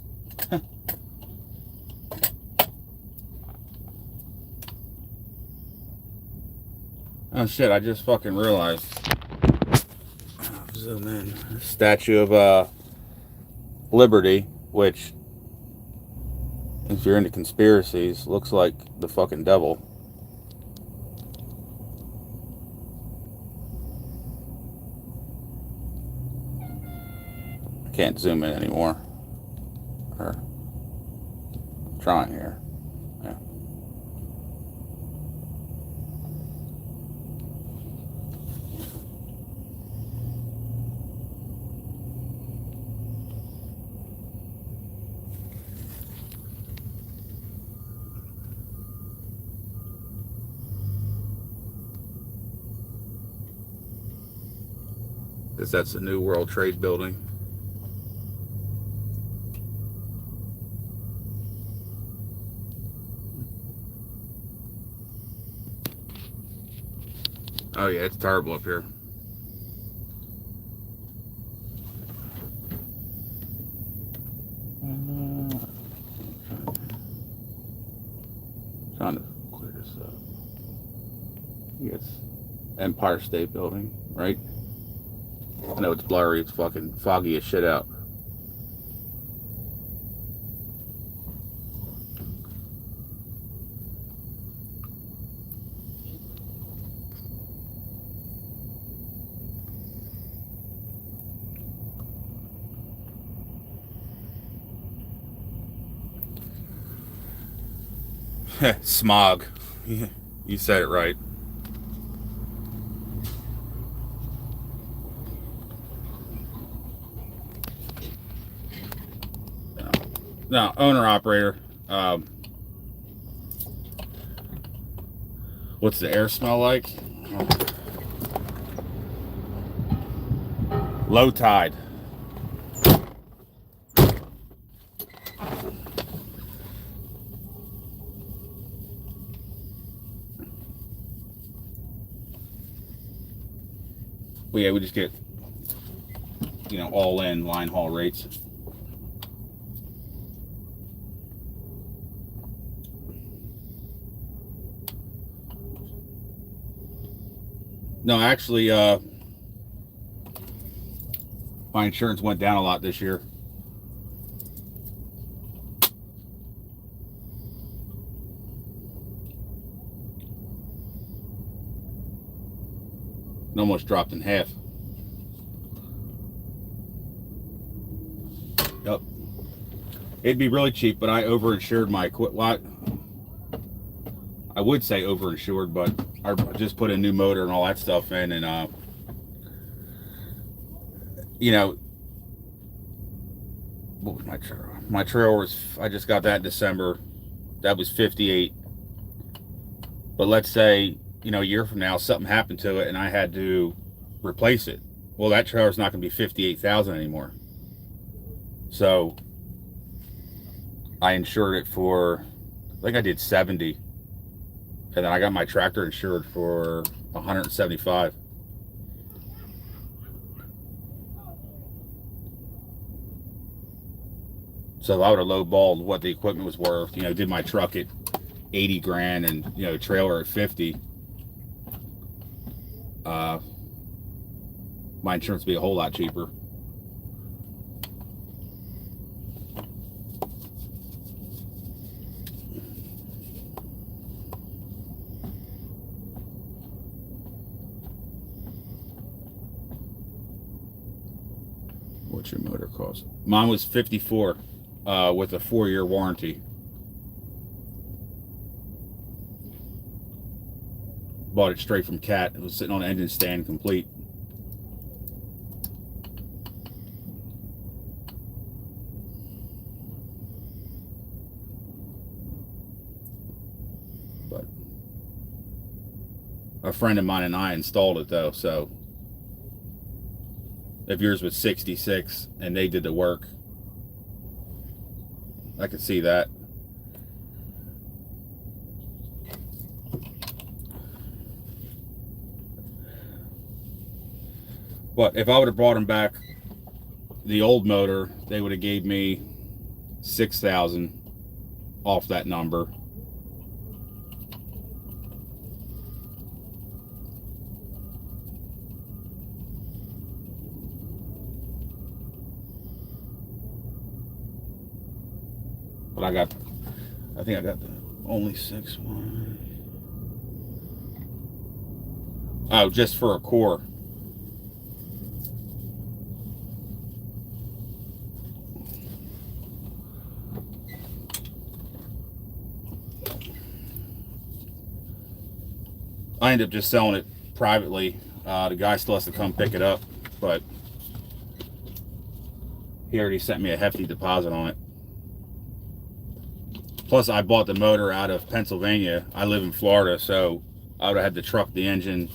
Oh shit, I just fucking realized. Zoom in. Statue of Liberty, which, if you're into conspiracies, looks like the fucking devil. I can't zoom in anymore. Or trying here. Yeah. Because that's the New World Trade Building. Oh yeah, it's terrible up here. this up. It's Empire State Building, right? I know it's blurry. It's fucking foggy as shit out. Smog. Yeah, you said it right. Now, owner operator. What's the air smell like? Low tide. Well, yeah, we just get, all in line haul rates. No, actually, my insurance went down a lot this year. It almost dropped in half. Yep. It'd be really cheap, but I overinsured my lot. I would say overinsured, but I just put a new motor and all that stuff in, and what was my trailer? My trailer was, I just got that in December. That was 58. But let's say, a year from now, something happened to it and I had to replace it. Well, that trailer's not going to be 58,000 anymore. So I insured it for, I think I did 70. And then I got my tractor insured for 175. So I would have lowballed what the equipment was worth. Did my truck at 80 grand and, trailer at 50. My insurance would be a whole lot cheaper. What's your motor cost? Mine was 54 with a 4-year warranty. Bought it straight from Cat. It was sitting on an engine stand complete. But a friend of mine and I installed it though, so if yours was 66 and they did the work, I could see that. But if I would have brought them back the old motor, they would have gave me 6,000 off that number. But I think I got the only 6-1. Oh, just for a core. I ended up just selling it privately. The guy still has to come pick it up, but he already sent me a hefty deposit on it. Plus, I bought the motor out of Pennsylvania. I live in Florida, so I would have had to truck the engine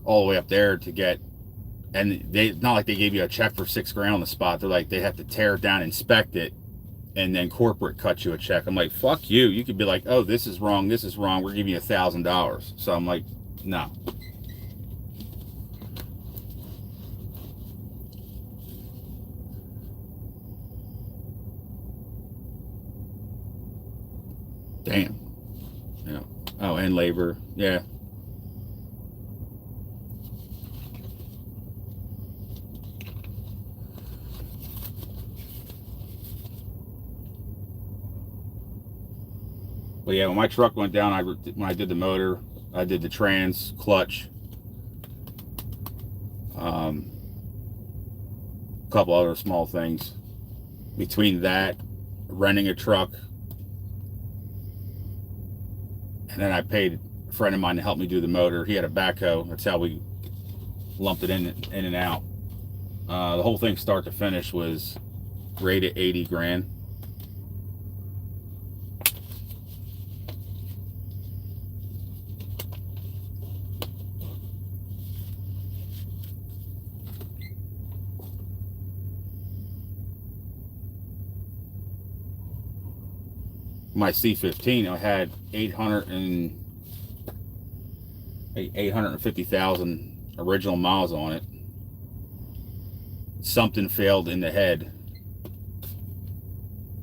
all the way up there to get. And it's not like they gave you a check for $6 grand on the spot. They're like, they have to tear it down, inspect it, and then corporate cut you a check. I'm like, fuck you. You could be like, oh, this is wrong. This is wrong. We're giving you $1,000. So I'm like, no. Damn. Oh, and labor. Yeah. But yeah, when my truck went down, when I did the motor, I did the trans, clutch, a couple other small things. Between that, renting a truck, and then I paid a friend of mine to help me do the motor. He had a backhoe. That's how we lumped it in and out. The whole thing, start to finish, was rated 80 grand. My C15, I had 850,000 original miles on it. Something failed in the head,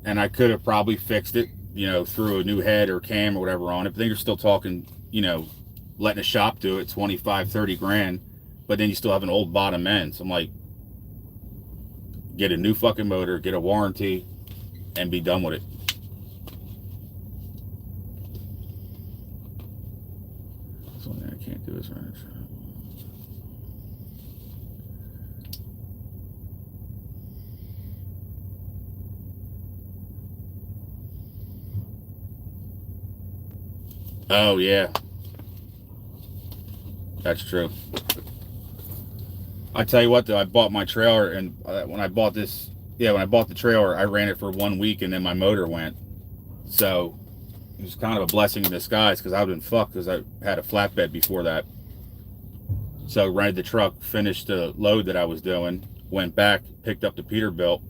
and I could have probably fixed it, you know, through a new head or cam or whatever on it. But then you're still talking, you know, letting a shop do it, 25, 30 grand. But then you still have an old bottom end. So I'm like, get a new fucking motor, get a warranty, and be done with it. So I can't do this right now. Oh yeah, that's true. I tell you what though, I bought my trailer, and when I bought the trailer, I ran it for 1 week, and then my motor went. So it was kind of a blessing in disguise, because I've been fucked, because I had a flatbed before that. So rented the truck, finished the load that I was doing, went back, picked up the Peterbilt,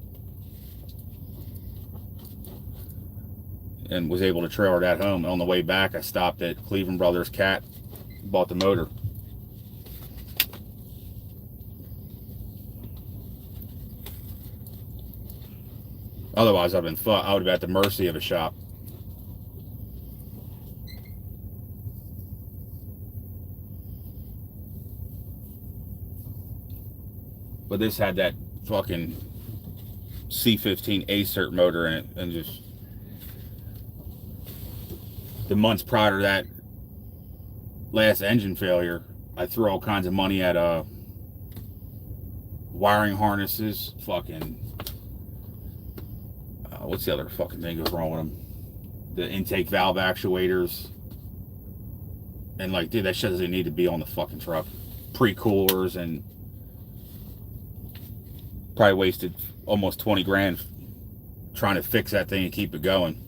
and was able to trailer that home. And on the way back, I stopped at Cleveland Brothers Cat, bought the motor. Otherwise, I've been fucked. I would have been at the mercy of a shop. But this had that fucking C15 A-cert motor in it, and just the months prior to that last engine failure, I threw all kinds of money at wiring harnesses, fucking what's the other fucking thing goes wrong with them? The intake valve actuators. And like, dude, that shit doesn't need to be on the fucking truck. Pre-coolers, and probably wasted almost 20 grand trying to fix that thing and keep it going.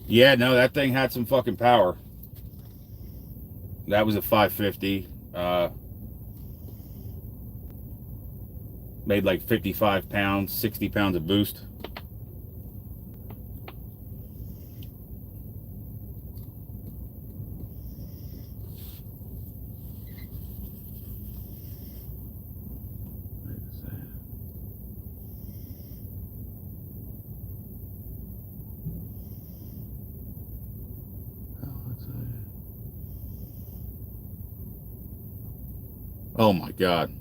Yeah, no, that thing had some fucking power. That was a 550. Made like 55 pounds, 60 pounds of boost. Oh my God.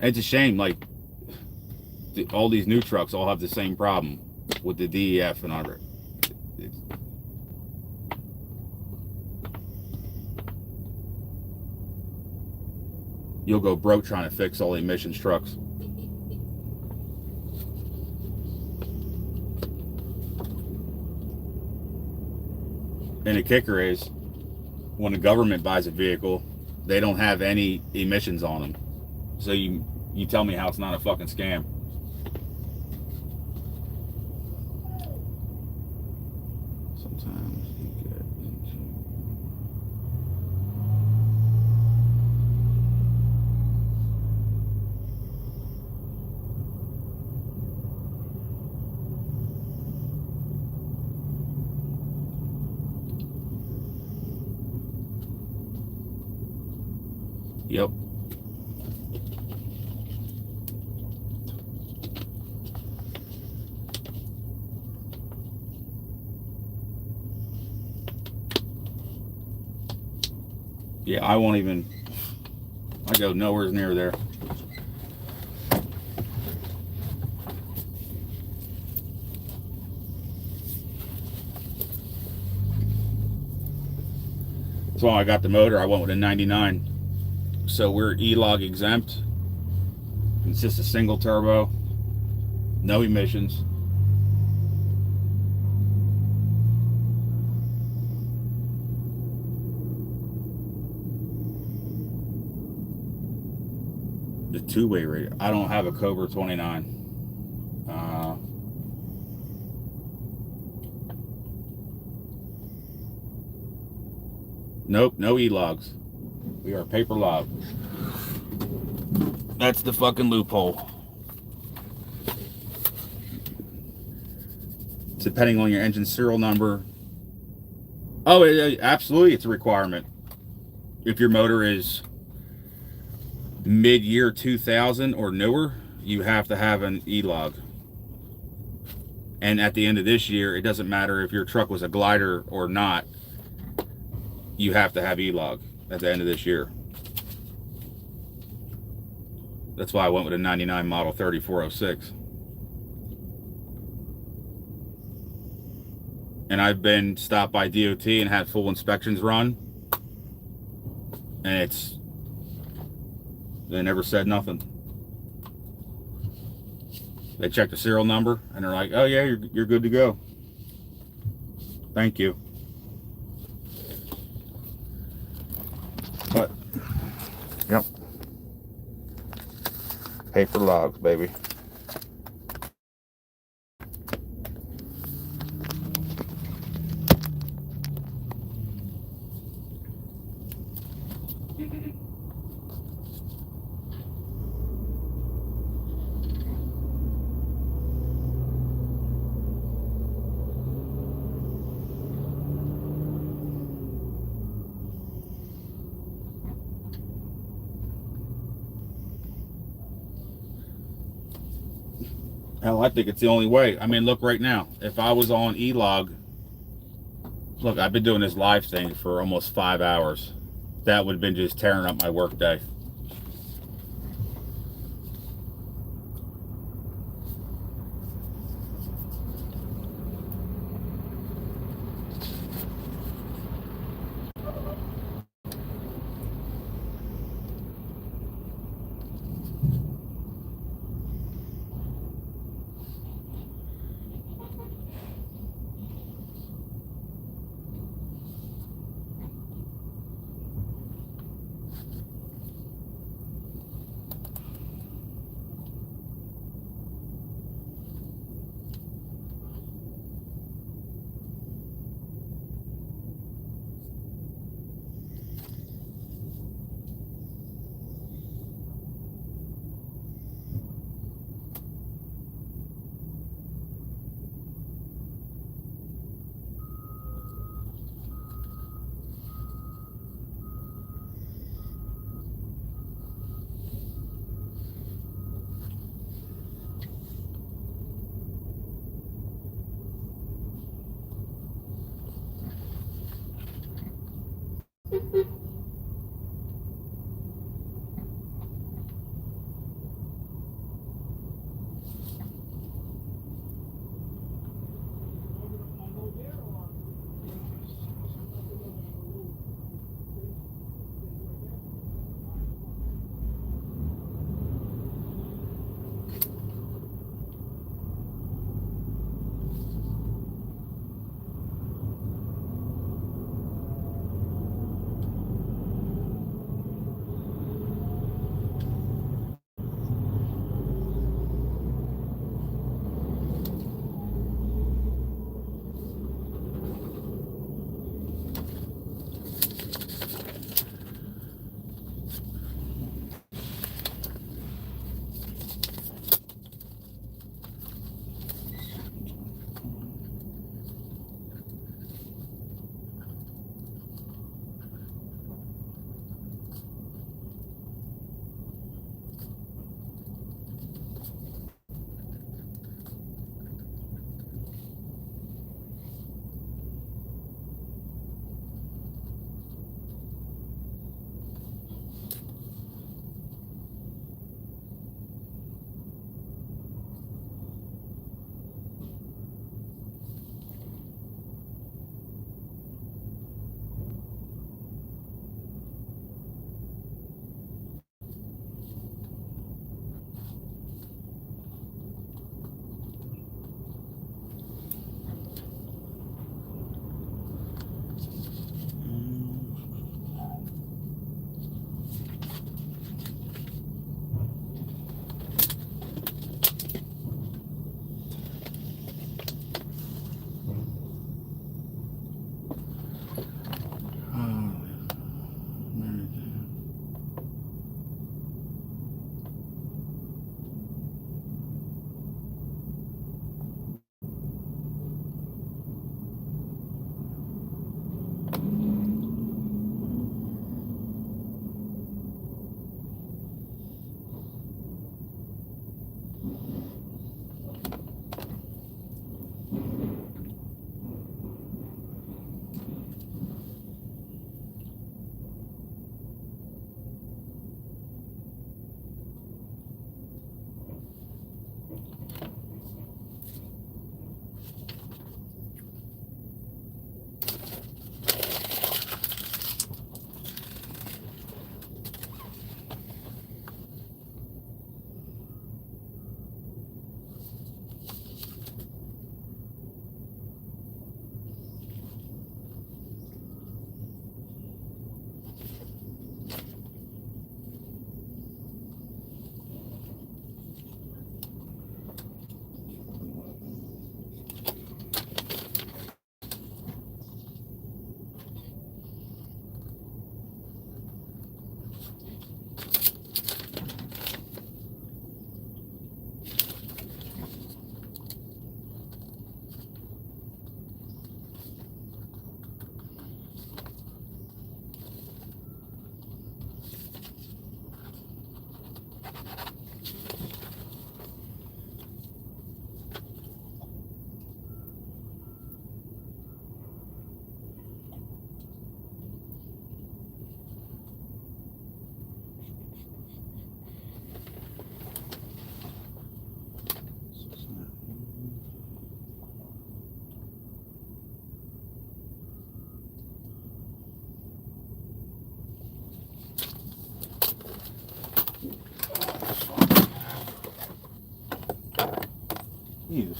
It's a shame, like, all these new trucks all have the same problem with the DEF and other. You'll go broke trying to fix all the emissions trucks. And the kicker is, when the government buys a vehicle, they don't have any emissions on them. So you tell me how it's not a fucking scam. Sometimes you get into... Yep. Yeah, I won't even. I go nowhere near there. That's why I got the motor. I went with a 99. So we're E-log exempt. It's just a single turbo, no emissions. The two-way radio. I don't have a Cobra 29. Nope, no E-logs. We are paper log. That's the fucking loophole. Depending on your engine serial number. Oh, absolutely, it's a requirement. If your motor is mid-year 2000 or newer, you have to have an E-log. And at the end of this year, it doesn't matter if your truck was a glider or not, you have to have E-log at the end of this year. That's why I went with a 99 model 3406. And I've been stopped by DOT and had full inspections run, and they never said nothing. They checked the serial number and they're like, oh yeah, you're good to go. Thank you. But yep, paper logs, baby. Hell, I think it's the only way. I mean, look right now. If I was on E-log, look, I've been doing this live thing for almost 5 hours. That would have been just tearing up my work day.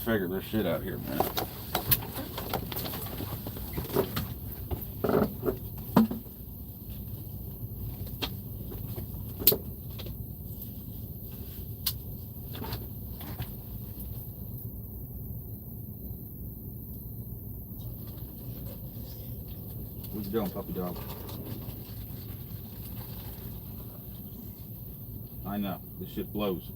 figure this shit out here, man. What you doing, puppy dog? I know, this shit blows.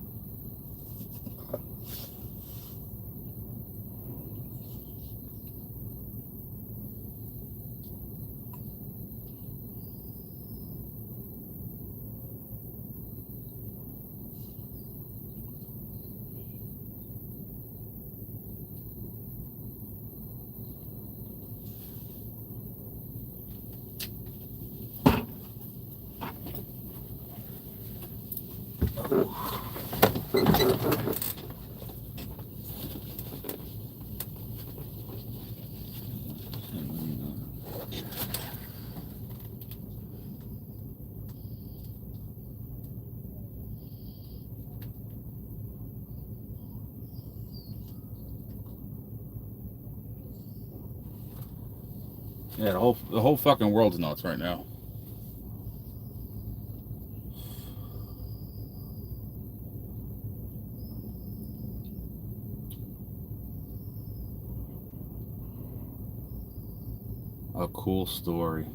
Yeah, the whole fucking world's nuts right now. A cool story.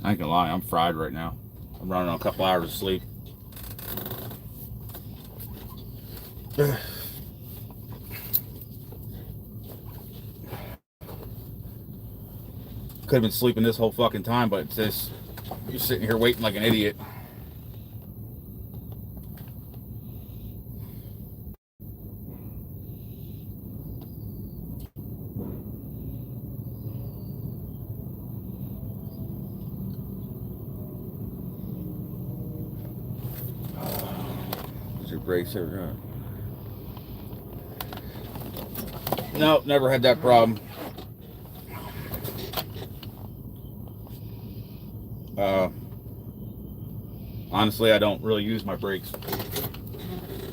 I ain't gonna lie, I'm fried right now. I'm running on a couple hours of sleep. Could have been sleeping this whole fucking time, but it's just, you're sitting here waiting like an idiot. Your brakes are no, never had that problem. Honestly, I don't really use my brakes,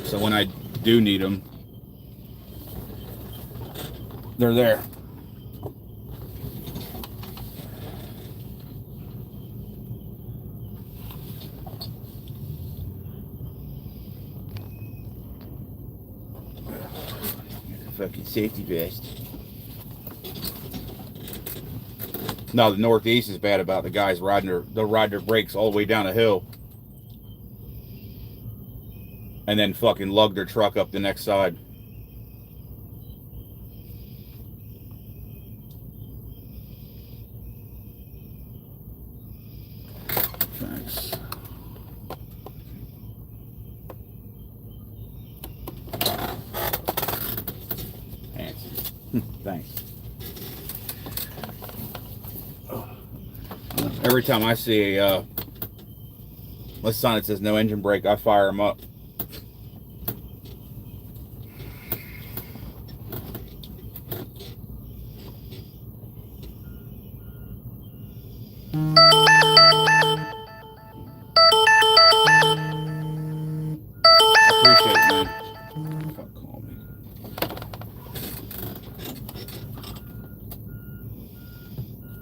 so when I do need them, they're there. Fucking safety vest. No, the Northeast is bad about the guys they'll ride their brakes all the way down a hill and then fucking lug their truck up the next side. Thanks. Thanks. Every time I see a sign that says no engine brake, I fire them up. Appreciate it, man. Fuck, call me.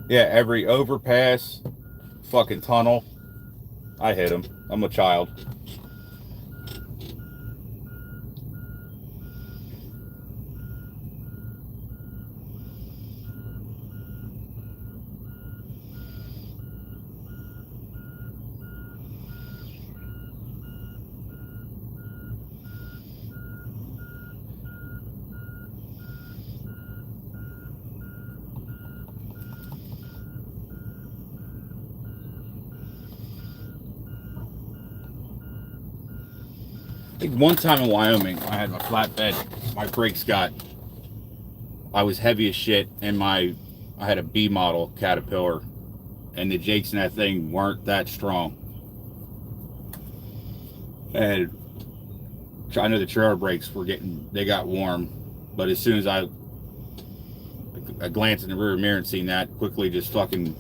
Yeah, every overpass, fucking tunnel, I hit him. I'm a child. I think one time in Wyoming, I had my flatbed, my brakes I was heavy as shit, and I had a B model Caterpillar, and the jakes in that thing weren't that strong. And I know the trailer brakes they got warm, but as soon as I I glanced in the rear mirror and seen that, quickly just stopped it,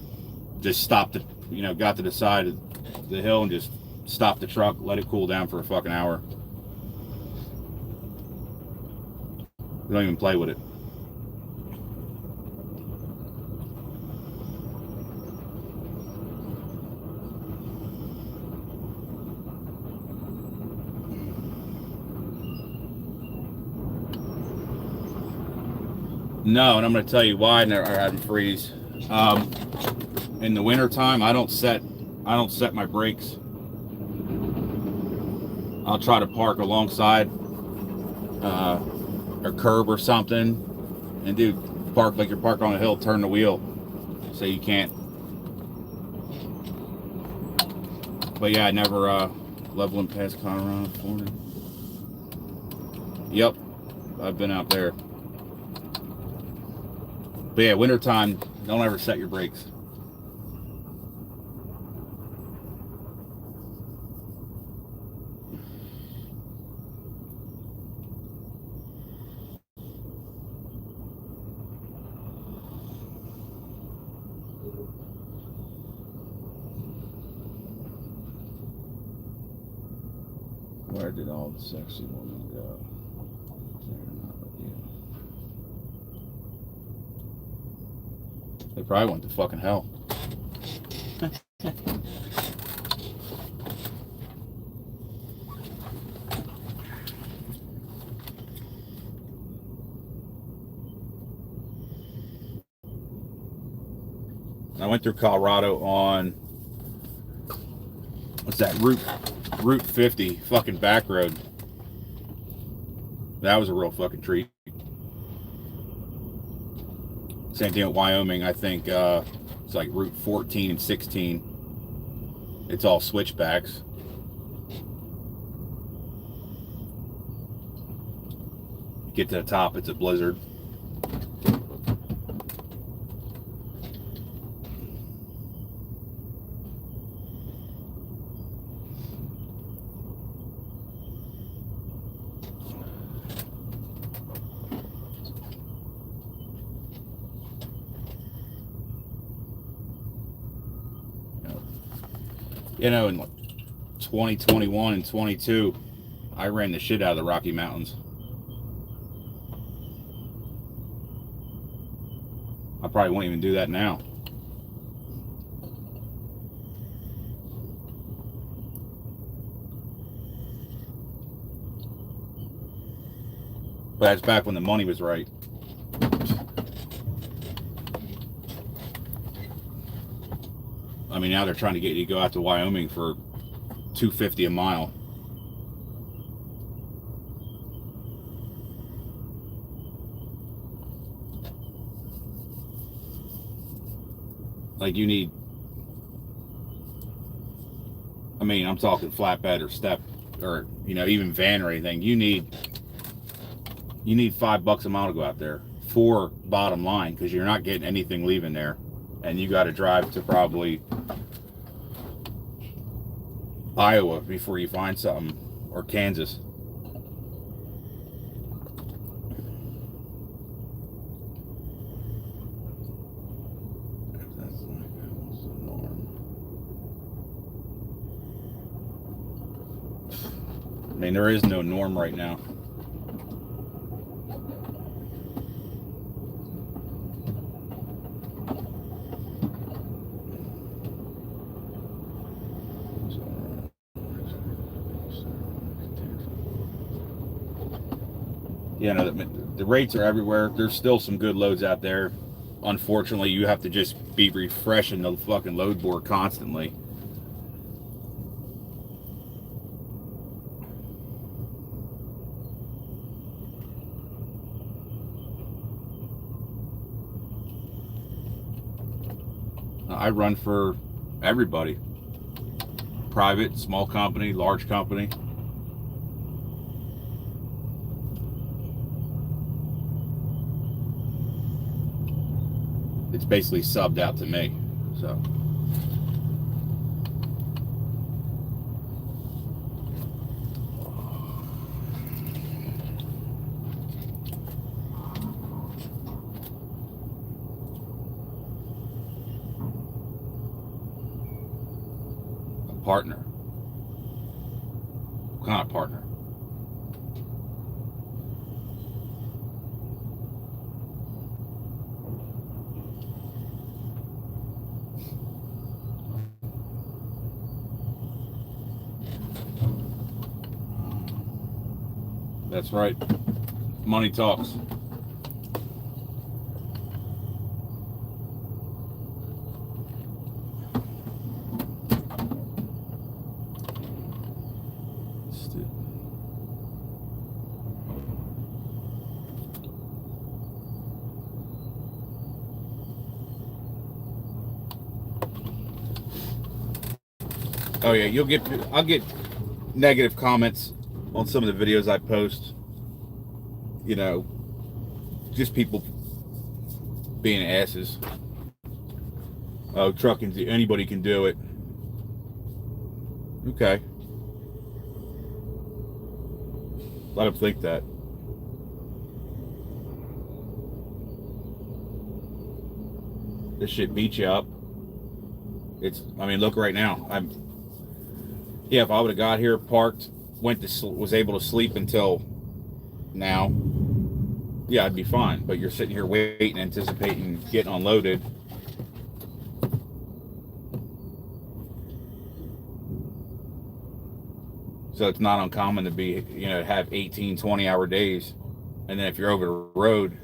got to the side of the hill and just stopped the truck, let it cool down for a fucking hour. We don't even play with it. No, and I'm going to tell you why I never had them freeze. In the wintertime, I don't set my brakes. I'll try to park alongside a curb or something, and park like you're parked on a hill, turn the wheel, so you can't. But yeah, I never leveling past Colorado, Florida. Yep, I've been out there. But yeah, wintertime, don't ever set your brakes. Where did all the sexy women go? They're not with you. They probably went to fucking hell. I went through Colorado on, what's that, Route 50, fucking back road. That was a real fucking treat. Same thing with Wyoming. I think it's like Route 14 and 16. It's all switchbacks. You get to the top, it's a blizzard. In 2021 and 22, I ran the shit out of the Rocky Mountains. I probably won't even do that now. But that's back when the money was right. I mean, now they're trying to get you to go out to Wyoming for $250 a mile. Like you need, I mean, I'm talking flatbed or step or, even van or anything. You need $5 a mile to go out there for bottom line, because you're not getting anything leaving there. And you got to drive to probably Iowa before you find something, or Kansas. That's like the norm. I mean, there is no norm right now. The rates are everywhere. There's still some good loads out there. Unfortunately, you have to just be refreshing the fucking load board constantly. I run for everybody. Private, small company, large company. It's basically subbed out to me, so. Partner. What kind of partner? That's right. Money talks. Oh yeah, I'll get negative comments on some of the videos I post. You know, just people being asses. Oh, trucking, anybody can do it. Okay. Let them think that. This shit beats you up. I mean, look right now. Yeah, if I would have got here, parked, was able to sleep until now, yeah, I'd be fine. But you're sitting here waiting, anticipating getting unloaded. So it's not uncommon to be, have 18, 20-hour days. And then if you're over the road,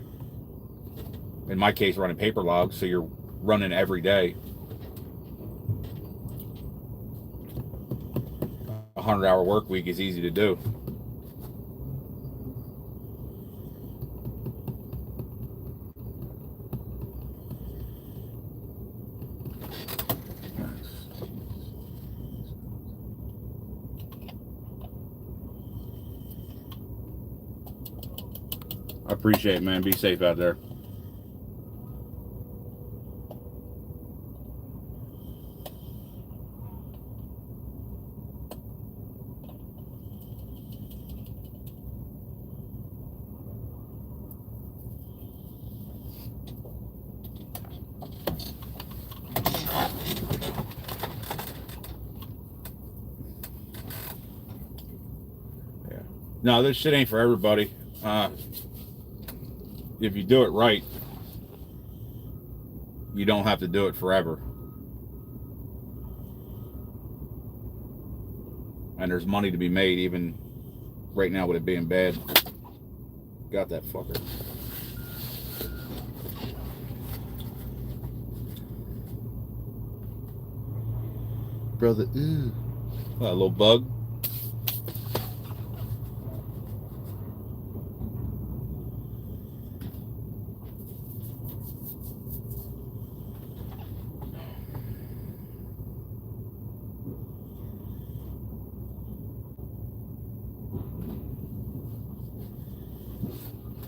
in my case, running paper logs, so you're running every day. 100-hour work week is easy to do. I appreciate it, man. Be safe out there. Yeah. No, this shit ain't for everybody. If you do it right, you don't have to do it forever. And there's money to be made even right now with it being bad. Got that fucker. Brother, ooh. What, a little bug?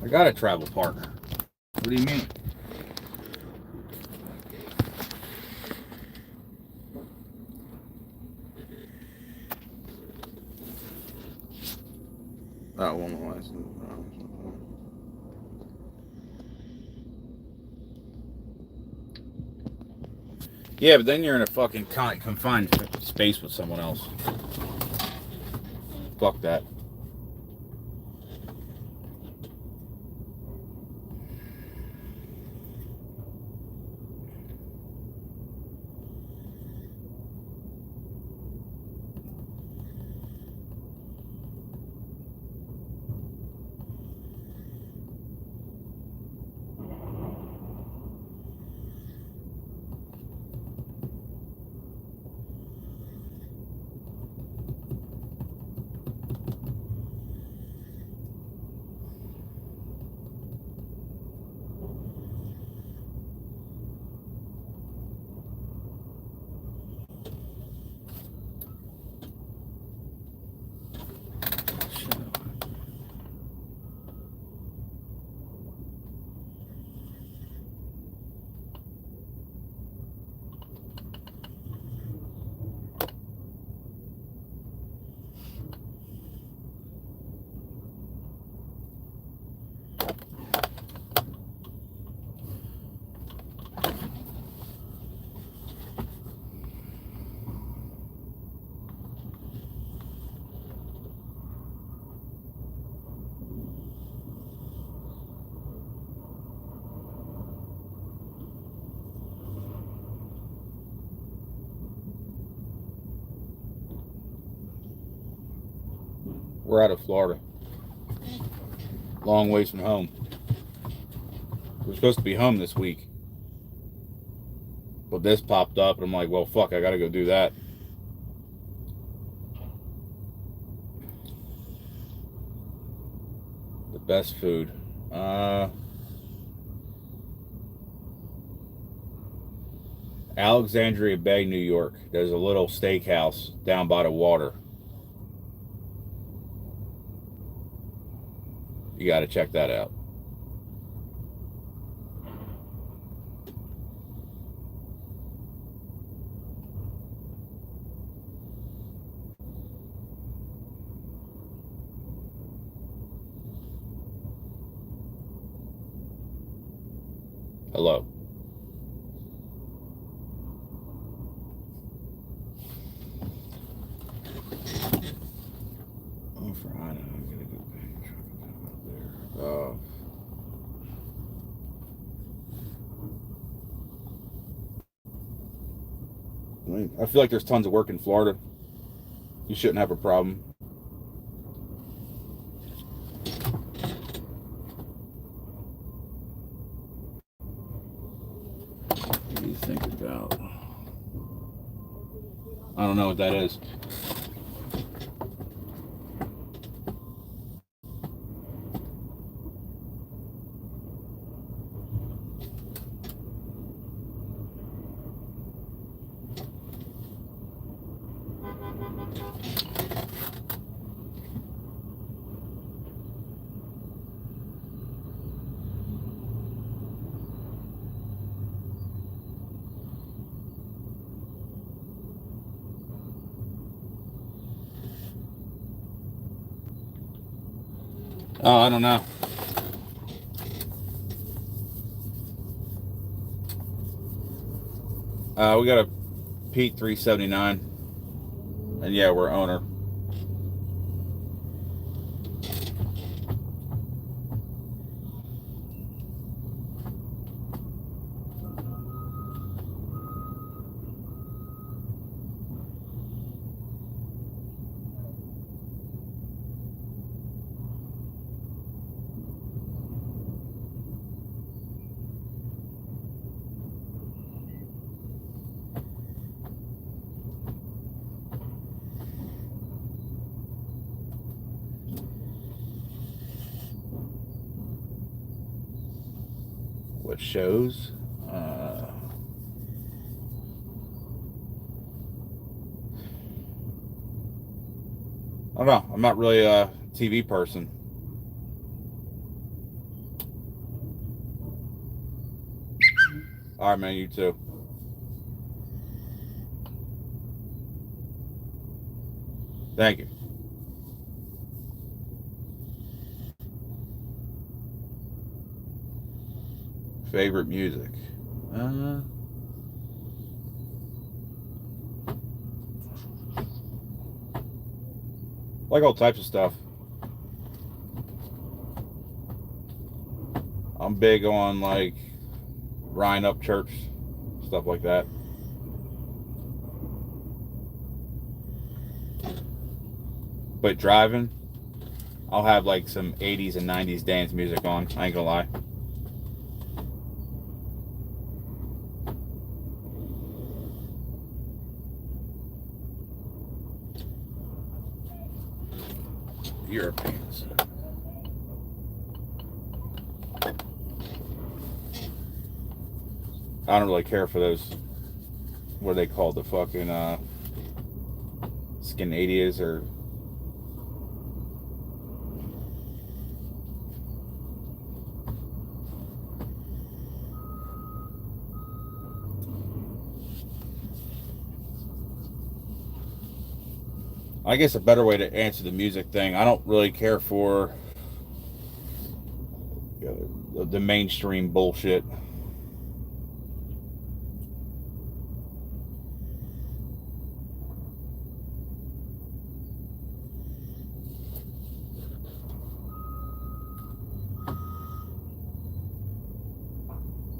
I got a travel partner. What do you mean? Oh, one more license. Yeah, but then you're in a fucking confined space with someone else. Fuck that. We're out of Florida. Long ways from home. We're supposed to be home this week. But this popped up, and I'm like, well, fuck, I gotta go do that. The best food. Alexandria Bay, New York. There's a little steakhouse down by the water. You got to check that out. Hello. Oh, for I know, I'm gonna go back there. I feel like there's tons of work in Florida. You shouldn't have a problem. What do you think about? I don't know what that is. Oh, I don't know. We got a Pete 379, and yeah, we're owner. What shows? I don't know. I'm not really a TV person. All right, man. You too. Thank you. Favorite music? Like all types of stuff. I'm big on like Ryan Upchurch, stuff like that. But driving, I'll have like some 80s and 90s dance music on. I ain't gonna lie. Europeans. I don't really care for those. What are they called? The fucking Scandinavians or. I guess a better way to answer the music thing, I don't really care for the mainstream bullshit.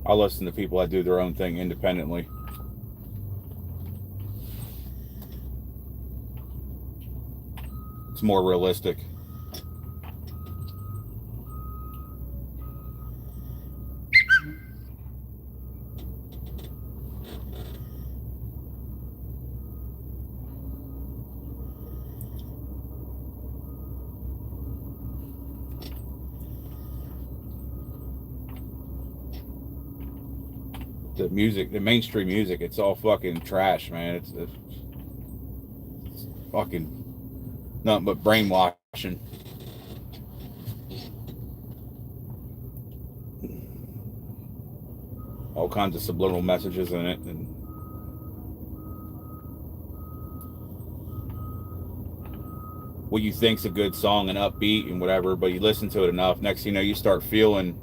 I listen to people that do their own thing independently. It's more realistic. the music, the mainstream music, it's all fucking trash, man. It's fucking nothing but brainwashing. All kinds of subliminal messages in it, and what you think's a good song and upbeat and whatever, but you listen to it enough, next thing you know, you start feeling,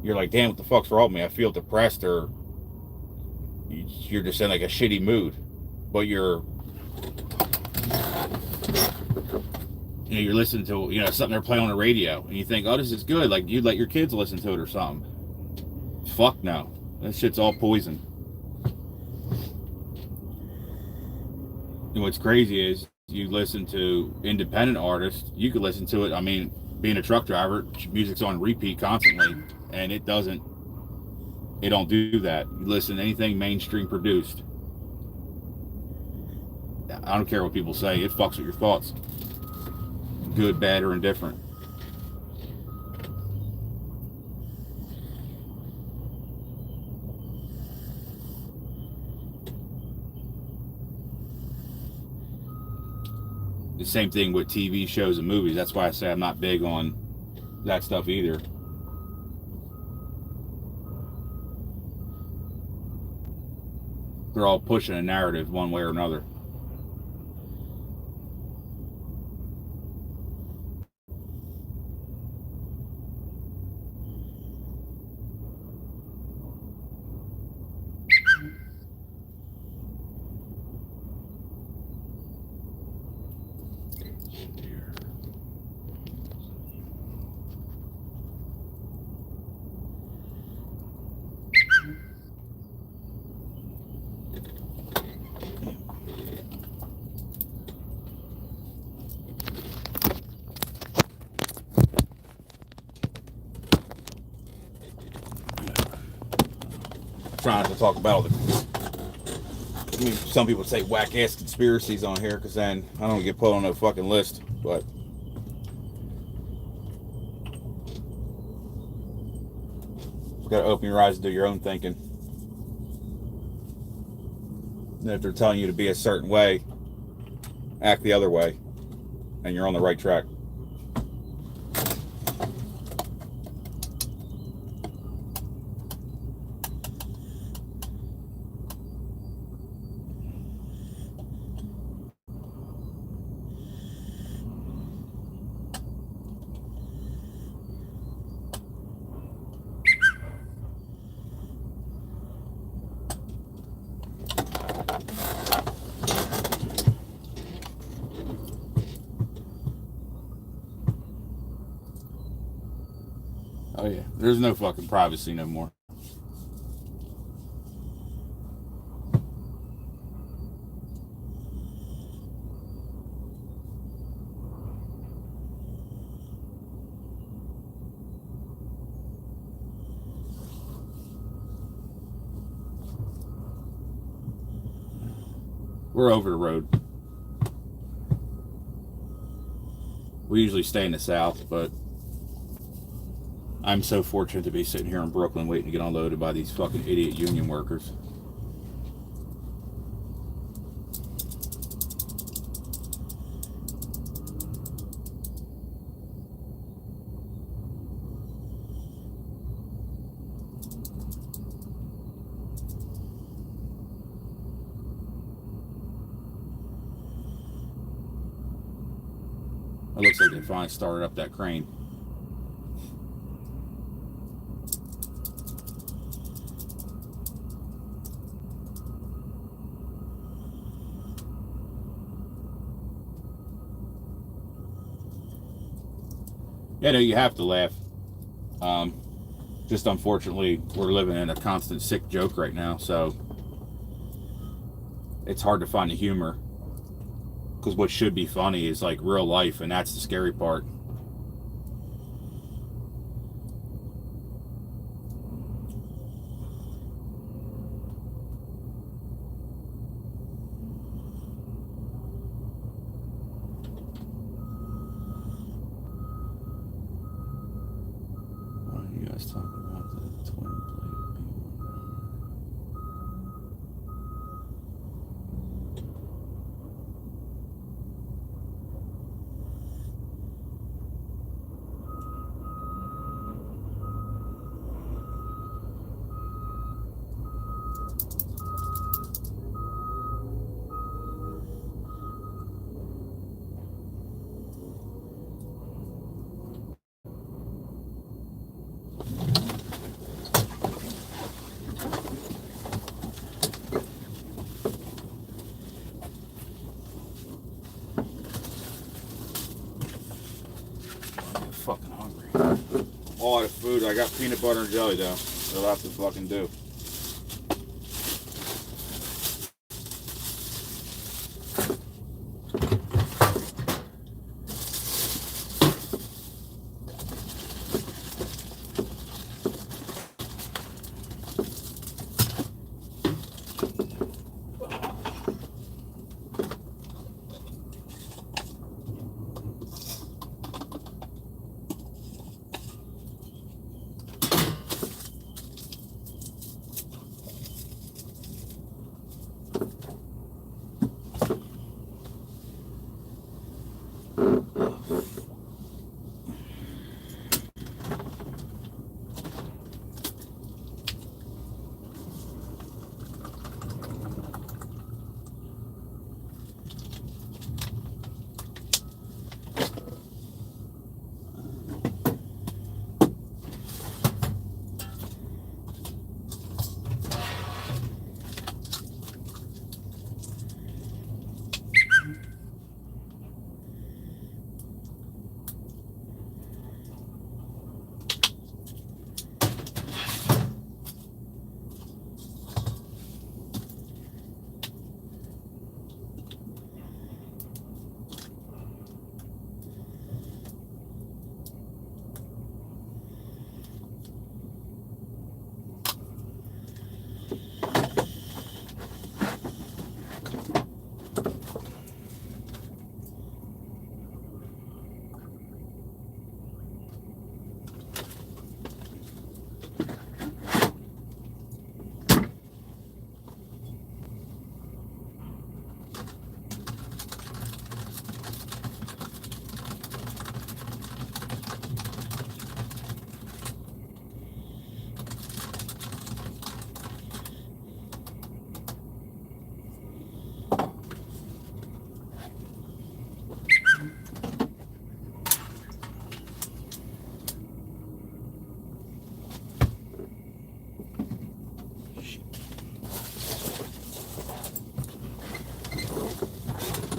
you're like, damn, what the fuck's wrong with me? I feel depressed, or you're just in like a shitty mood, but you're listening to, something they're playing on the radio, and you think, oh, this is good, like you'd let your kids listen to it or something. Fuck no, that shit's all poison. And what's crazy is you listen to independent artists, you could listen to it, I mean, being a truck driver, music's on repeat constantly, and it don't do that. You listen to anything mainstream produced, I don't care what people say, it fucks with your thoughts, good, bad, or indifferent. The same thing with TV shows and movies. That's why I say I'm not big on that stuff either. They're all pushing a narrative one way or another. Trying to talk about all the, I mean, some people say whack ass conspiracies on here, because then I don't get put on a fucking list, but you gotta open your eyes and do your own thinking. And if they're telling you to be a certain way, act the other way, and you're on the right track. Oh yeah, there's no fucking privacy no more. We're over the road. We usually stay in the south, but I'm so fortunate to be sitting here in Brooklyn waiting to get unloaded by these fucking idiot union workers. It looks like they finally started up that crane. Yeah, no, you have to laugh. Just unfortunately, we're living in a constant sick joke right now, so it's hard to find the humor. Because what should be funny is like real life, and that's the scary part. What are you guys talking about? The twin blade? food. I got peanut butter and jelly though. It'll have to fucking do.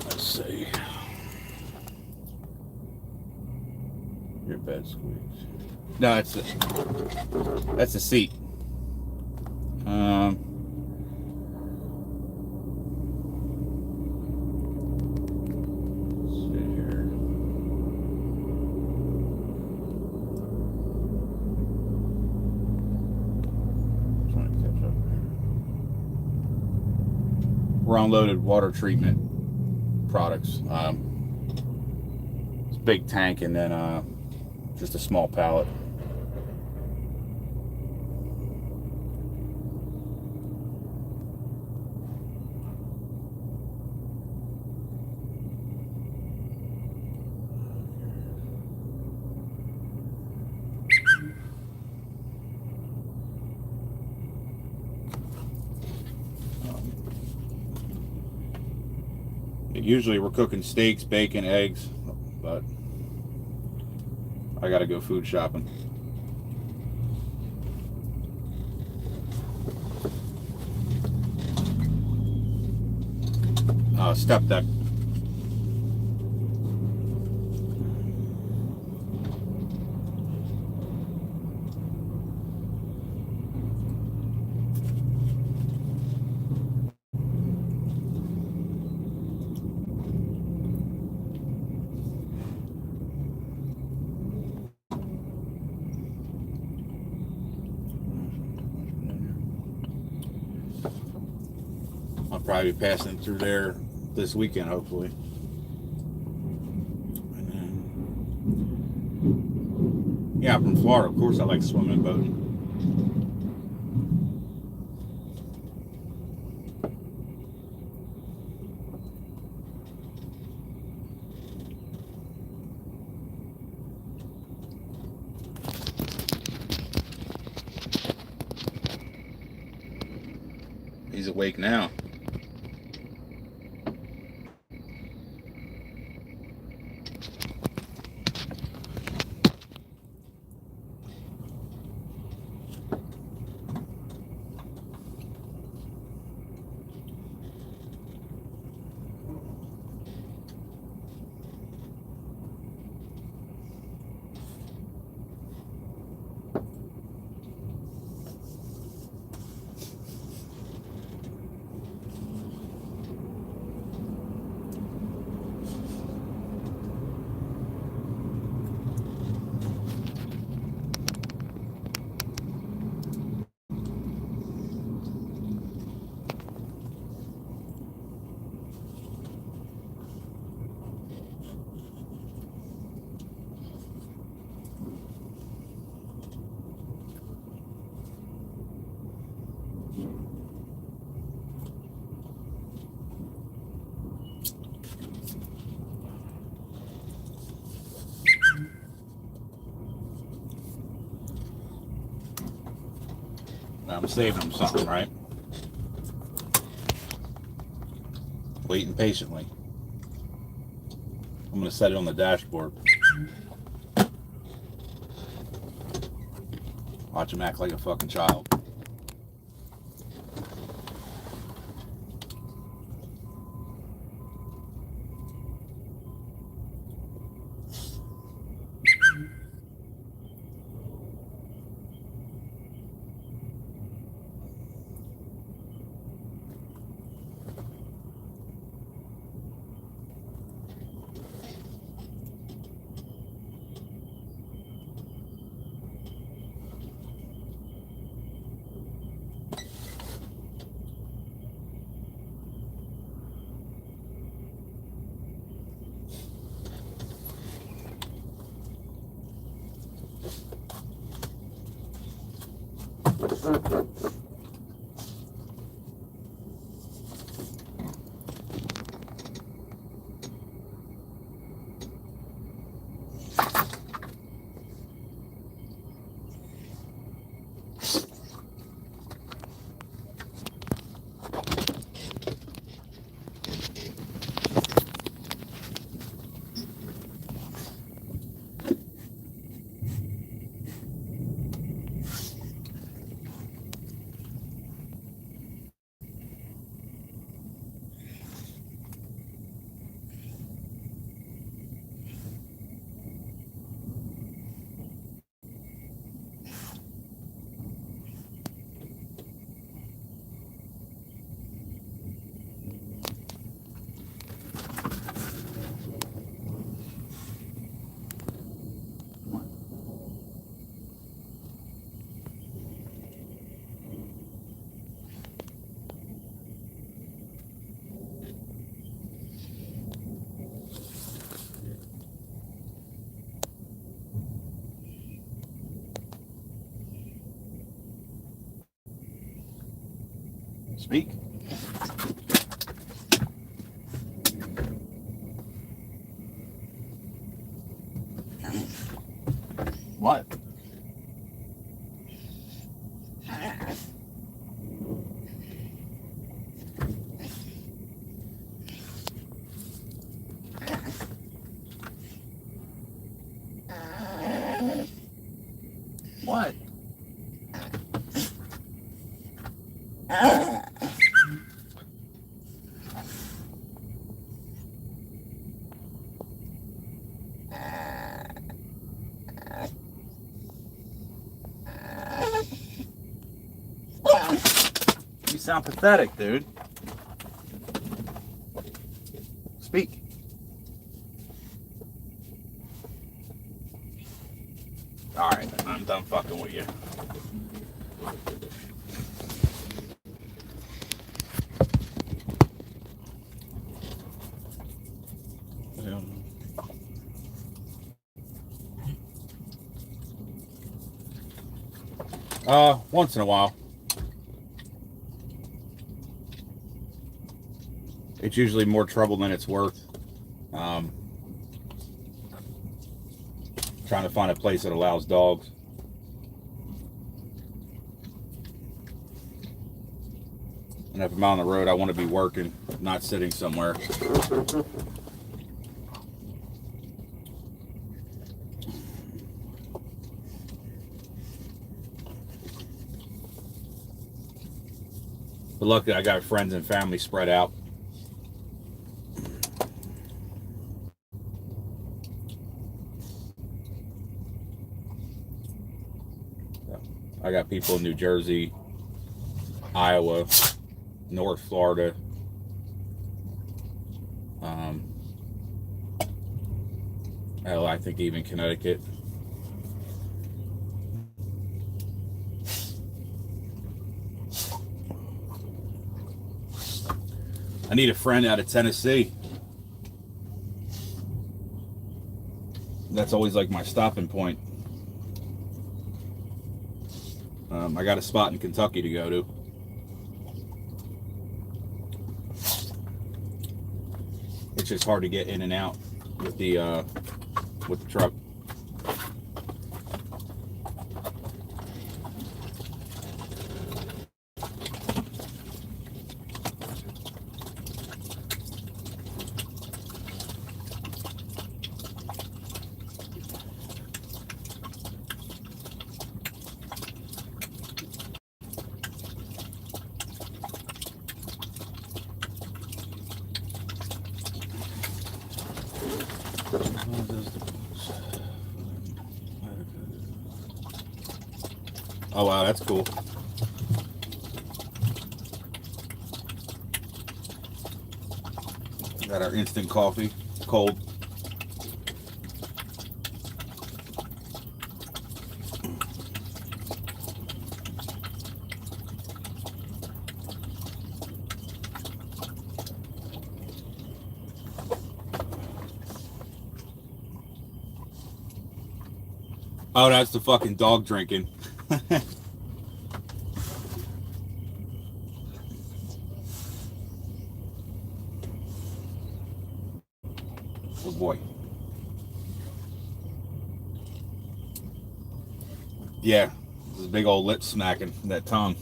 Let's see. Your bed squeaks. No, that's the seat. Let's see here. Trying to catch up. We're unloaded water treatment products. It's a big tank and then just a small pallet. Usually we're cooking steaks, bacon, eggs, but I gotta go food shopping. Step deck. I'll probably be passing through there this weekend, hopefully. And then, yeah, I'm from Florida. Of course, I like swimming and boating. He's awake now. I'm saving them something, right? Waiting patiently. I'm gonna set it on the dashboard. Watch him act like a fucking child. Speak. What? What? You sound pathetic, dude. Speak. Alright, I'm done fucking with you. Once in a while. It's usually more trouble than it's worth. Trying to find a place that allows dogs. And if I'm on the road, I want to be working, not sitting somewhere. But luckily, I got friends and family spread out. I got people in New Jersey, Iowa, North Florida, hell, I think even Connecticut. I need a friend out of Tennessee. That's always like my stopping point. I got a spot in Kentucky to go to. It's just hard to get in and out with the truck. Oh wow, that's cool. Got our instant coffee, cold. Oh, that's the fucking dog drinking. Oh boy. Yeah, this big old lip smacking, that tongue.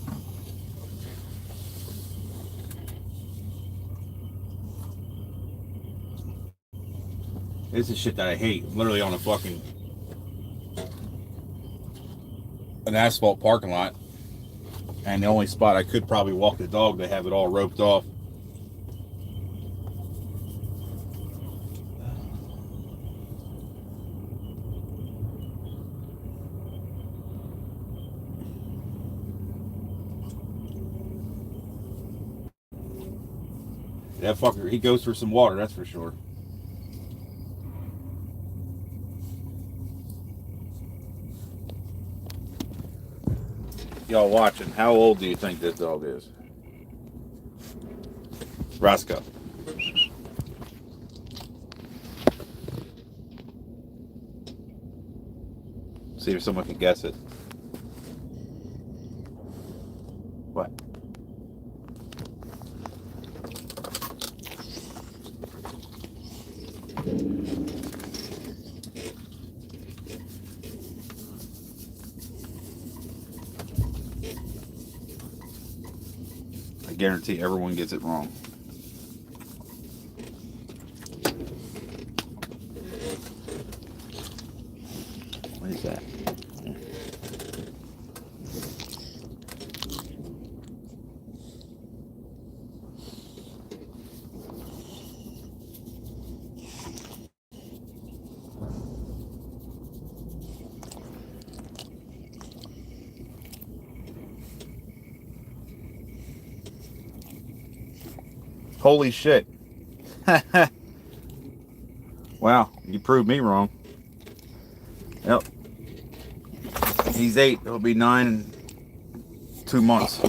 This is shit that I hate. Literally on an asphalt parking lot. And the only spot I could probably walk the dog, they have it all roped off. That fucker, he goes for some water, that's for sure. Y'all watching, how old do you think this dog is? Roscoe. See if someone can guess it. What? I guarantee everyone gets it wrong. What is that? Holy shit. Wow, you proved me wrong. Yep. He's 8. He'll be 9 in 2 months.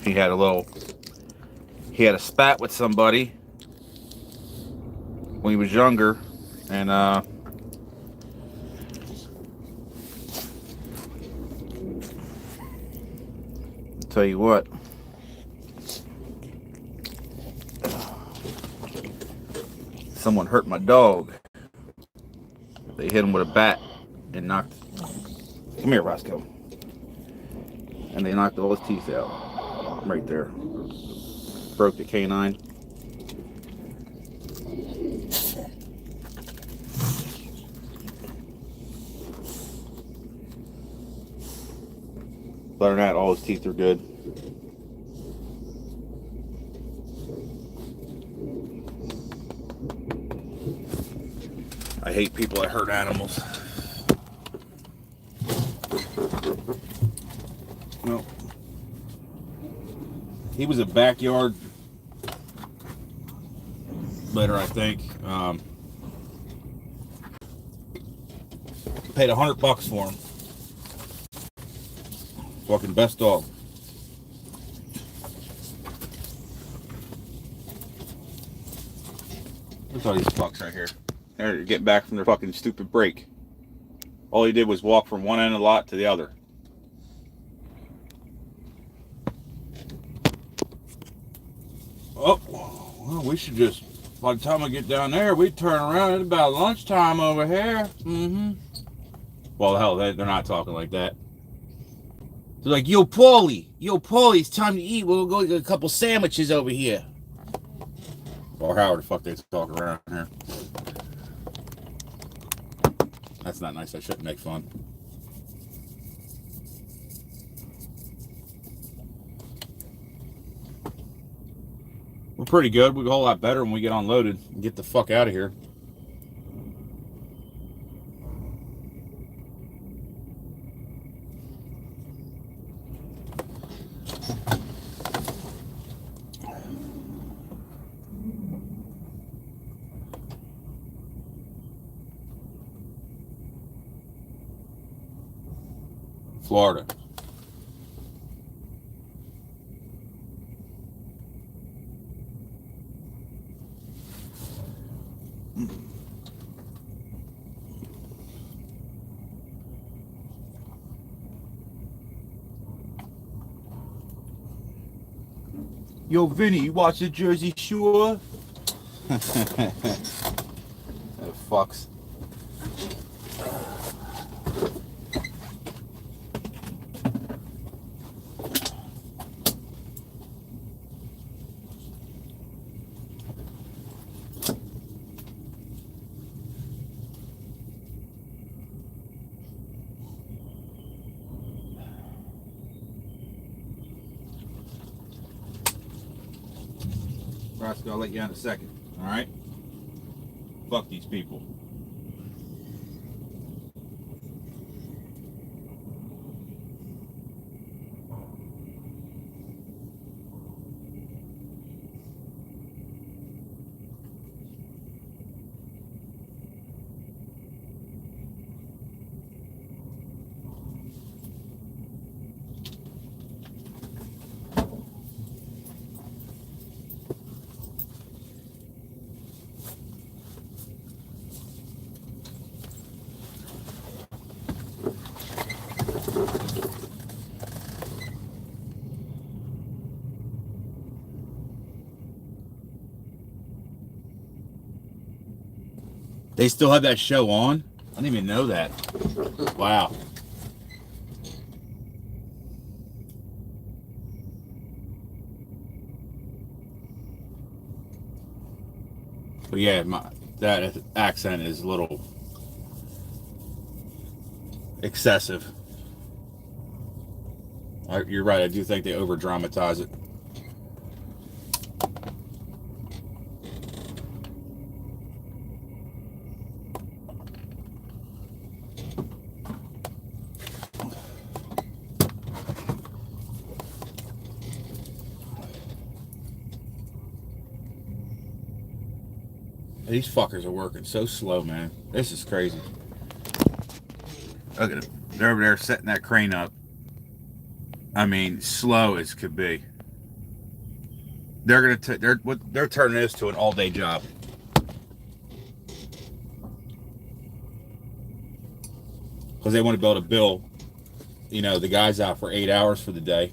He had a spat with somebody when he was younger, and tell you what, someone hurt my dog. They hit him with a bat and knocked, come here, Roscoe, and they knocked all his teeth out right there. Broke the canine. Other than that, all his teeth are good. I hate people that hurt animals. Well, he was a backyard litter, I think. Paid $100 for him. Fucking best dog. Look at all these fucks right here. They're getting back from their fucking stupid break. All he did was walk from one end of the lot to the other. Oh, well, we should just, by the time I get down there, we turn around. It's about lunchtime over here. Mm-hmm. Well, hell, they're not talking like that. They're like, yo, Paulie, it's time to eat. We'll go get a couple sandwiches over here. Or however the fuck they talk around here. That's not nice. I shouldn't make fun. We're pretty good. We're a whole lot better when we get unloaded and get the fuck out of here. Florida. Yo, Vinny, you watch the Jersey Shore? Oh, fucks. Roscoe, I'll let you out in a second, all right? Fuck these people. They still have that show on? I didn't even know that. Wow. But yeah, that accent is a little excessive. You're right, I do think they over dramatize it. These fuckers are working so slow, man. This is crazy. Look at them. They're over there setting that crane up. I mean, slow as could be. They're turning this to an all-day job. Because they want to be able to bill, you know, the guys out for 8 hours for the day.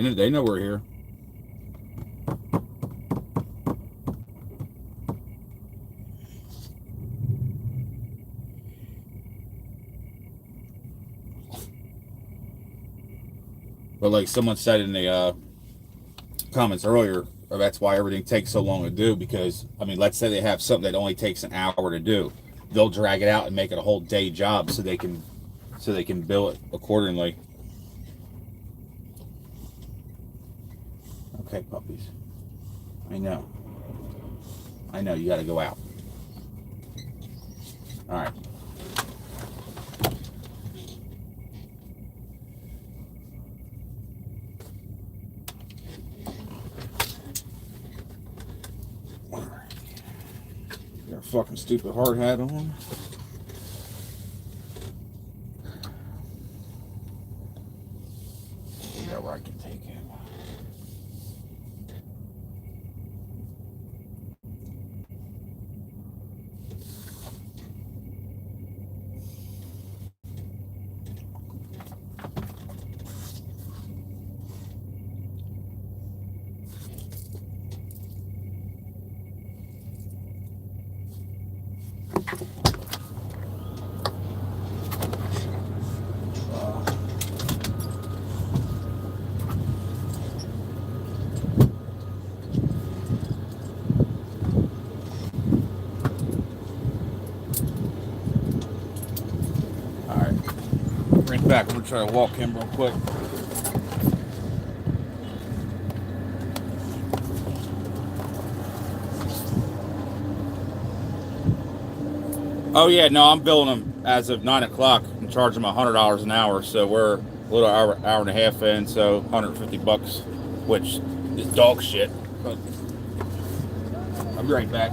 They know we're here. But like someone said in the comments earlier, that's why everything takes so long to do. Because I mean, let's say they have something that only takes an hour to do, they'll drag it out and make it a whole day job so they can bill it accordingly. Okay, puppies. I know you got to go out. All right. Got a fucking stupid hard hat on. Yeah, where I can take it. back. I'm gonna try to walk him real quick. Oh yeah, no, I'm billing them as of 9 o'clock. I'm charging them $100 an hour, so we're a little hour and a half in, so $150, which is dog shit. But I'll be right back.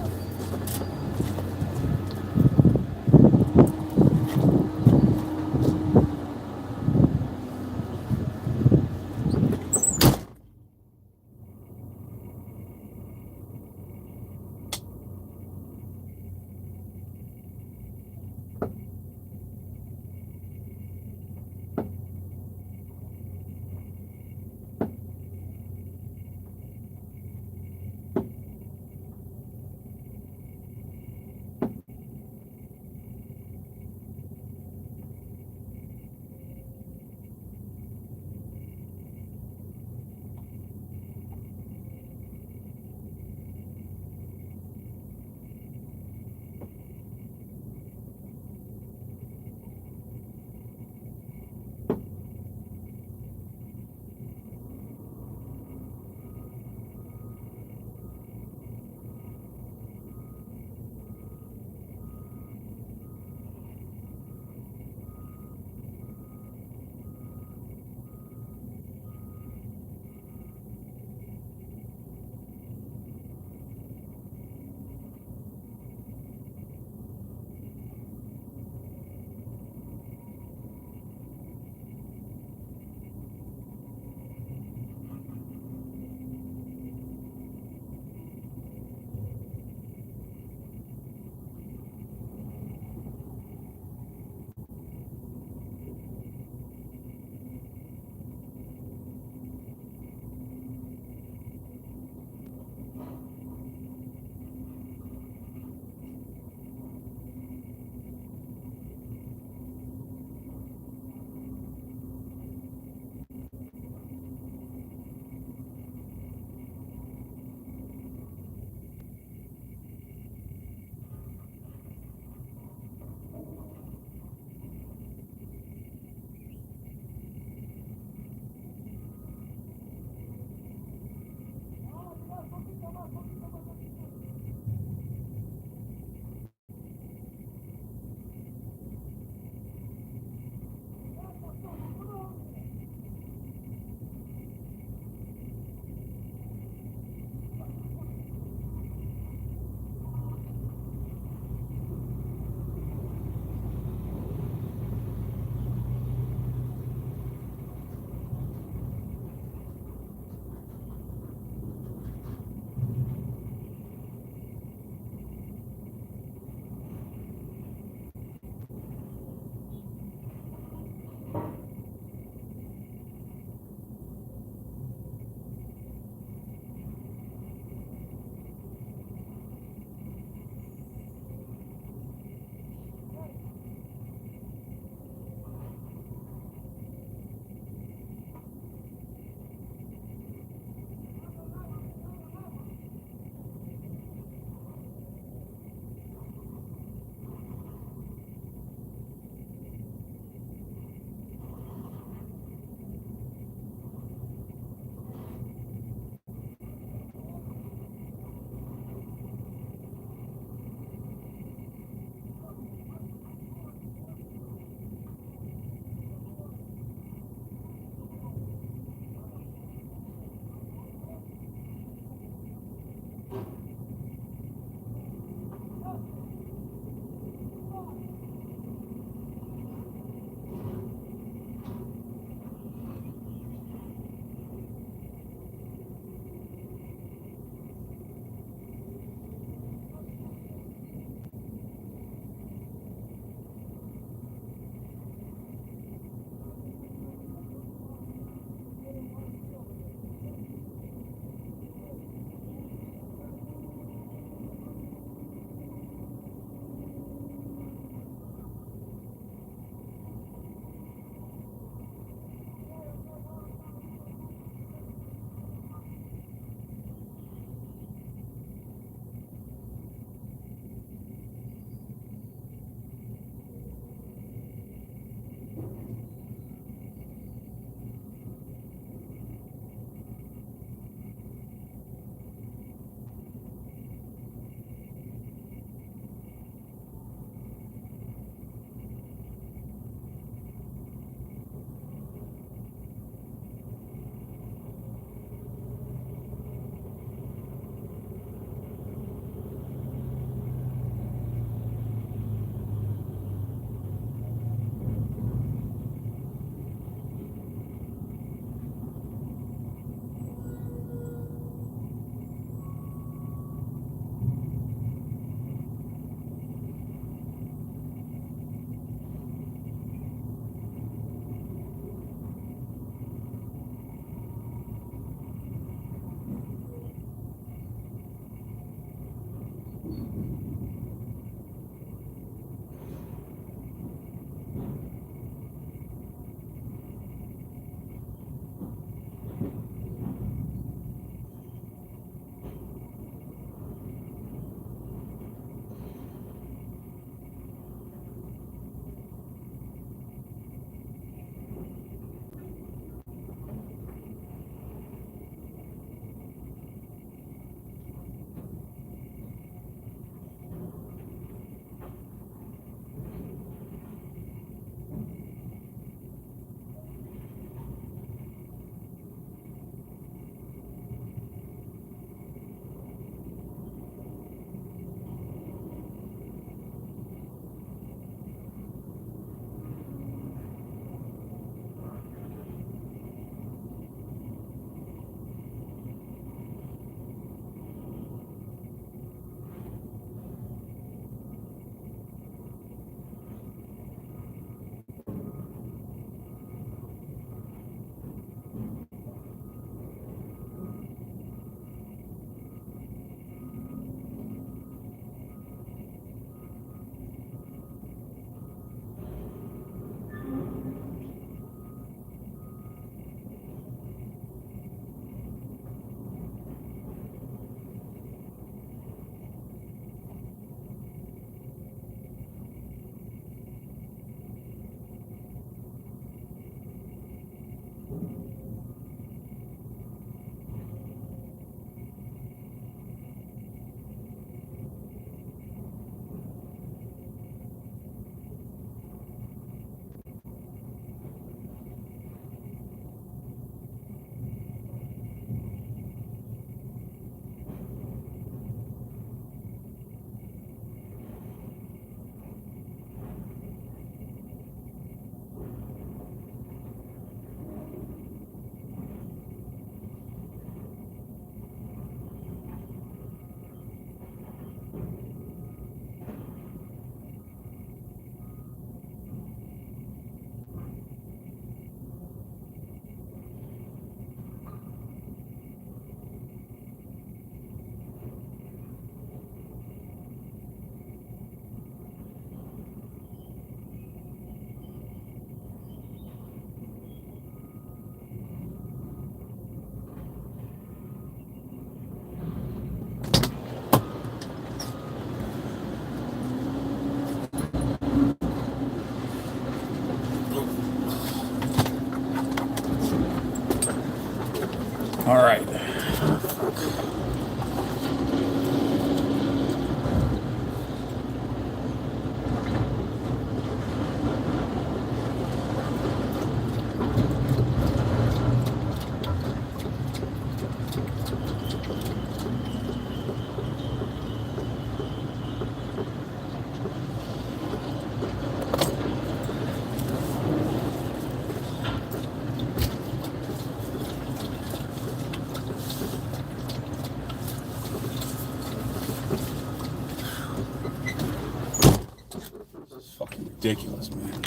It's fucking ridiculous, man.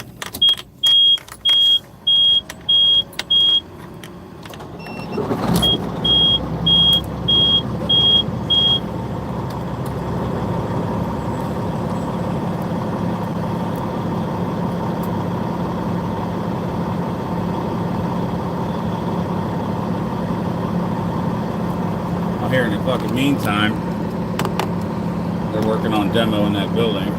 Here in the fucking meantime, they're working on demo in that building.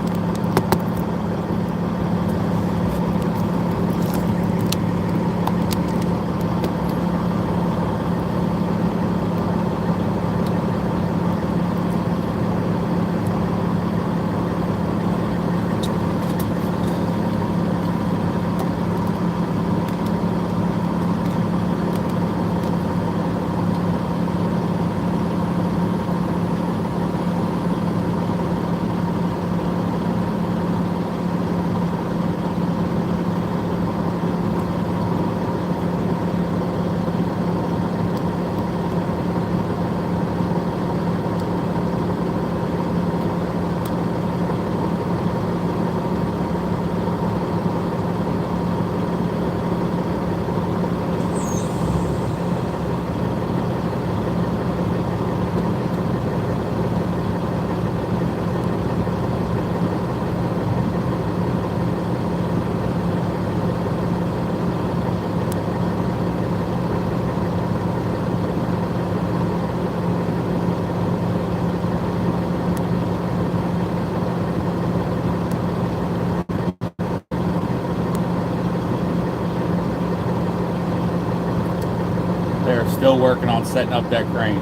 They're still working on setting up that crane.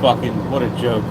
Fucking, what a joke.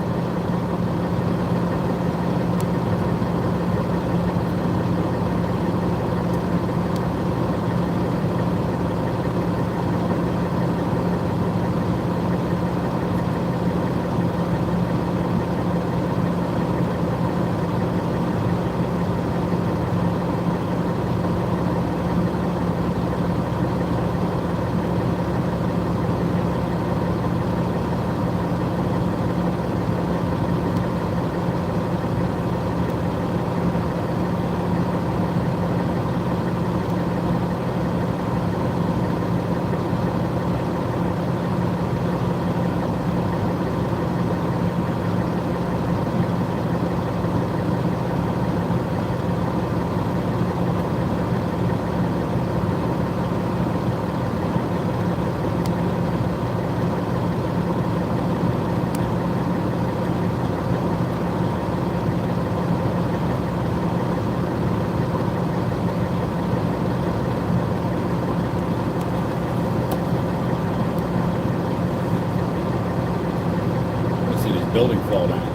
Building fall down.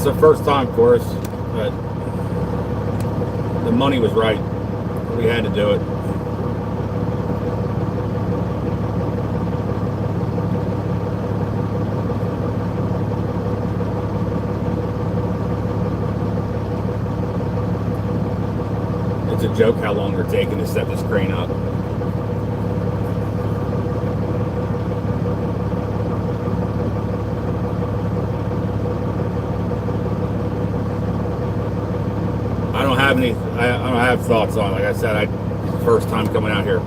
the first time for us, but the money was right. We had to do it. It's a joke how long they're taking to set this crane up. I don't have thoughts on it. Like I said, first time coming out here.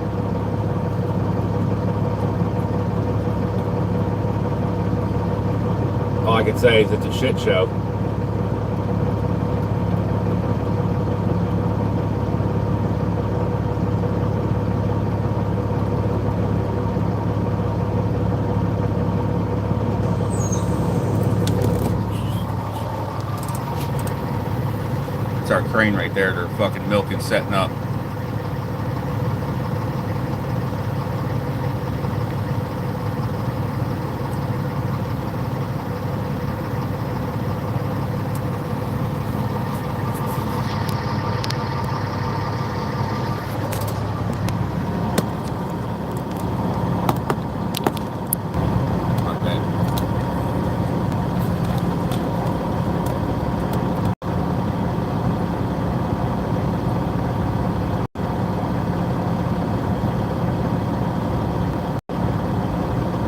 All I can say is it's a shit show. It's our crane right there. They're fucking milking, setting up.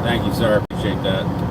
Thank you, sir. I appreciate that.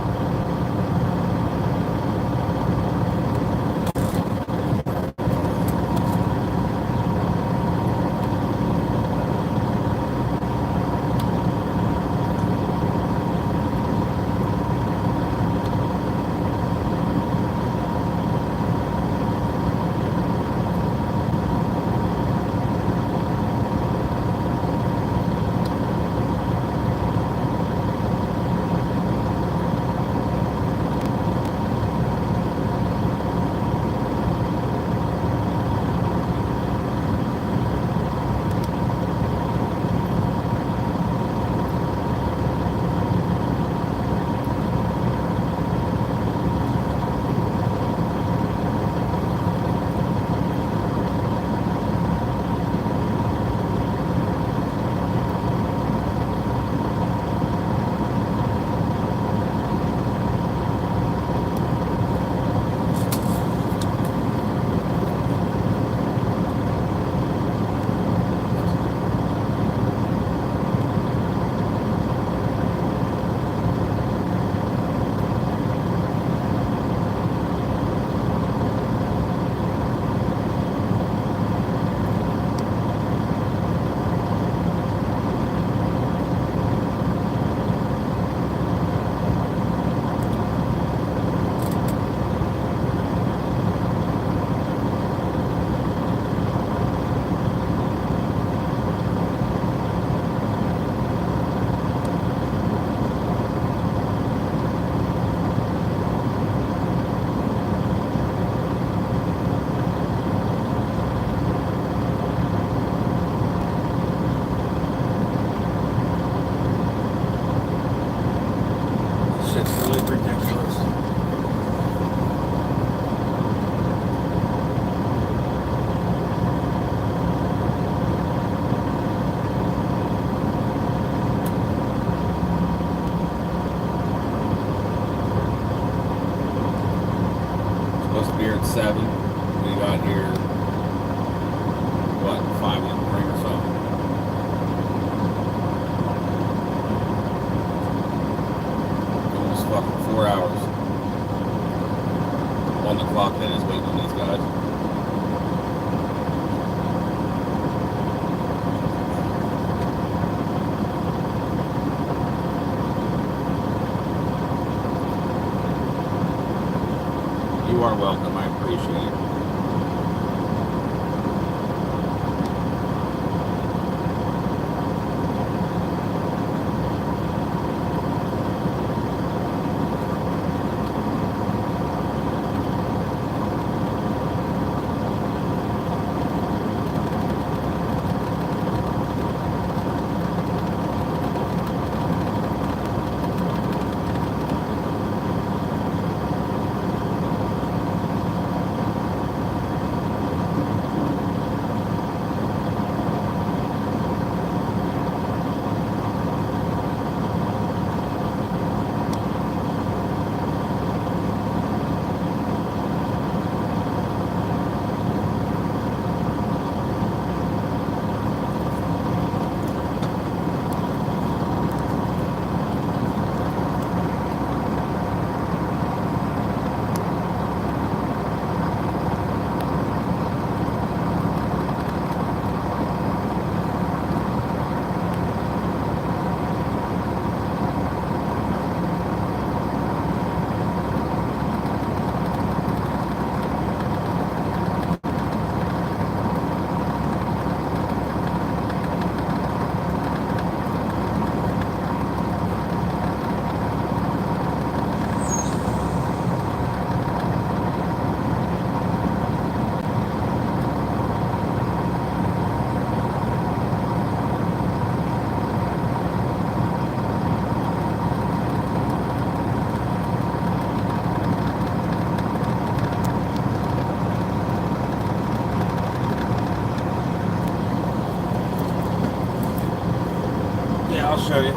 I'll show you.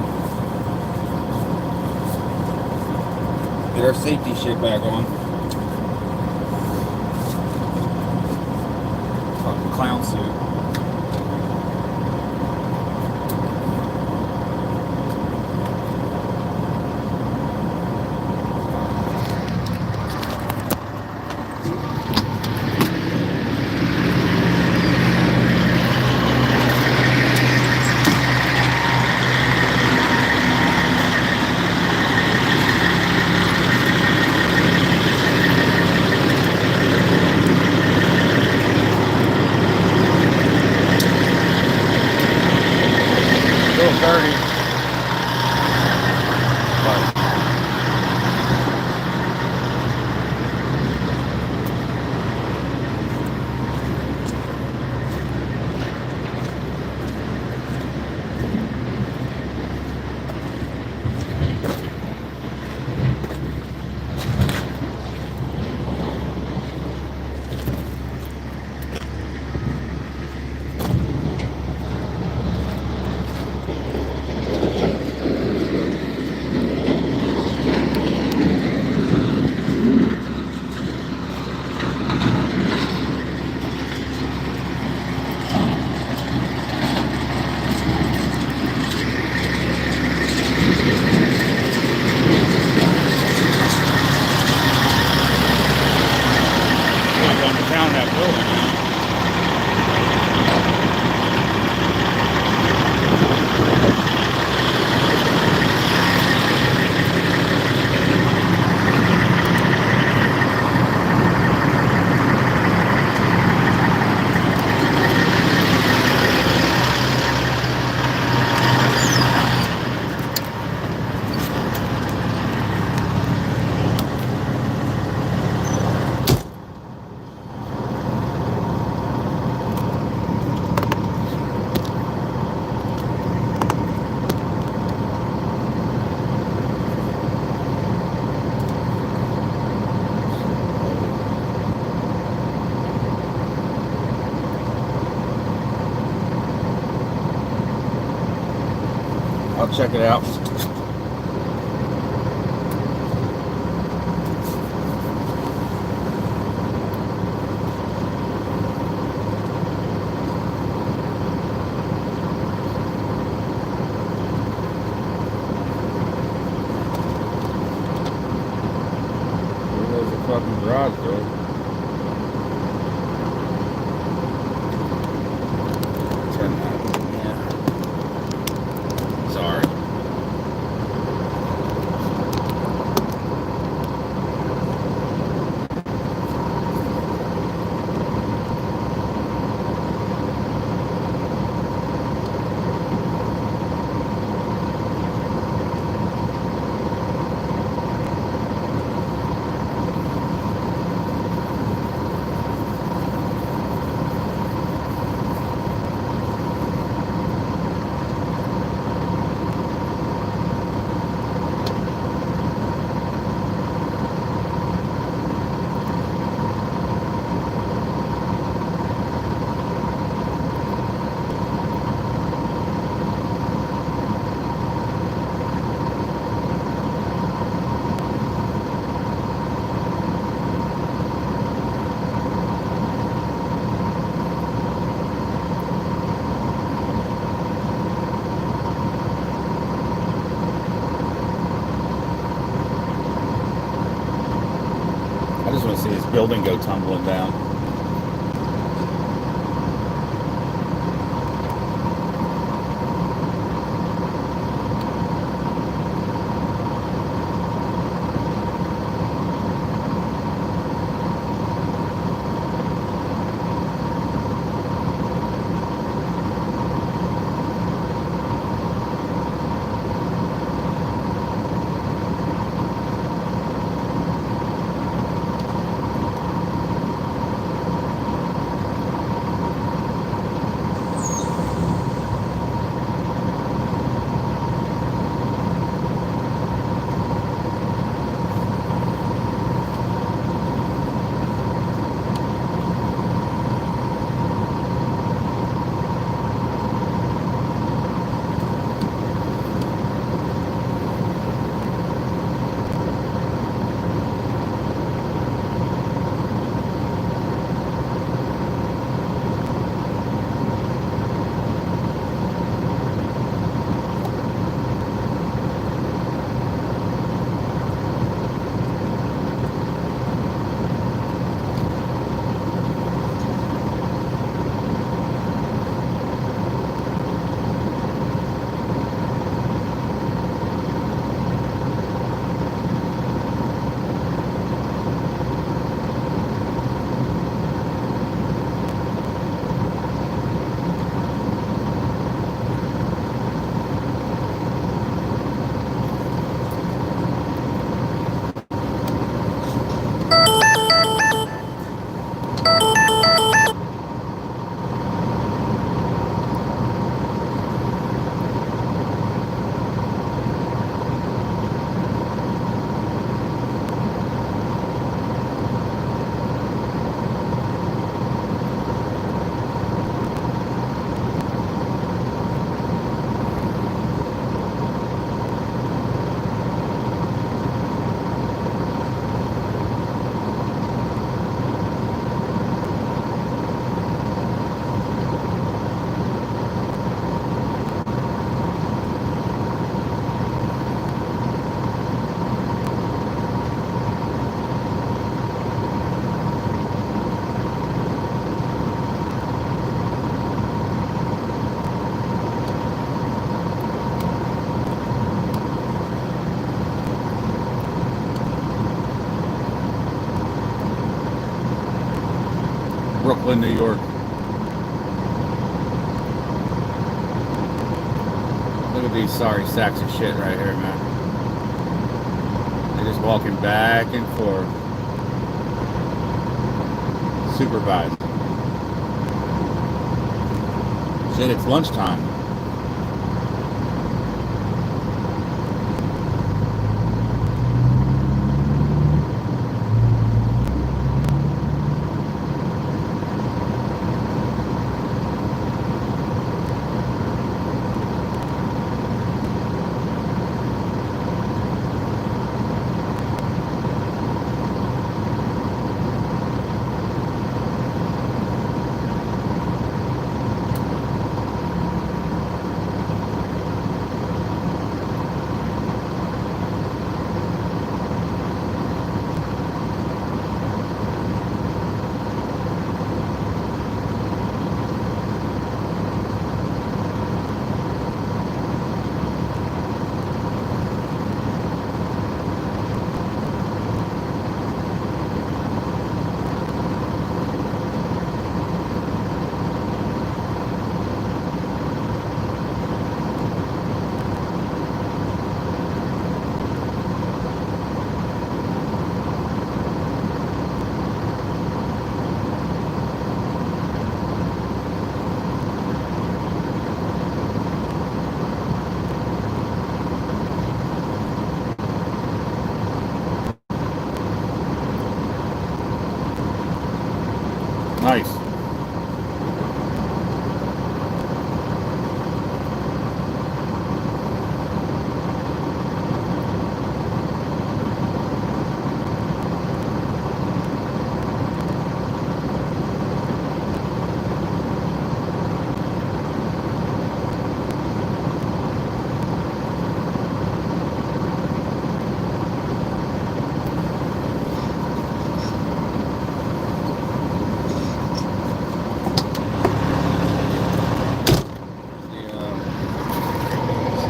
Get our safety shit back on. Fucking clown suit. Dirty. But I'll check it out. There's a fucking garage door. Turn that. Yeah. Sorry. I just want to see this building go tumbling down. in New York. Look at these sorry sacks of shit right here, man. They're just walking back and forth. Supervised. Shit, it's lunchtime. Nice.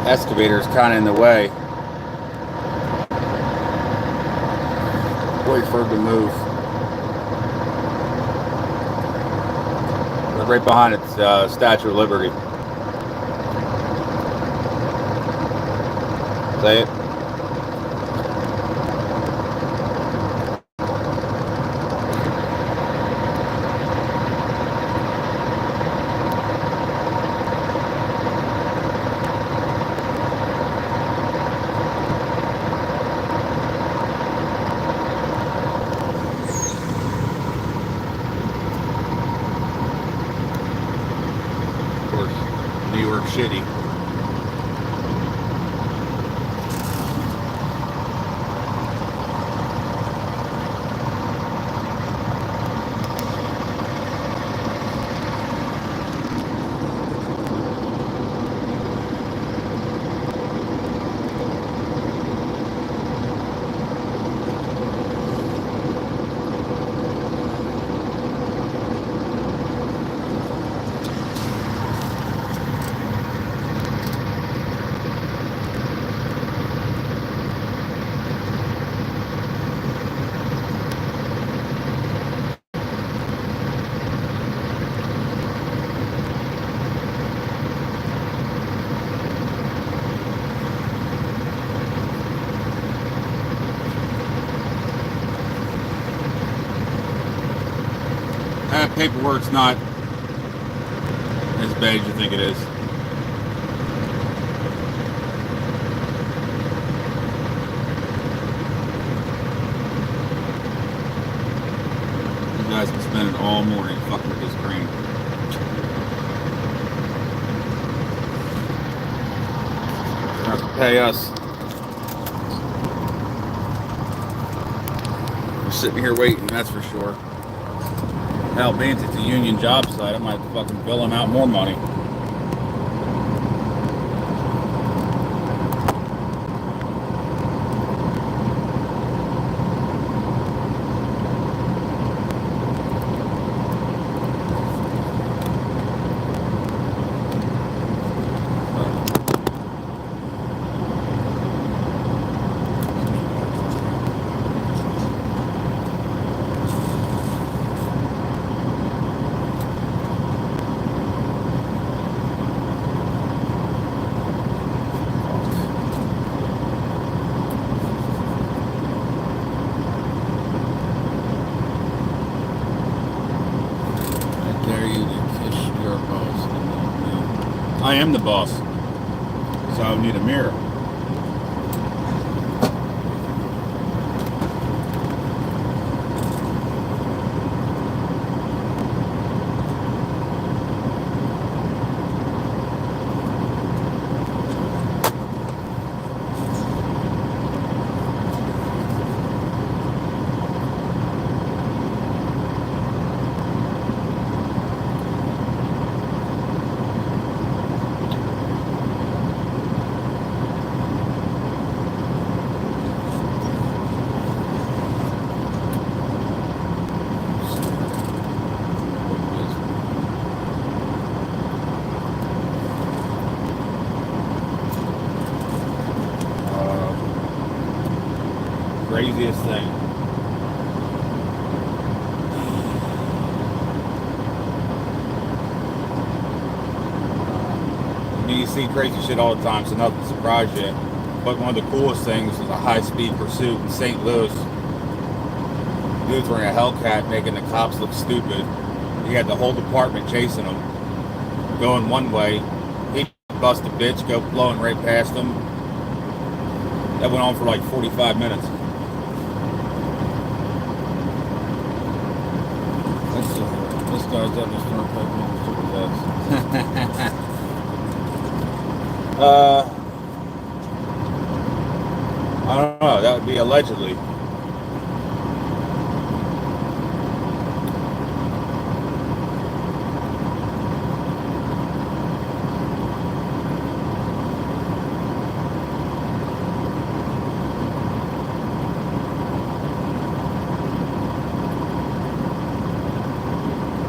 Excavator is kind of in the way. Wait for it to move. Right behind it's Statue of Liberty. Say it. New York City. Paperwork's not as bad as you think it is. You guys been spending all morning fucking with this crane. You're gonna have to pay us. We're sitting here waiting, that's for sure. Hell, being it's a union job site, I might fucking bill them out more money. I am the boss, so I need a mirror. Craziest thing. I mean, you see crazy shit all the time, so nothing surprised you. But one of the coolest things was a high-speed pursuit in St. Louis. Dudes were in a Hellcat making the cops look stupid. He had the whole department chasing him, going one way. He bust a bitch, go blowing right past him. That went on for like 45 minutes. This guy's got this front I don't know. That would be allegedly.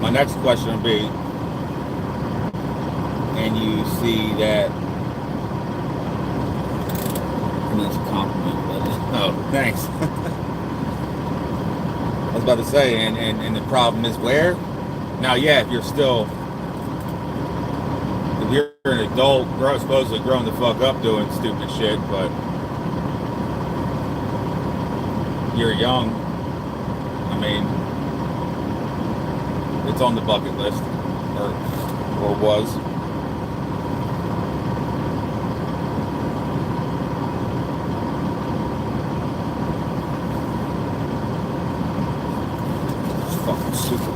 My next question would be, and you see that, and that's a compliment, but, oh, thanks. I was about to say, and the problem is where? Now, yeah, if you're an adult, supposedly growing the fuck up doing stupid shit, but you're young, I mean, it's on the bucket list, or was. It's fucking super.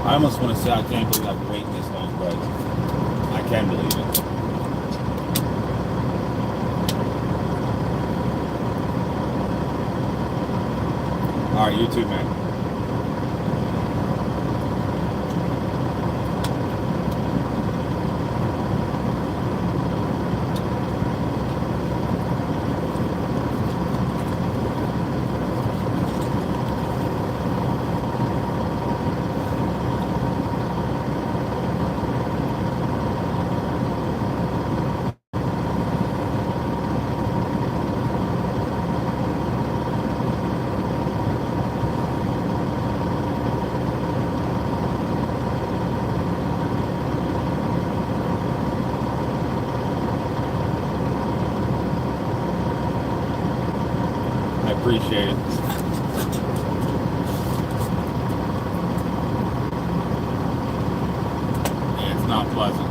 I almost want to say I can't believe I've been waiting this long, but I can believe it. Alright, you too, man. Appreciate it. Yeah, it's not pleasant.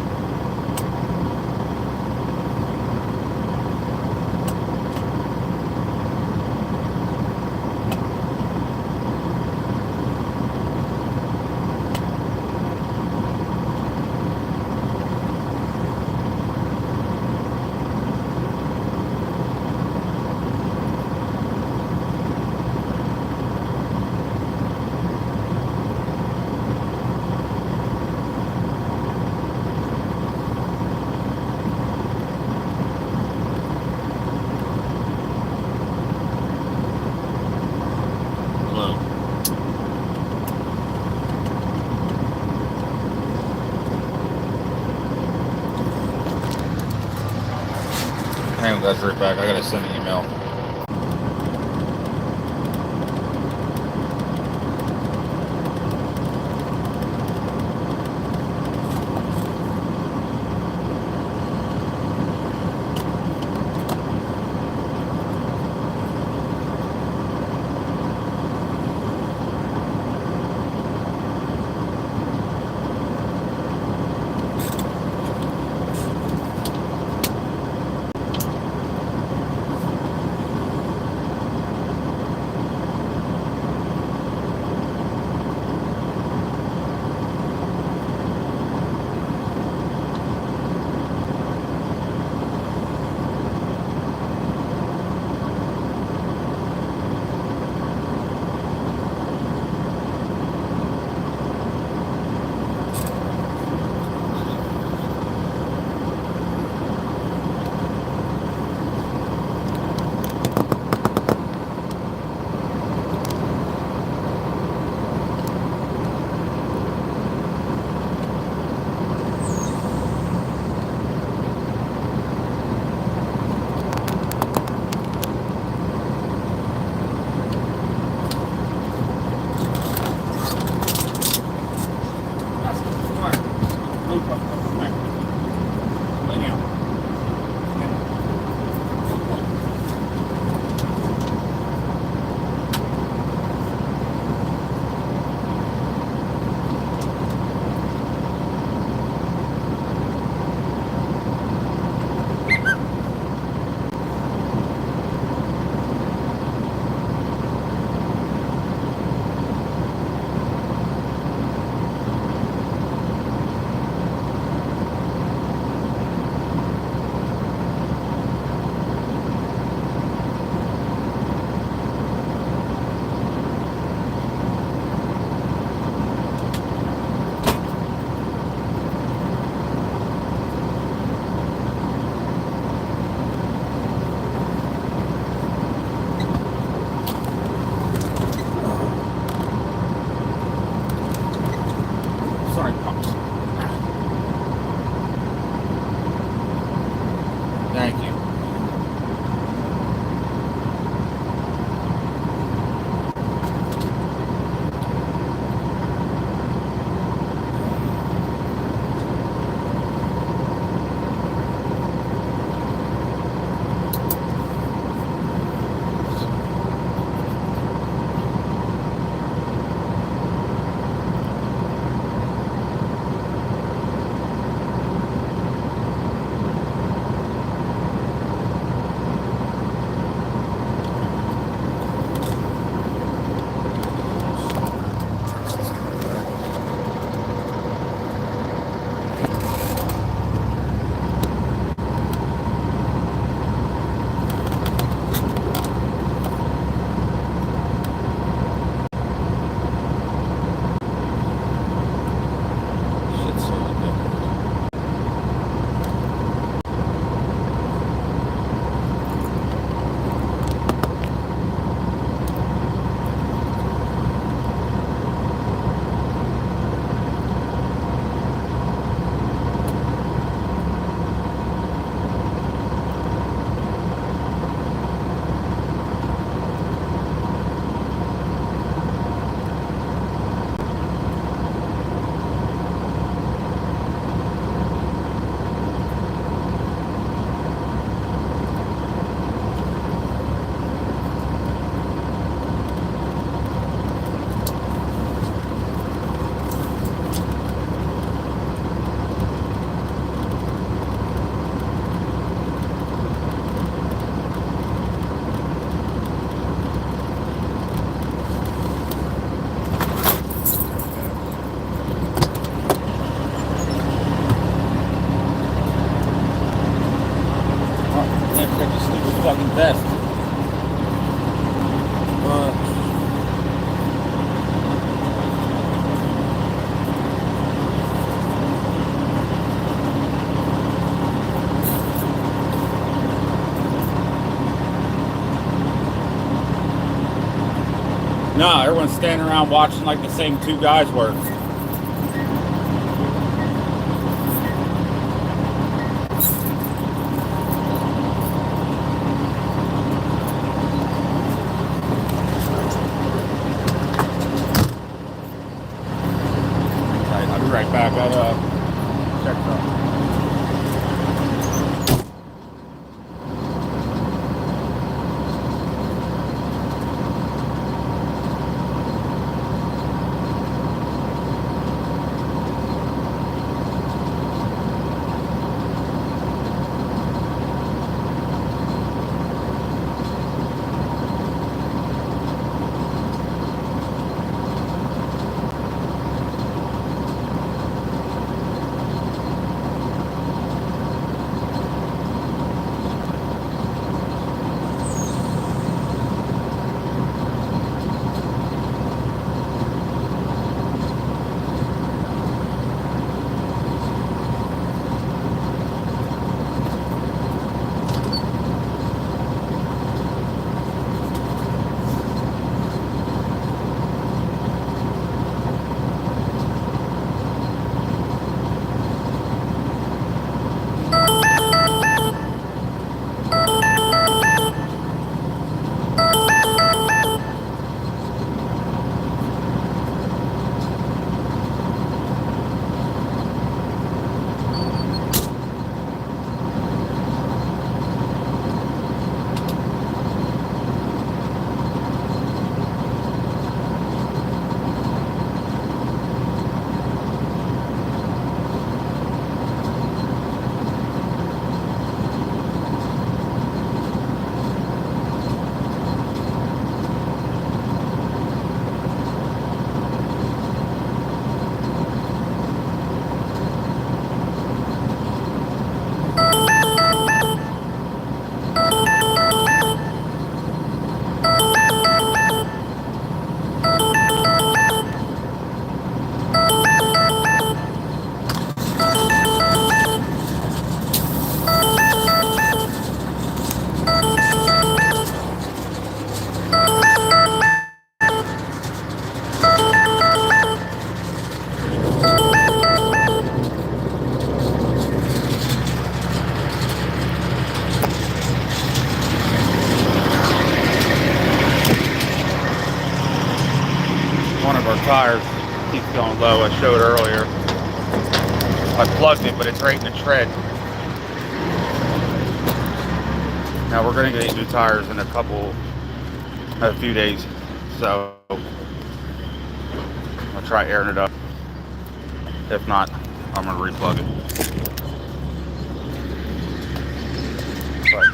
Hang on, guys, right back. I gotta send an email. Sorry, Pops. Thank you. Fucking vest. No, everyone's standing around watching like the same two guys work. check something. One of our tires keeps going low. I showed earlier. I plugged it, but it's right in the tread. Now we're gonna get new tires in a few days. So I'll try airing it up. If not, I'm gonna replug it. But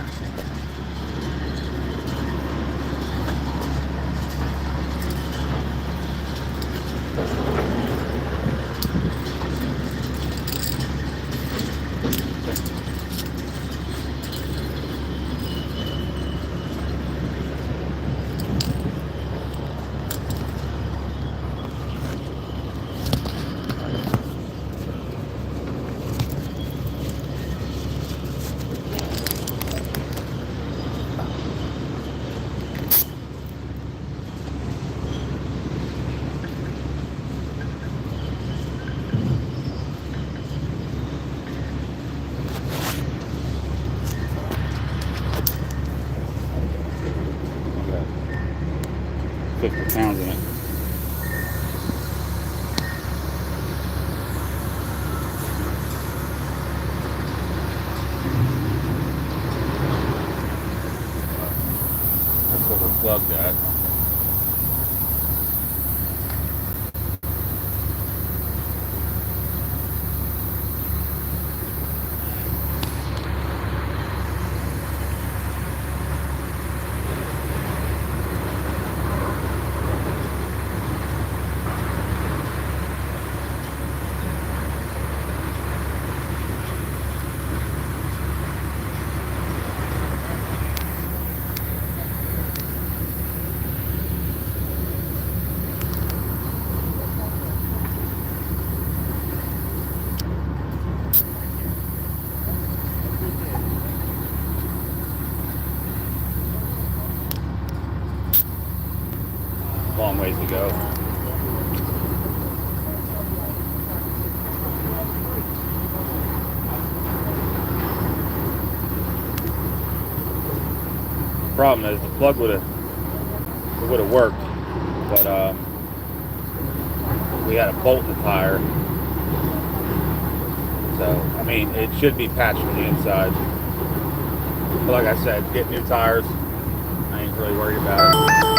okay. 50 pounds in it. Let's overplug that. Long ways to go. Problem is the plug would have worked, but we had a bolt in the tire, So, I mean, it should be patched from the inside. But like I said, get new tires. I ain't really worried about it.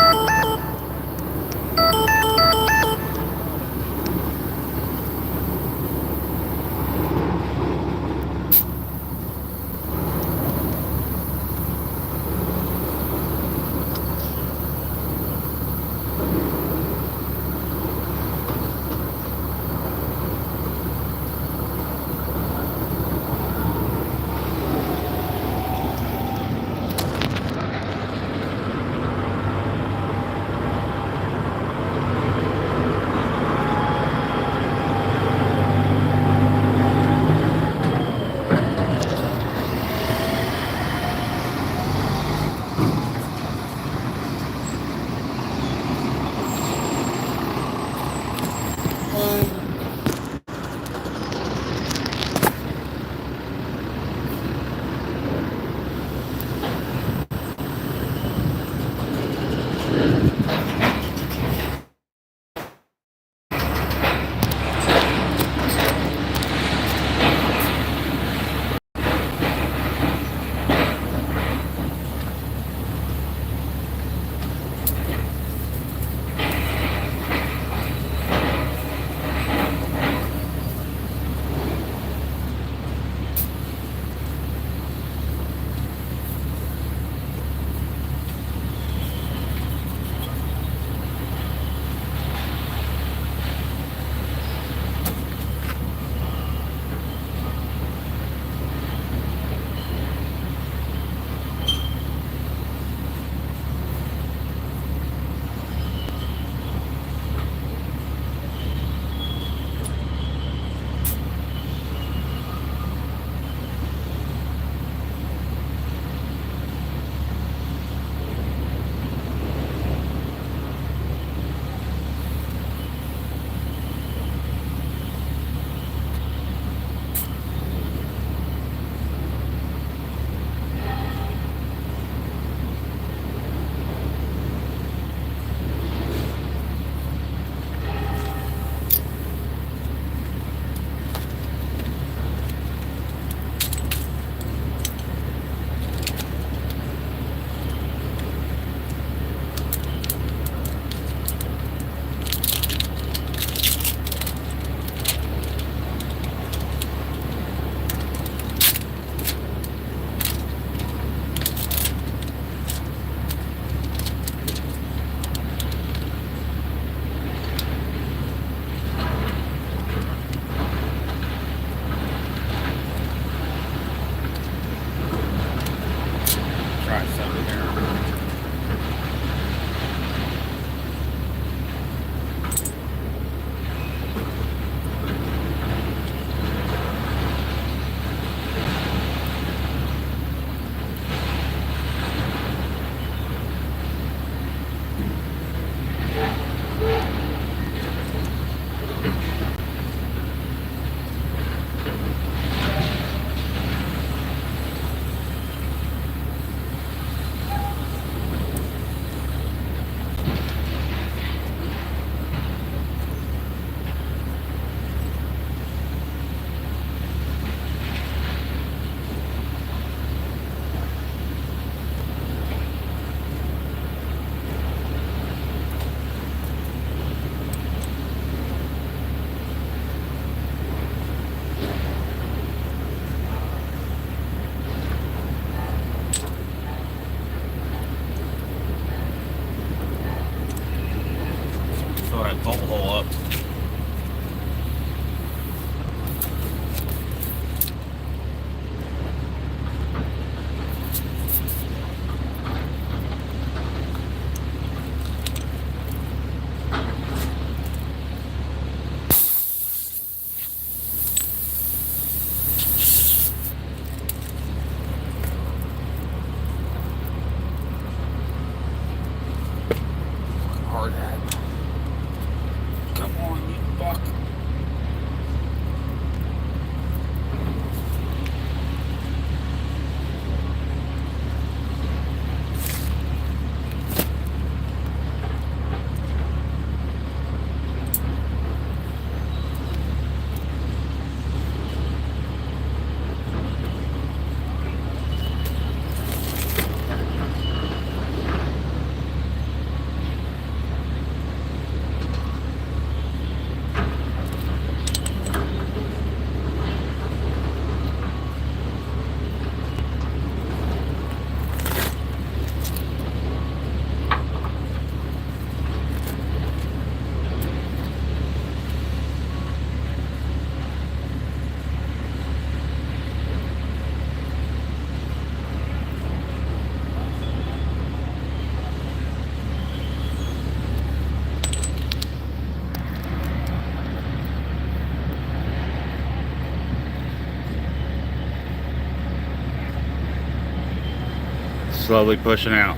slowly pushing out.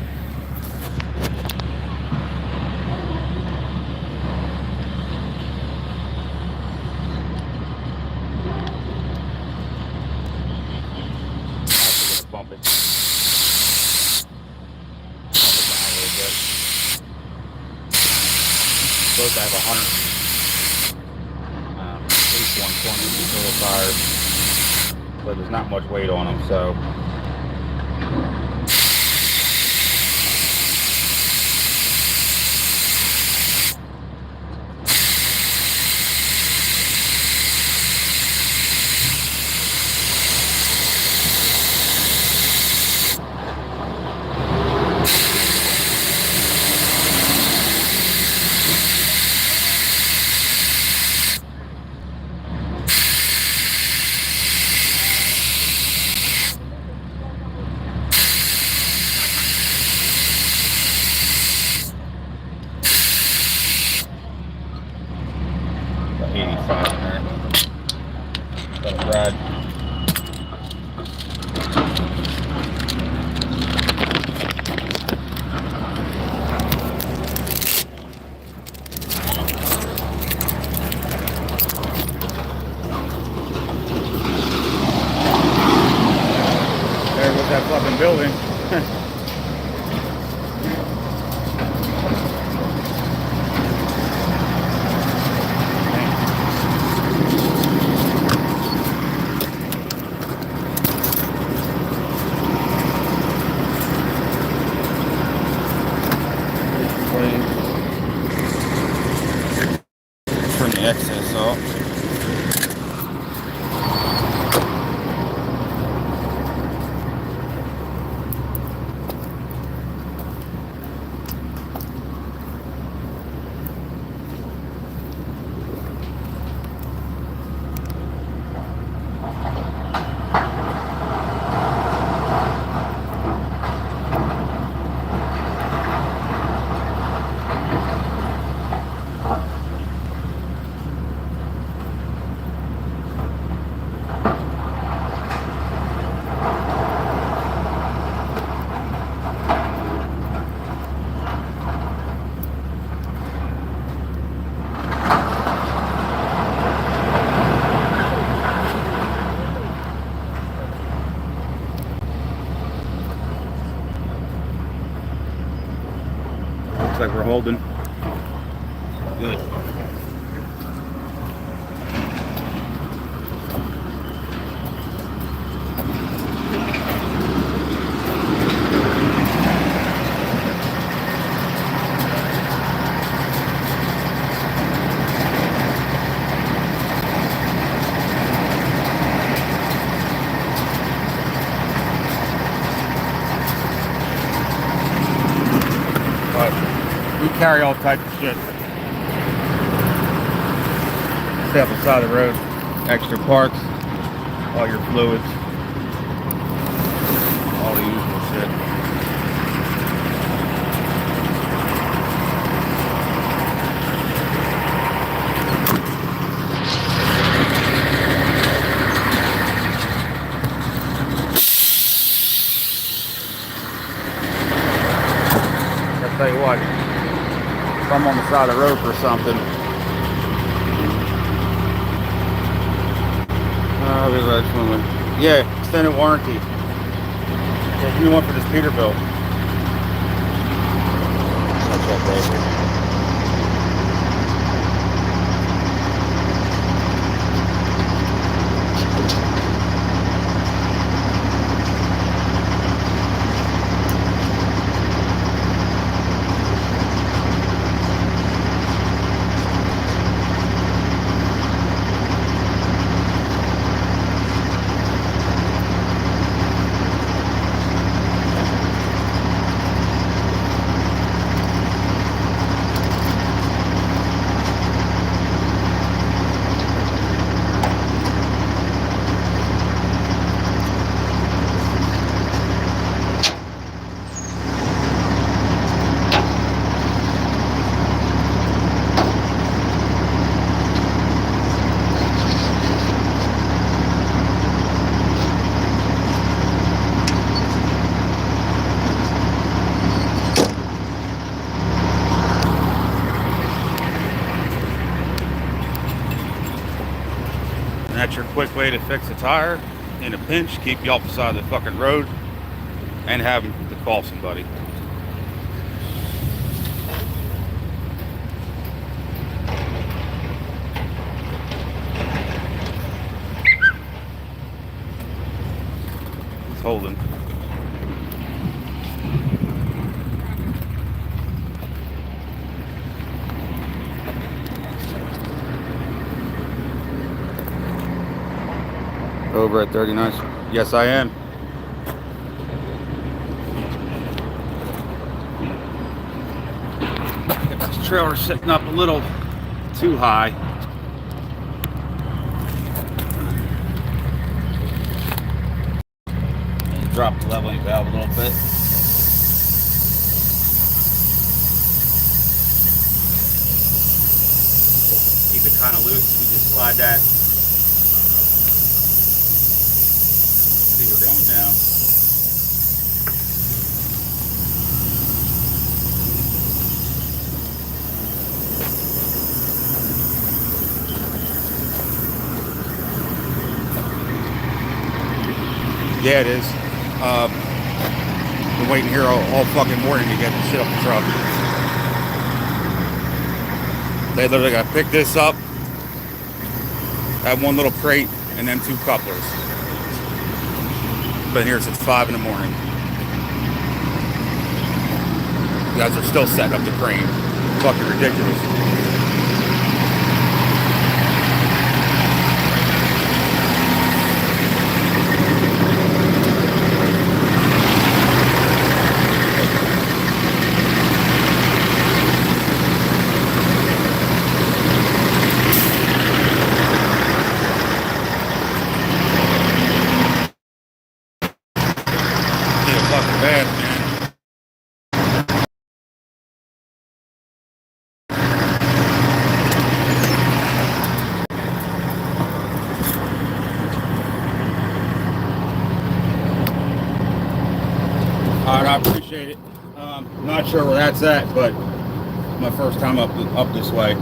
Bump it. Bump it down a little bit. Supposed to have 100, at least 120 little tires, but there's not much weight on them, so. About 85 in there. Let it ride. There goes that fucking building. Turn the excess off. Looks like we're holding. Good. We carry all types of shit. Stay up the side of the road. Extra parts, all your fluids, all the usual shit. I'll tell you what. If I'm on the side of the road for something, yeah, extended warranty. Yeah, give me one for this Peterbilt. That's that baby. quick way to fix a tire in a pinch, keep you off the side of the fucking road, and having to call somebody. It's holding. Over at 39. Yes, I am. This trailer's sitting up a little too high. And drop the leveling valve a little bit. Keep it kind of loose. You just slide that. See, we're going down. Yeah, it is. Been waiting here all fucking morning to get the shit off the truck. They literally got to pick this up, have one little crate, and then 2 couplers. Been here since 5 in the morning. You guys are still setting up the crane. Fucking ridiculous. Bad, man. Alright, I appreciate it. Not sure where that's at, but my first time up this way.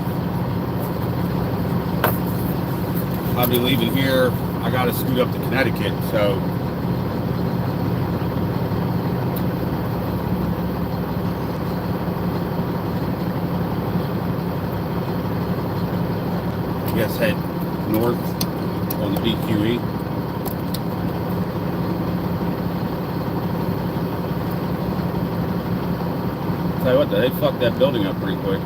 I'll be leaving here. I gotta scoot up to Connecticut, so I guess head north on the BQE. Tell you what, they fucked that building up pretty quick.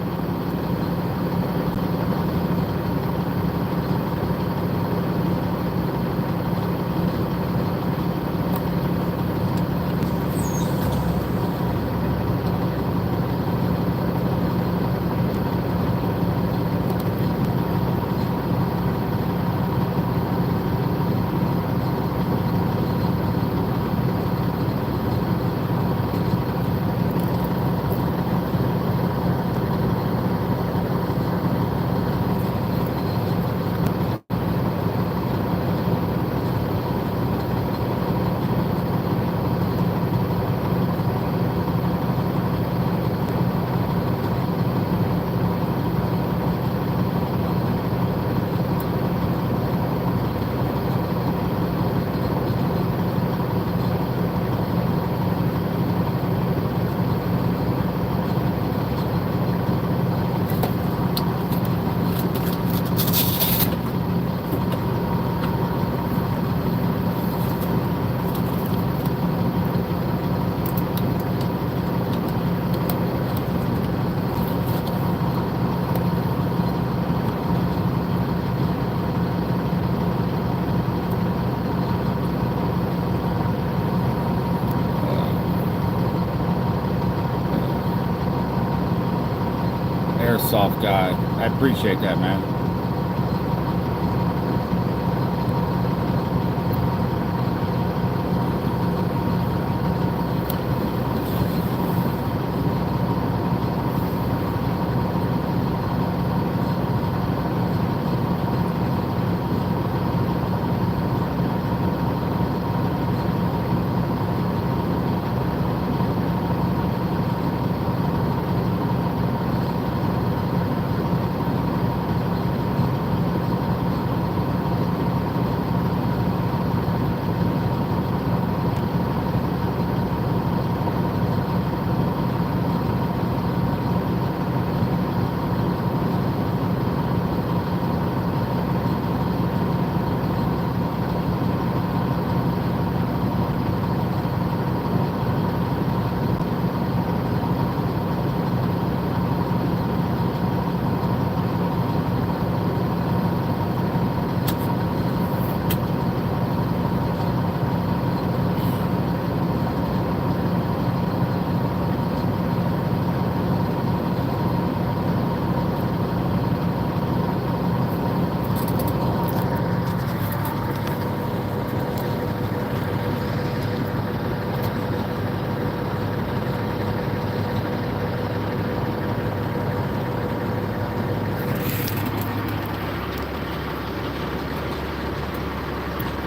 Airsoft guy. I appreciate that, man.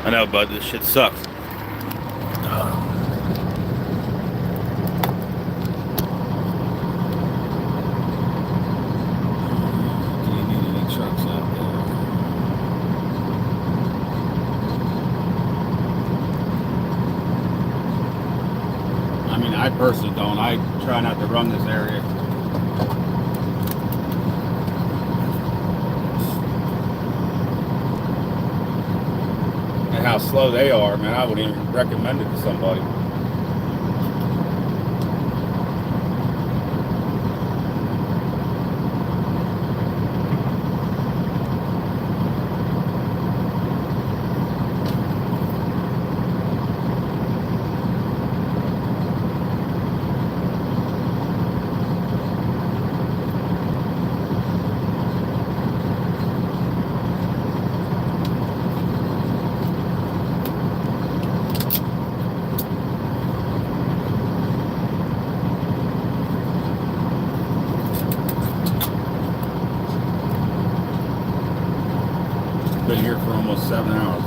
I know, bud. This shit sucks. Do you need any trucks out there? I mean, I personally don't. I try not to run this area. And how slow they are, man, I wouldn't even recommend it to somebody. Been here for almost 7 hours.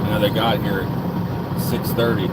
You know, they got here at 6:30.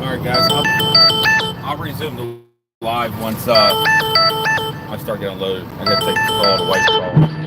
Alright guys, I'll resume the live once I start getting loaded. I gotta take the call, the wife's call.